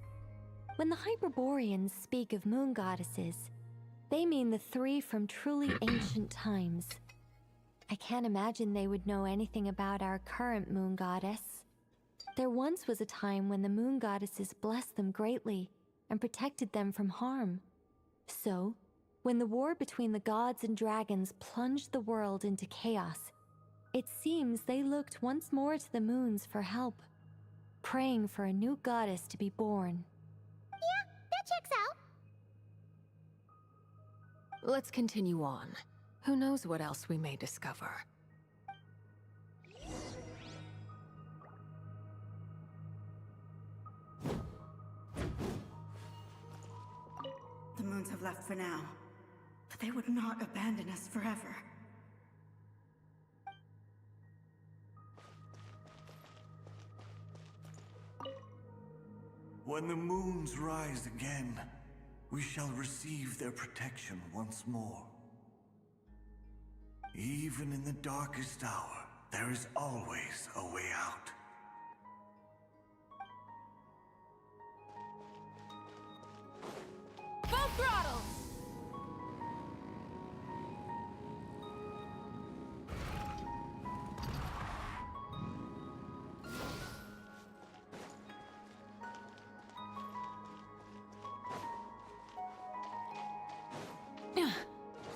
When the Hyperboreans speak of moon goddesses, they mean the three from truly ancient times. I can't imagine they would know anything about our current moon goddess. There once was a time when the moon goddesses blessed them greatly and protected them from harm. So, when the war between the gods and dragons plunged the world into chaos, it seems they looked once more to the moons for help, praying for a new goddess to be born. Yeah, that checks out. Let's continue on. Who knows what else we may discover? The moons have left for now, but they would not abandon us forever. When the moons rise again, we shall receive their protection once more. Even in the darkest hour, there is always a way out. Full throttle!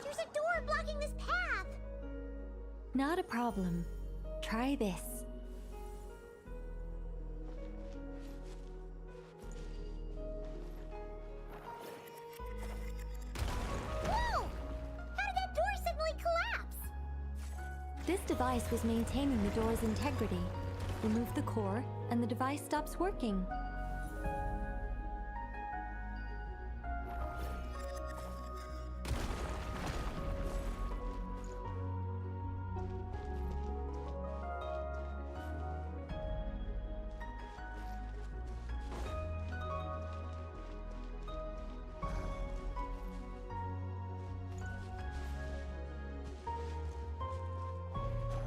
There's a door blocking this path! Not a problem. Try this. Whoa! How did that door suddenly collapse? This device was maintaining the door's integrity. Remove the core, and the device stops working.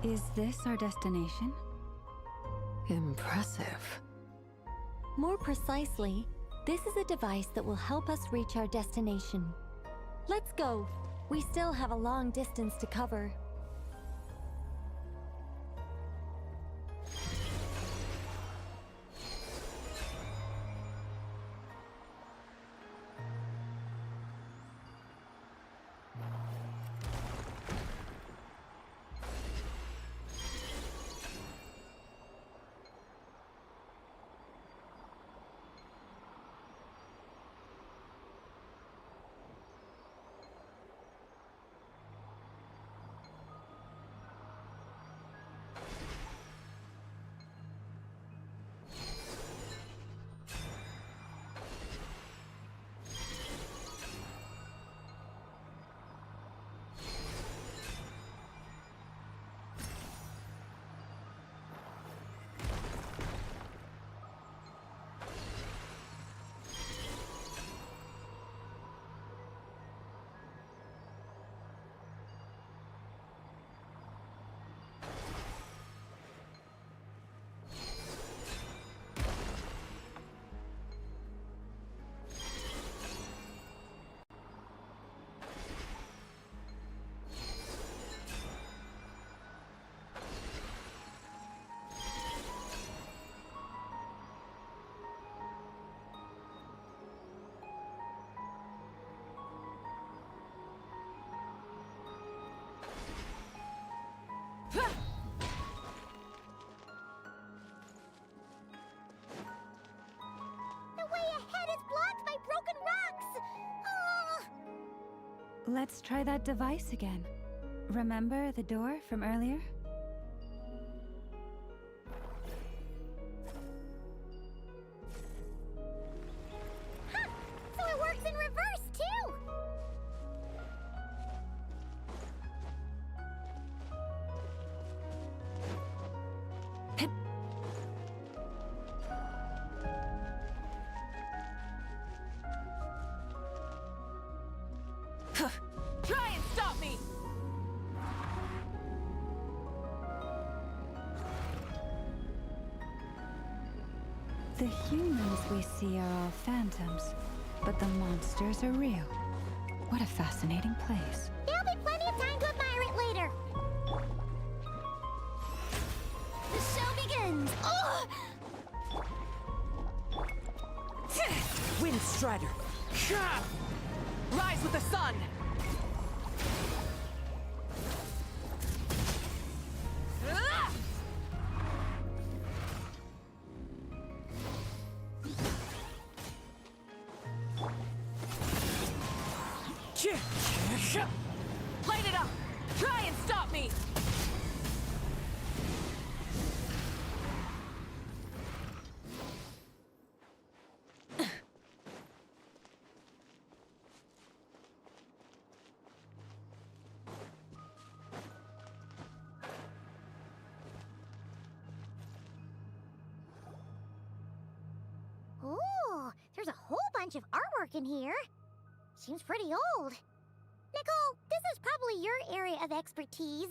Is this our destination? Impressive. More precisely, this is a device that will help us reach our destination. Let's go. We still have a long distance to cover. Let's try that device again. Remember the door from earlier? Huh! So it works in reverse, too! Try and stop me! The humans we see are all phantoms, but the monsters are real. What a fascinating place. There'll be plenty of time to admire it later. The show begins! Ugh! Wind Strider! Rise with the sun! Ah! Light it up! Try and stop me! Ooh, there's a whole bunch of artwork in here. Seems pretty old. Nicole, this is probably your area of expertise.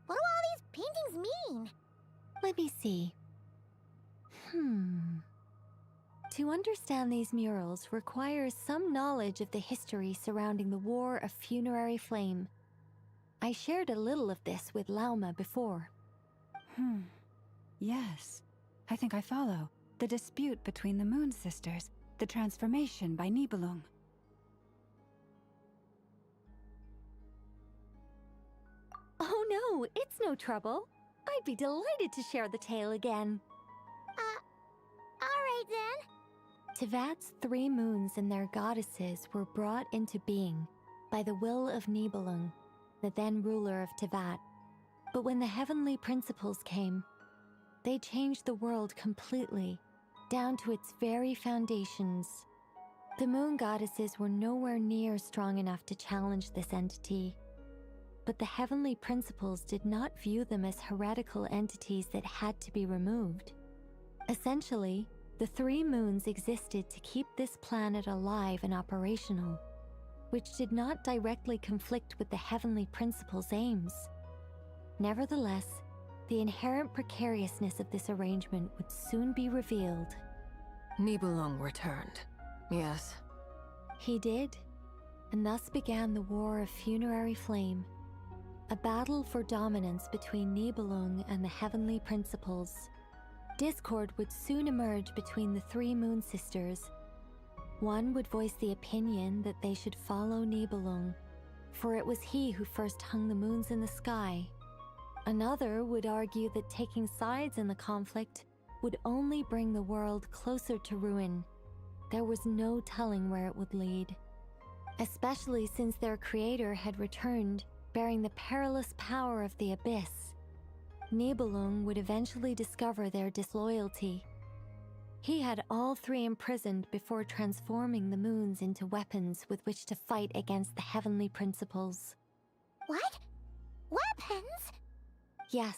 What do all these paintings mean? Let me see. To understand these murals requires some knowledge of the history surrounding the War of Funerary Flame. I shared a little of this with Lauma before. Yes, I think I follow. The dispute between the Moon Sisters, the transformation by Nibelung. Oh no, it's no trouble. I'd be delighted to share the tale again. Alright then. Tevat's 3 moons and their goddesses were brought into being by the will of Nibelung, the then ruler of Tevat. But when the heavenly principles came, they changed the world completely, down to its very foundations. The moon goddesses were nowhere near strong enough to challenge this entity. But the heavenly principles did not view them as heretical entities that had to be removed. Essentially, the 3 moons existed to keep this planet alive and operational, which did not directly conflict with the heavenly principles' aims. Nevertheless, the inherent precariousness of this arrangement would soon be revealed. Nibelung returned. Yes. He did, and thus began the War of Funerary Flame, a battle for dominance between Nibelung and the Heavenly Principles. Discord would soon emerge between the three Moon Sisters. One would voice the opinion that they should follow Nibelung, for it was he who first hung the moons in the sky. Another would argue that taking sides in the conflict would only bring the world closer to ruin. There was no telling where it would lead, especially since their creator had returned, bearing the perilous power of the Abyss. Nibelung would eventually discover their disloyalty. He had all three imprisoned before transforming the moons into weapons with which to fight against the Heavenly Principles. What? Weapons? Yes.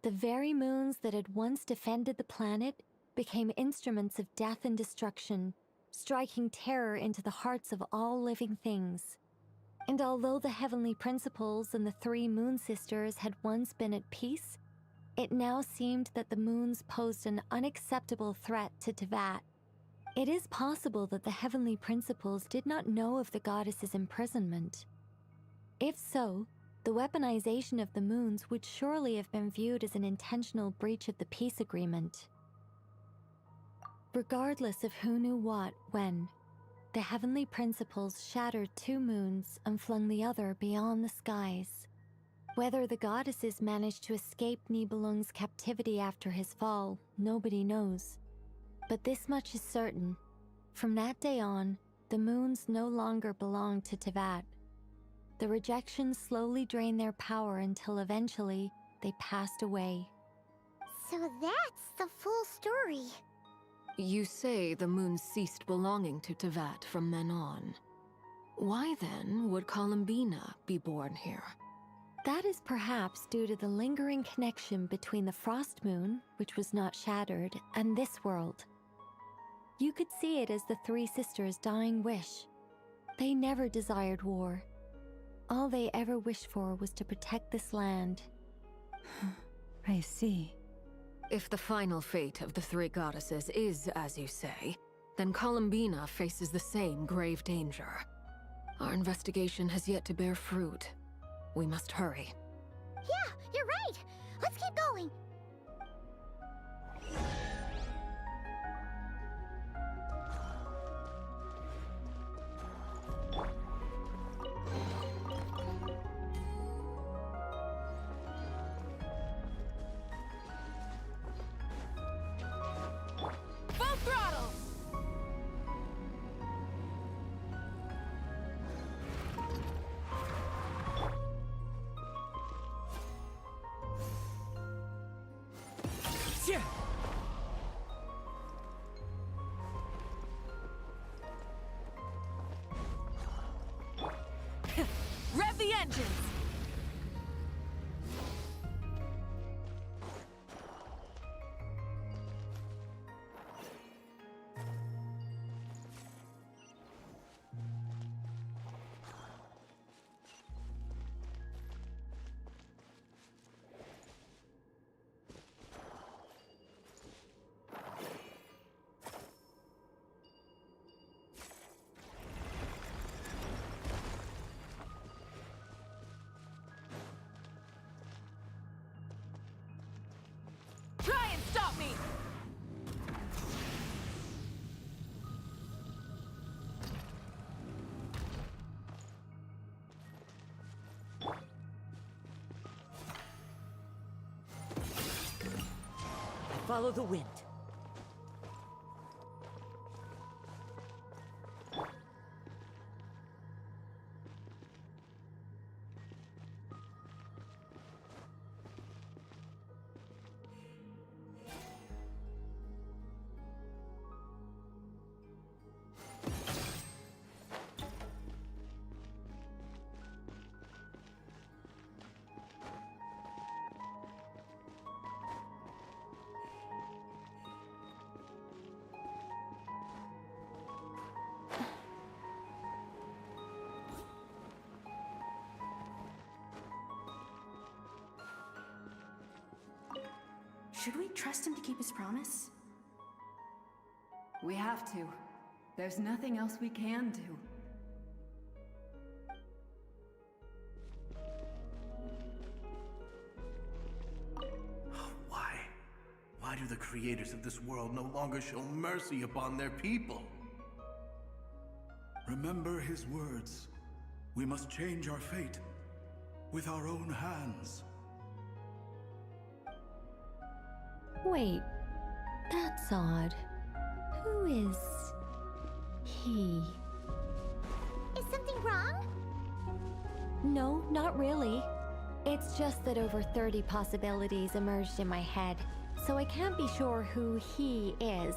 The very moons that had once defended the planet became instruments of death and destruction, striking terror into the hearts of all living things. And although the Heavenly Principles and the three Moon Sisters had once been at peace, it now seemed that the moons posed an unacceptable threat to Teyvat. It is possible that the Heavenly Principles did not know of the goddess's imprisonment. If so, the weaponization of the moons would surely have been viewed as an intentional breach of the peace agreement. Regardless of who knew what, when, the Heavenly Principles shattered two moons and flung the other beyond the skies. Whether the goddesses managed to escape Nibelung's captivity after his fall, nobody knows. But this much is certain. From that day on, the moons no longer belonged to Teyvat. The rejection slowly drained their power until eventually they passed away. So that's the full story. You say the moon ceased belonging to Teyvat from then on. Why then would Columbina be born here? That is perhaps due to the lingering connection between the Frost Moon, which was not shattered, and this world. You could see it as the three sisters' dying wish. They never desired war. All they ever wished for was to protect this land. I see. If the final fate of the three goddesses is as you say, then Columbina faces the same grave danger. Our investigation has yet to bear fruit. We must hurry. Yeah, you're right. Let's keep going. Full throttle! Yeah. Rev the engines! Try and stop me! Follow the wind. Should we trust him to keep his promise? We have to. There's nothing else we can do. Why? Why do the creators of this world no longer show mercy upon their people? Remember his words. We must change our fate with our own hands. Wait, that's odd. Who is he? Is something wrong? No, not really. It's just that over 30 possibilities emerged in my head, so I can't be sure who he is.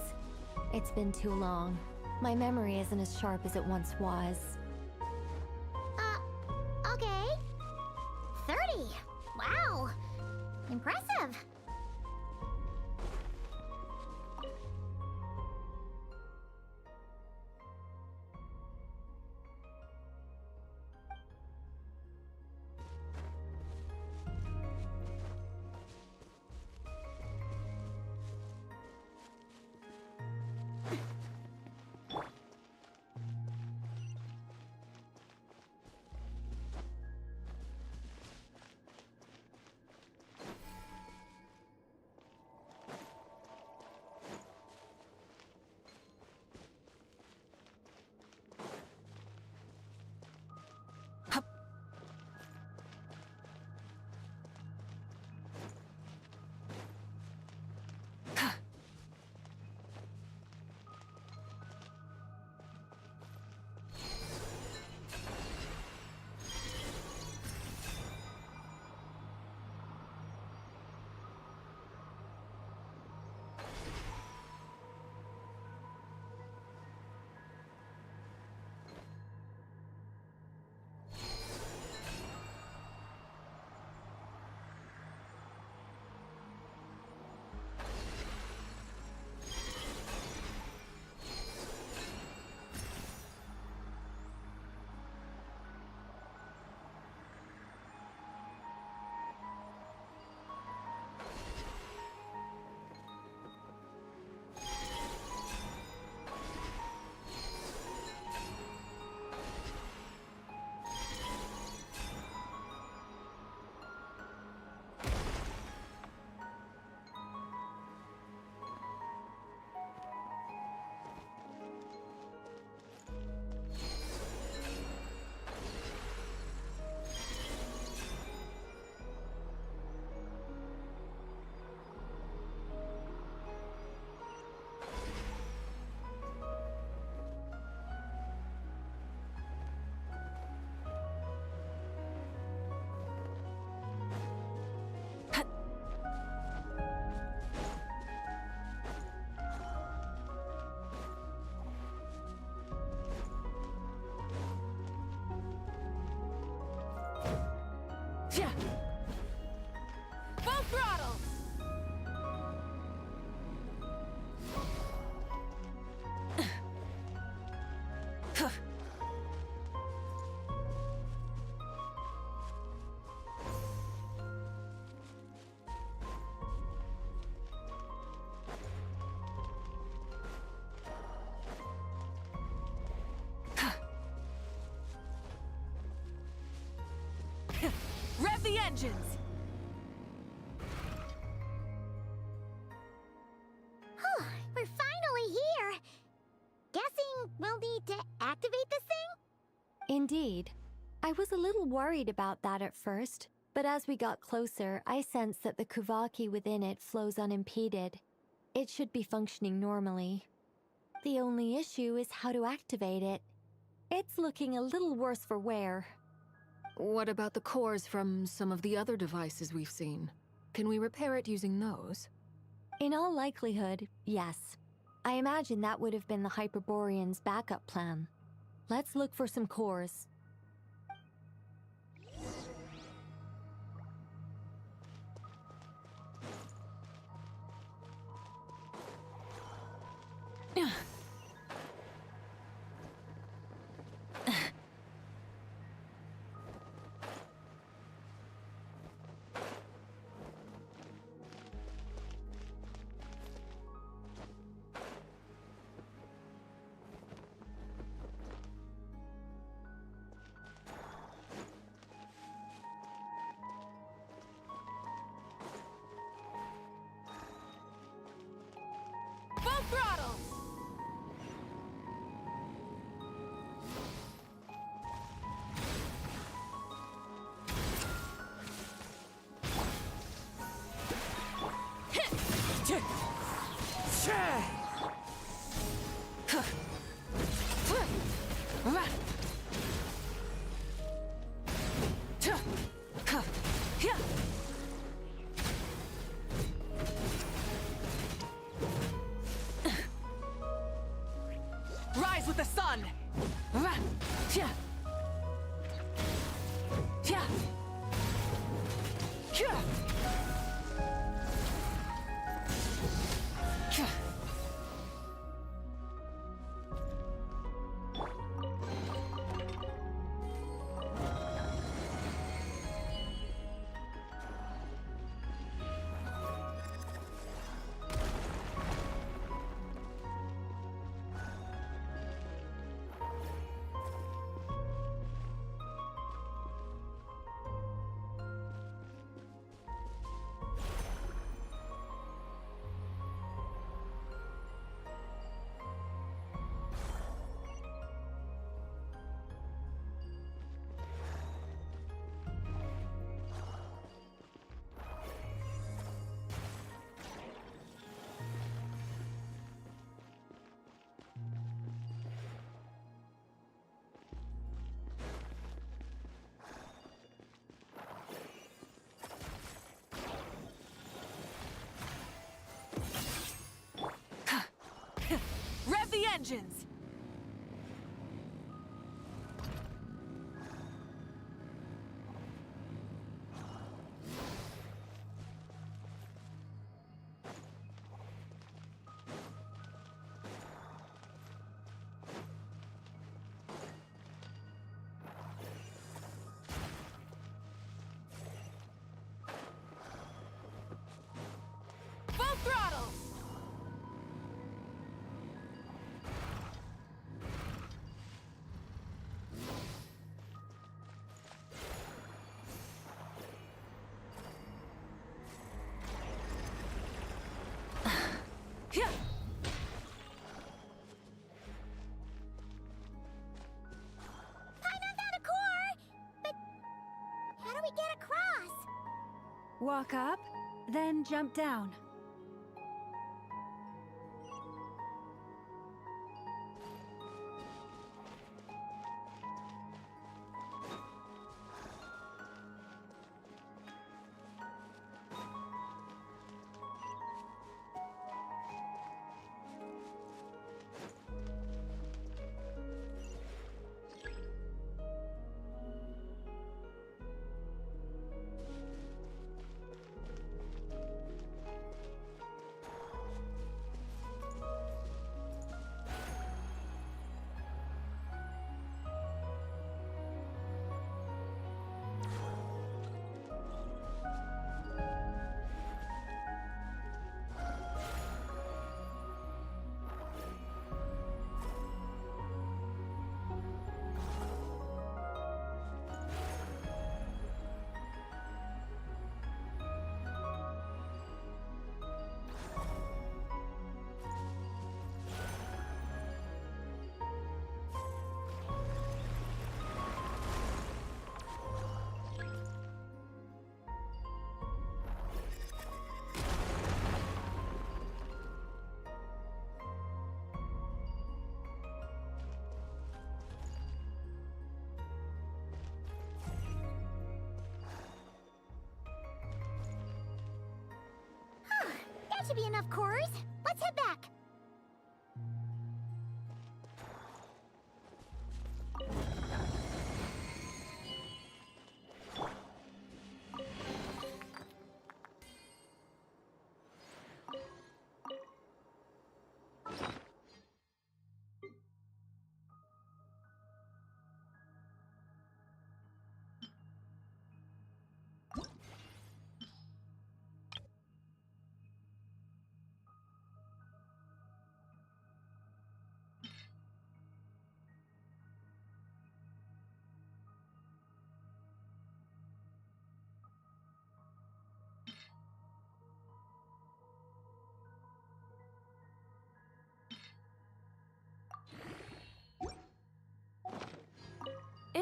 It's been too long. My memory isn't as sharp as it once was. Okay. 30. Wow. Impressive. Yeah. Full throttle! Rev the engines! We're finally here. Guessing we'll need to activate this thing? Indeed. I was a little worried about that at first, but as we got closer, I sensed that the Kuvaki within it flows unimpeded. It should be functioning normally. The only issue is how to activate it. It's looking a little worse for wear. What about the cores from some of the other devices we've seen? Can we repair it using those? In all likelihood, yes. I imagine that would have been the Hyperborean's backup plan. Let's look for some cores. throttle! Rise with the sun! Rev the engines! Full throttle! How do we get across? Walk up, then jump down. That should be enough cores. Let's head back.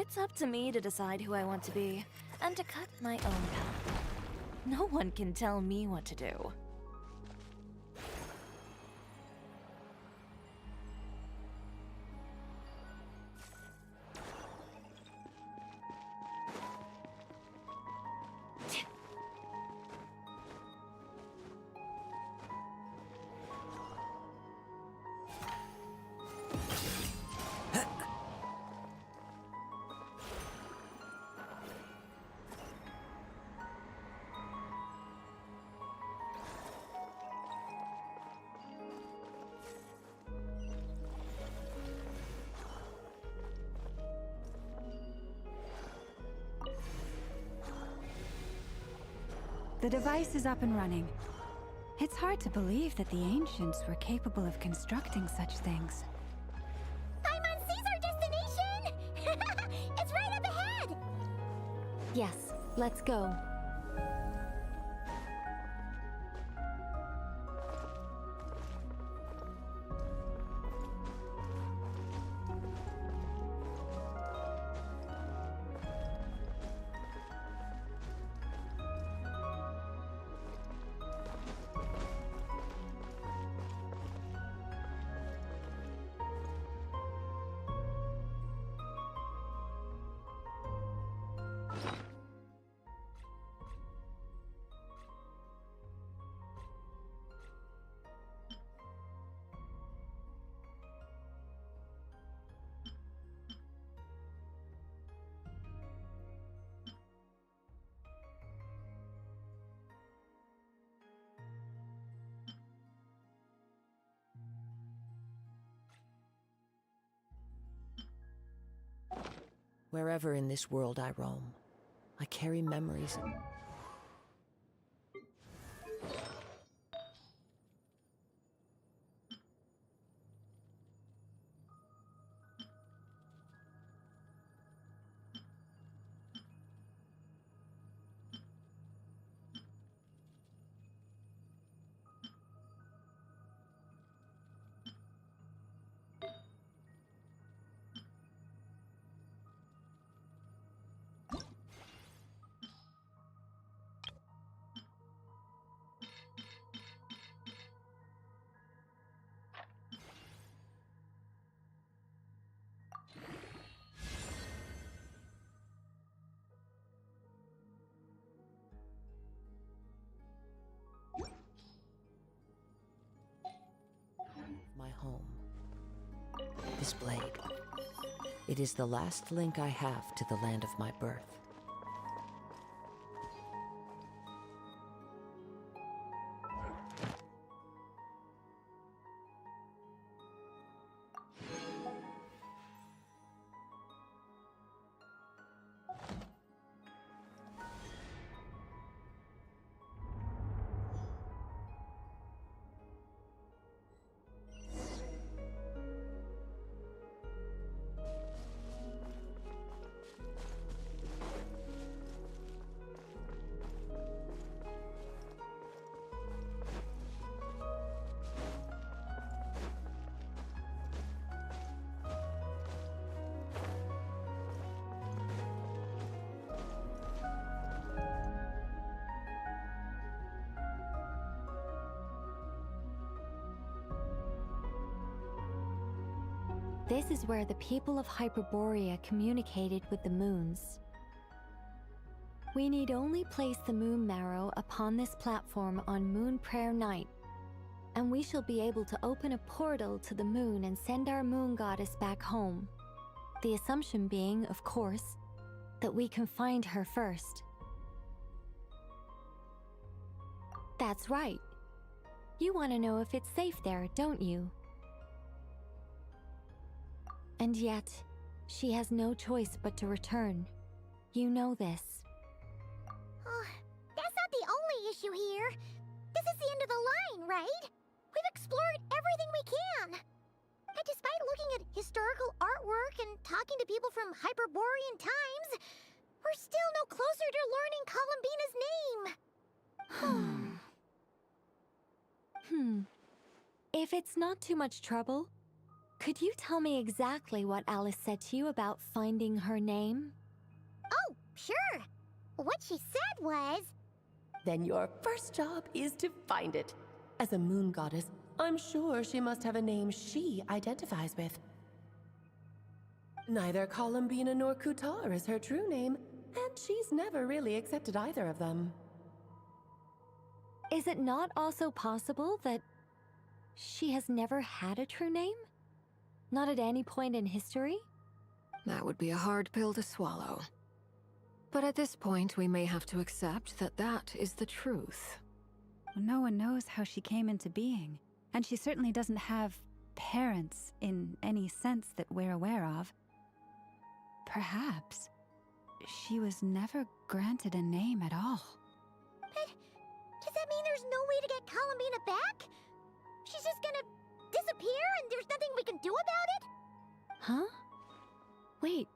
It's up to me to decide who I want to be, and to cut my own path. No one can tell me what to do. The device is up and running. It's hard to believe that the ancients were capable of constructing such things. I'm on Caesar destination! It's right up ahead! Yes, let's go. Wherever in this world I roam, I carry memories. My home. This blade. It is the last link I have to the land of my birth. This is where the people of Hyperborea communicated with the moons. We need only place the moon marrow upon this platform on Moon Prayer Night, and we shall be able to open a portal to the moon and send our moon goddess back home. The assumption being, of course, that we can find her first. That's right. You want to know if it's safe there, don't you? And yet, she has no choice but to return. You know this. Oh, that's not the only issue here. This is the end of the line, right? We've explored everything we can. And despite looking at historical artwork and talking to people from Hyperborean times, we're still no closer to learning Columbina's name. If it's not too much trouble, Could you tell me exactly what Alice said to you about finding her name? Oh, sure. What she said was... Then your first job is to find it. As a moon goddess, I'm sure she must have a name she identifies with. Neither Columbina nor Kutar is her true name, and she's never really accepted either of them. Is it not also possible that she has never had a true name? Not at any point in history? That would be a hard pill to swallow. But at this point, we may have to accept that that is the truth. No one knows how she came into being, and she certainly doesn't have parents in any sense that we're aware of. Perhaps she was never granted a name at all. But does that mean there's no way to get Columbina back? She's just gonna disappear and there's nothing we can do about it? Huh? Wait,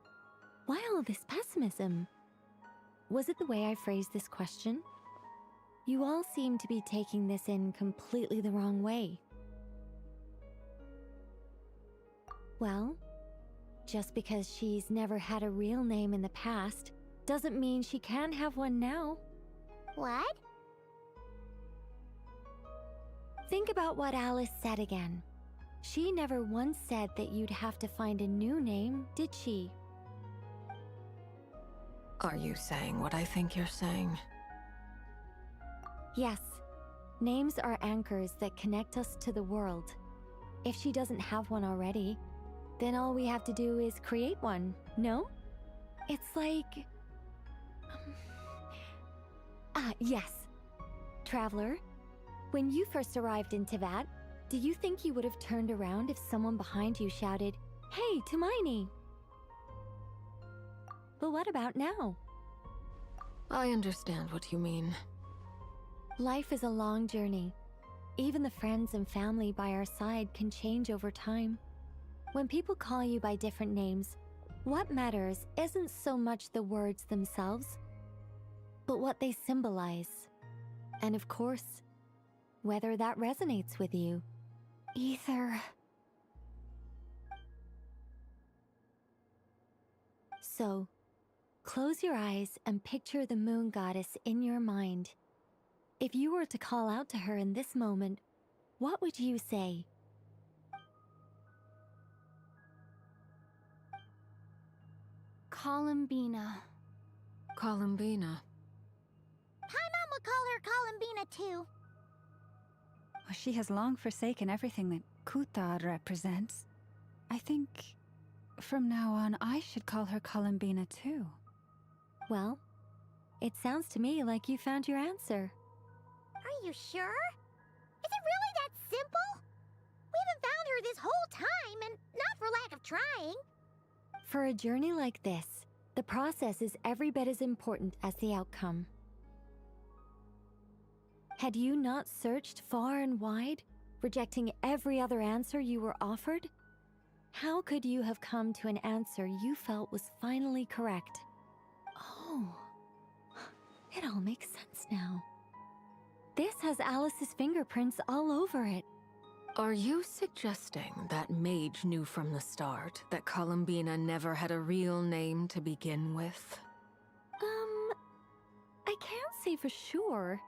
why all this pessimism? Was it the way I phrased this question? You all seem to be taking this in completely the wrong way. Well, just because she's never had a real name in the past doesn't mean she can't have one now. What? Think about what Alice said again. She never once said that you'd have to find a new name, did she? Are you saying what I think you're saying? Yes. Names are anchors that connect us to the world. If she doesn't have one already, then all we have to do is create one, no? It's like... yes. Traveler, when you first arrived in Tivat, do you think you would have turned around if someone behind you shouted, "Hey, Tumaini"? But what about now? I understand what you mean. Life is a long journey. Even the friends and family by our side can change over time. When people call you by different names, what matters isn't so much the words themselves, but what they symbolize. And of course, whether that resonates with you. Either. So, close your eyes and picture the moon goddess in your mind. If you were to call out to her in this moment, what would you say? Columbina. Columbina. Paimon would call her Columbina too. Well, she has long forsaken everything that Kutar represents. I think from now on I should call her Columbina too. Well, it sounds to me like you found your answer. Are you sure? Is it really that simple? We haven't found her this whole time, and not for lack of trying. For a journey like this, the process is every bit as important as the outcome. Had you not searched far and wide, rejecting every other answer you were offered? How could you have come to an answer you felt was finally correct? Oh, it all makes sense now. This has Alice's fingerprints all over it. Are you suggesting that Mage knew from the start that Columbina never had a real name to begin with? I can't say for sure.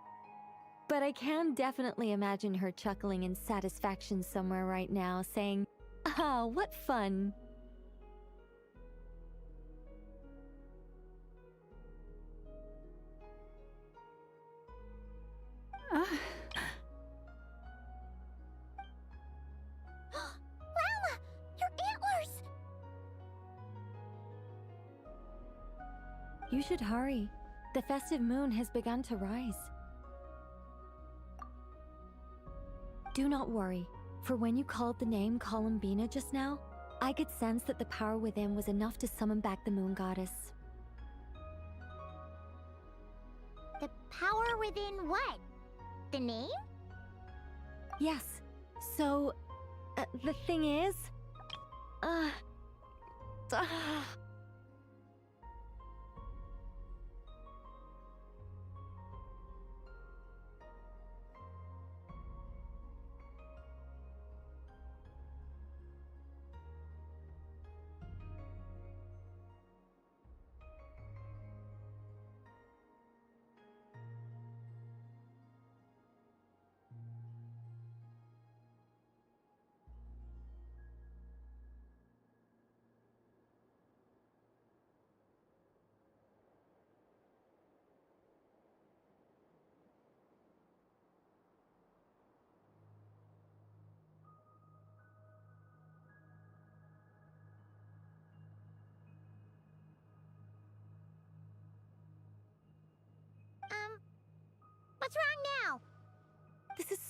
But I can definitely imagine her chuckling in satisfaction somewhere right now, saying, "Ah, what fun." Llama! Your antlers! You should hurry. The festive moon has begun to rise. Do not worry, for when you called the name Columbina just now, I could sense that the power within was enough to summon back the moon goddess. The power within what? The name? Yes, so, the thing is...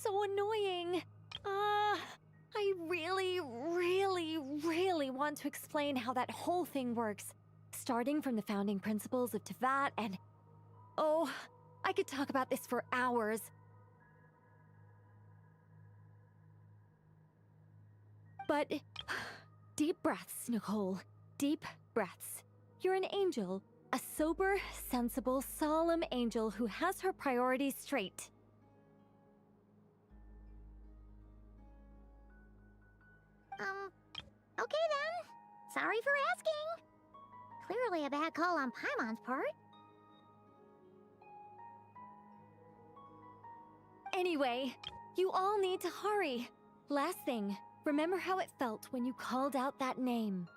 so annoying. I really want to explain how that whole thing works. Starting from the founding principles of Tevat and... Oh, I could talk about this for hours. But... Deep breaths, Nicole. Deep breaths. You're an angel. A sober, sensible, solemn angel who has her priorities straight. Okay then. Sorry for asking. Clearly a bad call on Paimon's part. Anyway, you all need to hurry. Last thing, remember how it felt when you called out that name.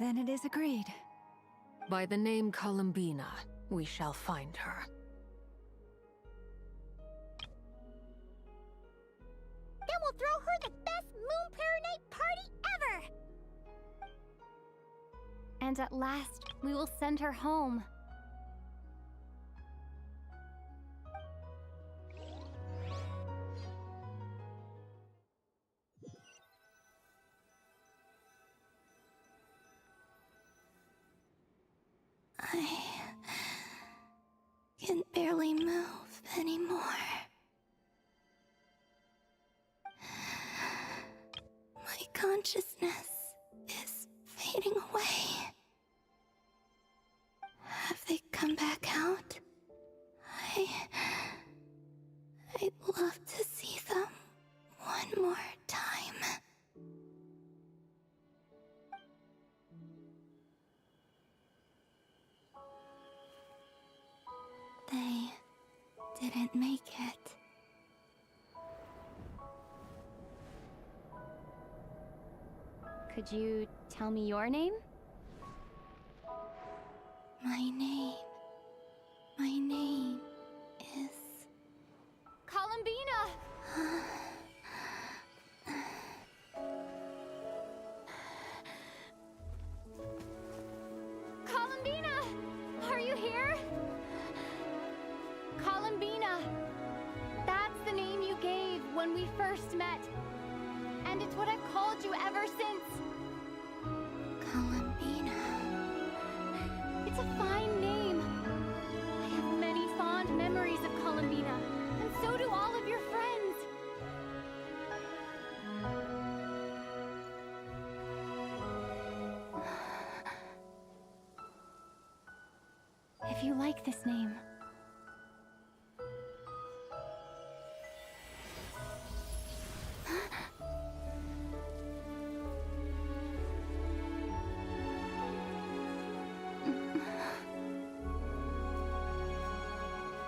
Then it is agreed. By the name Columbina, we shall find her. Then we'll throw her the best Moon Prayer Night party ever! And at last, we will send her home. I can barely move anymore. My consciousness is fading away. Have they come back out? I'd love to see them one more time. They didn't make it. Could you tell me your name? My name is... Columbina! Columbina! Are you here? Columbina! That's the name you gave when we first met. And it's what I've called you ever since. Columbina. It's a fine name. I have many fond memories of Columbina, and so do all of your friends. If you like this name,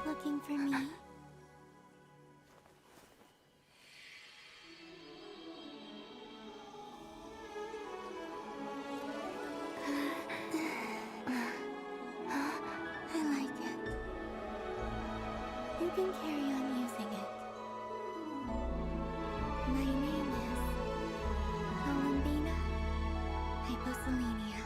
looking for me? I like it. You can carry on using it. My name is Columbina Hyposelenia.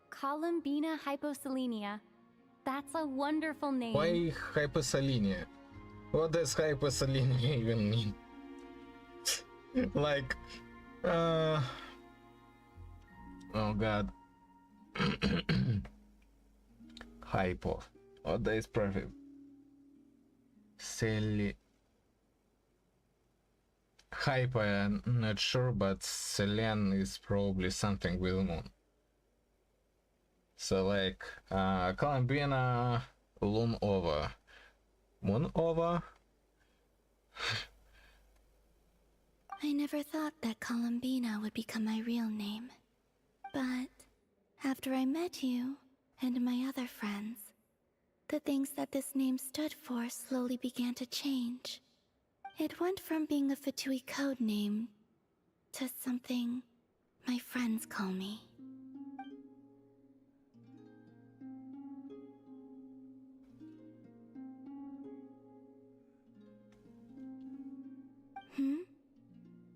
Columbina Hyposelenia. That's a wonderful name. Why hyposaline? What does hyposaline even mean? Like, oh god. Hypo. Oh, that is perfect. Silly. Hypo, I'm not sure, but Selene is probably something with moon. So like, Columbina, loom over. Moon over? I never thought that Columbina would become my real name. But after I met you and my other friends, the things that this name stood for slowly began to change. It went from being a Fatui code name to something my friends call me.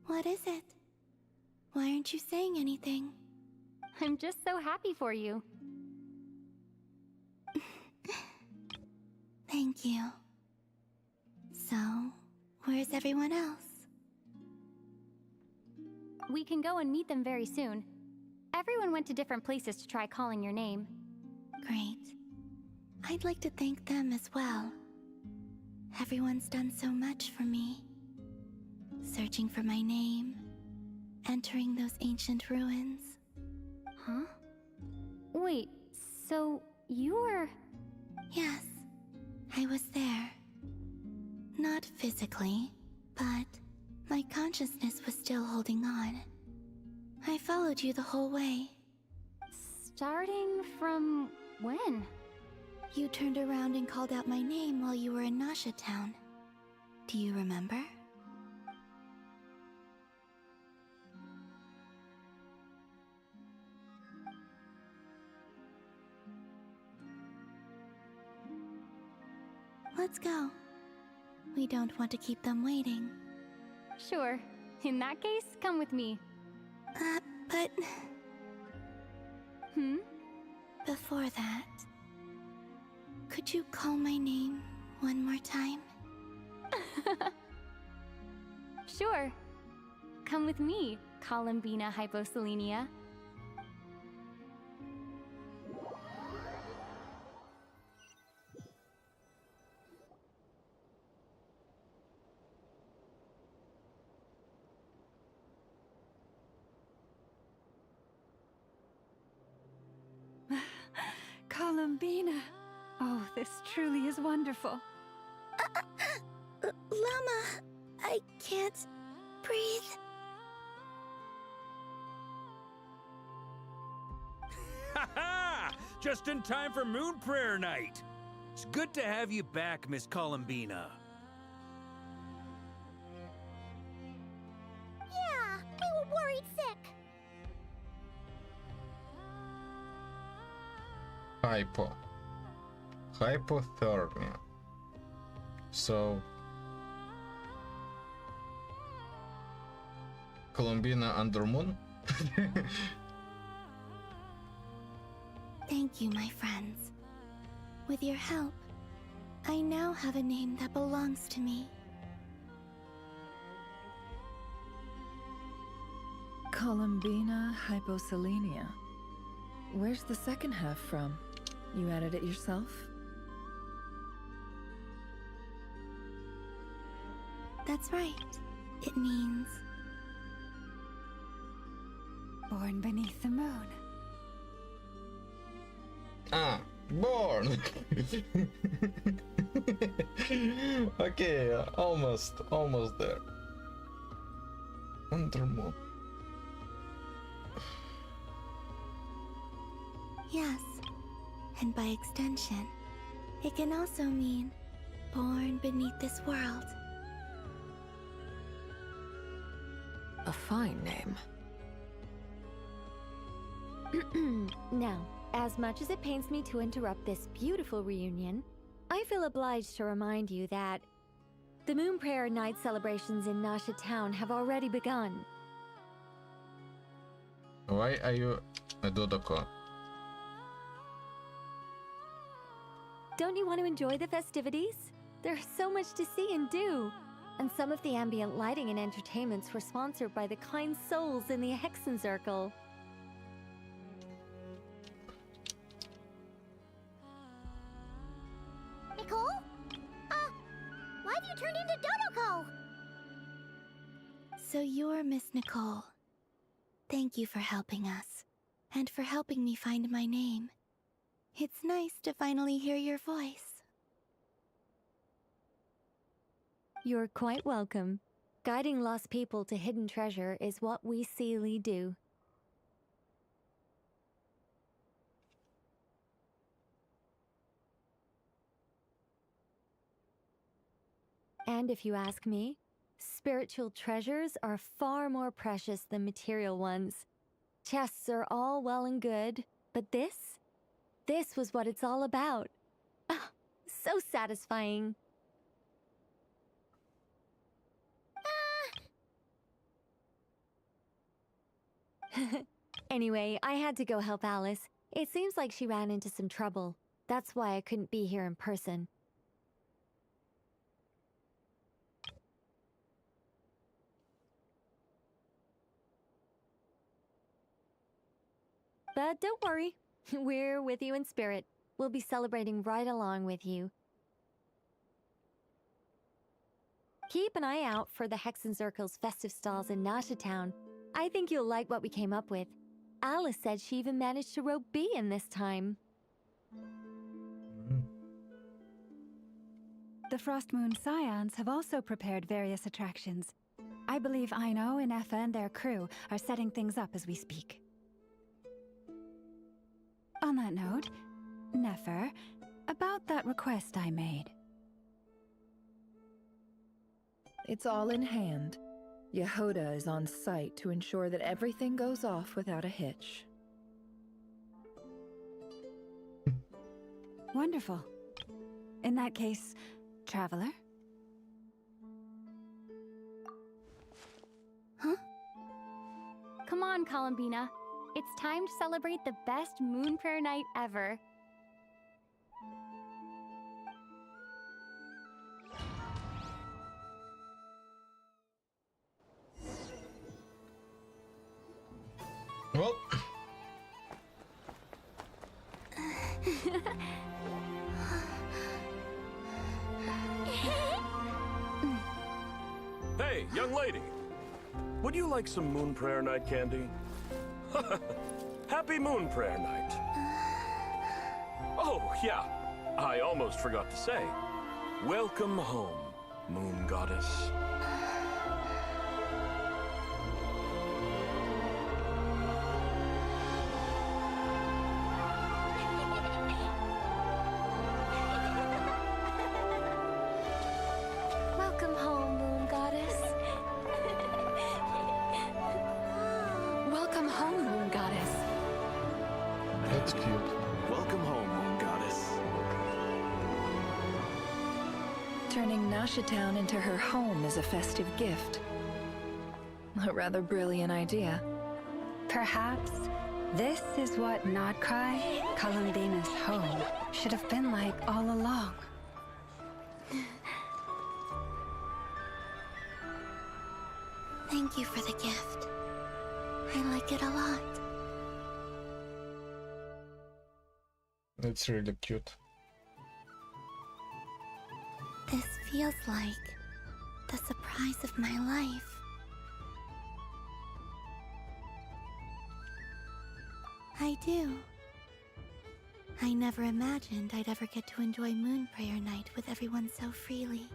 What is it? Why aren't you saying anything? I'm just so happy for you. Thank you. So, where's everyone else? We can go and meet them very soon. Everyone went to different places to try calling your name. Great. I'd like to thank them as well. Everyone's done so much for me. Searching for my name, entering those ancient ruins. Huh? Wait, so you were... Yes, I was there. Not physically, but my consciousness was still holding on. I followed you the whole way. Starting from when? You turned around and called out my name while you were in Nasha Town. Do you remember? Let's go. We don't want to keep them waiting. Sure. In that case, come with me. But... Hmm? Before that... Could you call my name one more time? Sure. Come with me, Columbina Hyposelenia. Columbina! Oh, this truly is wonderful. Llama, I can't breathe. Ha-ha! Just in time for Moon Prayer Night. It's good to have you back, Miss Columbina. Yeah, we were worried sick. Hypothermia. So Columbina under moon? Thank you, my friends. With your help, I now have a name that belongs to me. Columbina Hyposelenia. Where's the second half from? You added it yourself? That's right. It means... Born beneath the moon. Ah, born! Okay, almost there. Under moon. Yes. And by extension, it can also mean born beneath this world. A fine name. Now, as much as it pains me to interrupt this beautiful reunion, I feel obliged to remind you that the Moon Prayer Night celebrations in Nasha Town have already begun. Why are you a Dodoko? Don't you want to enjoy the festivities? There's so much to see and do. And some of the ambient lighting and entertainments were sponsored by the kind souls in the Hexen Circle. Nicole? Why have you turned into Dodoko? So you're Miss Nicole. Thank you for helping us, and for helping me find my name. It's nice to finally hear your voice. You're quite welcome. Guiding lost people to hidden treasure is what we Seelie do. And if you ask me, spiritual treasures are far more precious than material ones. Chests are all well and good, but this was what it's all about. Ah, so satisfying. Anyway, I had to go help Alice. It seems like she ran into some trouble. That's why I couldn't be here in person. But don't worry, we're with you in spirit. We'll be celebrating right along with you. Keep an eye out for the Hexen Circle's festive stalls in Nasha Town. I think you'll like what we came up with. Alice said she even managed to rope B in this time. The Frost Moon Scions have also prepared various attractions. I believe Aino, Ineffa, and their crew are setting things up as we speak. On that note, Nefer, about that request I made. It's all in hand. Yehoda is on site to ensure that everything goes off without a hitch. Wonderful. In that case, Traveler? Huh? Come on, Columbina. It's time to celebrate the best Moon Prayer Night ever. Well. Hey, young lady. Would you like some Moon Prayer Night candy? Happy Moon Prayer Night. Oh, yeah. I almost forgot to say. Welcome home, Moon Goddess. Welcome home, Moon Goddess. Welcome home, Moon Goddess. That's cute. Welcome home, Moon Goddess. Turning Nasha Town into her home is a festive gift. A rather brilliant idea. Perhaps this is what Nodcry, Columbina's home, should have been like all along. Thank you for the gift. I like it a lot. It's really cute. This feels like the surprise of my life. I do. I never imagined I'd ever get to enjoy Moon Prayer Night with everyone so freely.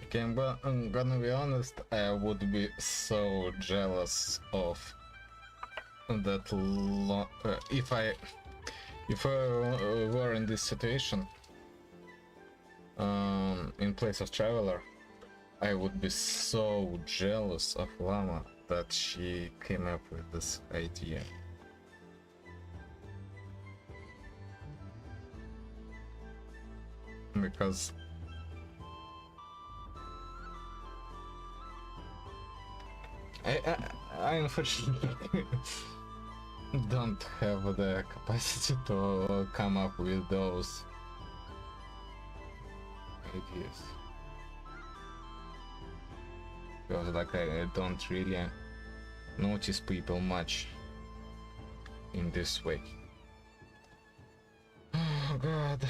Okay, I'm gonna be honest, I would be so jealous of that if I were in this situation, in place of Traveler, I would be so jealous of Llama that she came up with this idea. Because I unfortunately don't have the capacity to come up with those ideas. Because like I don't really notice people much in this way. Oh god.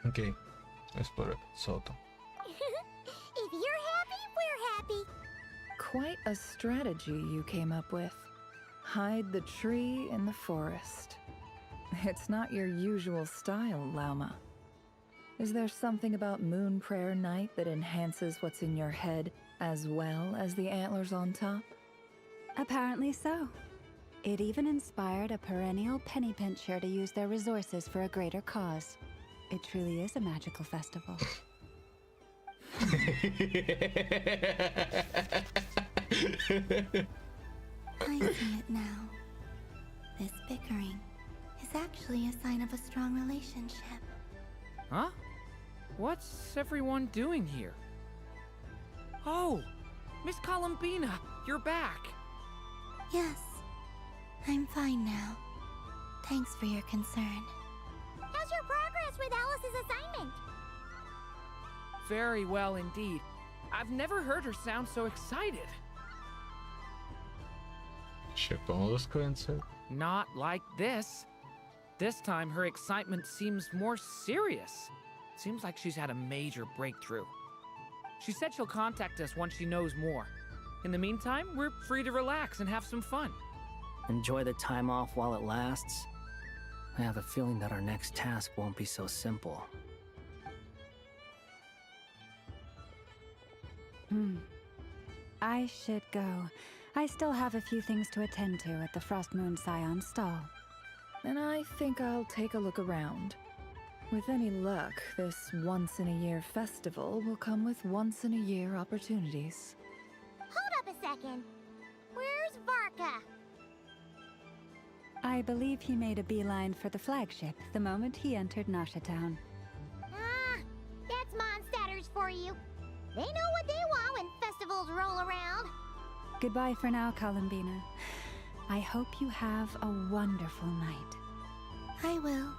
Ok, es por Soto. If you're happy, we're happy. Quite a strategy you came up with. Hide the tree in the forest. It's not your usual style, Lauma. Is there something about Moon Prayer Night that enhances what's in your head as well as the antlers on top? Apparently so. It even inspired a perennial penny pincher to use their resources for a greater cause. It truly is a magical festival. I see it now. This bickering is actually a sign of a strong relationship. Huh? What's everyone doing here? Oh, Miss Columbina, you're back. Yes, I'm fine now. Thanks for your concern. How's your progress with Alice's assignment? Very well indeed. I've never heard her sound so excited. Not like this. This time her excitement seems more serious. Seems like she's had a major breakthrough. She said she'll contact us once she knows more. In the meantime, we're free to relax and have some fun. Enjoy the time off while it lasts. I have a feeling that our next task won't be so simple. I should go. I still have a few things to attend to at the Frost Moon Scion stall. And I think I'll take a look around. With any luck, this once-in-a-year festival will come with once-in-a-year opportunities. Hold up a second. Where's Varka? I believe he made a beeline for the flagship the moment he entered Nasha Town. Ah, that's Mondstadters for you. They know what they want when festivals roll around. Goodbye for now, Columbina. I hope you have a wonderful night. I will.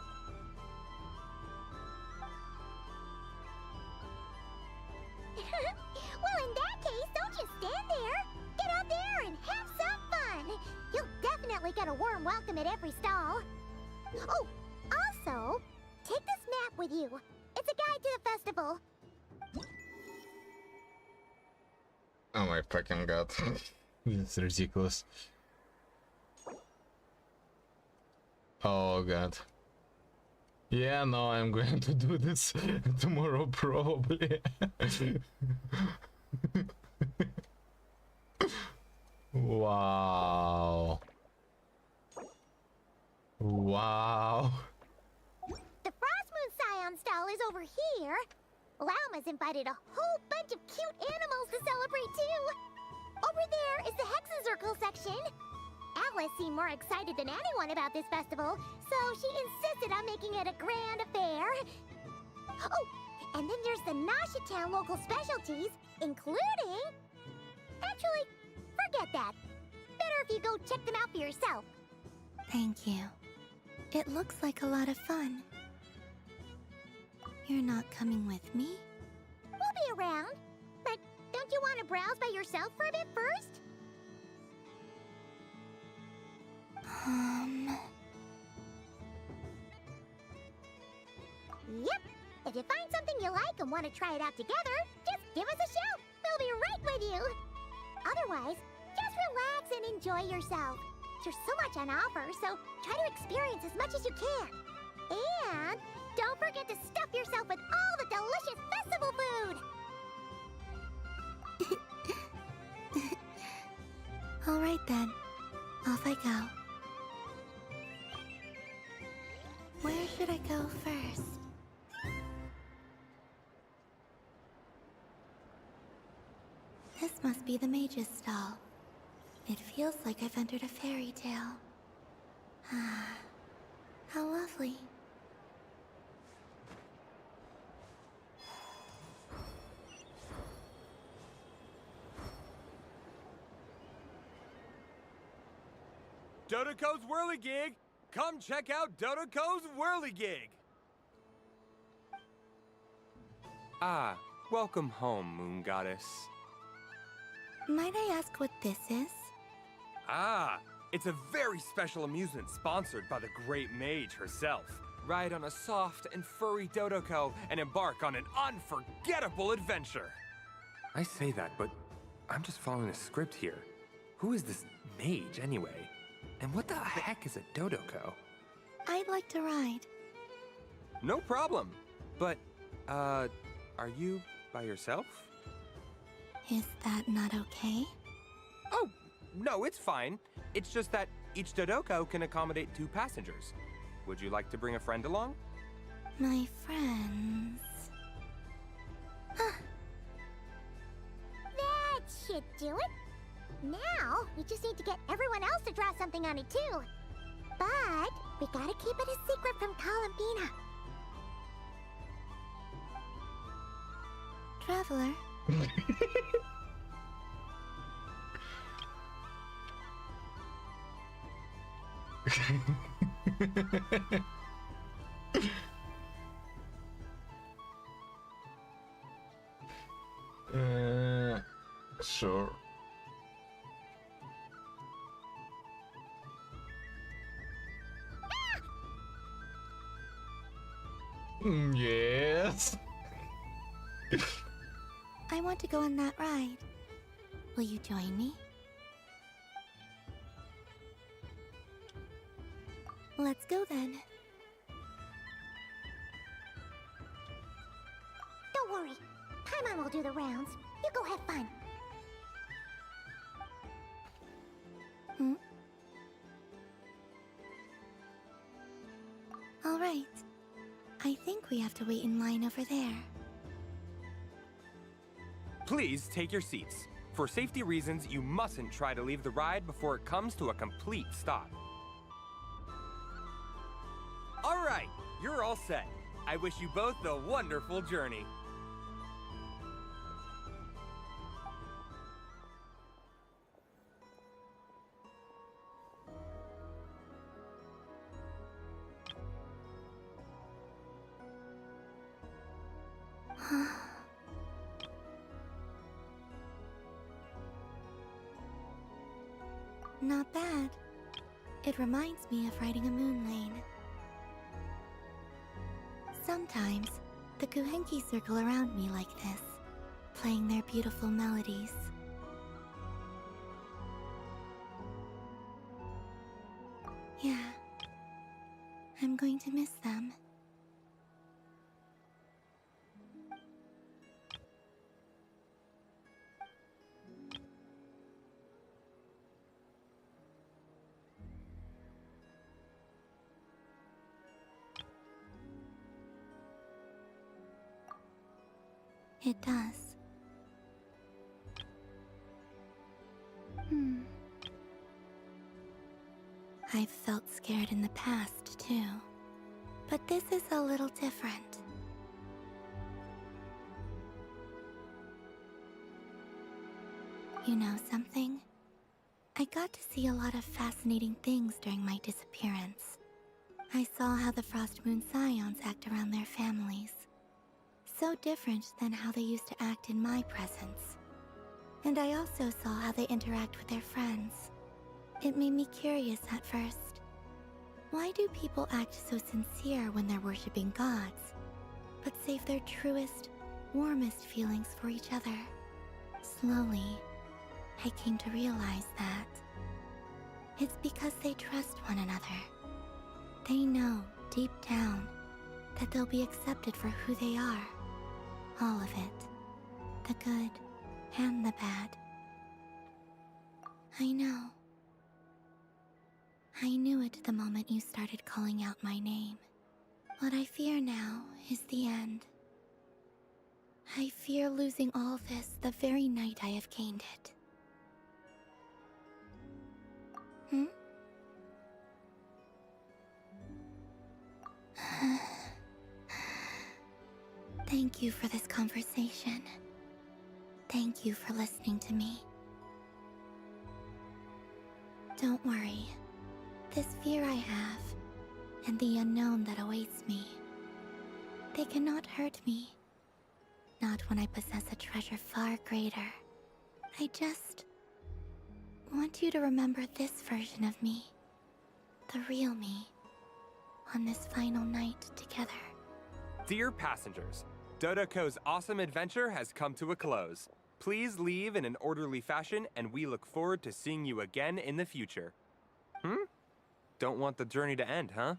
Well, in that case, don't just stand there. Get out there and have some fun. You'll definitely get a warm welcome at every stall. Oh, also, take this map with you. It's a guide to the festival. Oh my fucking god. This is ridiculous. Oh god. Yeah, no, I'm going to do this tomorrow probably. Wow. Wow. The Frost Moon Scion stall is over here. Lauma's invited a whole bunch of cute animals to celebrate too. Over there is the Hexencircle section. Alice seemed more excited than anyone about this festival, so she insisted on making it a grand affair. Oh, and then there's the Nasha Town local specialties, including... Actually, forget that. Better if you go check them out for yourself. Thank you. It looks like a lot of fun. You're not coming with me? We'll be around. But don't you want to browse by yourself for a bit first? Yep. If you find something you like and want to try it out together, just give us a shout. We'll be right with you. Otherwise, just relax and enjoy yourself. There's so much on offer, so try to experience as much as you can. And don't forget to stuff yourself with all the delicious festival food! All right then, off I go. Where should I go first? This must be the mage's stall. It feels like I've entered a fairy tale. Ah, how lovely. Dodoco's Whirligig! Come check out Dodoco's Whirligig! Ah, welcome home, Moon Goddess. Might I ask what this is? Ah, it's a very special amusement sponsored by the great mage herself. Ride on a soft and furry Dodoco and embark on an unforgettable adventure. I say that, but I'm just following a script here. Who is this mage, anyway? And what the heck is a Dodoco? I'd like to ride. No problem. But, are you by yourself? Is that not okay? Oh, no, it's fine. It's just that each Dodoco can accommodate 2 passengers. Would you like to bring a friend along? My friends... That should do it. Now, we just need to get everyone else to draw something on it too. But we gotta keep it a secret from Columbina. Traveler. Sure. Yes. I want to go on that ride. Will you join me? Let's go then. Don't worry. Paimon will do the rounds. You go have fun. Hmm? All right. I think we have to wait in line over there. Please take your seats. For safety reasons, you mustn't try to leave the ride before it comes to a complete stop. All right, you're all set. I wish you both a wonderful journey. Not bad. It reminds me of riding a moon lane. Sometimes, the Kuhenki circle around me like this, playing their beautiful melodies. Yeah, I'm going to miss them. It does. I've felt scared in the past, too. But this is a little different. You know something? I got to see a lot of fascinating things during my disappearance. I saw how the Frost Moon Scions act around their families. So different than how they used to act in my presence. And I also saw how they interact with their friends. It made me curious at first. Why do people act so sincere when they're worshipping gods, but save their truest, warmest feelings for each other? Slowly, I came to realize that It's because they trust one another. They know, deep down, that they'll be accepted for who they are. All of it. The good and the bad. I know. I knew it the moment you started calling out my name. What I fear now is the end. I fear losing all this the very night I have gained it. Thank you for this conversation. Thank you for listening to me. Don't worry. This fear I have, and the unknown that awaits me, they cannot hurt me. Not when I possess a treasure far greater. I just want you to remember this version of me. The real me. On this final night together. Dear passengers, Dodoko's awesome adventure has come to a close. Please leave in an orderly fashion, and we look forward to seeing you again in the future. Don't want the journey to end, huh?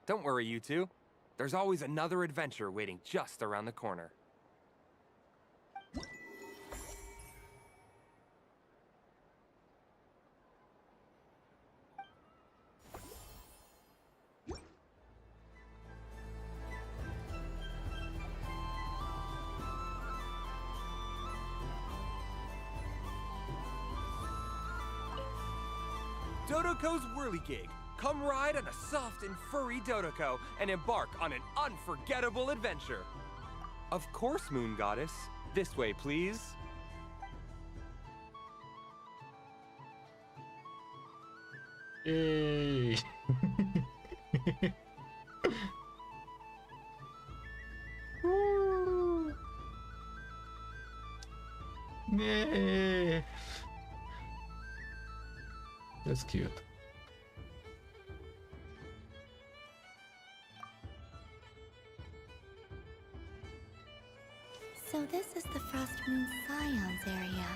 Don't worry, you two. There's always another adventure waiting just around the corner. Dodoko's Whirligig. Come ride on a soft and furry Dodoko and embark on an unforgettable adventure. Of course, Moon Goddess. This way, please. Yay! Woo! Yay! That's cute. So this is the Frost Moon Scions area.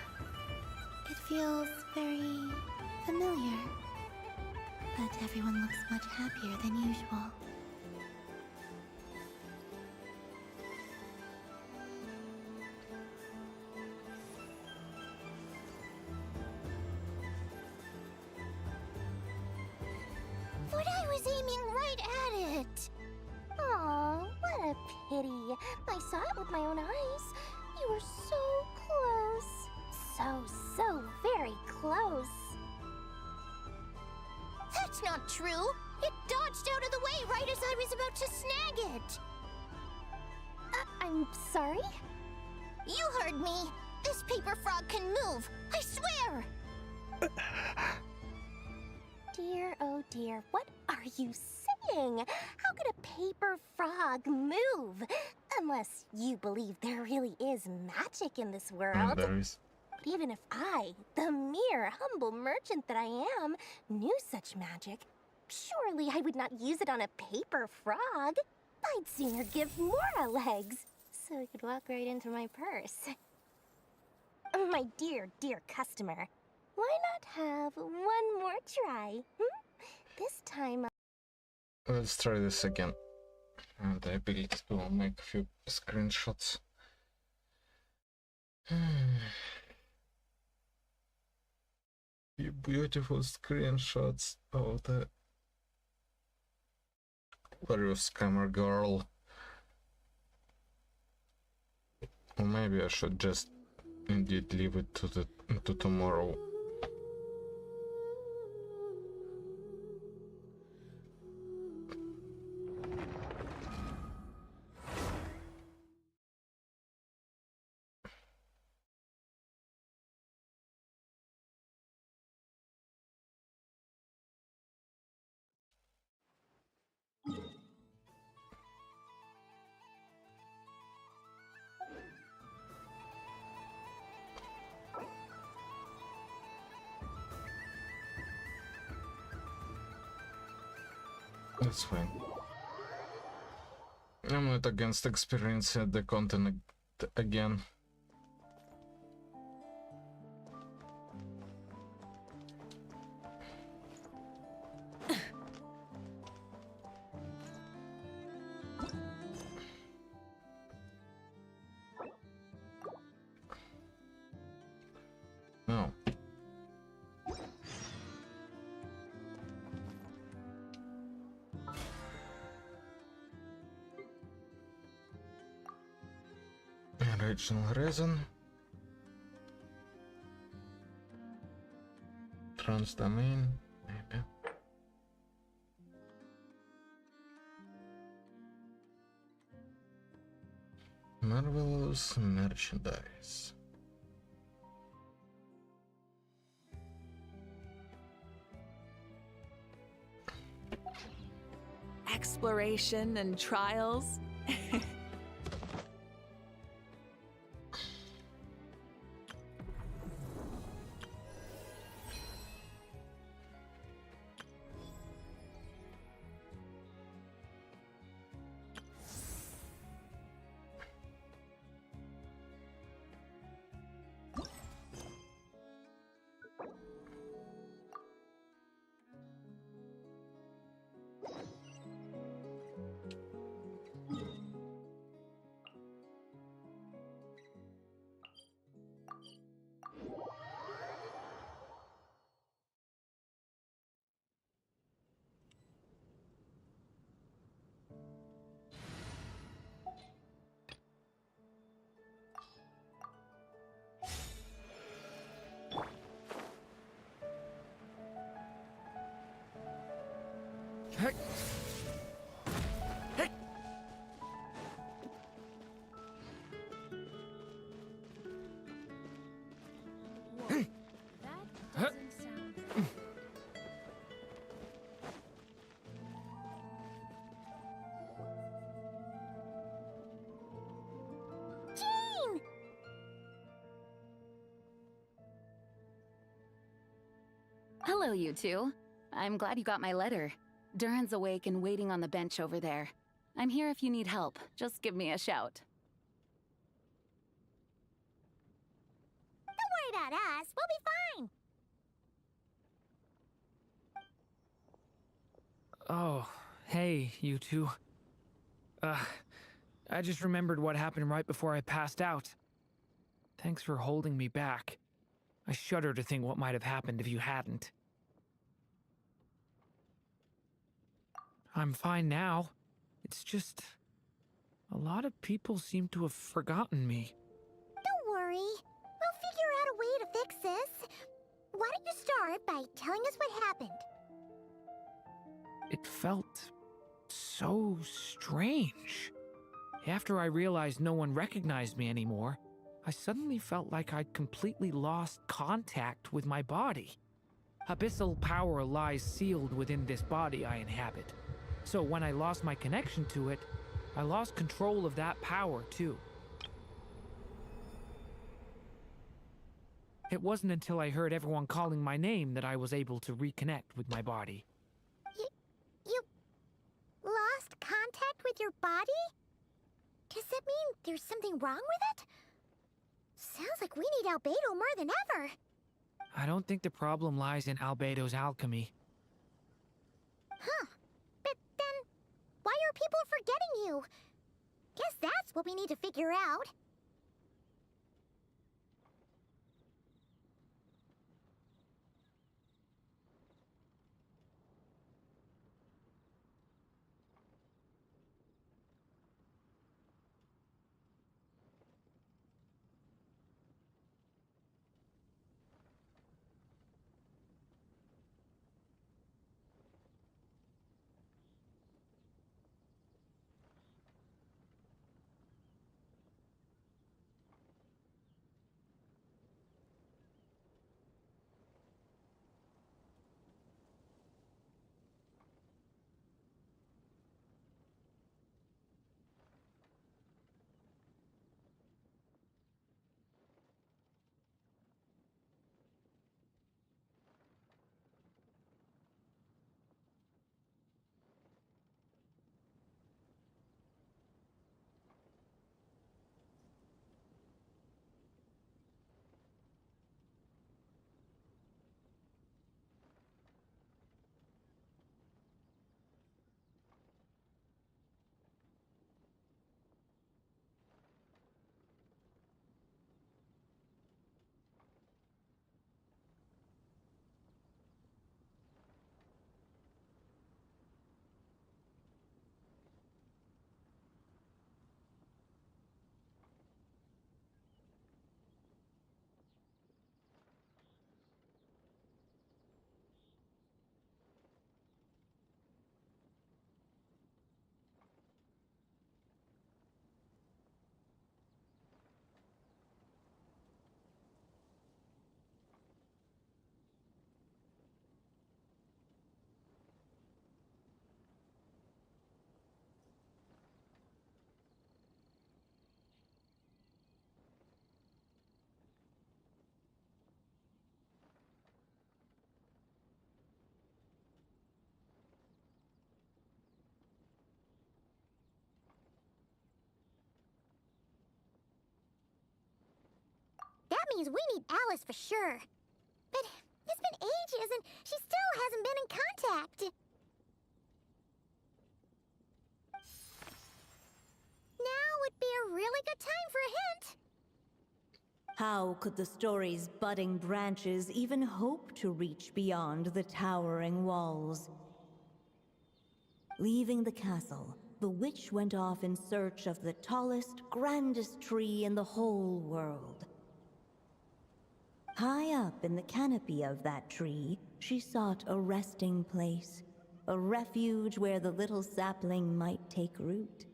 It feels very familiar. But everyone looks much happier than usual. But I was aiming right at it! Aw, what a pity. I saw it with my own eyes. You were so close. So very close. That's not true! It dodged out of the way right as I was about to snag it! I'm sorry? You heard me! This paper frog can move! I swear! Dear, oh dear, what are you saying? How could a paper frog move? Unless you believe there really is magic in this world. There is. But even if I, the mere humble merchant that I am, knew such magic, surely I would not use it on a paper frog. I'd sooner give Mora legs, so he could walk right into my purse. My dear, dear customer, why not have one more try? This time Let's try this again. And the ability to make a few screenshots. Few beautiful screenshots of the various scammer girl. Or maybe I should just indeed leave it to tomorrow. That's fine. I'm not against experiencing the content again. Original reason. Trans domain, maybe. Marvelous merchandise. Exploration and trials. Jean! Hello, you two. I'm glad you got my letter. Durin's awake and waiting on the bench over there. I'm here if you need help. Just give me a shout. Don't worry about us. We'll be fine. Oh, hey, you two. I just remembered what happened right before I passed out. Thanks for holding me back. I shudder to think what might have happened if you hadn't. I'm fine now. It's just... a lot of people seem to have forgotten me. Don't worry. We'll figure out a way to fix this. Why don't you start by telling us what happened? It felt so strange. After I realized no one recognized me anymore, I suddenly felt like I'd completely lost contact with my body. Abyssal power lies sealed within this body I inhabit. So when I lost my connection to it, I lost control of that power too. It wasn't until I heard everyone calling my name that I was able to reconnect with my body. You lost contact with your body? Does that mean there's something wrong with it? Sounds like we need Albedo more than ever. I don't think the problem lies in Albedo's alchemy. Huh. But then, why are people forgetting you? Guess that's what we need to figure out. means we need Alice for sure. But it's been ages and she still hasn't been in contact. Now would be a really good time for a hint. How could the story's budding branches even hope to reach beyond the towering walls? Leaving the castle, the witch went off in search of the tallest, grandest tree in the whole world. High up in the canopy of that tree, she sought a resting place, a refuge where the little sapling might take root.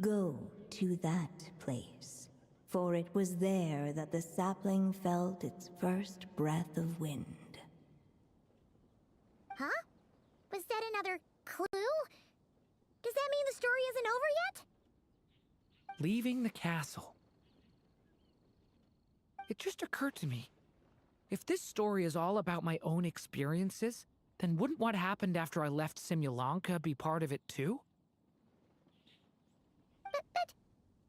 Go to that place, for it was there that the sapling felt its first breath of wind. Huh? Was that another clue? Does that mean the story isn't over yet? Leaving the castle. It just occurred to me. If this story is all about my own experiences, then wouldn't what happened after I left Simulanka be part of it too? But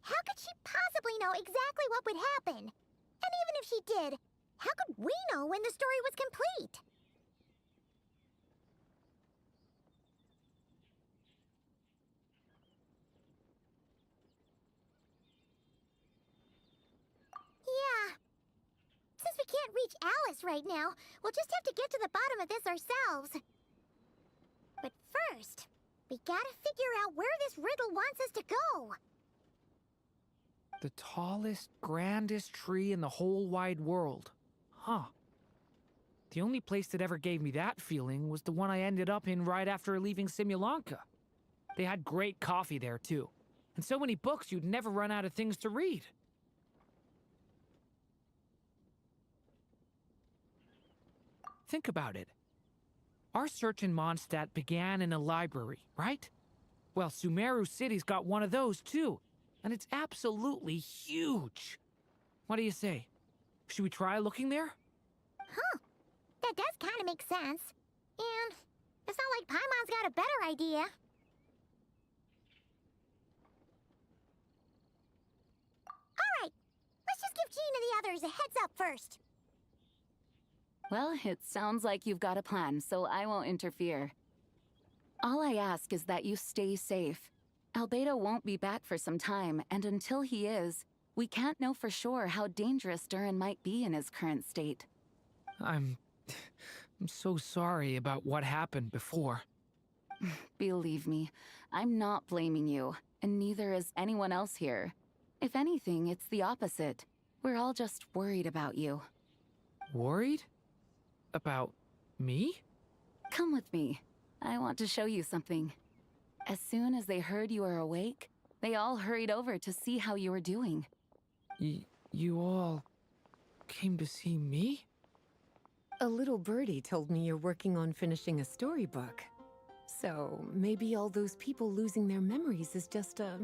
how could she possibly know exactly what would happen? And even if she did, how could we know when the story was complete? Yeah. Since we can't reach Alice right now, we'll just have to get to the bottom of this ourselves. But first, we gotta figure out where this riddle wants us to go. The tallest, grandest tree in the whole wide world. Huh. The only place that ever gave me that feeling was the one I ended up in right after leaving Simulanka. They had great coffee there, too. And so many books you'd never run out of things to read. Think about it. Our search in Mondstadt began in a library, right? Well, Sumeru City's got one of those, too. And it's absolutely huge. What do you say? Should we try looking there? Huh. That does kind of make sense. And it's not like Paimon's got a better idea. Alright, let's just give Jean and the others a heads up first. Well, it sounds like you've got a plan, so I won't interfere. All I ask is that you stay safe. Albedo won't be back for some time, and until he is, we can't know for sure how dangerous Durin might be in his current state. I'm so sorry about what happened before. Believe me, I'm not blaming you, and neither is anyone else here. If anything, it's the opposite. We're all just worried about you. Worried? About me? Come with me. I want to show you something. As soon as they heard you were awake, they all hurried over to see how you were doing. You all came to see me? A little birdie told me you're working on finishing a storybook. So maybe all those people losing their memories is just a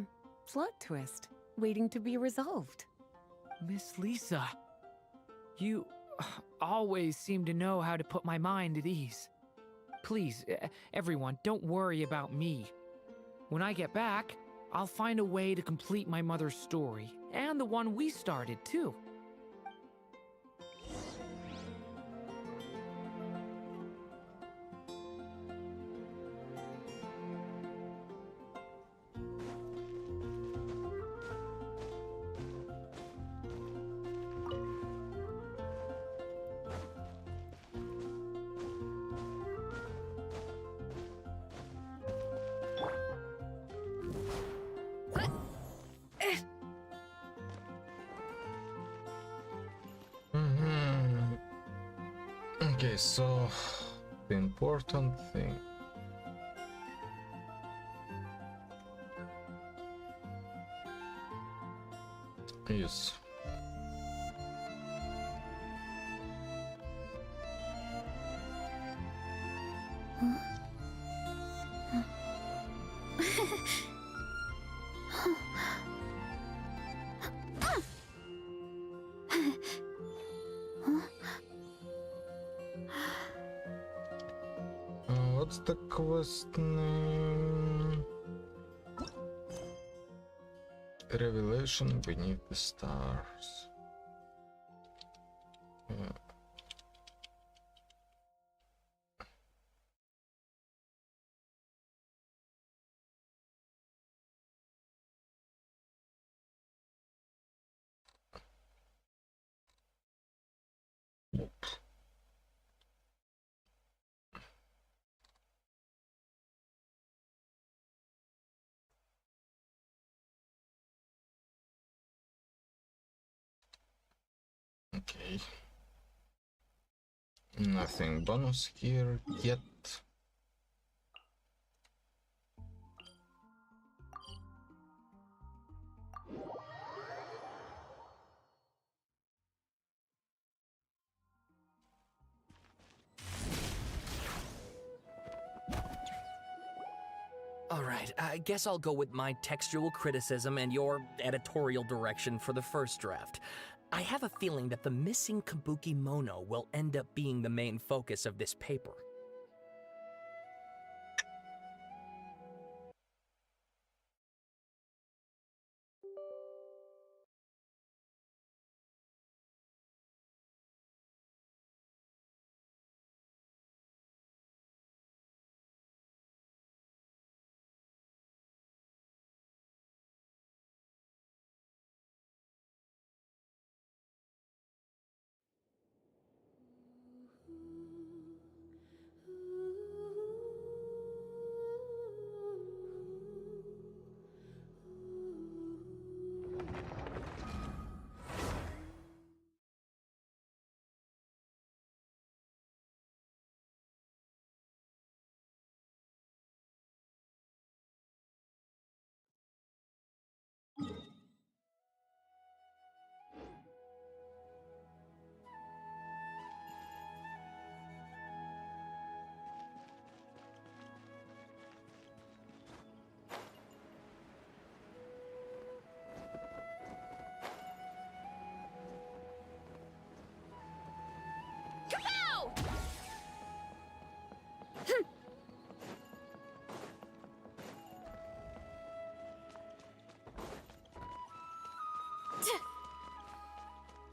plot twist, waiting to be resolved. Miss Lisa, you always seem to know how to put my mind at ease. Please, everyone, don't worry about me. When I get back, I'll find a way to complete my mother's story, and the one we started, too. Okay, so the important thing. Yes. What's the quest name? Revelation Beneath the Stars. Okay. Nothing bonus here yet. Alright, I guess I'll go with my textual criticism and your editorial direction for the first draft. I have a feeling that the missing Kabuki Mono will end up being the main focus of this paper.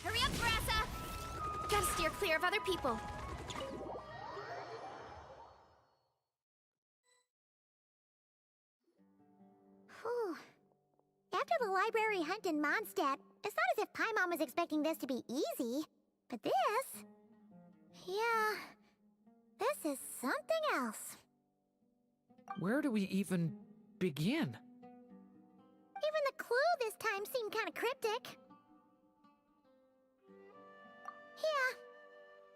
Hurry up, Grassa! Gotta steer clear of other people. Whew. After the library hunt in Mondstadt, it's not as if Paimon was expecting this to be easy. But this... yeah... this is something else. Where do we even begin? Even the clue this time seemed kind of cryptic. Yeah.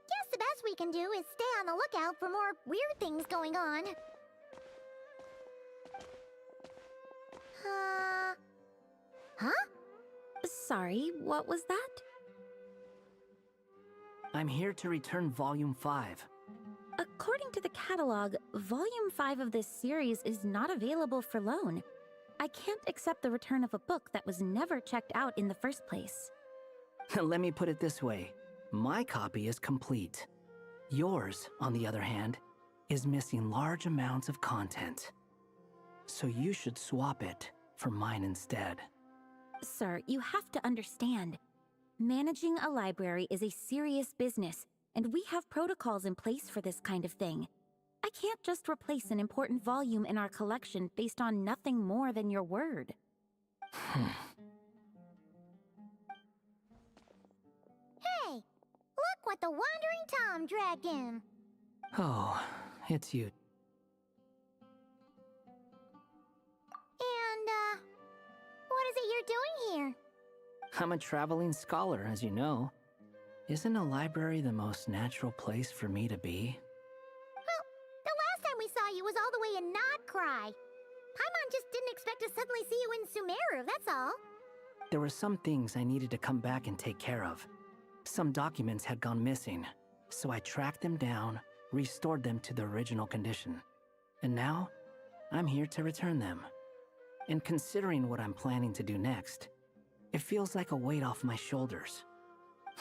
Guess the best we can do is stay on the lookout for more weird things going on. Huh? Sorry, what was that? I'm here to return Volume 5. According to the catalog, Volume 5 of this series is not available for loan. I can't accept the return of a book that was never checked out in the first place. Let me put it this way. My copy is complete. Yours, on the other hand, is missing large amounts of content. So you should swap it for mine instead. Sir, you have to understand. Managing a library is a serious business, and we have protocols in place for this kind of thing. I can't just replace an important volume in our collection based on nothing more than your word. Hey! Look what the Wandering Tom dragged in! Oh, it's you. And, what is it you're doing here? I'm a traveling scholar, as you know. Isn't a library the most natural place for me to be? Well, the last time we saw you was all the way in Nodcry. Paimon just didn't expect to suddenly see you in Sumeru, that's all. There were some things I needed to come back and take care of. Some documents had gone missing, so I tracked them down, restored them to their original condition. And now, I'm here to return them. And considering what I'm planning to do next, it feels like a weight off my shoulders.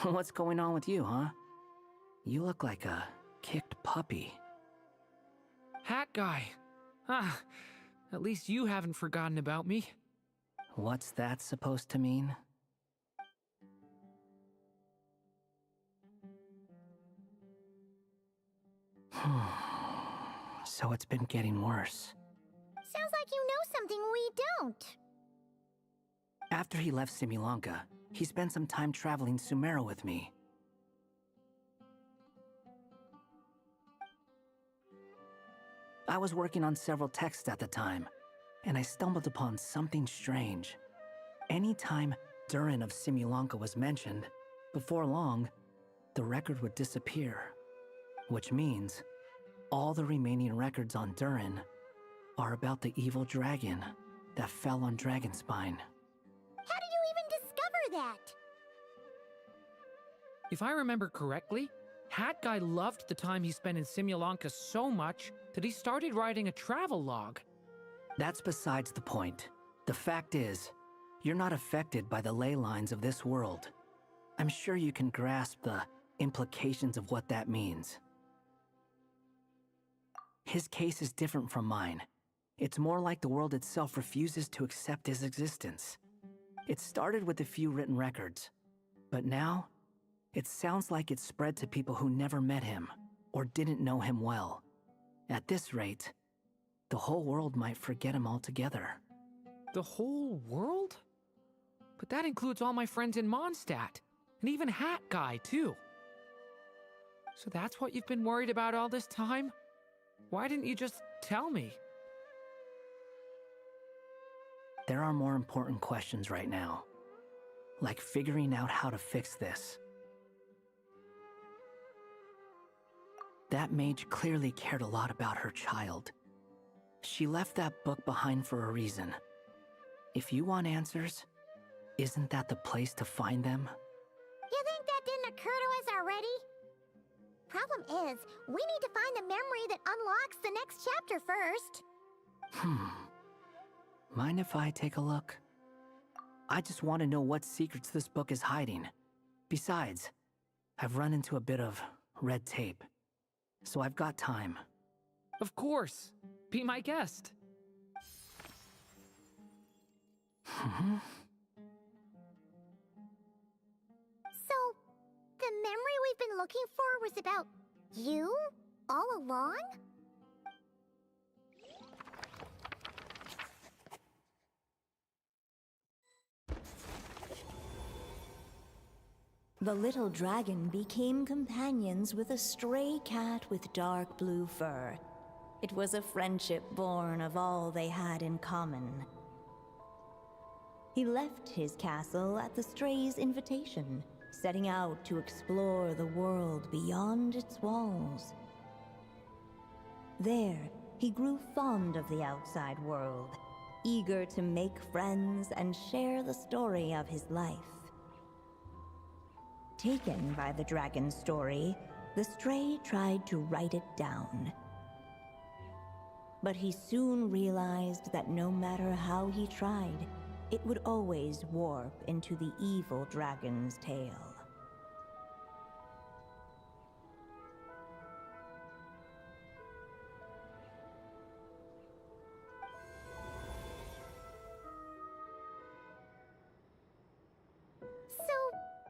What's going on with you, huh? You look like a kicked puppy. Hat guy. Ah, at least you haven't forgotten about me. What's that supposed to mean? So it's been getting worse. Sounds like you know something we don't. After he left Simulanka, he spent some time traveling Sumeru with me. I was working on several texts at the time, and I stumbled upon something strange. Anytime Durin of Simulanka was mentioned, Before long, the record would disappear, which means all the remaining records on Durin are about the evil dragon that fell on Dragonspine. How did you even discover that? If I remember correctly, Hat Guy loved the time he spent in Simulanka so much that he started writing a travel log. That's besides the point. The fact is, you're not affected by the ley lines of this world. I'm sure you can grasp the implications of what that means. His case is different from mine. It's more like the world itself refuses to accept his existence. It started with a few written records, but now, it sounds like it's spread to people who never met him or didn't know him well. At this rate, the whole world might forget him altogether. The whole world? But that includes all my friends in Mondstadt, and even Hat Guy, too. So that's what you've been worried about all this time? Why didn't you just tell me? There are more important questions right now, like figuring out how to fix this. That mage clearly cared a lot about her child. She left that book behind for a reason. If you want answers, isn't that the place to find them? You think that didn't occur to us already? Problem is, we need to find the memory that unlocks the next chapter first. Mind if I take a look? I just want to know what secrets this book is hiding. Besides, I've run into a bit of red tape, so I've got time. Of course. Be my guest. So, the memory we've been looking for was about you? All along? The little dragon became companions with a stray cat with dark blue fur. It was a friendship born of all they had in common. He left his castle at the stray's invitation, setting out to explore the world beyond its walls. There, he grew fond of the outside world, eager to make friends and share the story of his life. Taken by the dragon's story, the stray tried to write it down. But he soon realized that no matter how he tried, it would always warp into the evil dragon's tale.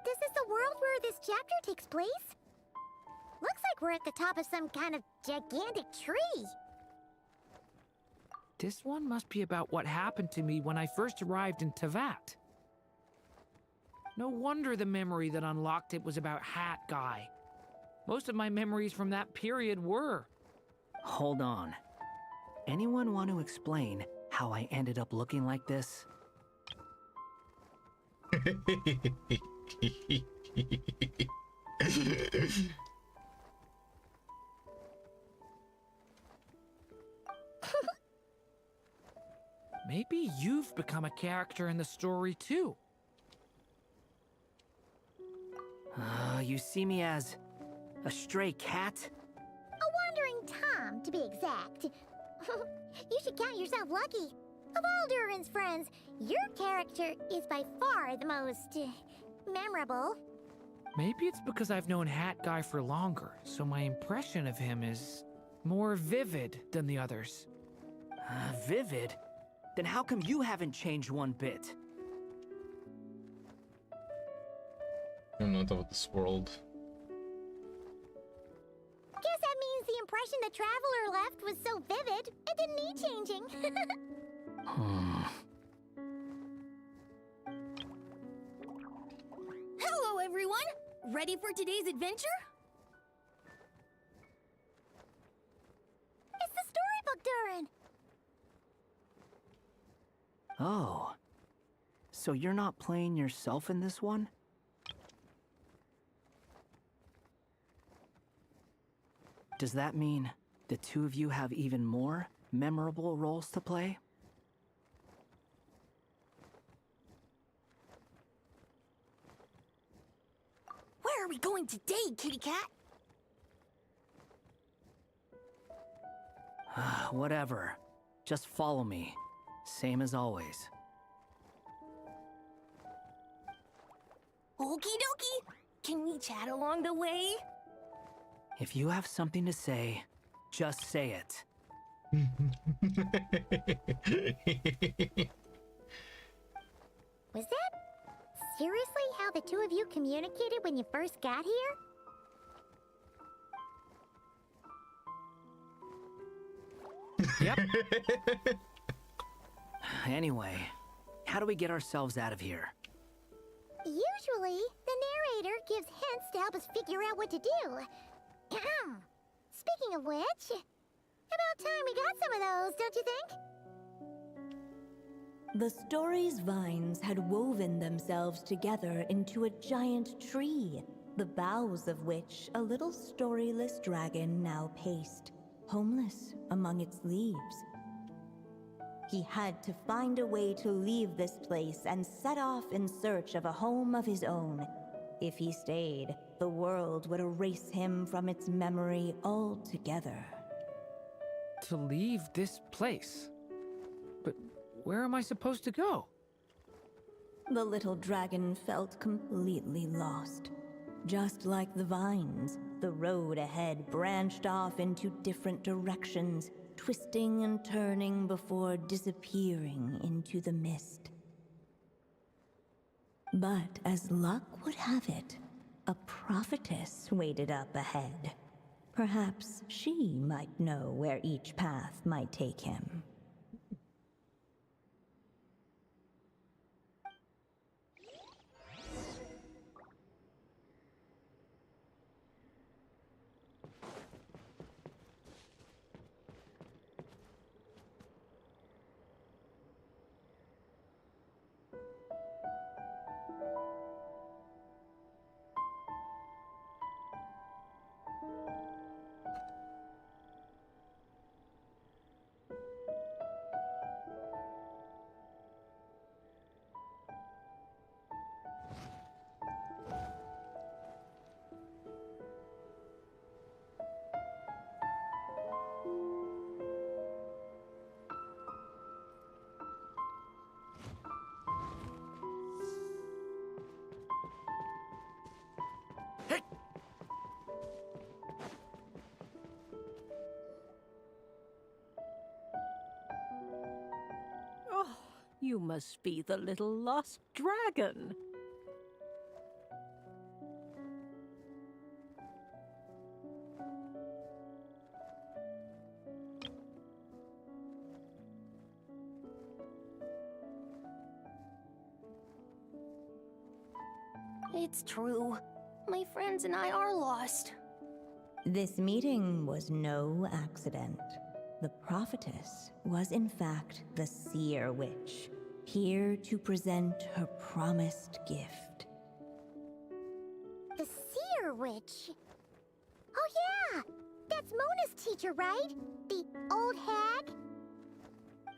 This is the world where this chapter takes place? Looks like we're at the top of some kind of gigantic tree. This one must be about what happened to me when I first arrived in Tevat. No wonder the memory that unlocked it was about Hat Guy. Most of my memories from that period were. Hold on. Anyone want to explain how I ended up looking like this? Maybe you've become a character in the story too. You see me as a stray cat? A wandering Tom, to be exact. You should count yourself lucky. Of all Durin's friends, your character is by far the most memorable. Maybe it's because I've known Hat Guy for longer, so my impression of him is more vivid than the others. Vivid? Then how come you haven't changed one bit? I'm not of this world. Guess that means the impression the Traveler left was so vivid, it didn't need changing. Hello, everyone! Ready for today's adventure? It's the storybook, Durin! Oh. So you're not playing yourself in this one? Does that mean the two of you have even more memorable roles to play? Where are we going today, kitty cat? Whatever. Just follow me. Same as always. Okie dokie. Can we chat along the way? If you have something to say, just say it. Was that seriously how the two of you communicated when you first got here? Yep. Anyway, how do we get ourselves out of here? Usually, the narrator gives hints to help us figure out what to do. Speaking of which, about time we got some of those, don't you think? The story's vines had woven themselves together into a giant tree, the boughs of which a little storyless dragon now paced, homeless among its leaves. He had to find a way to leave this place and set off in search of a home of his own. If he stayed, the world would erase him from its memory altogether. To leave this place? But where am I supposed to go? The little dragon felt completely lost. Just like the vines, the road ahead branched off into different directions, twisting and turning before disappearing into the mist. But as luck would have it, a prophetess waited up ahead. Perhaps she might know where each path might take him. You must be the little lost dragon. It's true. My friends and I are lost. This meeting was no accident. The prophetess was in fact the seer witch, here to present her promised gift. The seer witch? Oh yeah! That's Mona's teacher, right? The old hag?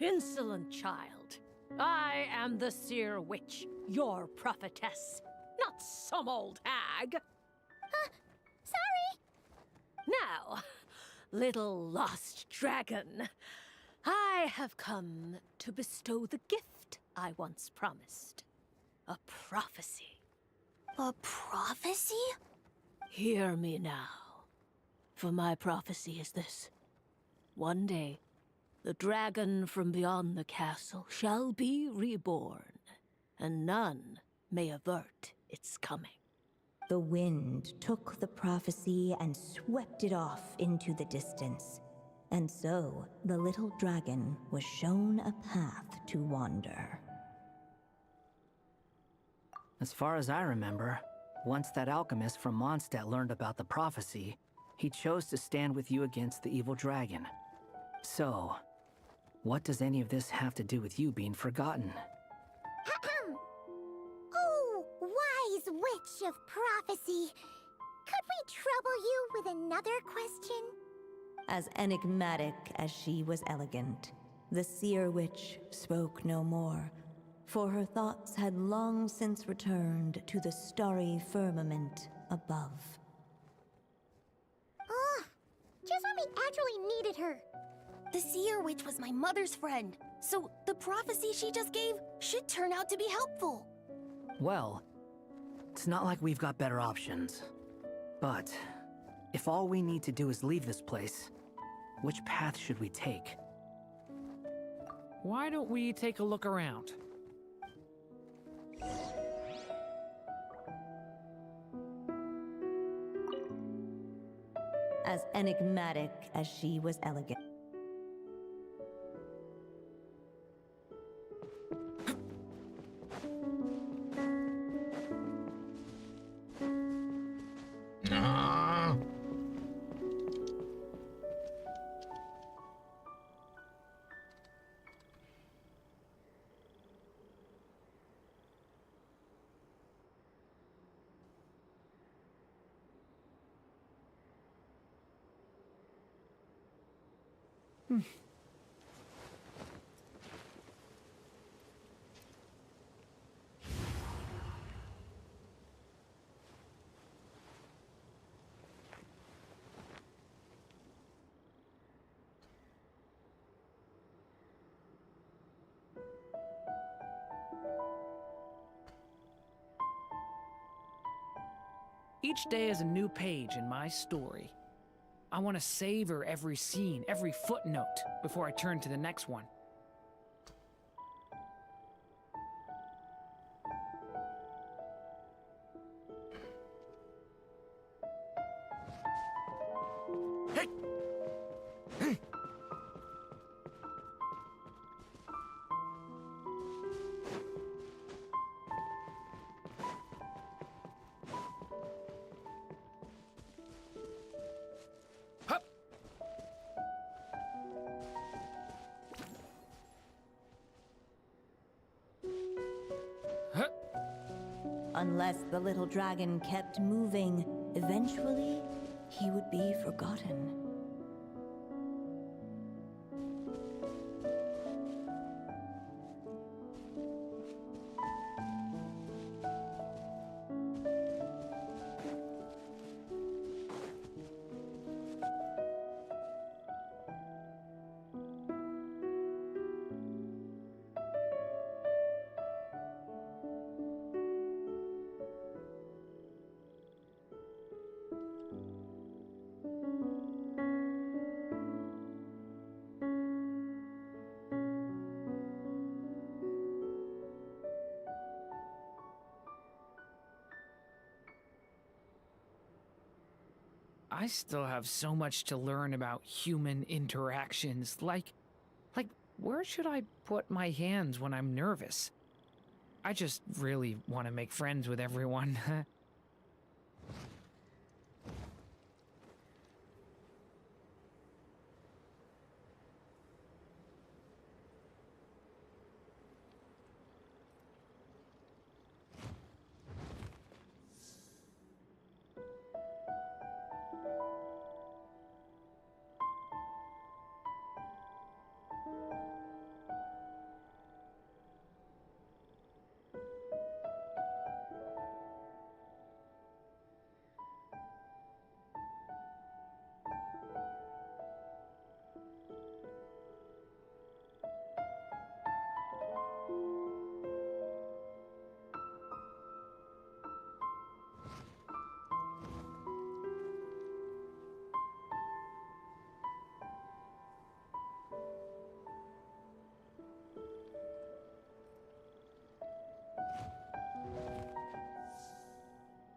Insolent child. I am the seer witch, your prophetess, not some old hag. Sorry! Now, little lost dragon, I have come to bestow the gift I once promised. A prophecy. A prophecy? Hear me now, for my prophecy is this. One day, the dragon from beyond the castle shall be reborn, and none may avert its coming. The wind took the prophecy and swept it off into the distance. And so, the little dragon was shown a path to wander. As far as I remember, once that alchemist from Mondstadt learned about the prophecy, he chose to stand with you against the evil dragon. So, what does any of this have to do with you being forgotten? Oh, wise witch of prophecy. Could we trouble you with another question? As enigmatic as she was elegant, the seer witch spoke no more, for her thoughts had long since returned to the starry firmament above. Ah, Chizami actually needed her. The Seer Witch was my mother's friend, so the prophecy she just gave should turn out to be helpful. Well, it's not like we've got better options. But if all we need to do is leave this place, which path should we take? Why don't we take a look around? As enigmatic as she was elegant. Ah! Each day is a new page in my story. I want to savor every scene, every footnote, before I turn to the next one. Unless the little dragon kept moving, eventually he would be forgotten. I still have so much to learn about human interactions. Like, where should I put my hands when I'm nervous? I just really want to make friends with everyone.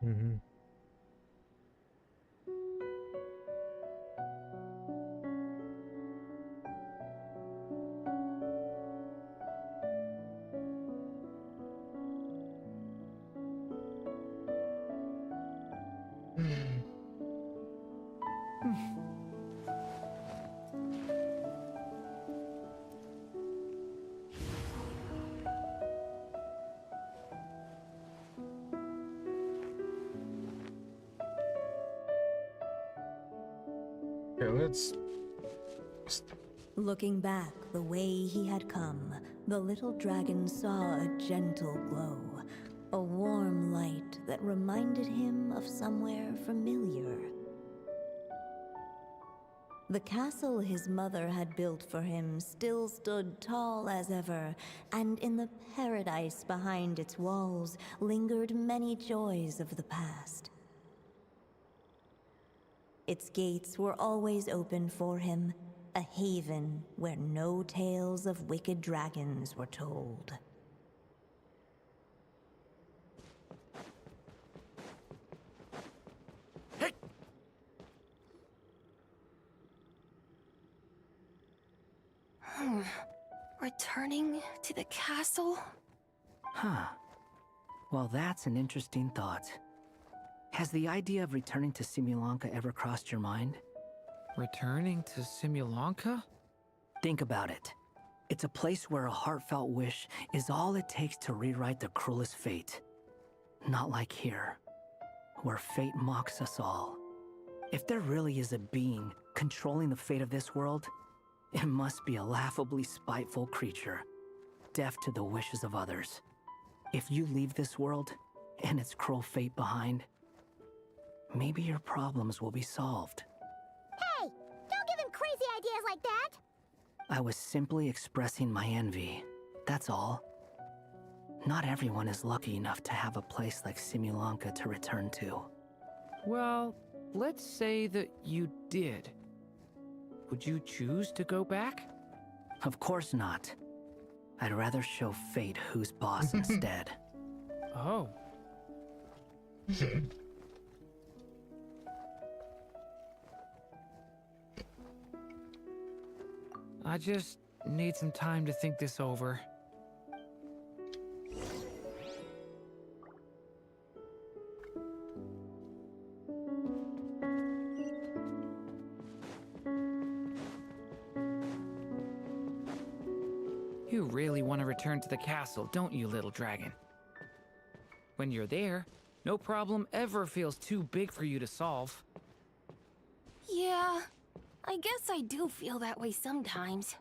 Mm-hmm. Okay, let's... Looking back the way he had come, the little dragon saw a gentle glow, a warm light that reminded him of somewhere familiar. The castle his mother had built for him still stood tall as ever, and in the paradise behind its walls lingered many joys of the past. Its gates were always open for him, a haven where no tales of wicked dragons were told. Returning to the castle? Huh. Well, that's an interesting thought. Has the idea of returning to Simulanka ever crossed your mind? Returning to Simulanka? Think about it. It's a place where a heartfelt wish is all it takes to rewrite the cruelest fate. Not like here, where fate mocks us all. If there really is a being controlling the fate of this world, it must be a laughably spiteful creature, deaf to the wishes of others. If you leave this world and its cruel fate behind, maybe your problems will be solved. Hey! Don't give him crazy ideas like that! I was simply expressing my envy, that's all. Not everyone is lucky enough to have a place like Simulanka to return to. Well, let's say that you did. Would you choose to go back? Of course not. I'd rather show fate who's boss instead. Oh. I just need some time to think this over. You really want to return to the castle, don't you, little dragon? When you're there, no problem ever feels too big for you to solve. Yeah, I guess I do feel that way sometimes.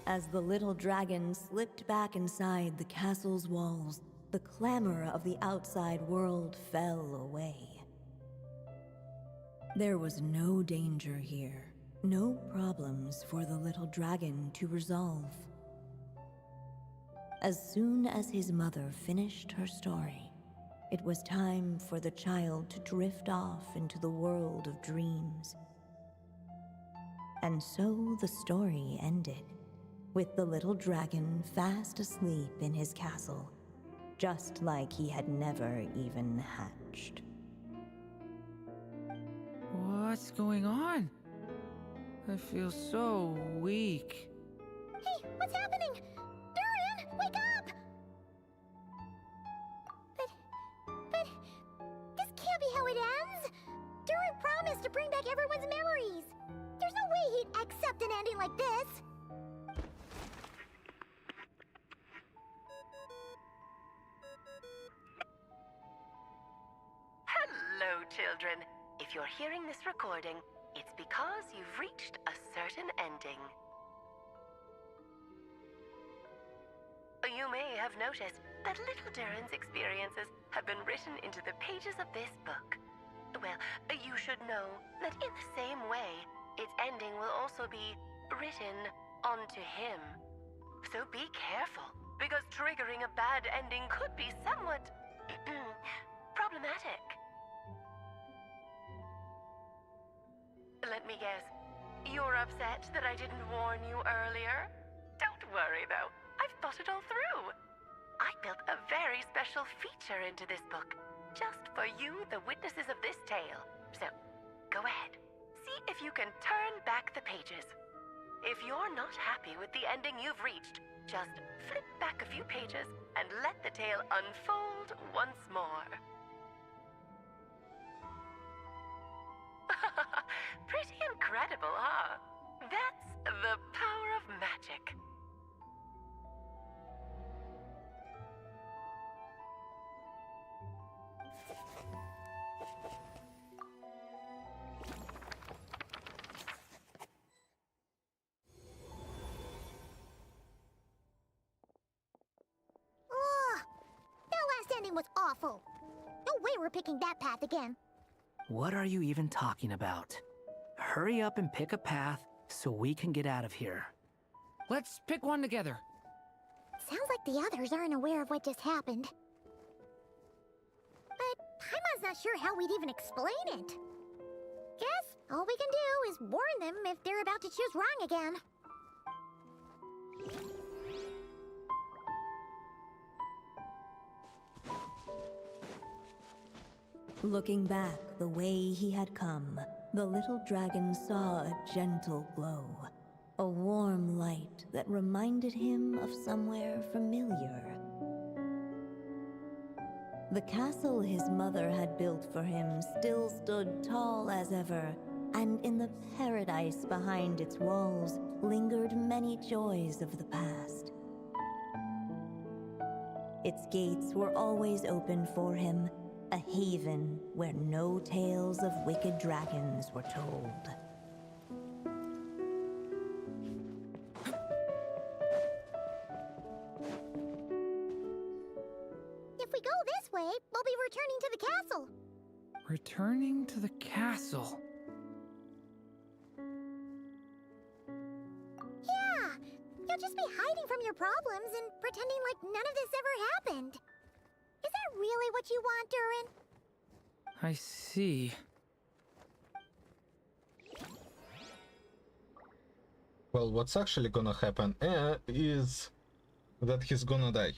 As the little dragon slipped back inside the castle's walls, the clamor of the outside world fell away. There was no danger here, no problems for the little dragon to resolve. As soon as his mother finished her story, it was time for the child to drift off into the world of dreams. And so the story ended, with the little dragon fast asleep in his castle, just like he had never even hatched. What's going on? I feel so weak. Hey, what's happening? Durin, wake up! But this can't be how it ends. Durin promised to bring back everyone's memories. There's no way he'd accept an ending like this. Hello, children. If you're hearing this recording, it's because you've reached a certain ending. You may have noticed that little Durin's experiences have been written into the pages of this book. Well, you should know that in the same way, its ending will also be written onto him. So be careful, because triggering a bad ending could be somewhat problematic. Let me guess, you're upset that I didn't warn you earlier? Don't worry though, I've thought it all through. I built a very special feature into this book, just for you, the witnesses of this tale. So, go ahead, see if you can turn back the pages. If you're not happy with the ending you've reached, just flip back a few pages and let the tale unfold once more. Pretty incredible, huh? That's the power of magic. time was awful. No way we're picking that path again. What are you even talking about? Hurry up and pick a path so we can get out of here. Let's pick one together. Sounds like the others aren't aware of what just happened. But Paimon's not sure how we'd even explain it. Guess all we can do is warn them if they're about to choose wrong again. Looking back the way he had come, the little dragon saw a gentle glow, a warm light that reminded him of somewhere familiar. The castle his mother had built for him still stood tall as ever, and in the paradise behind its walls lingered many joys of the past. Its gates were always open for him, a haven where no tales of wicked dragons were told. If we go this way, we'll be returning to the castle. Returning to the castle. Yeah, you'll just be hiding from your problems and pretending like none of this ever happened. Is that really what you want, Durin? I see. Well, what's actually gonna happen is that he's gonna die.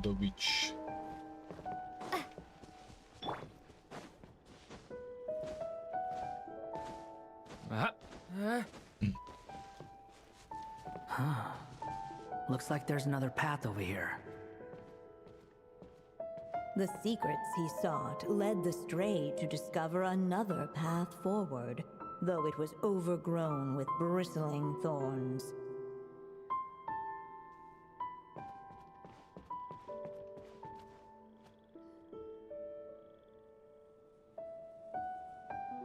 The witch. Looks like there's another path over here. The secrets he sought led the stray to discover another path forward, though it was overgrown with bristling thorns.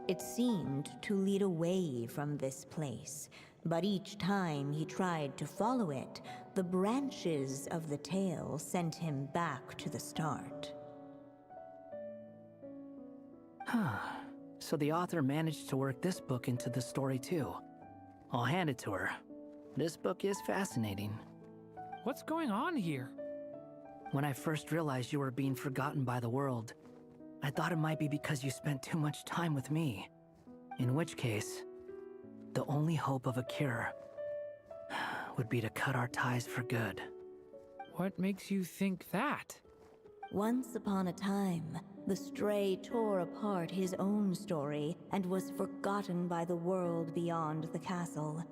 It seemed to lead away from this place, but each time he tried to follow it, the branches of the tale sent him back to the start. Huh. So the author managed to work this book into the story too. I'll hand it to her. This book is fascinating. What's going on here? When I first realized you were being forgotten by the world, I thought it might be because you spent too much time with me. In which case, the only hope of a cure would be to cut our ties for good. What makes you think that? Once upon a time, the stray tore apart his own story and was forgotten by the world beyond the castle.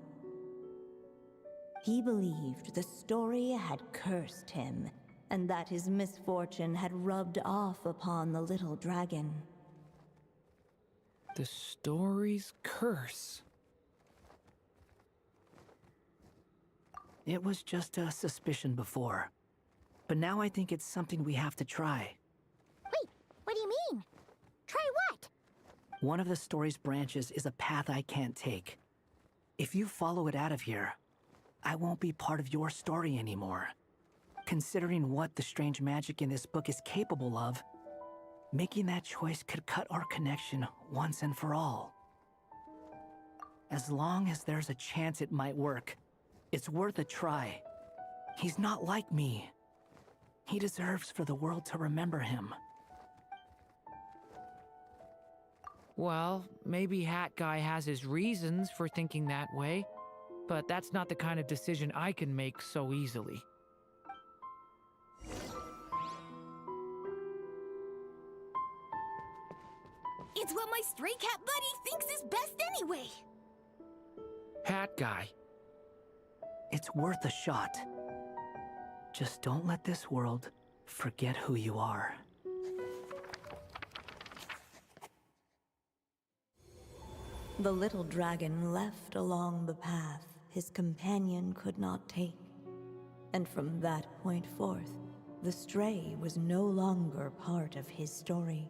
He believed the story had cursed him, and that his misfortune had rubbed off upon the little dragon. The story's curse. It was just a suspicion before, but now I think it's something we have to try. Wait, what do you mean? Try what? One of the story's branches is a path I can't take. If you follow it out of here, I won't be part of your story anymore. Considering what the strange magic in this book is capable of, making that choice could cut our connection once and for all. As long as there's a chance it might work, it's worth a try. He's not like me. He deserves for the world to remember him. Well, maybe Hat Guy has his reasons for thinking that way, but that's not the kind of decision I can make so easily. It's what my stray cat buddy thinks is best anyway. Hat Guy. It's worth a shot. Just don't let this world forget who you are. The little dragon left along the path his companion could not take, and from that point forth, the stray was no longer part of his story.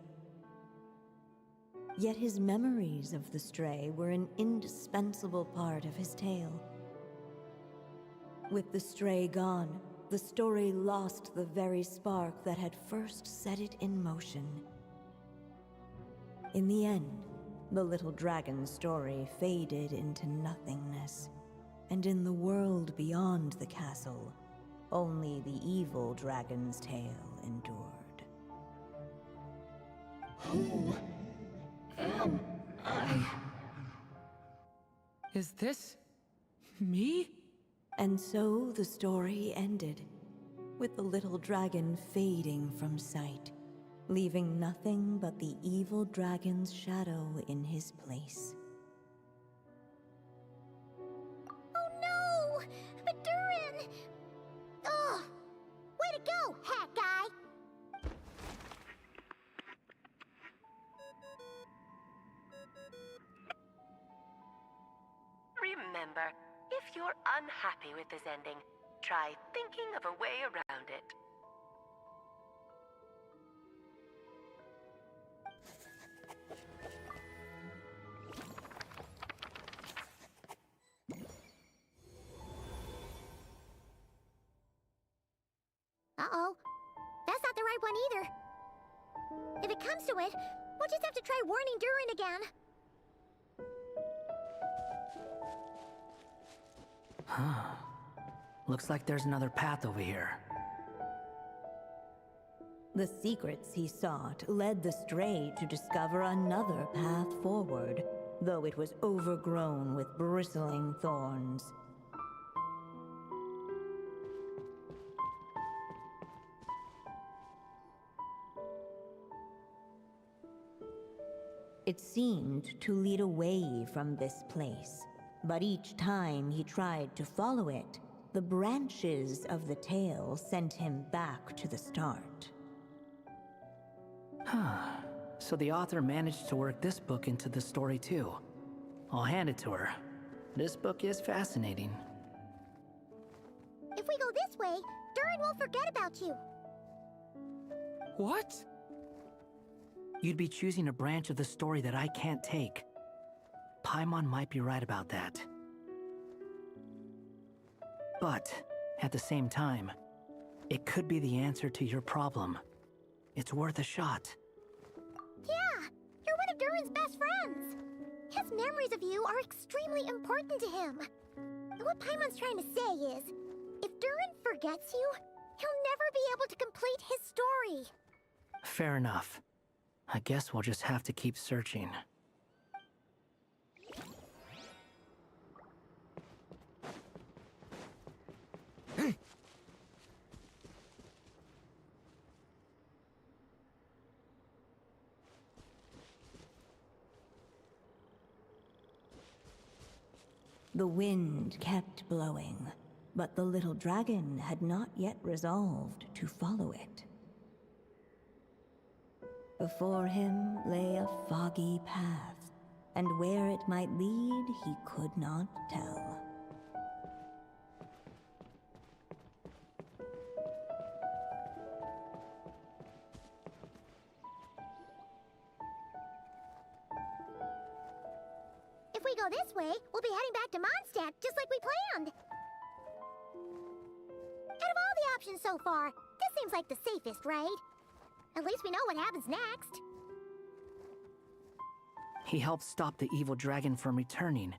Yet his memories of the stray were an indispensable part of his tale. With the stray gone, the story lost the very spark that had first set it in motion. In the end, the little dragon's story faded into nothingness, and in the world beyond the castle, only the evil dragon's tale endured. Who am I? Is this me? And so the story ended, with the little dragon fading from sight, leaving nothing but the evil dragon's shadow in his place. Oh no! But Durin! Ugh! Way to go, hat guy! Remember, if you're unhappy with this ending, try thinking of a way around it. Uh-oh. That's not the right one either. If it comes to it, we'll just have to try warning Durin again. Huh. Looks like there's another path over here. The secrets he sought led the stray to discover another path forward, though it was overgrown with bristling thorns. It seemed to lead away from this place, but each time he tried to follow it, the branches of the tail sent him back to the start. Huh. So the author managed to work this book into the story too. I'll hand it to her. This book is fascinating. If we go this way, Durin won't forget about you. What? You'd be choosing a branch of the story that I can't take. Paimon might be right about that. But, at the same time, it could be the answer to your problem. It's worth a shot. Yeah, you're one of Durin's best friends. His memories of you are extremely important to him. And what Paimon's trying to say is, if Durin forgets you, he'll never be able to complete his story. Fair enough. I guess we'll just have to keep searching. The wind kept blowing, but the little dragon had not yet resolved to follow it. Before him lay a foggy path, and where it might lead he could not tell. If we go this way, we'll be heading back to Mondstadt, just like we planned. Out of all the options so far, this seems like the safest, right? At least we know what happens next. He helps stop the evil dragon from returning,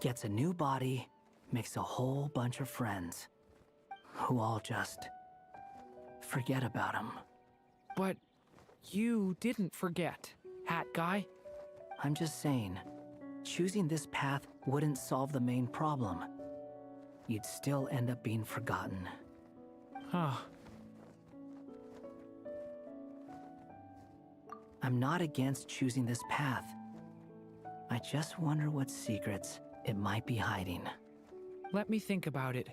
gets a new body, makes a whole bunch of friends, who all just forget about him. But you didn't forget, Hat Guy. I'm just saying, choosing this path wouldn't solve the main problem. You'd still end up being forgotten. Huh. I'm not against choosing this path. I just wonder what secrets it might be hiding. Let me think about it.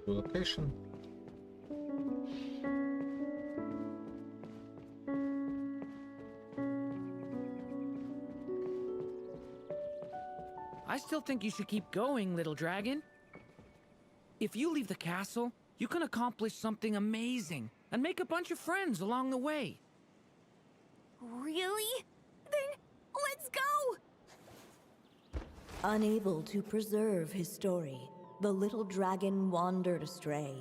location. I still think you should keep going, little dragon. If you leave the castle, you can accomplish something amazing and make a bunch of friends along the way. Really? Then let's go! Unable to preserve his story, the little dragon wandered astray.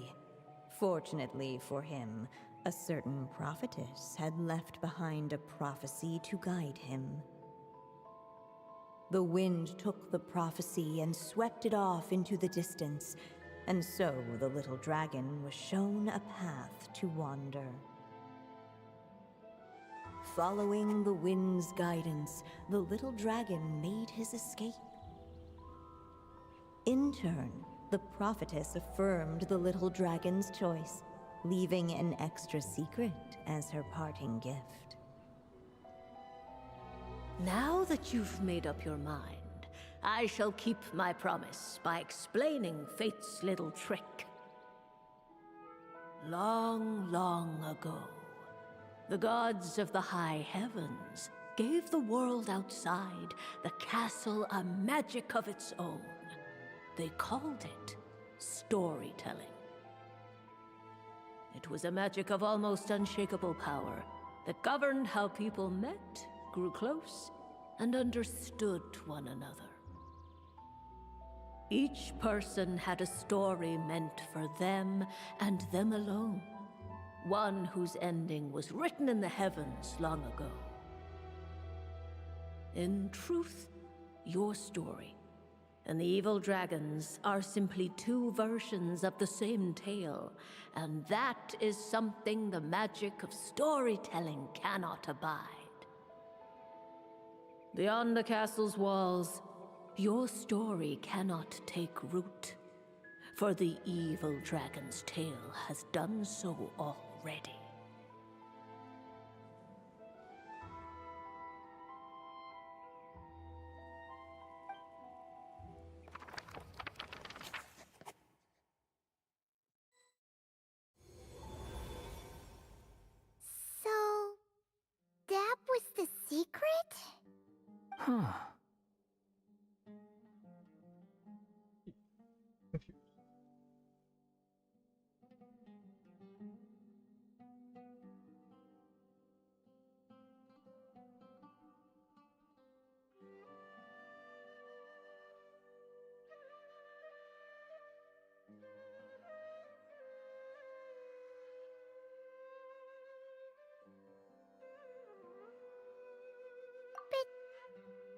Fortunately for him, a certain prophetess had left behind a prophecy to guide him. The wind took the prophecy and swept it off into the distance, and so the little dragon was shown a path to wander. Following the wind's guidance, the little dragon made his escape. In turn, the prophetess affirmed the little dragon's choice, leaving an extra secret as her parting gift. Now that you've made up your mind, I shall keep my promise by explaining Fate's little trick. Long, long ago, the gods of the high heavens gave the world outside the castle a magic of its own. They called it storytelling. It was a magic of almost unshakable power that governed how people met, grew close, and understood one another. Each person had a story meant for them and them alone, one whose ending was written in the heavens long ago. In truth, your story and the evil dragons are simply two versions of the same tale, and that is something the magic of storytelling cannot abide. Beyond the castle's walls, your story cannot take root, for the evil dragon's tale has done so already. So, that was the secret? Huh.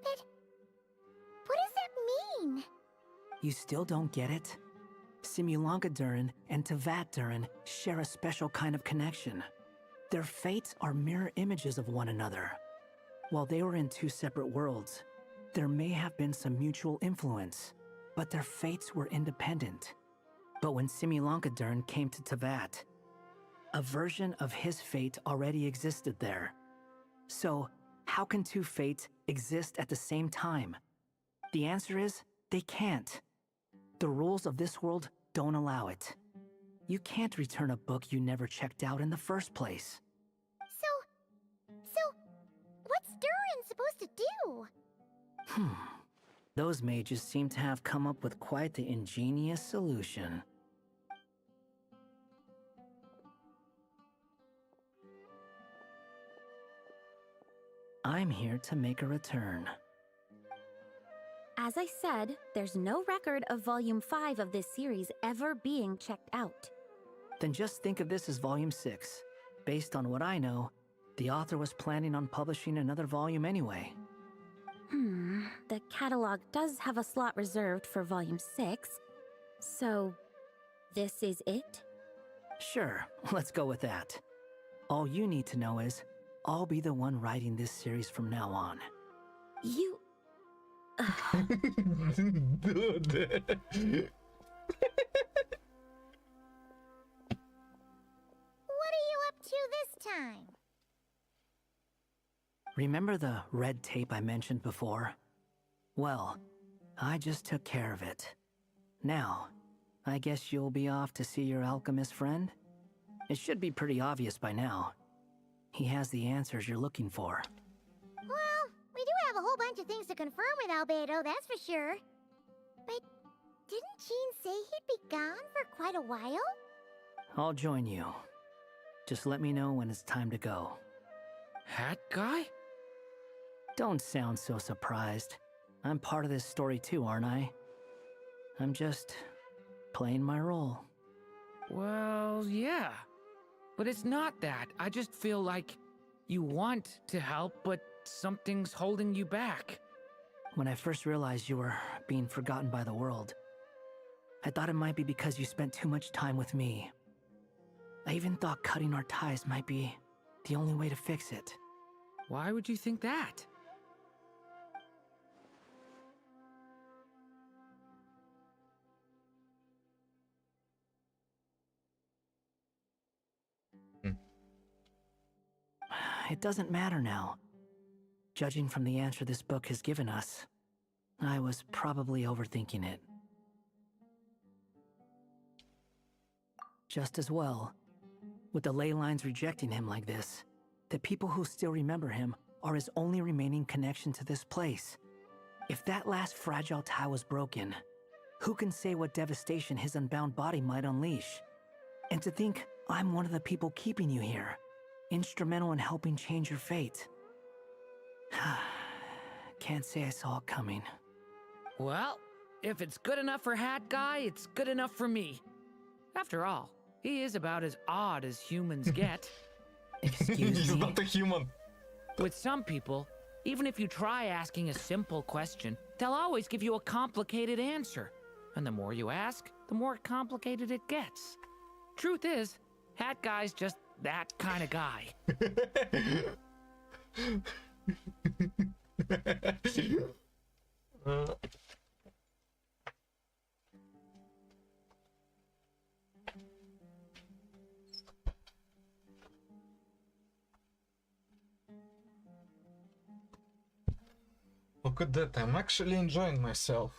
But what does that mean? You still don't get it? Simulanka Durin and Tevat Durin share a special kind of connection. Their fates are mirror images of one another. While they were in two separate worlds, there may have been some mutual influence, but their fates were independent. But when Simulanka Durin came to Tevat, a version of his fate already existed there. So, how can two fates exist at the same time? The answer is, they can't. The rules of this world don't allow it. You can't return a book you never checked out in the first place. So, what's Durin supposed to do? Those mages seem to have come up with quite the ingenious solution. I'm here to make a return. As I said, there's no record of Volume 5 of this series ever being checked out. Then just think of this as Volume 6. Based on what I know, the author was planning on publishing another volume anyway. The catalog does have a slot reserved for Volume 6, so this is it? Sure, let's go with that. All you need to know is, I'll be the one writing this series from now on. You... Dude. What are you up to this time? Remember the red tape I mentioned before? Well, I just took care of it. Now, I guess you'll be off to see your alchemist friend? It should be pretty obvious by now. He has the answers you're looking for. Well, we do have a whole bunch of things to confirm with Albedo, that's for sure. But didn't Jean say he'd be gone for quite a while? I'll join you. Just let me know when it's time to go. Hat guy? Don't sound so surprised. I'm part of this story too, aren't I? I'm just playing my role. Well, yeah. But it's not that. I just feel like you want to help, but something's holding you back. When I first realized you were being forgotten by the world, I thought it might be because you spent too much time with me. I even thought cutting our ties might be the only way to fix it. Why would you think that? It doesn't matter now. Judging from the answer this book has given us, I was probably overthinking it. Just as well, with the ley lines rejecting him like this, the people who still remember him are his only remaining connection to this place. If that last fragile tie was broken, who can say what devastation his unbound body might unleash? And to think I'm one of the people keeping you here, instrumental in helping change your fate. Can't say I saw it coming. Well, if it's good enough for Hat Guy, it's good enough for me. After all, he is about as odd as humans get. Excuse me? He's not a human. With some people, even if you try asking a simple question, they'll always give you a complicated answer. And the more you ask, the more complicated it gets. Truth is, Hat Guy's just that kind of guy. Look at that, I'm actually enjoying myself.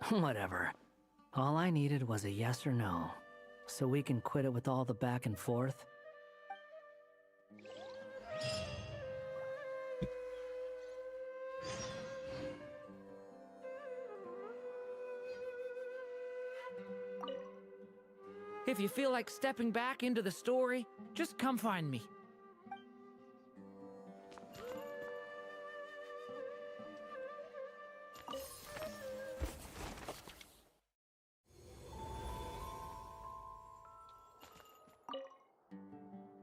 Whatever. All I needed was a yes or no, so we can quit it with all the back and forth. If you feel like stepping back into the story, just come find me.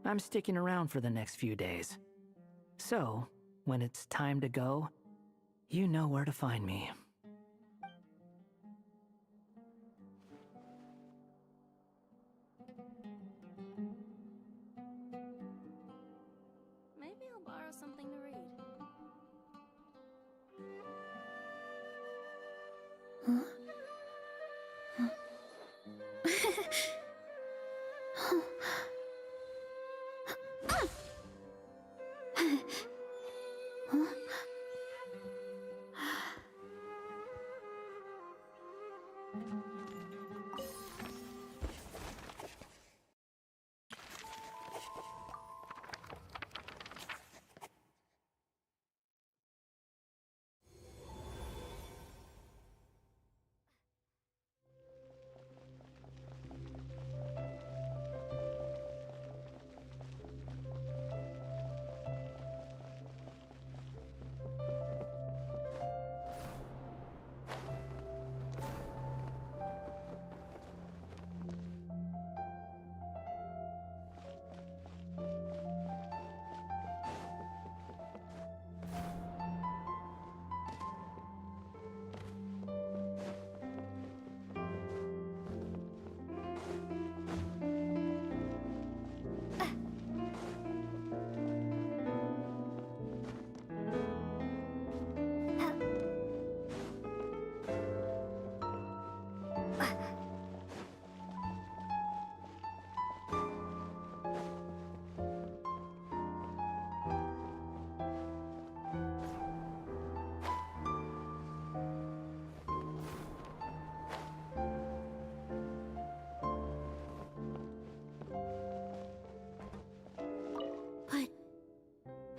I'm sticking around for the next few days. So, when it's time to go, you know where to find me. Maybe I'll borrow something to read.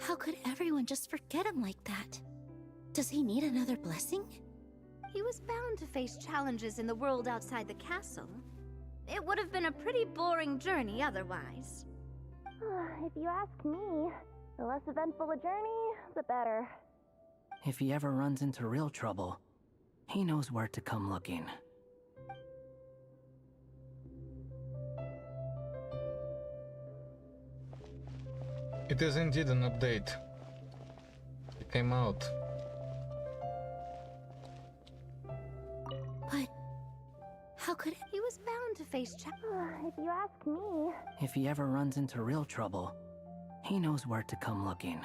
How could everyone just forget him like that? Does he need another blessing? He was bound to face challenges in the world outside the castle. It would have been a pretty boring journey otherwise. If you ask me, the less eventful a journey, the better. If he ever runs into real trouble, he knows where to come looking. It is indeed an update. It came out. But how could it? He was bound to face If you ask me. If he ever runs into real trouble, he knows where to come looking.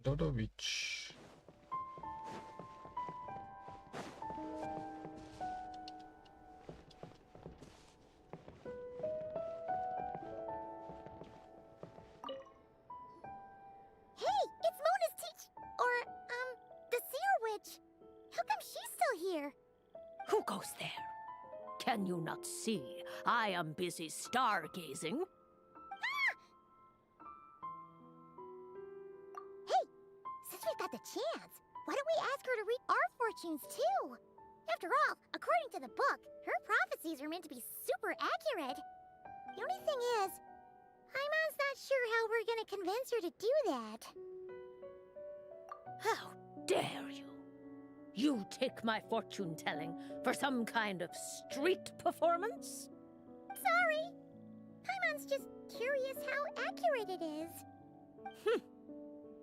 Dodovich. Hey, it's Mona's the Seer Witch. How come she's still here? Who goes there? Can you not see? I am busy stargazing. Hey, since we've got the chance, why don't we ask her to read our fortunes too? After all, according to the book, her prophecies are meant to be super accurate. The only thing is, Paimon's not sure how we're gonna convince her to do that. How dare you? You take my fortune telling for some kind of street performance? Sorry. Paimon's just curious how accurate it is.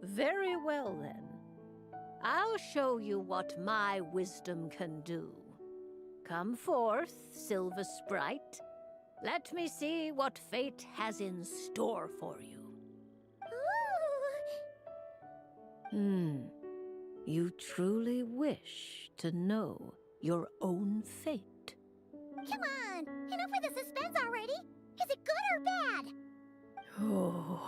Very well then. I'll show you what my wisdom can do. Come forth, Silver Sprite. Let me see what fate has in store for you. You truly wish to know your own fate. Come on, enough with the suspense already. Is it good or bad? Oh.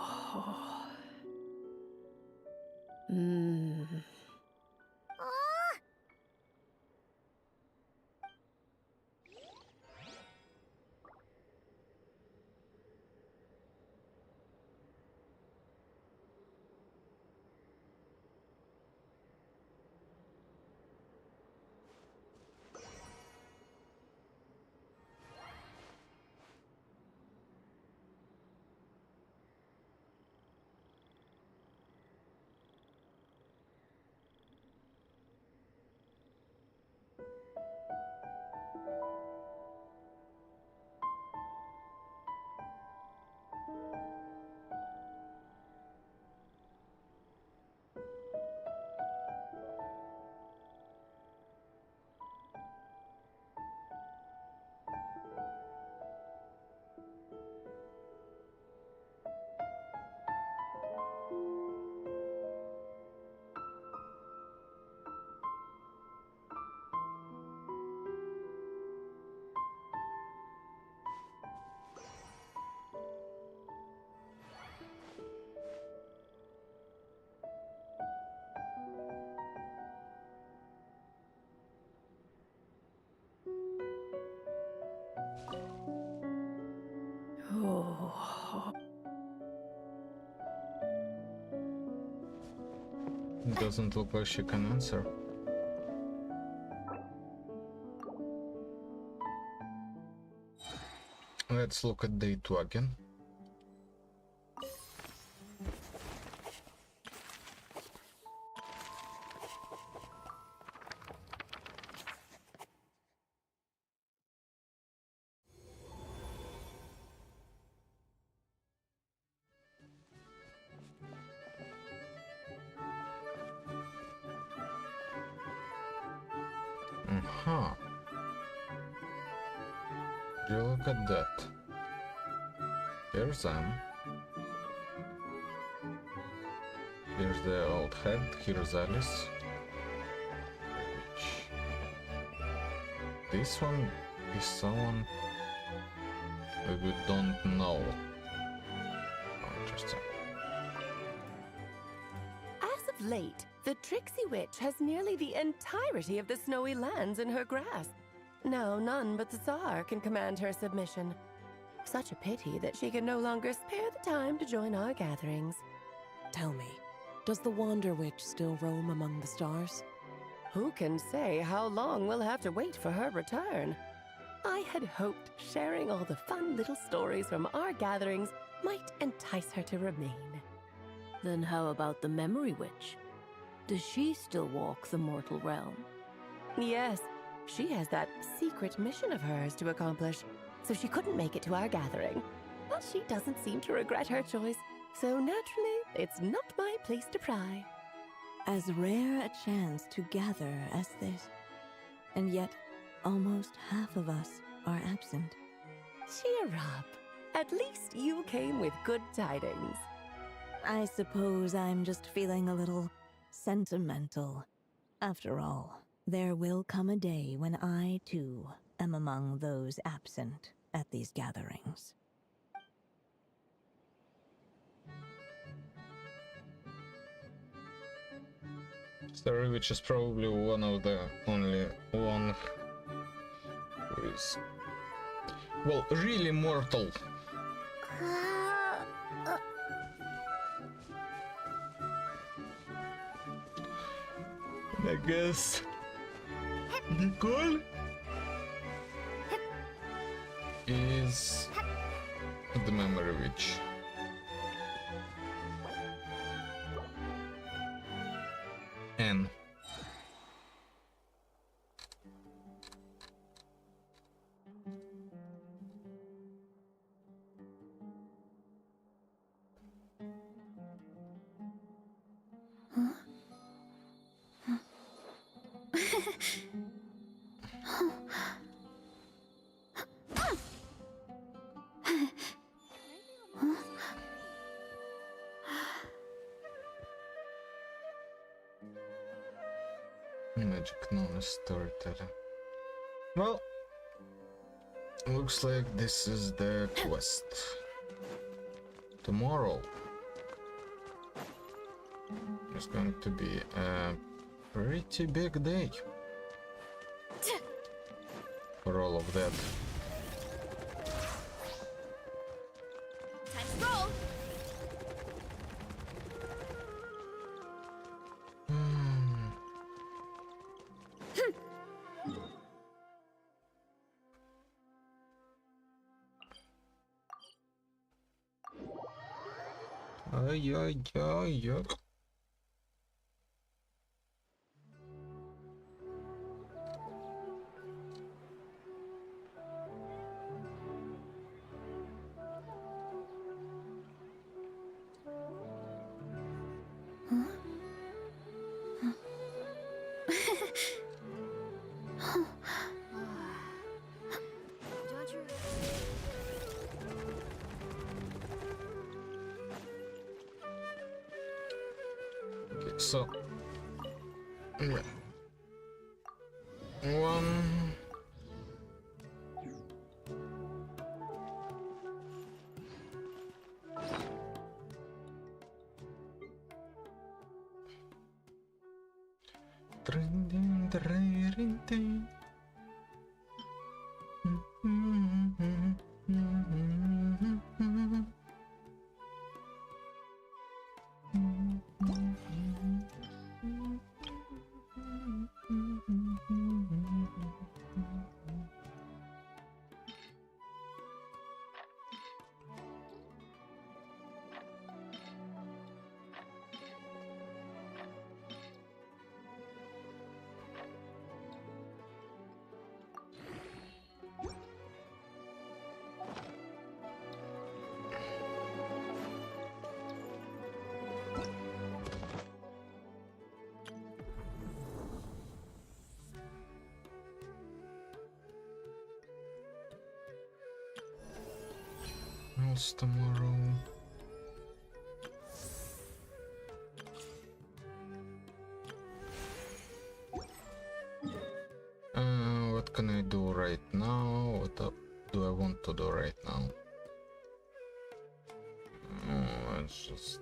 It doesn't look like she can answer. Let's look at day 2 again. Look at that. Here's them. Here's the old head, here's Alice. This one is someone we don't know. Oh, interesting. As of late, the Tricksy Witch has nearly the entirety of the Snowy Lands in her grasp. Now none but the Tsar can command her submission. Such a pity that she can no longer spare the time to join our gatherings. Tell me, does the Wander Witch still roam among the stars? Who can say how long we'll have to wait for her return? I had hoped sharing all the fun little stories from our gatherings might entice her to remain. Then how about the Memory Witch? Does she still walk the mortal realm? Yes, she has that secret mission of hers to accomplish, so she couldn't make it to our gathering. But she doesn't seem to regret her choice, so naturally, it's not my place to pry. As rare a chance to gather as this, and yet almost half of us are absent. Cheer up. At least you came with good tidings. I suppose I'm just feeling a little sentimental. After all, there will come a day when I, too, am among those absent at these gatherings. Story, which is probably one of the only one who is, well, really mortal. I guess Nicole is the Memory Witch. N. Magic known as storyteller. Well, looks like this is the quest. Tomorrow is going to be a pretty big day for all of that. Time to roll! Ay, ay, ay, ay. Okay, so yeah. One. Else tomorrow. to do right now. Let's just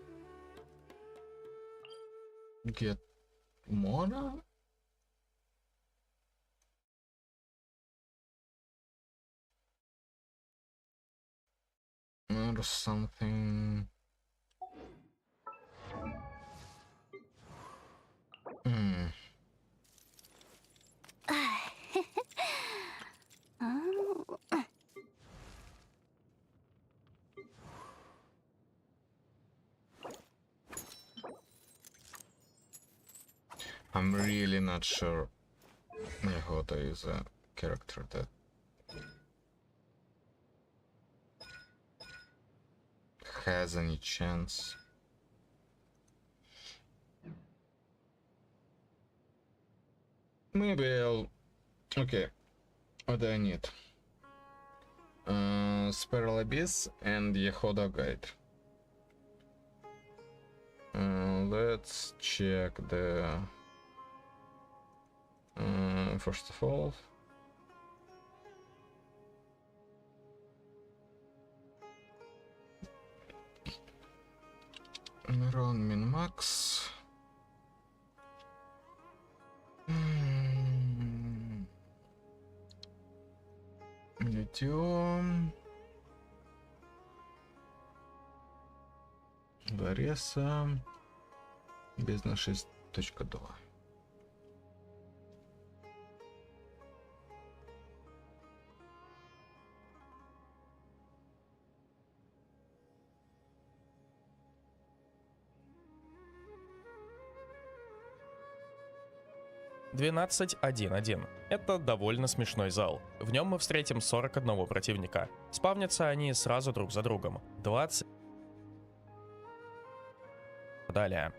get Mona. Or something. I'm really not sure Yehota is a character that has any chance. Maybe I'll... Okay, what do I need? Spiral Abyss and Yehoda Guide. Let's check the... first of all... Run min-max. Литиум. Вареса. Бездна 6.2. «12-1-1». Это довольно смешной зал. В нем мы встретим 41 противника. Спавнятся они сразу друг за другом. 20... Далее.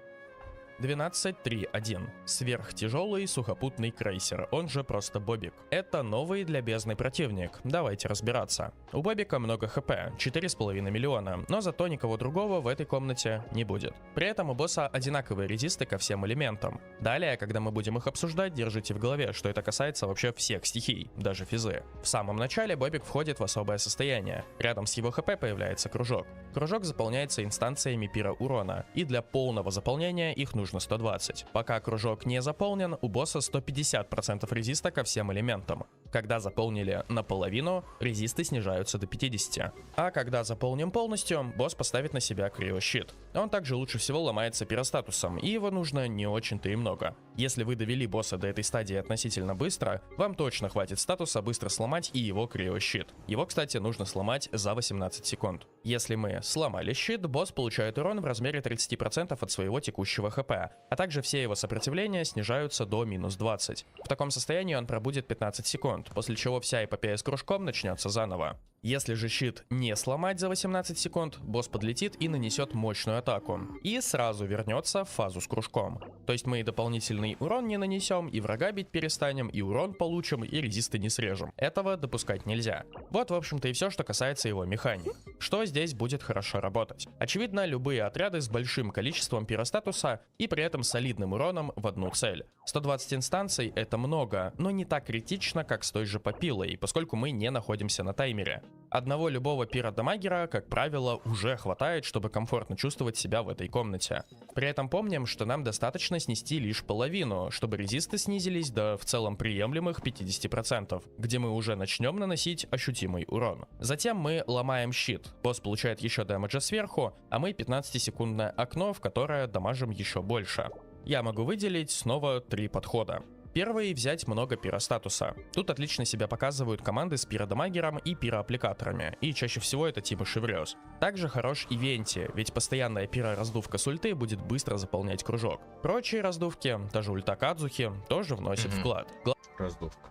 12-3-1. Сверхтяжелый сухопутный крейсер, он же просто Бобик. Это новый для бездны противник. Давайте разбираться. У Бобика много хп, 4,5 миллиона, но зато никого другого в этой комнате не будет. При этом у босса одинаковые резисты ко всем элементам. Далее, когда мы будем их обсуждать, держите в голове, что это касается вообще всех стихий, даже физы. В самом начале Бобик входит в особое состояние. Рядом с его хп появляется кружок. Кружок заполняется инстанциями пира урона, и для полного заполнения их нужно 120. Пока кружок не заполнен, у босса 150% резиста ко всем элементам. Когда заполнили наполовину, резисты снижаются до 50. А когда заполним полностью, босс поставит на себя криощит. Он также лучше всего ломается пиростатусом, и его нужно не очень-то и много. Если вы довели босса до этой стадии относительно быстро, вам точно хватит статуса быстро сломать и его криощит. Его, кстати, нужно сломать за 18 секунд. Если мы сломали щит, босс получает урон в размере 30% от своего текущего хп, а также все его сопротивления снижаются до минус 20. В таком состоянии он пробудет 15 секунд, после чего вся эпопея с кружком начнется заново. Если же щит не сломать за 18 секунд, босс подлетит и нанесет мощную атаку. И сразу вернется в фазу с кружком. То есть мы и дополнительный урон не нанесем, и врага бить перестанем, и урон получим, и резисты не срежем. Этого допускать нельзя. Вот, в общем-то, и все, что касается его механик. Что здесь будет хорошо работать? Очевидно, любые отряды с большим количеством пиростатуса и при этом солидным уроном в одну цель. 120 инстанций — это много, но не так критично, как с той же Попилой, поскольку мы не находимся на таймере. Одного любого пиродамагера, как правило, уже хватает, чтобы комфортно чувствовать себя в этой комнате. При этом помним, что нам достаточно снести лишь половину, чтобы резисты снизились до в целом приемлемых 50%, где мы уже начнем наносить ощутимый урон. Затем мы ломаем щит, босс получает еще дэмэджа сверху, а мы 15-секундное окно, в которое дамажим еще больше. Я могу выделить снова 3 подхода. Первый — взять много пиростатуса. Тут отлично себя показывают команды с пиродамагером и пироаппликаторами, и чаще всего это типа Шеврёз. Также хорош и Венти, ведь постоянная пиро-раздувка с ульты будет быстро заполнять кружок. Прочие раздувки, та же ульта Кадзухи, тоже вносит вклад. Раздувка.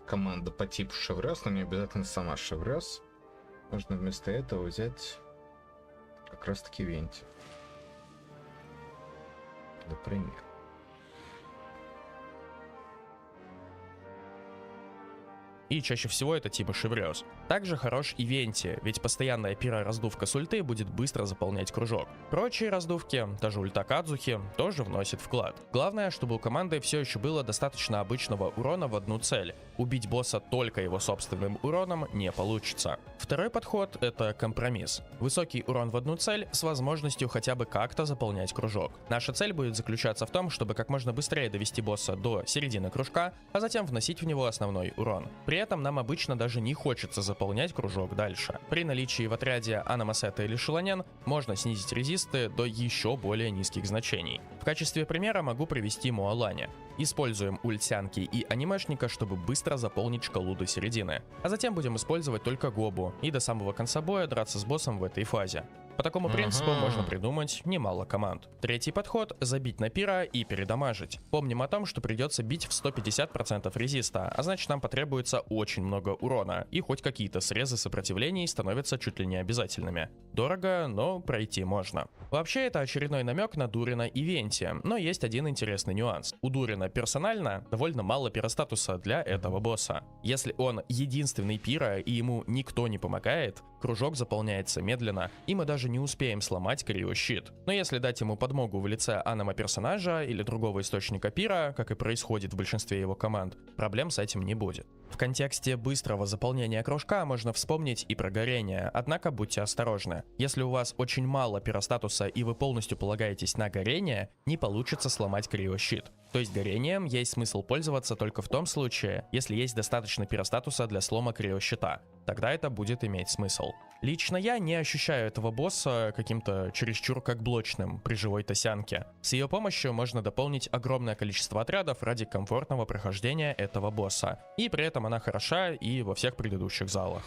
Команда по типу Шеврёз, но не обязательно сама Шеврёз. Можно вместо этого взять как раз таки Венти. Например. и чаще всего это типа Шеврёз. Также хорош и Венти, ведь постоянная пира-раздувка с ульты будет быстро заполнять кружок. Прочие раздувки, та же ульта Кадзухи, тоже вносит вклад. Главное, чтобы у команды все еще было достаточно обычного урона в одну цель. Убить босса только его собственным уроном не получится. Второй подход — это компромисс. Высокий урон в одну цель с возможностью хотя бы как-то заполнять кружок. Наша цель будет заключаться в том, чтобы как можно быстрее довести босса до середины кружка, а затем вносить в него основной урон. При этом нам обычно даже не хочется заполнять кружок дальше. При наличии в отряде аномасета или шелонен можно снизить резисты до еще более низких значений. В качестве примера могу привести Муалани. Используем ультянки и анимешника, чтобы быстро заполнить шкалу до середины. А затем будем использовать только Гобу и до самого конца боя драться с боссом в этой фазе. По такому принципу можно придумать немало команд. Третий подход — забить на пира и передамажить. Помним о том, что придется бить в 150% резиста, а значит нам потребуется очень много урона, и хоть какие-то срезы сопротивлений становятся чуть ли не обязательными. Дорого, но пройти можно. Вообще это очередной намек на Дурина и Венти, но есть один интересный нюанс. У Дурина персонально довольно мало пиростатуса для этого босса. Если он единственный пира и ему никто не помогает, кружок заполняется медленно, и мы даже не успеем сломать криощит. Но если дать ему подмогу в лице анома-персонажа или другого источника пира, как и происходит в большинстве его команд, проблем с этим не будет. В контексте быстрого заполнения кружка можно вспомнить и про горение, однако будьте осторожны. Если у вас очень мало пиростатуса и вы полностью полагаетесь на горение, не получится сломать криощит. То есть горением есть смысл пользоваться только в том случае, если есть достаточно пиростатуса для слома криощита. Тогда это будет иметь смысл. Лично я не ощущаю этого босса каким-то чересчур как блочным при живой тосянке. С ее помощью можно дополнить огромное количество отрядов ради комфортного прохождения этого босса. И при этом она хороша и во всех предыдущих залах.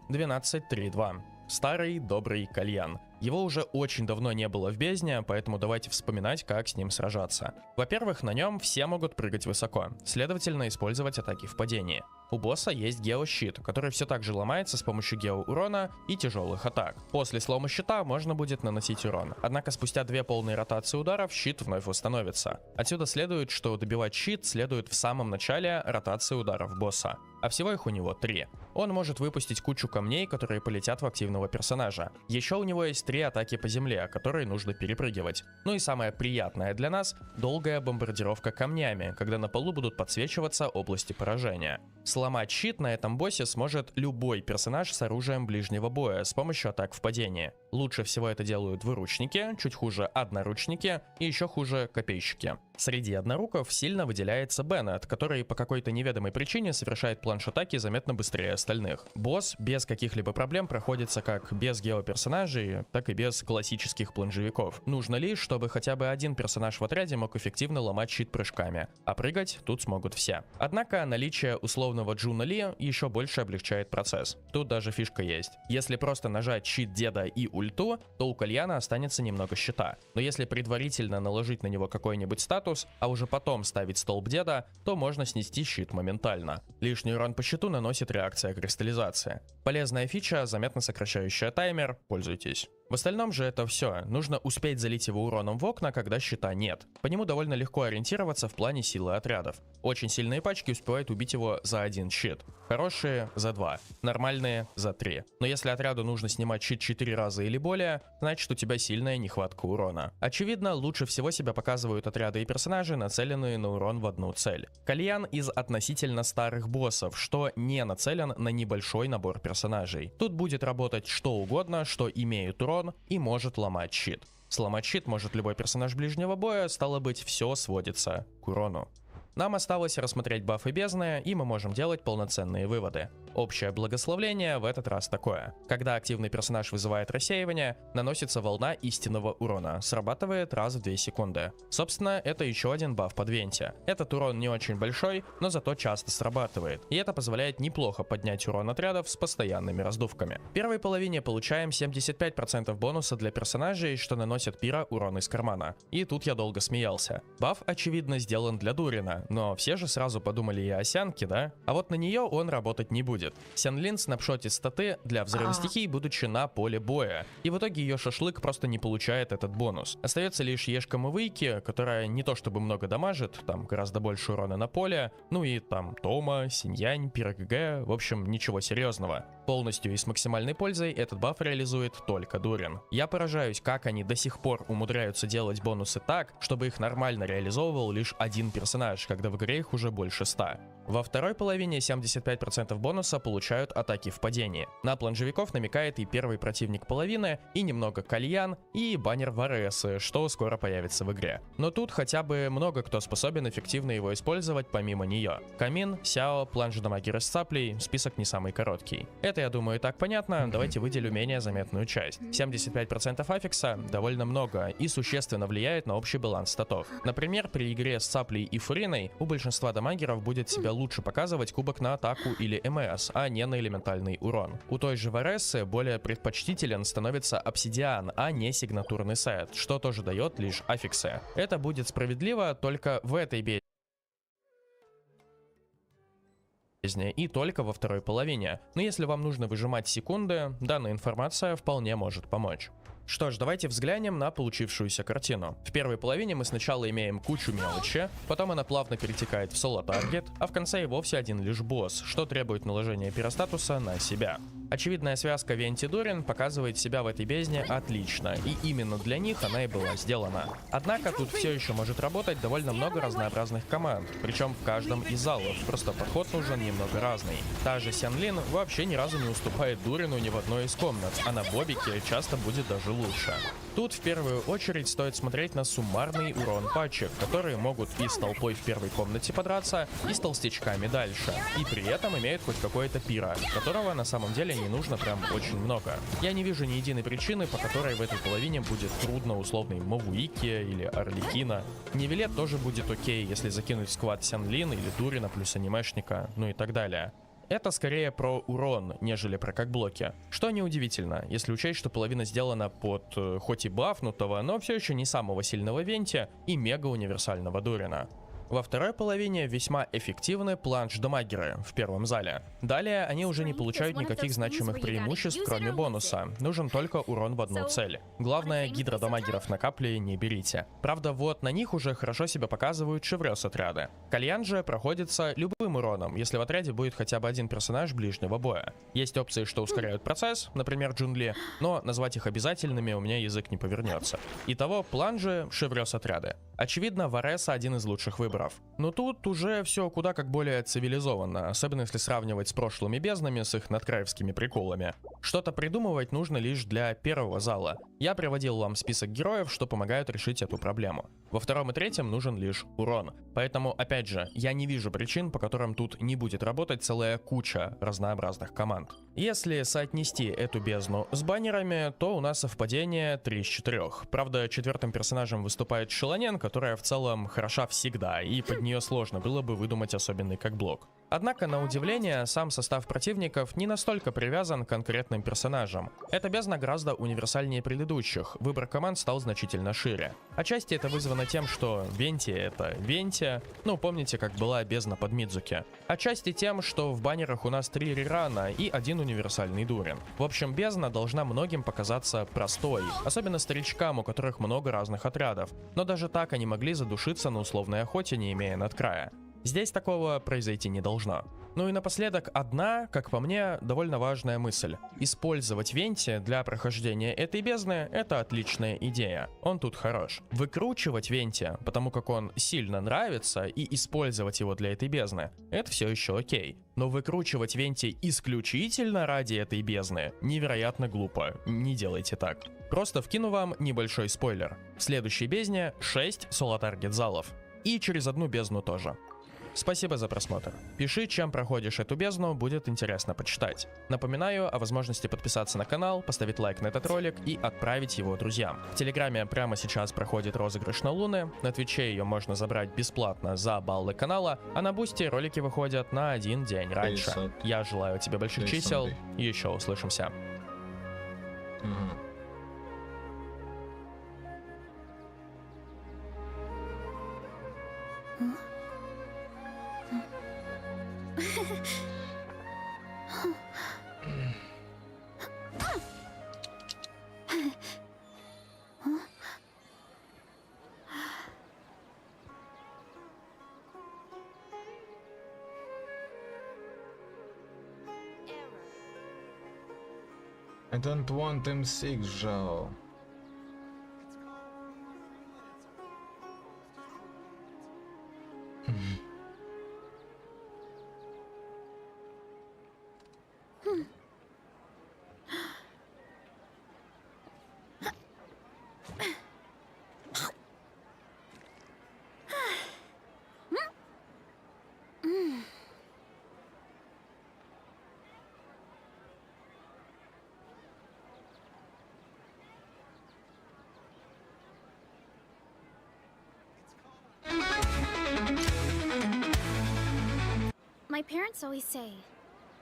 12.3.2. Старый добрый кальян. Его уже очень давно не было в бездне, поэтому давайте вспоминать, как с ним сражаться. Во-первых, на нем все могут прыгать высоко, следовательно, использовать атаки в падении. У босса есть геощит, который все так же ломается с помощью геоурона и тяжелых атак. После слома щита можно будет наносить урон, однако спустя 2 полные ротации ударов щит вновь восстановится. Отсюда следует, что добивать щит следует в самом начале ротации ударов босса, а всего их у него 3. Он может выпустить кучу камней, которые полетят в активного персонажа. Еще у него есть 3 атаки по земле, которые нужно перепрыгивать. Ну и самое приятное для нас — долгая бомбардировка камнями, когда на полу будут подсвечиваться области поражения. Сломать щит на этом боссе сможет любой персонаж с оружием ближнего боя с помощью атак в падении. Лучше всего это делают двуручники, чуть хуже одноручники и еще хуже копейщики. Среди одноруков сильно выделяется Беннет, который по какой-то неведомой причине совершает планш-атаки заметно быстрее остальных. Босс без каких-либо проблем проходится как без геоперсонажей, так и без классических планжевиков. Нужно лишь, чтобы хотя бы один персонаж в отряде мог эффективно ломать щит прыжками, а прыгать тут смогут все. Однако наличие условного Джуна Ли еще больше облегчает процесс. Тут даже фишка есть. Если просто нажать щит деда и ульту, то у кальяна останется немного щита. Но если предварительно наложить на него какой-нибудь статус, а уже потом ставить столб деда, то можно снести щит моментально. Лишний урон по щиту наносит реакция кристаллизации. Полезная фича, заметно сокращающая таймер, пользуйтесь. В остальном же это все. Нужно успеть залить его уроном в окна, когда щита нет. По нему довольно легко ориентироваться в плане силы отрядов. Очень сильные пачки успевают убить его за 1 щит. Хорошие — за 2. Нормальные — за 3. Но если отряду нужно снимать щит 4 раза или более, значит у тебя сильная нехватка урона. Очевидно, лучше всего себя показывают отряды и персонажи, нацеленные на урон в одну цель. Кальян из относительно старых боссов, что не нацелен на небольшой набор персонажей. Тут будет работать что угодно, что имеет урон и может ломать щит. Сломать щит может любой персонаж ближнего боя, стало быть, все сводится к урону. Нам осталось рассмотреть бафы бездны, и мы можем делать полноценные выводы. Общее благословление в этот раз такое. Когда активный персонаж вызывает рассеивание, наносится волна истинного урона, срабатывает раз в 2 секунды. Собственно, это еще один баф под Венти. Этот урон не очень большой, но зато часто срабатывает, и это позволяет неплохо поднять урон отрядов с постоянными раздувками. В первой половине получаем 75% бонуса для персонажей, что наносят пира урон из кармана. И тут я долго смеялся. Баф, очевидно, сделан для Дурина, но все же сразу подумали и о Сянке, да? А вот на нее он работать не будет. Сянлин снапшотит статы для взрыва стихий, будучи на поле боя, и в итоге ее шашлык просто не получает этот бонус. Остается лишь Ешка Мавыйки, которая не то чтобы много дамажит, там гораздо больше урона на поле, ну и там Тома, Синьянь, ПГГ, в общем, ничего серьезного. Полностью и с максимальной пользой этот баф реализует только Дурин. Я поражаюсь, как они до сих пор умудряются делать бонусы так, чтобы их нормально реализовывал лишь один персонаж, когда в игре их уже больше 100. Во второй половине 75% бонуса получают атаки в падении. На планжевиков намекает и первый противник половины, и немного кальян, и баннер Варесы, что скоро появится в игре. Но тут хотя бы много кто способен эффективно его использовать помимо нее. Камин, Сяо, планж дамагера с цаплей, список не самый короткий. Это, я думаю, и так понятно, давайте выделю менее заметную часть. 75% аффикса довольно много и существенно влияет на общий баланс статов. Например, при игре с цаплей и фуриной у большинства дамагеров будет себя лучше показывать кубок на атаку или МС, а не на элементальный урон. У той же Варесы более предпочтителен становится обсидиан, а не сигнатурный сет, что тоже дает лишь аффиксы. Это будет справедливо только в этой бездне и только во второй половине, но если вам нужно выжимать секунды, данная информация вполне может помочь. Что ж, давайте взглянем на получившуюся картину. В первой половине мы сначала имеем кучу мелочи, потом она плавно перетекает в соло-таргет, а в конце и вовсе один лишь босс, что требует наложения пиростатуса на себя. Очевидная связка Венти Дурин показывает себя в этой бездне отлично, и именно для них она и была сделана. Однако тут все еще может работать довольно много разнообразных команд, причем в каждом из залов, просто подход нужен немного разный. Та же Сянлин вообще ни разу не уступает Дурину ни в одной из комнат, а на бобике часто будет даже лучше. Тут в первую очередь стоит смотреть на суммарный урон патчек, которые могут и с толпой в первой комнате подраться, и с толстячками дальше, и при этом имеют хоть какое-то пиро, которого на самом деле не нужно прям очень много. Я не вижу ни единой причины, по которой в этой половине будет трудно условный Мавуики или Орликина. Невилет тоже будет окей, если закинуть в сквад Сянлин или Дурина плюс анимешника, ну и так далее. Это скорее про урон, нежели про как блоки. Что неудивительно, если учесть, что половина сделана под хоть и бафнутого, но все еще не самого сильного Венти и мега универсального Дурина. Во второй половине весьма эффективны планж-дамагеры в первом зале. Далее они уже не получают никаких значимых преимуществ, кроме бонуса. Нужен только урон в одну цель. Главное, гидродамагеров на капли не берите. Правда, вот на них уже хорошо себя показывают шеврёс отряды. Кальян же проходится любым уроном, если в отряде будет хотя бы один персонаж ближнего боя. Есть опции, что ускоряют процесс, например, джунгли, но назвать их обязательными у меня язык не повернется. Итого, планжи, шеврёс отряды. Очевидно, Вареса один из лучших выборов. Но тут уже все куда как более цивилизованно, особенно если сравнивать с прошлыми безднами, с их надкраевскими приколами. Что-то придумывать нужно лишь для первого зала. Я приводил вам список героев, что помогают решить эту проблему. Во втором и третьем нужен лишь урон. Поэтому, опять же, я не вижу причин, по которым тут не будет работать целая куча разнообразных команд. Если соотнести эту бездну с баннерами, то у нас совпадение 3 из 4. Правда, четвертым персонажем выступает Шелонен, которая в целом хороша всегда, и под нее сложно было бы выдумать особенный как блок. Однако, на удивление, сам состав противников не настолько привязан к конкретным персонажам. Эта бездна гораздо универсальнее предыдущих, выбор команд стал значительно шире. Отчасти это вызвано тем, что Венти — это Венти, ну помните, как была бездна под Мидзуки. Отчасти тем, что в баннерах у нас 3 рерана и 1 универсальный Дурин. В общем, бездна должна многим показаться простой, особенно старичкам, у которых много разных отрядов, но даже так они могли задушиться на условной охоте, не имея надкрая. Здесь такого произойти не должно. Ну и напоследок одна, как по мне, довольно важная мысль. Использовать Венти для прохождения этой бездны — это отличная идея. Он тут хорош. Выкручивать Венти, потому как он сильно нравится, и использовать его для этой бездны — это все еще окей. Но выкручивать Венти исключительно ради этой бездны невероятно глупо. Не делайте так. Просто вкину вам небольшой спойлер. В следующей бездне 6 соло-таргет залов. И через одну бездну тоже. Спасибо за просмотр. Пиши, чем проходишь эту бездну, будет интересно почитать. Напоминаю о возможности подписаться на канал, поставить лайк на этот ролик и отправить его друзьям. В Телеграме прямо сейчас проходит розыгрыш на Луны, на Твиче ее можно забрать бесплатно за баллы канала, а на Бусти ролики выходят на 1 день раньше. Я желаю тебе больших чисел, и еще услышимся. I don't want M6, Zhao. My parents always say,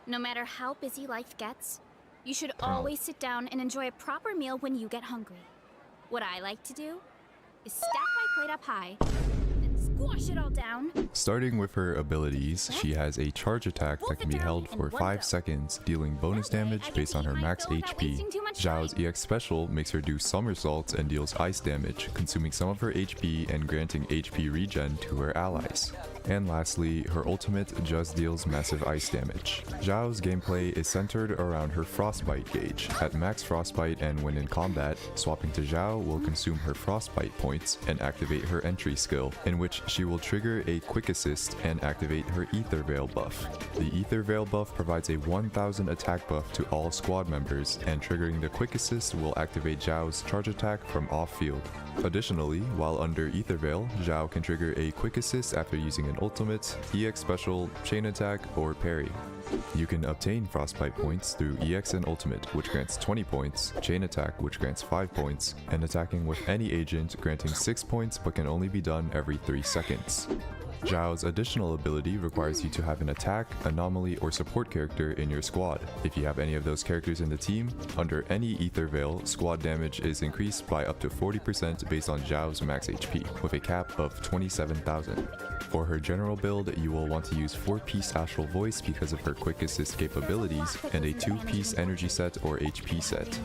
no matter how busy life gets, you should always sit down and enjoy a proper meal when you get hungry. What I like to do is stack my plate up high, then squash it all down. Starting with her abilities, she has a charge attack that can be held for 5 seconds, dealing bonus damage based on her max HP. Zhao's EX special makes her do somersaults and deals ice damage, consuming some of her HP and granting HP regen to her allies. And lastly, her ultimate just deals massive ice damage. Zhao's gameplay is centered around her frostbite gauge. At max frostbite and when in combat, swapping to Zhao will consume her frostbite points and activate her entry skill, in which she will trigger a quick assist and activate her Ether Veil buff. The Ether Veil buff provides a 1000 attack buff to all squad members, and triggering the quick assist will activate Zhao's charge attack from off-field. Additionally, while under Ether Veil, Zhao can trigger a quick assist after using an ultimate, EX special, chain attack, or parry. You can obtain frostbite points through EX and ultimate, which grants 20 points, chain attack, which grants 5 points, and attacking with any agent granting 6 points but can only be done every 3 seconds. Zhao's additional ability requires you to have an attack, anomaly, or support character in your squad. If you have any of those characters in the team, under any Ether Veil, squad damage is increased by up to 40% based on Zhao's max HP, with a cap of 27,000. For her general build, you will want to use 4-piece Astral Voice because of her quick assist capabilities, and a 2-piece energy set or HP set.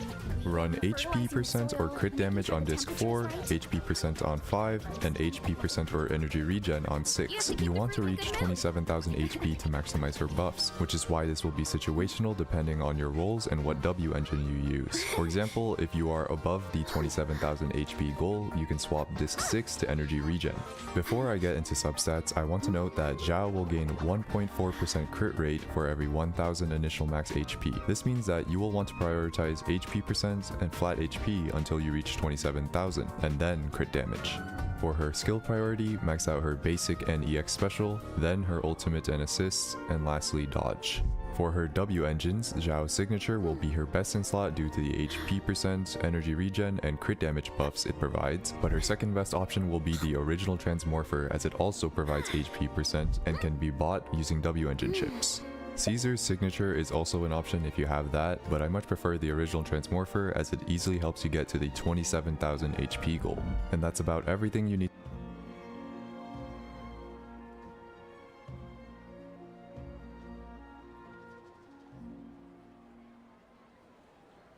Run HP percent or crit damage on disc 4, HP percent on 5, and HP percent or energy regen on 6. You want to reach 27,000 HP to maximize her buffs, which is why this will be situational depending on your roles and what W engine you use. For example, if you are above the 27,000 HP goal, you can swap disc 6 to energy regen. Before I get into substats, I want to note that Zhao will gain 1.4% crit rate for every 1000 initial max HP. This means that you will want to prioritize HP percent and flat HP until you reach 27,000, and then crit damage. For her skill priority, max out her basic and EX special, then her ultimate and assists, and lastly dodge. For her W engines, Zhao's signature will be her best in slot due to the HP percent, energy regen, and crit damage buffs it provides, but her second best option will be the original Transmorpher, as it also provides HP percent and can be bought using W engine chips. Caesar's signature is also an option if you have that, but I much prefer the original Transmorpher as it easily helps you get to the 27,000 HP goal. And that's about everything you need.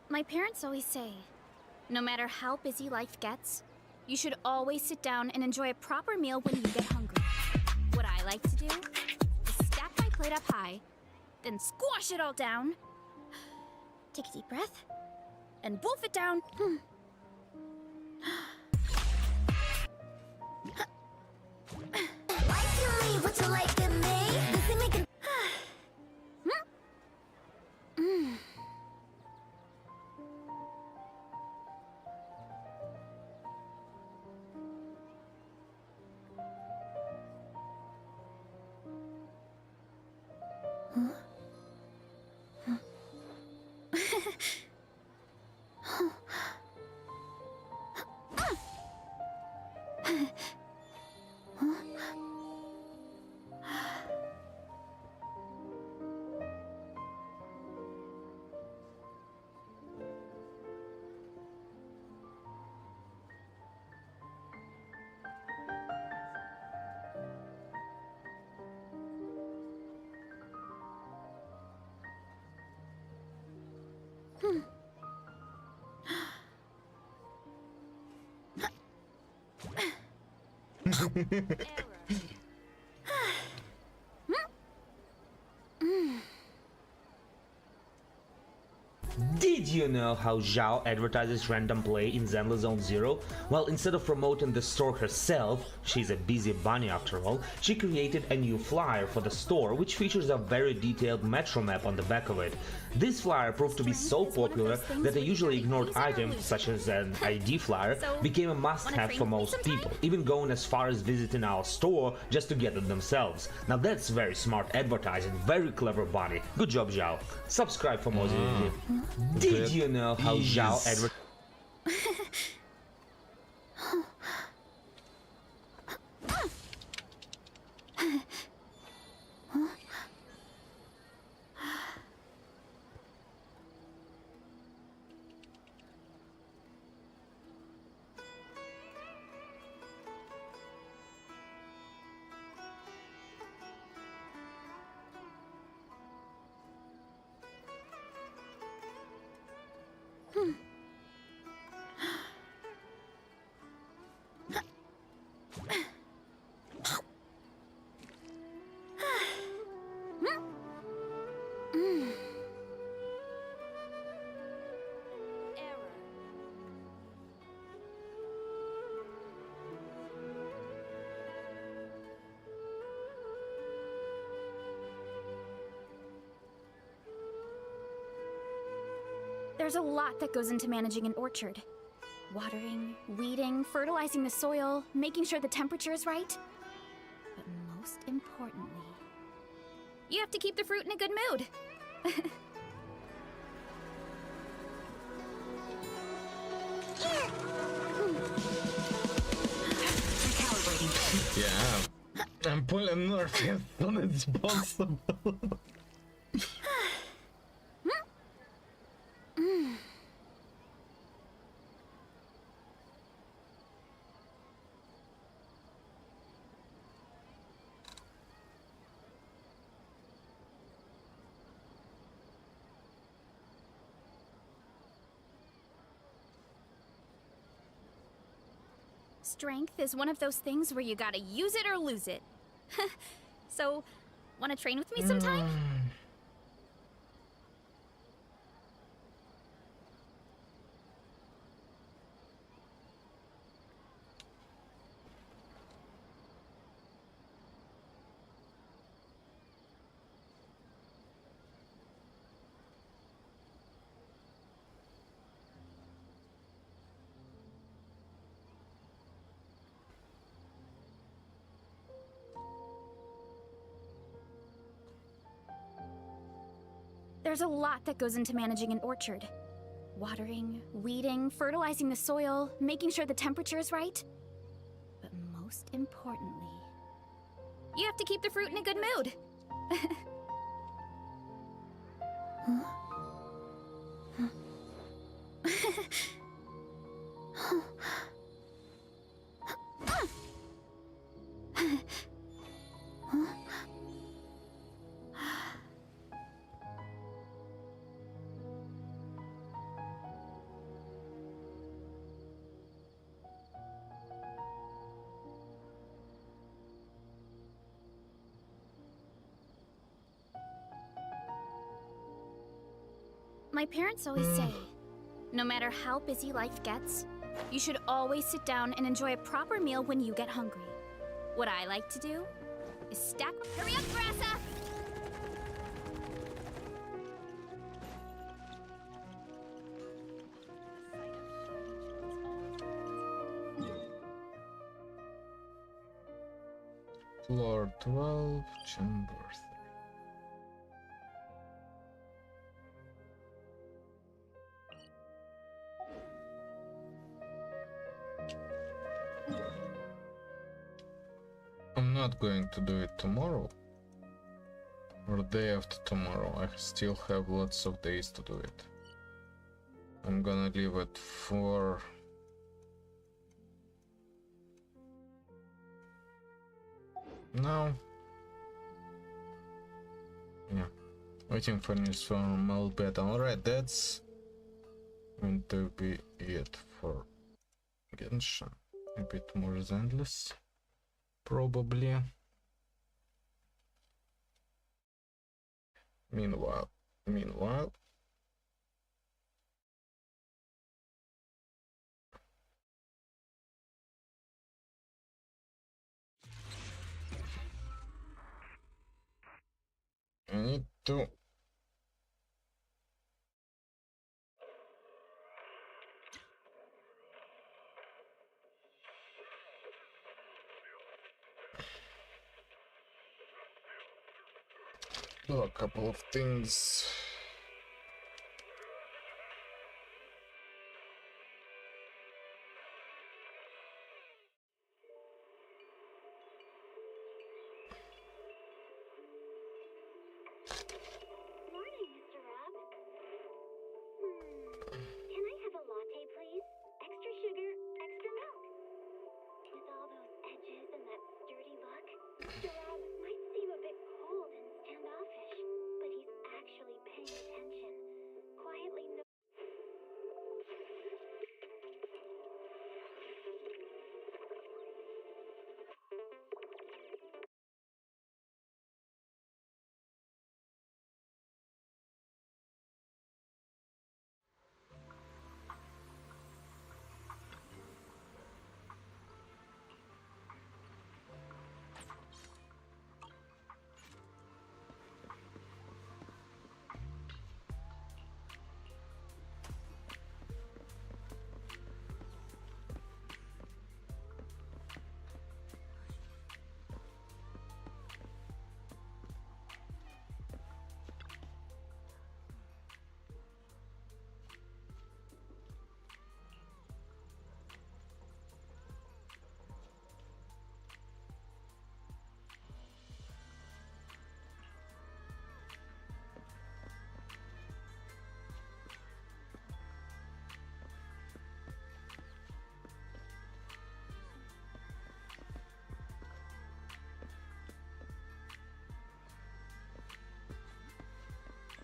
My parents always say, no matter how busy life gets, you should always sit down and enjoy a proper meal when you get hungry. What I like to do is stack my plate up high, then squash it all down. Take a deep breath, and wolf it down. What you like in me? Did you know how Zhao advertises random play in Zenless Zone Zero? Well, instead of promoting the store herself, she's a busy bunny after all, she created a new flyer for the store which features a very detailed metro map on the back of it. This flyer proved to be so popular that a usually ignored item, such as an ID flyer, became a must-have for most people, even going as far as visiting our store just to get it themselves. Now that's very smart advertising, very clever bunny. Good job, Zhao. Subscribe for more ZZ. Did you know how Zhao advertises? There's a lot that goes into managing an orchard. Watering, weeding, fertilizing the soil, making sure the temperature is right. But most importantly, you have to keep the fruit in a good mood. Yeah, I'm pulling north as soon as possible. Strength is one of those things where you gotta use it or lose it. So, wanna train with me sometime? There's a lot that goes into managing an orchard. Watering, weeding, fertilizing the soil, making sure the temperature is right. But most importantly, you have to keep the fruit in a good mood. My parents always say, no matter how busy life gets, you should always sit down and enjoy a proper meal when you get hungry. What I like to do is stack... Hurry up, Grassa! Floor 12, chamber 3. I'm not going to do it tomorrow or day after tomorrow. I still have lots of days to do it. I'm gonna leave it for now. Yeah, waiting for news from Malbeta. Alright, that's going to be it for Genshin. A bit more Zenless. probably. Meanwhile. I need to do a couple of things. Morning, Mr. Rob. Can I have a latte, please? Extra sugar, extra milk. With all those edges and that sturdy look, Mr. Rob might seem a bit cold and standoffish, but he's actually paying attention. Quietly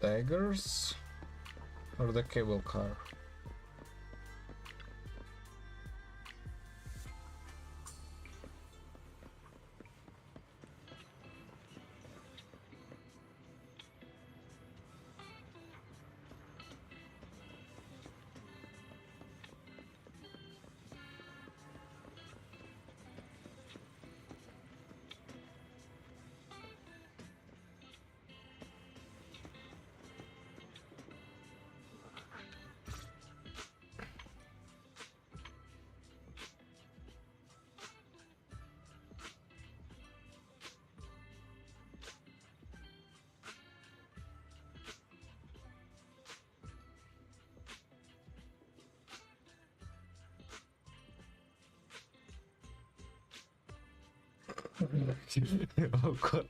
daggers or the cable car? Oh god.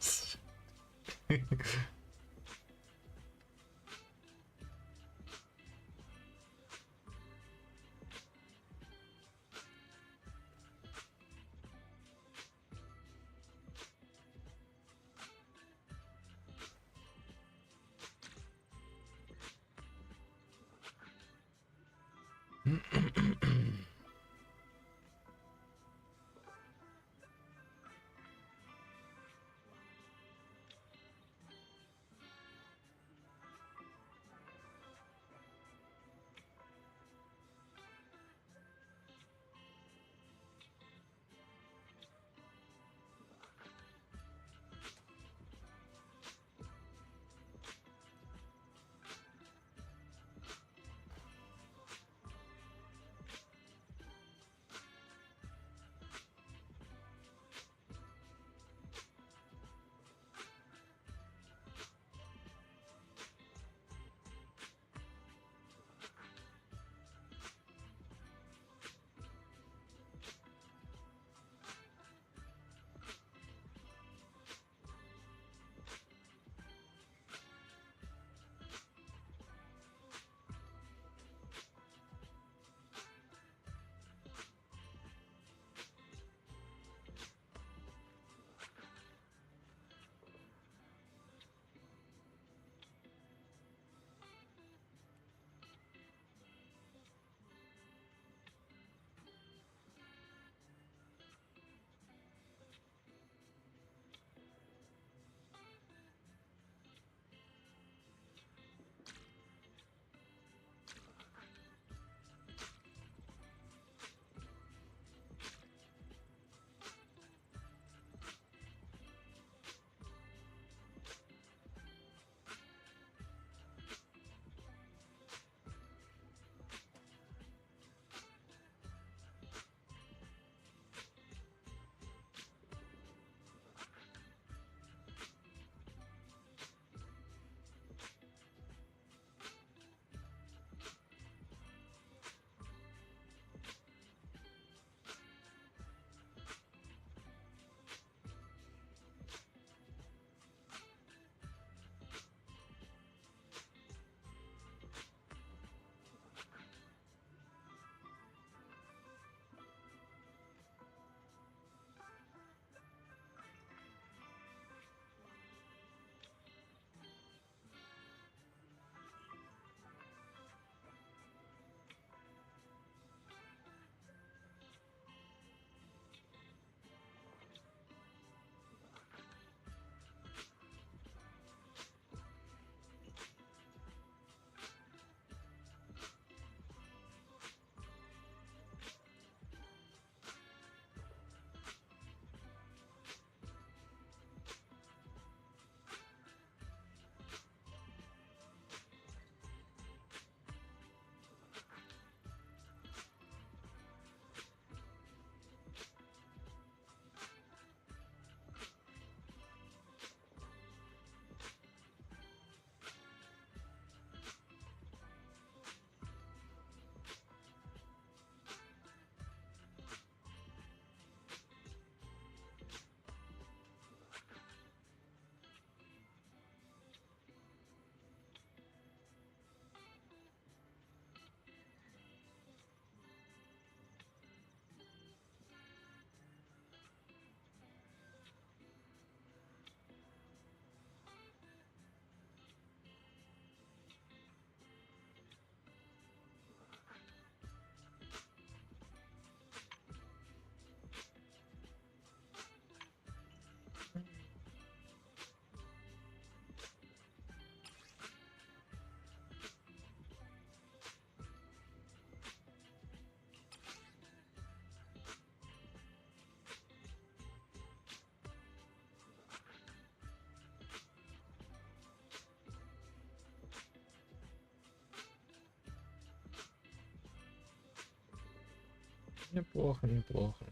Неплохо, неплохо.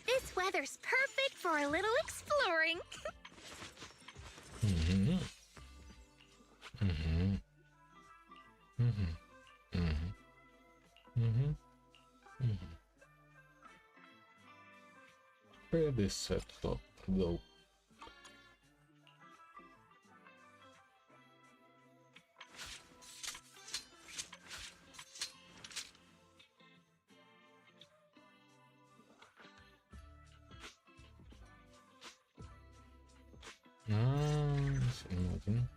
This weather's perfect for a little exploring. Mm-hmm. Mm-hmm. Mm-hmm. Mm-hmm. Mm-hmm. Mm-hmm. Pretty set up, though. Смотрим.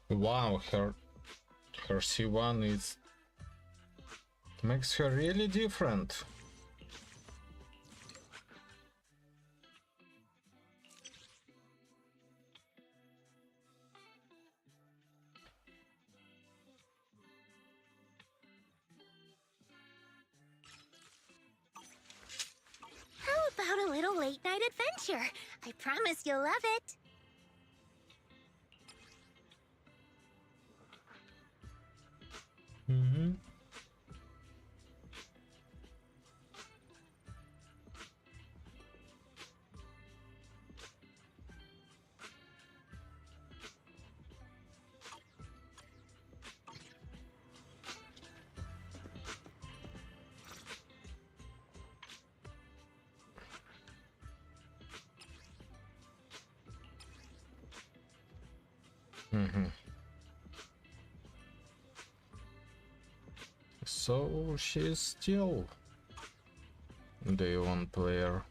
Wow, her C1 is makes her really different. How about a little late night adventure? I promise you'll love it. Mm-hmm. Mm-hmm. So she's still the one player.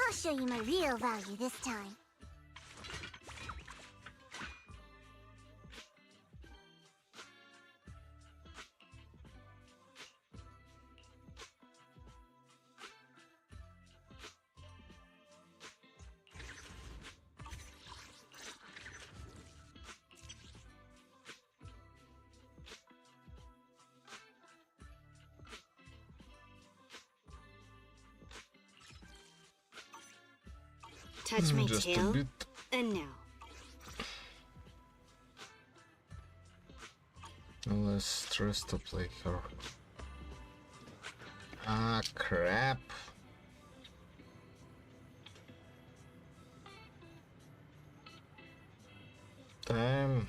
I'll show you my real value this time. Touch my Just a tail, bit. and no. Less stress to play her. Ah, crap. Damn.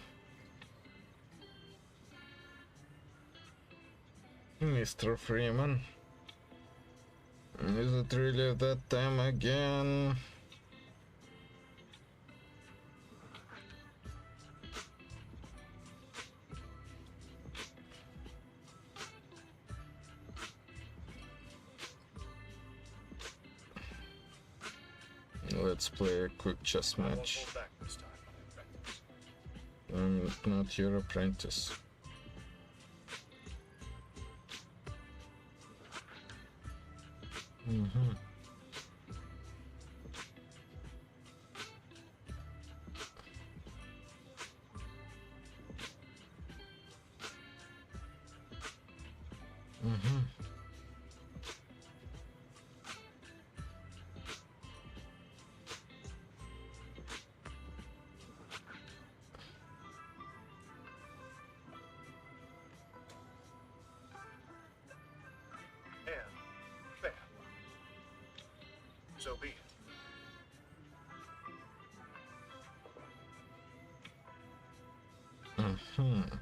Mr. Freeman. Is it really that time again? Let's play a quick chess match. I'm not your apprentice. Mm-hmm. Mm-hmm. So be it. Mhm.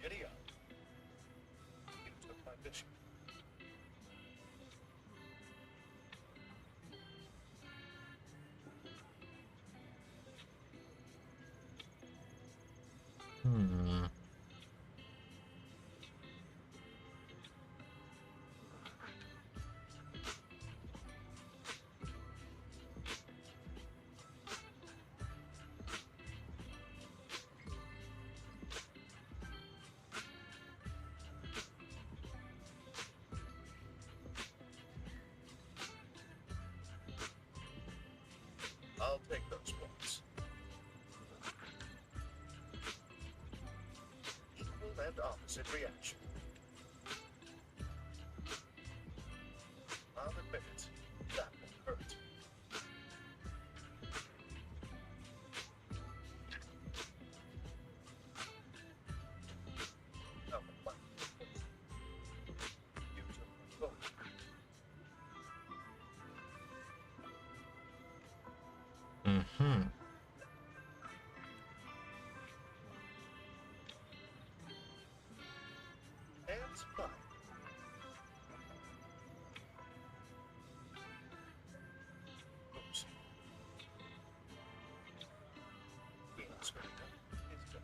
Giddy up. You took my bishop. Hmm. I'll take those points. Equal and opposite reaction. I'll admit it. That will hurt. Now, what? You took my vote. Mhm. Hands fine. Oops. Queen Serena is done.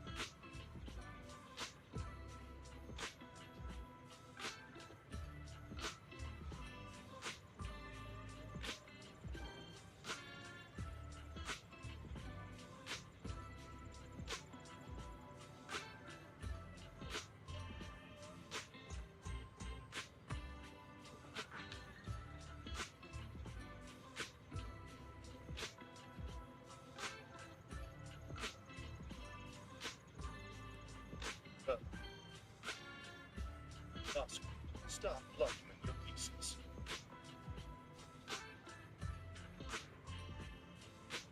Dusk, stop bludgeoning your pieces.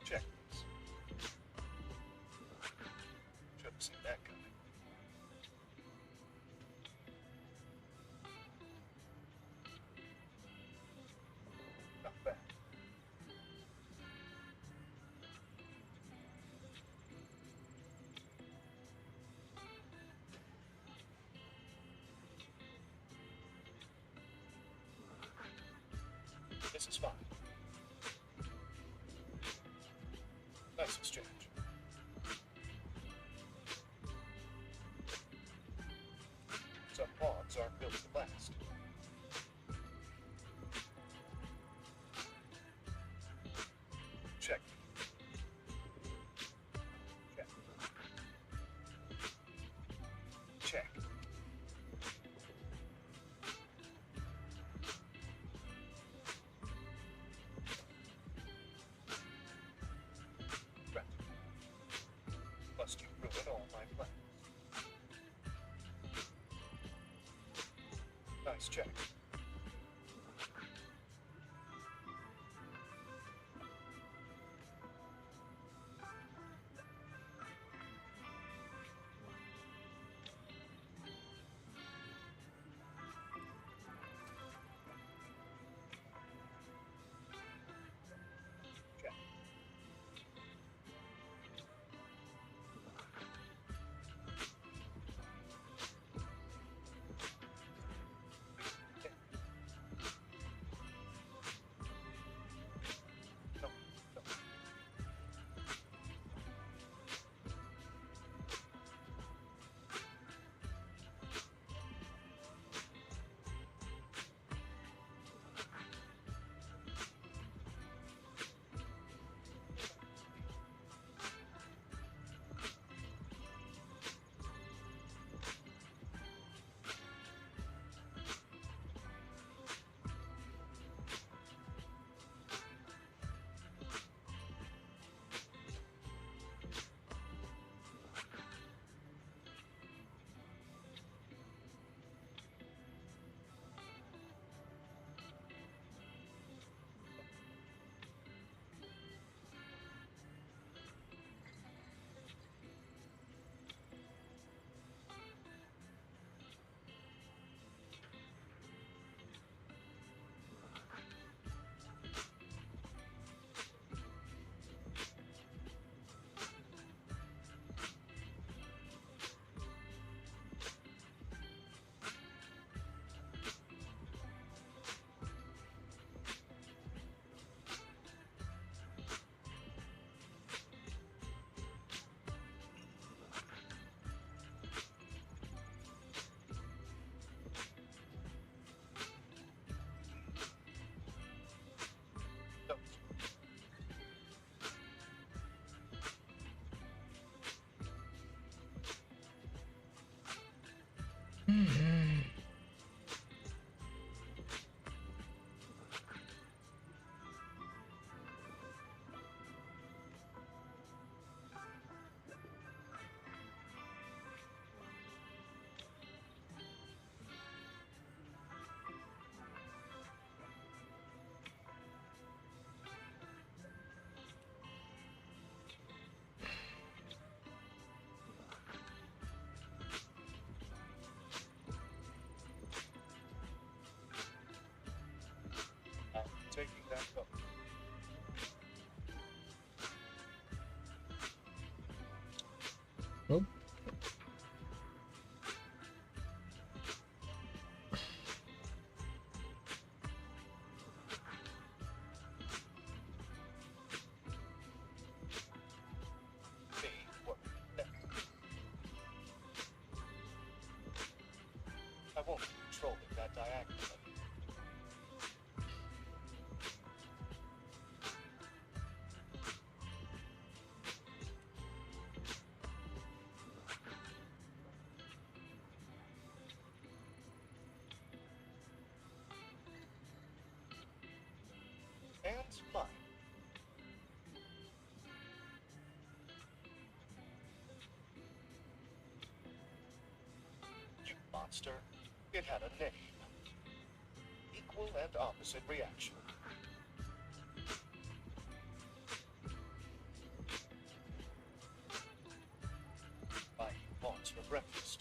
Check this. Should have seen that coming. Not bad. This is fine. Nice exchange. Some pawns aren't built to last. Check. Check. Check. Right. Must you ruin all my plans? Nice check. Check. Oh. Me, what? I won't be controlling that diagonal. And mine. You monster. It had a name. Equal and opposite reaction. I eat moths for breakfast.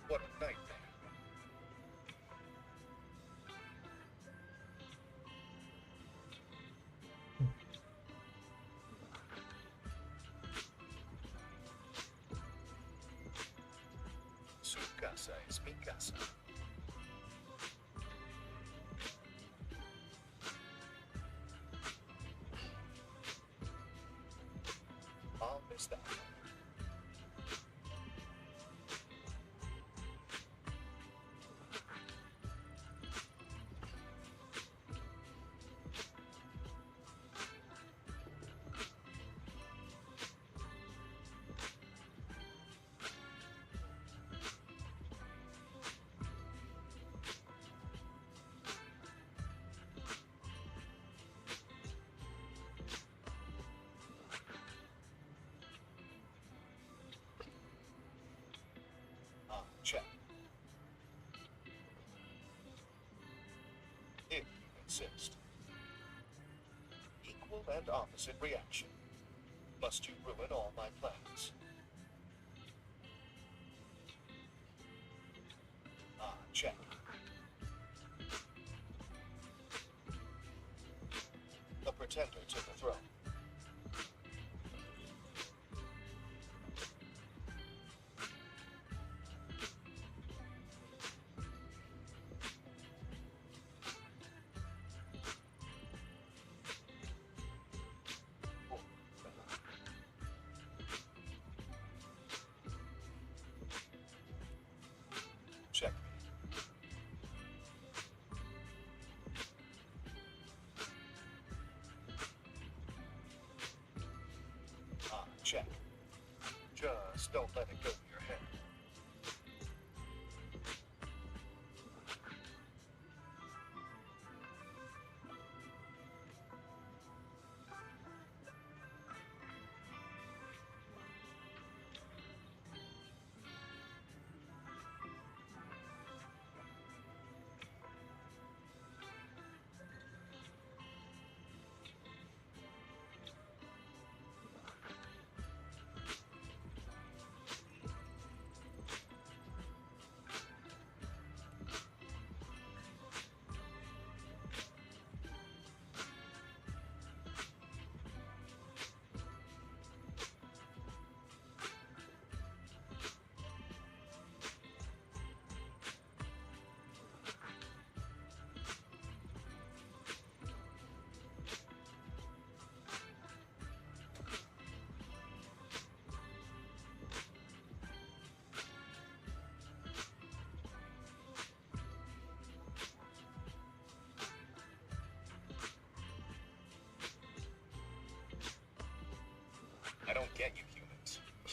What a nightmare. Su casa es mi casa. Mom is that. Check. If you insist. Equal and opposite reaction. Must you ruin all my plans? Check. A pretender to the throne. Check me. Check. Just don't let it go to your head.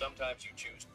Sometimes you choose.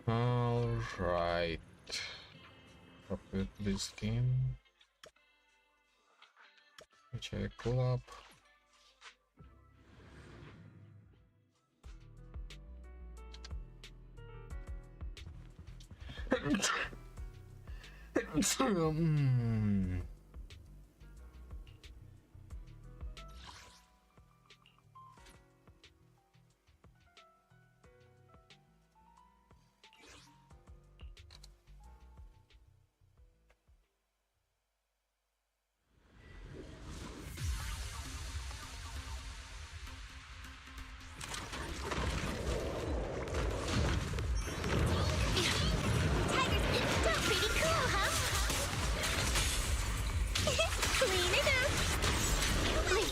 Alright. With this game. Which I pull up.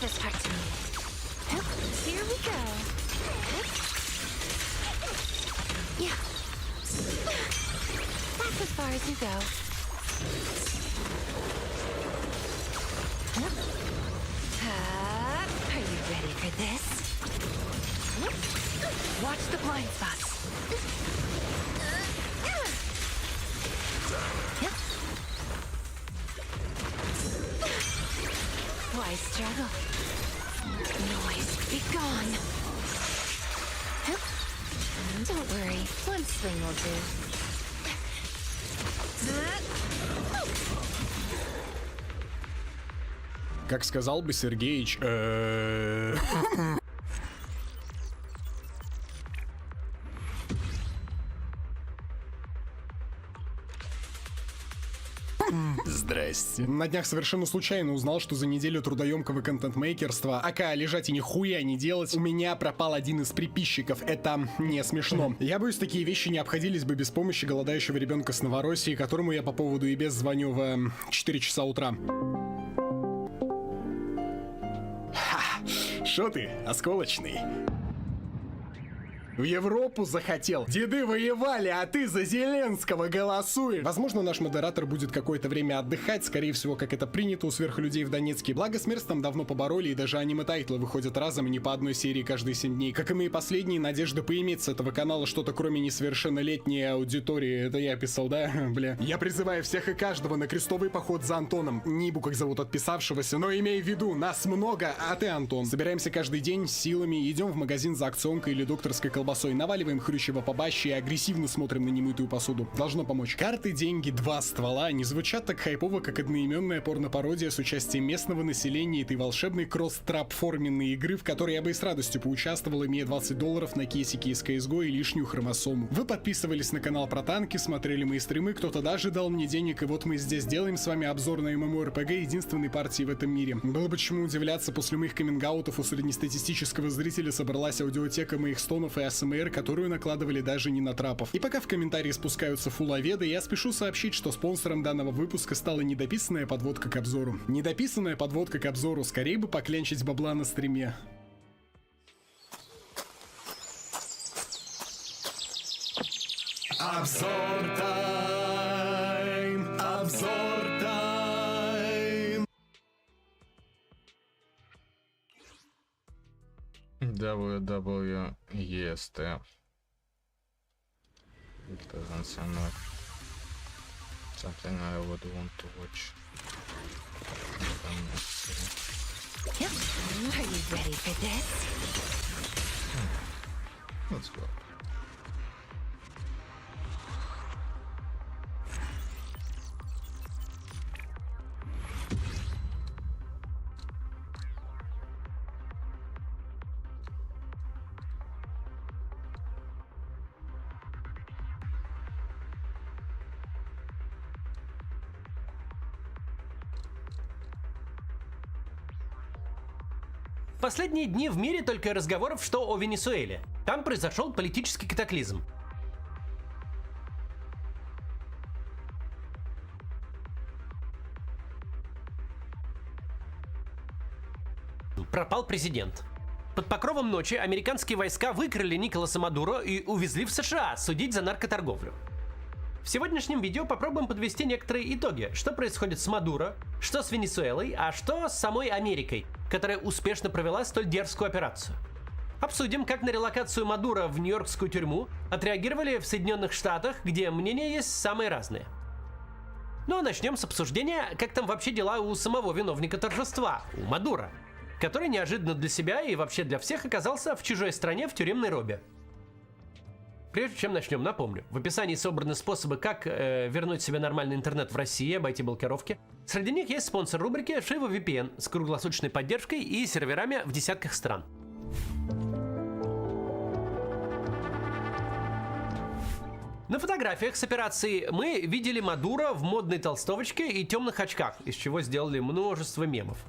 This part to me. Here we go. Yeah. That's as far as you go. Are you ready for this? Watch the blind spots. Why struggle? Noise, be gone. Don't worry, one swing will do. Как сказал бы Сергеич, Здрасте. На днях совершенно случайно узнал, что за неделю трудоемкого контент-мейкерства, ака лежать и нихуя не делать, у меня пропал один из приписчиков. Это не смешно. Я боюсь, такие вещи не обходились бы без помощи голодающего ребенка с Новороссии, которому я по поводу и без звоню в 4 часа утра. Шо ты, осколочный? В Европу захотел. Деды воевали, а ты за Зеленского голосуешь. Возможно, наш модератор будет какое-то время отдыхать, скорее всего, как это принято у сверхлюдей в Донецке. Благо, с Мерстом давно побороли, и даже аниме-тайтлы выходят разом и не по одной серии каждые 7 дней. Как и мои последние, надежда поиметь с этого канала что-то кроме несовершеннолетней аудитории. Это я писал, да? Бля. Я призываю всех и каждого на крестовый поход за Антоном. Не ебу, как зовут отписавшегося, но имей в виду, нас много, а ты, Антон. Собираемся каждый день силами, идем в магазин за акционкой или докторской колбасой, наваливаем Хрущева побаще и агрессивно смотрим на немытую посуду. Должно помочь. Карты, деньги, 2 ствола не звучат так хайпово, как одноименная порно-пародия с участием местного населения этой волшебной кросс-трап-форменной игры, в которой я бы и с радостью поучаствовал, имея $20 на кейсике из CSGO и лишнюю хромосому. Вы подписывались на канал про танки, смотрели мои стримы, кто-то даже дал мне денег, и вот мы здесь делаем с вами обзор на MMORPG единственной партии в этом мире. Было бы чему удивляться, после моих каминг-аутов у среднестатистического зрителя собралась аудиотека моих стонов и АСМР, которую накладывали даже не на трапов. И пока в комментарии спускаются фуловеды, я спешу сообщить, что спонсором данного выпуска стала недописанная подводка к обзору. Недописанная подводка к обзору, скорее бы поклянчить бабла на стриме. Обзор тайм, обзор тайм. WWEST. It doesn't sound like something I would want to watch. Come on, are you ready for this? Let's go. Последние дни в мире только и разговоров, что о Венесуэле. Там произошел политический катаклизм. Пропал президент. Под покровом ночи американские войска выкрали Николаса Мадуро и увезли в США судить за наркоторговлю. В сегодняшнем видео попробуем подвести некоторые итоги, что происходит с Мадуро, что с Венесуэлой, а что с самой Америкой, которая успешно провела столь дерзкую операцию. Обсудим, как на релокацию Мадуро в нью-йоркскую тюрьму отреагировали в Соединенных Штатах, где мнения есть самые разные. Ну а начнем с обсуждения, как там вообще дела у самого виновника торжества, у Мадуро, который неожиданно для себя и вообще для всех оказался в чужой стране в тюремной робе. Прежде чем начнем, напомню, в описании собраны способы, как вернуть себе нормальный интернет в России, обойти блокировки. Среди них есть спонсор рубрики Shiva VPN с круглосуточной поддержкой и серверами в десятках стран. На фотографиях с операции мы видели Мадуро в модной толстовочке и темных очках, из чего сделали множество мемов.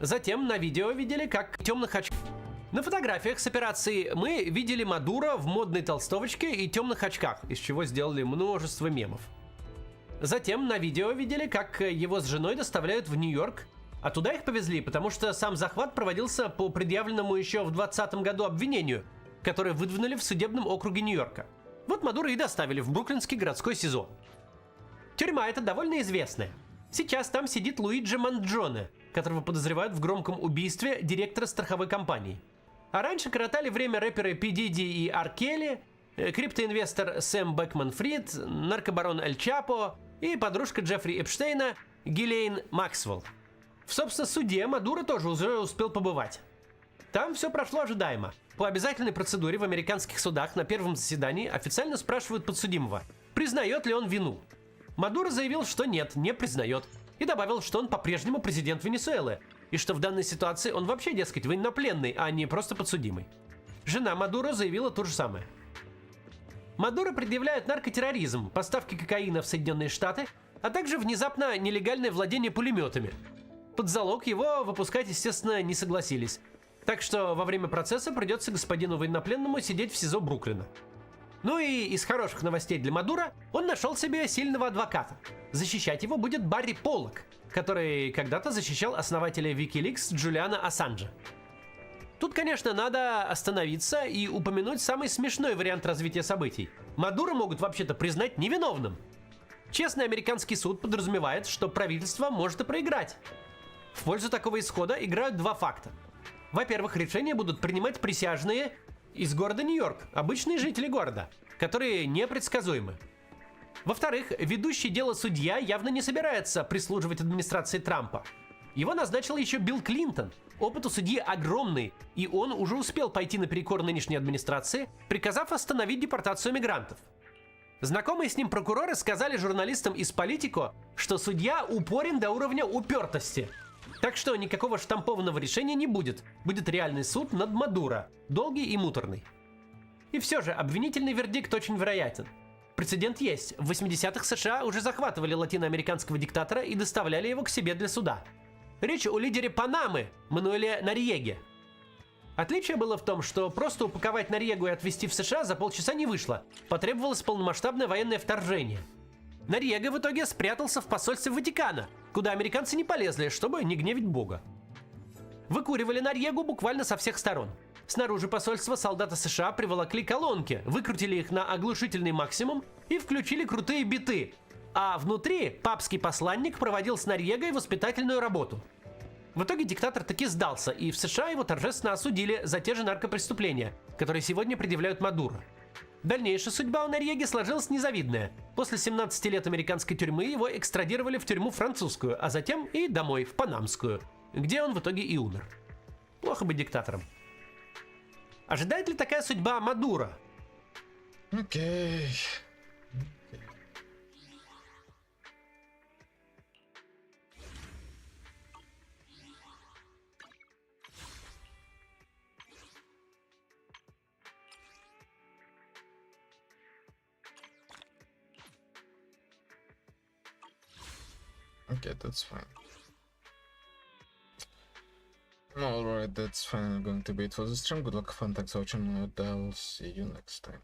Затем на видео видели, как На фотографиях с операции мы видели Мадуро в модной толстовочке и темных очках, из чего сделали множество мемов. Затем на видео видели, как его с женой доставляют в Нью-Йорк, а туда их повезли, потому что сам захват проводился по предъявленному еще в 2020 году обвинению, которое выдвинули в судебном округе Нью-Йорка. Вот Мадуро и доставили в бруклинский городской СИЗО. Тюрьма эта довольно известная. Сейчас там сидит Луиджи Манджоне, которого подозревают в громком убийстве директора страховой компании. А раньше коротали время рэперы P. Diddy и R. Kelly, криптоинвестор Сэм Бэкман-Фрид, наркобарон Эль Чапо и подружка Джеффри Эпштейна Гиллейн Максвелл. В, собственно, суде Мадуро тоже уже успел побывать. Там все прошло ожидаемо. По обязательной процедуре в американских судах на первом заседании официально спрашивают подсудимого, признает ли он вину. Мадуро заявил, что нет, не признает, и добавил, что он по-прежнему президент Венесуэлы, и что в данной ситуации он вообще, дескать, военнопленный, а не просто подсудимый. Жена Мадуро заявила то же самое. Мадуро предъявляют наркотерроризм, поставки кокаина в Соединенные Штаты, а также внезапно нелегальное владение пулеметами. Под залог его выпускать, естественно, не согласились. Так что во время процесса придется господину военнопленному сидеть в СИЗО Бруклина. Ну и из хороших новостей для Мадуро он нашел себе сильного адвоката. Защищать его будет Барри Поллок, который когда-то защищал основателя Wikileaks Джулиана Ассанжа. Тут, конечно, надо остановиться и упомянуть самый смешной вариант развития событий. Мадуро могут вообще-то признать невиновным. Честный американский суд подразумевает, что правительство может и проиграть. В пользу такого исхода играют два факта. Во-первых, решения будут принимать присяжные из города Нью-Йорк, обычные жители города, которые непредсказуемы. Во-вторых, ведущий дело судья явно не собирается прислуживать администрации Трампа. Его назначил еще Билл Клинтон. Опыт у судьи огромный, и он уже успел пойти наперекор нынешней администрации, приказав остановить депортацию мигрантов. Знакомые с ним прокуроры сказали журналистам из Политико, что судья упорен до уровня упертости. Так что никакого штампованного решения не будет. Будет реальный суд над Мадуро, долгий и муторный. И все же, обвинительный вердикт очень вероятен. Прецедент есть. В 80-х США уже захватывали латиноамериканского диктатора и доставляли его к себе для суда. Речь о лидере Панамы, Мануэле Нориеге. Отличие было в том, что просто упаковать Нориегу и отвезти в США за полчаса не вышло. Потребовалось полномасштабное военное вторжение. Нориега в итоге спрятался в посольстве Ватикана, куда американцы не полезли, чтобы не гневить Бога. Выкуривали Нориегу буквально со всех сторон. Снаружи посольства солдаты США приволокли колонки, выкрутили их на оглушительный максимум и включили крутые биты. А внутри папский посланник проводил с Нориегой воспитательную работу. В итоге диктатор таки сдался, и в США его торжественно осудили за те же наркопреступления, которые сегодня предъявляют Мадуро. Дальнейшая судьба у Норьеги сложилась незавидная. После 17 лет американской тюрьмы его экстрадировали в тюрьму французскую, а затем и домой, в панамскую, где он в итоге и умер. Плохо быть диктатором. Ожидает ли такая судьба Мадуро? Окей. Okay, that's fine. Alright, that's fine. Going to be it for the stream. Good luck, fun. Thanks for watching. I'll see you next time.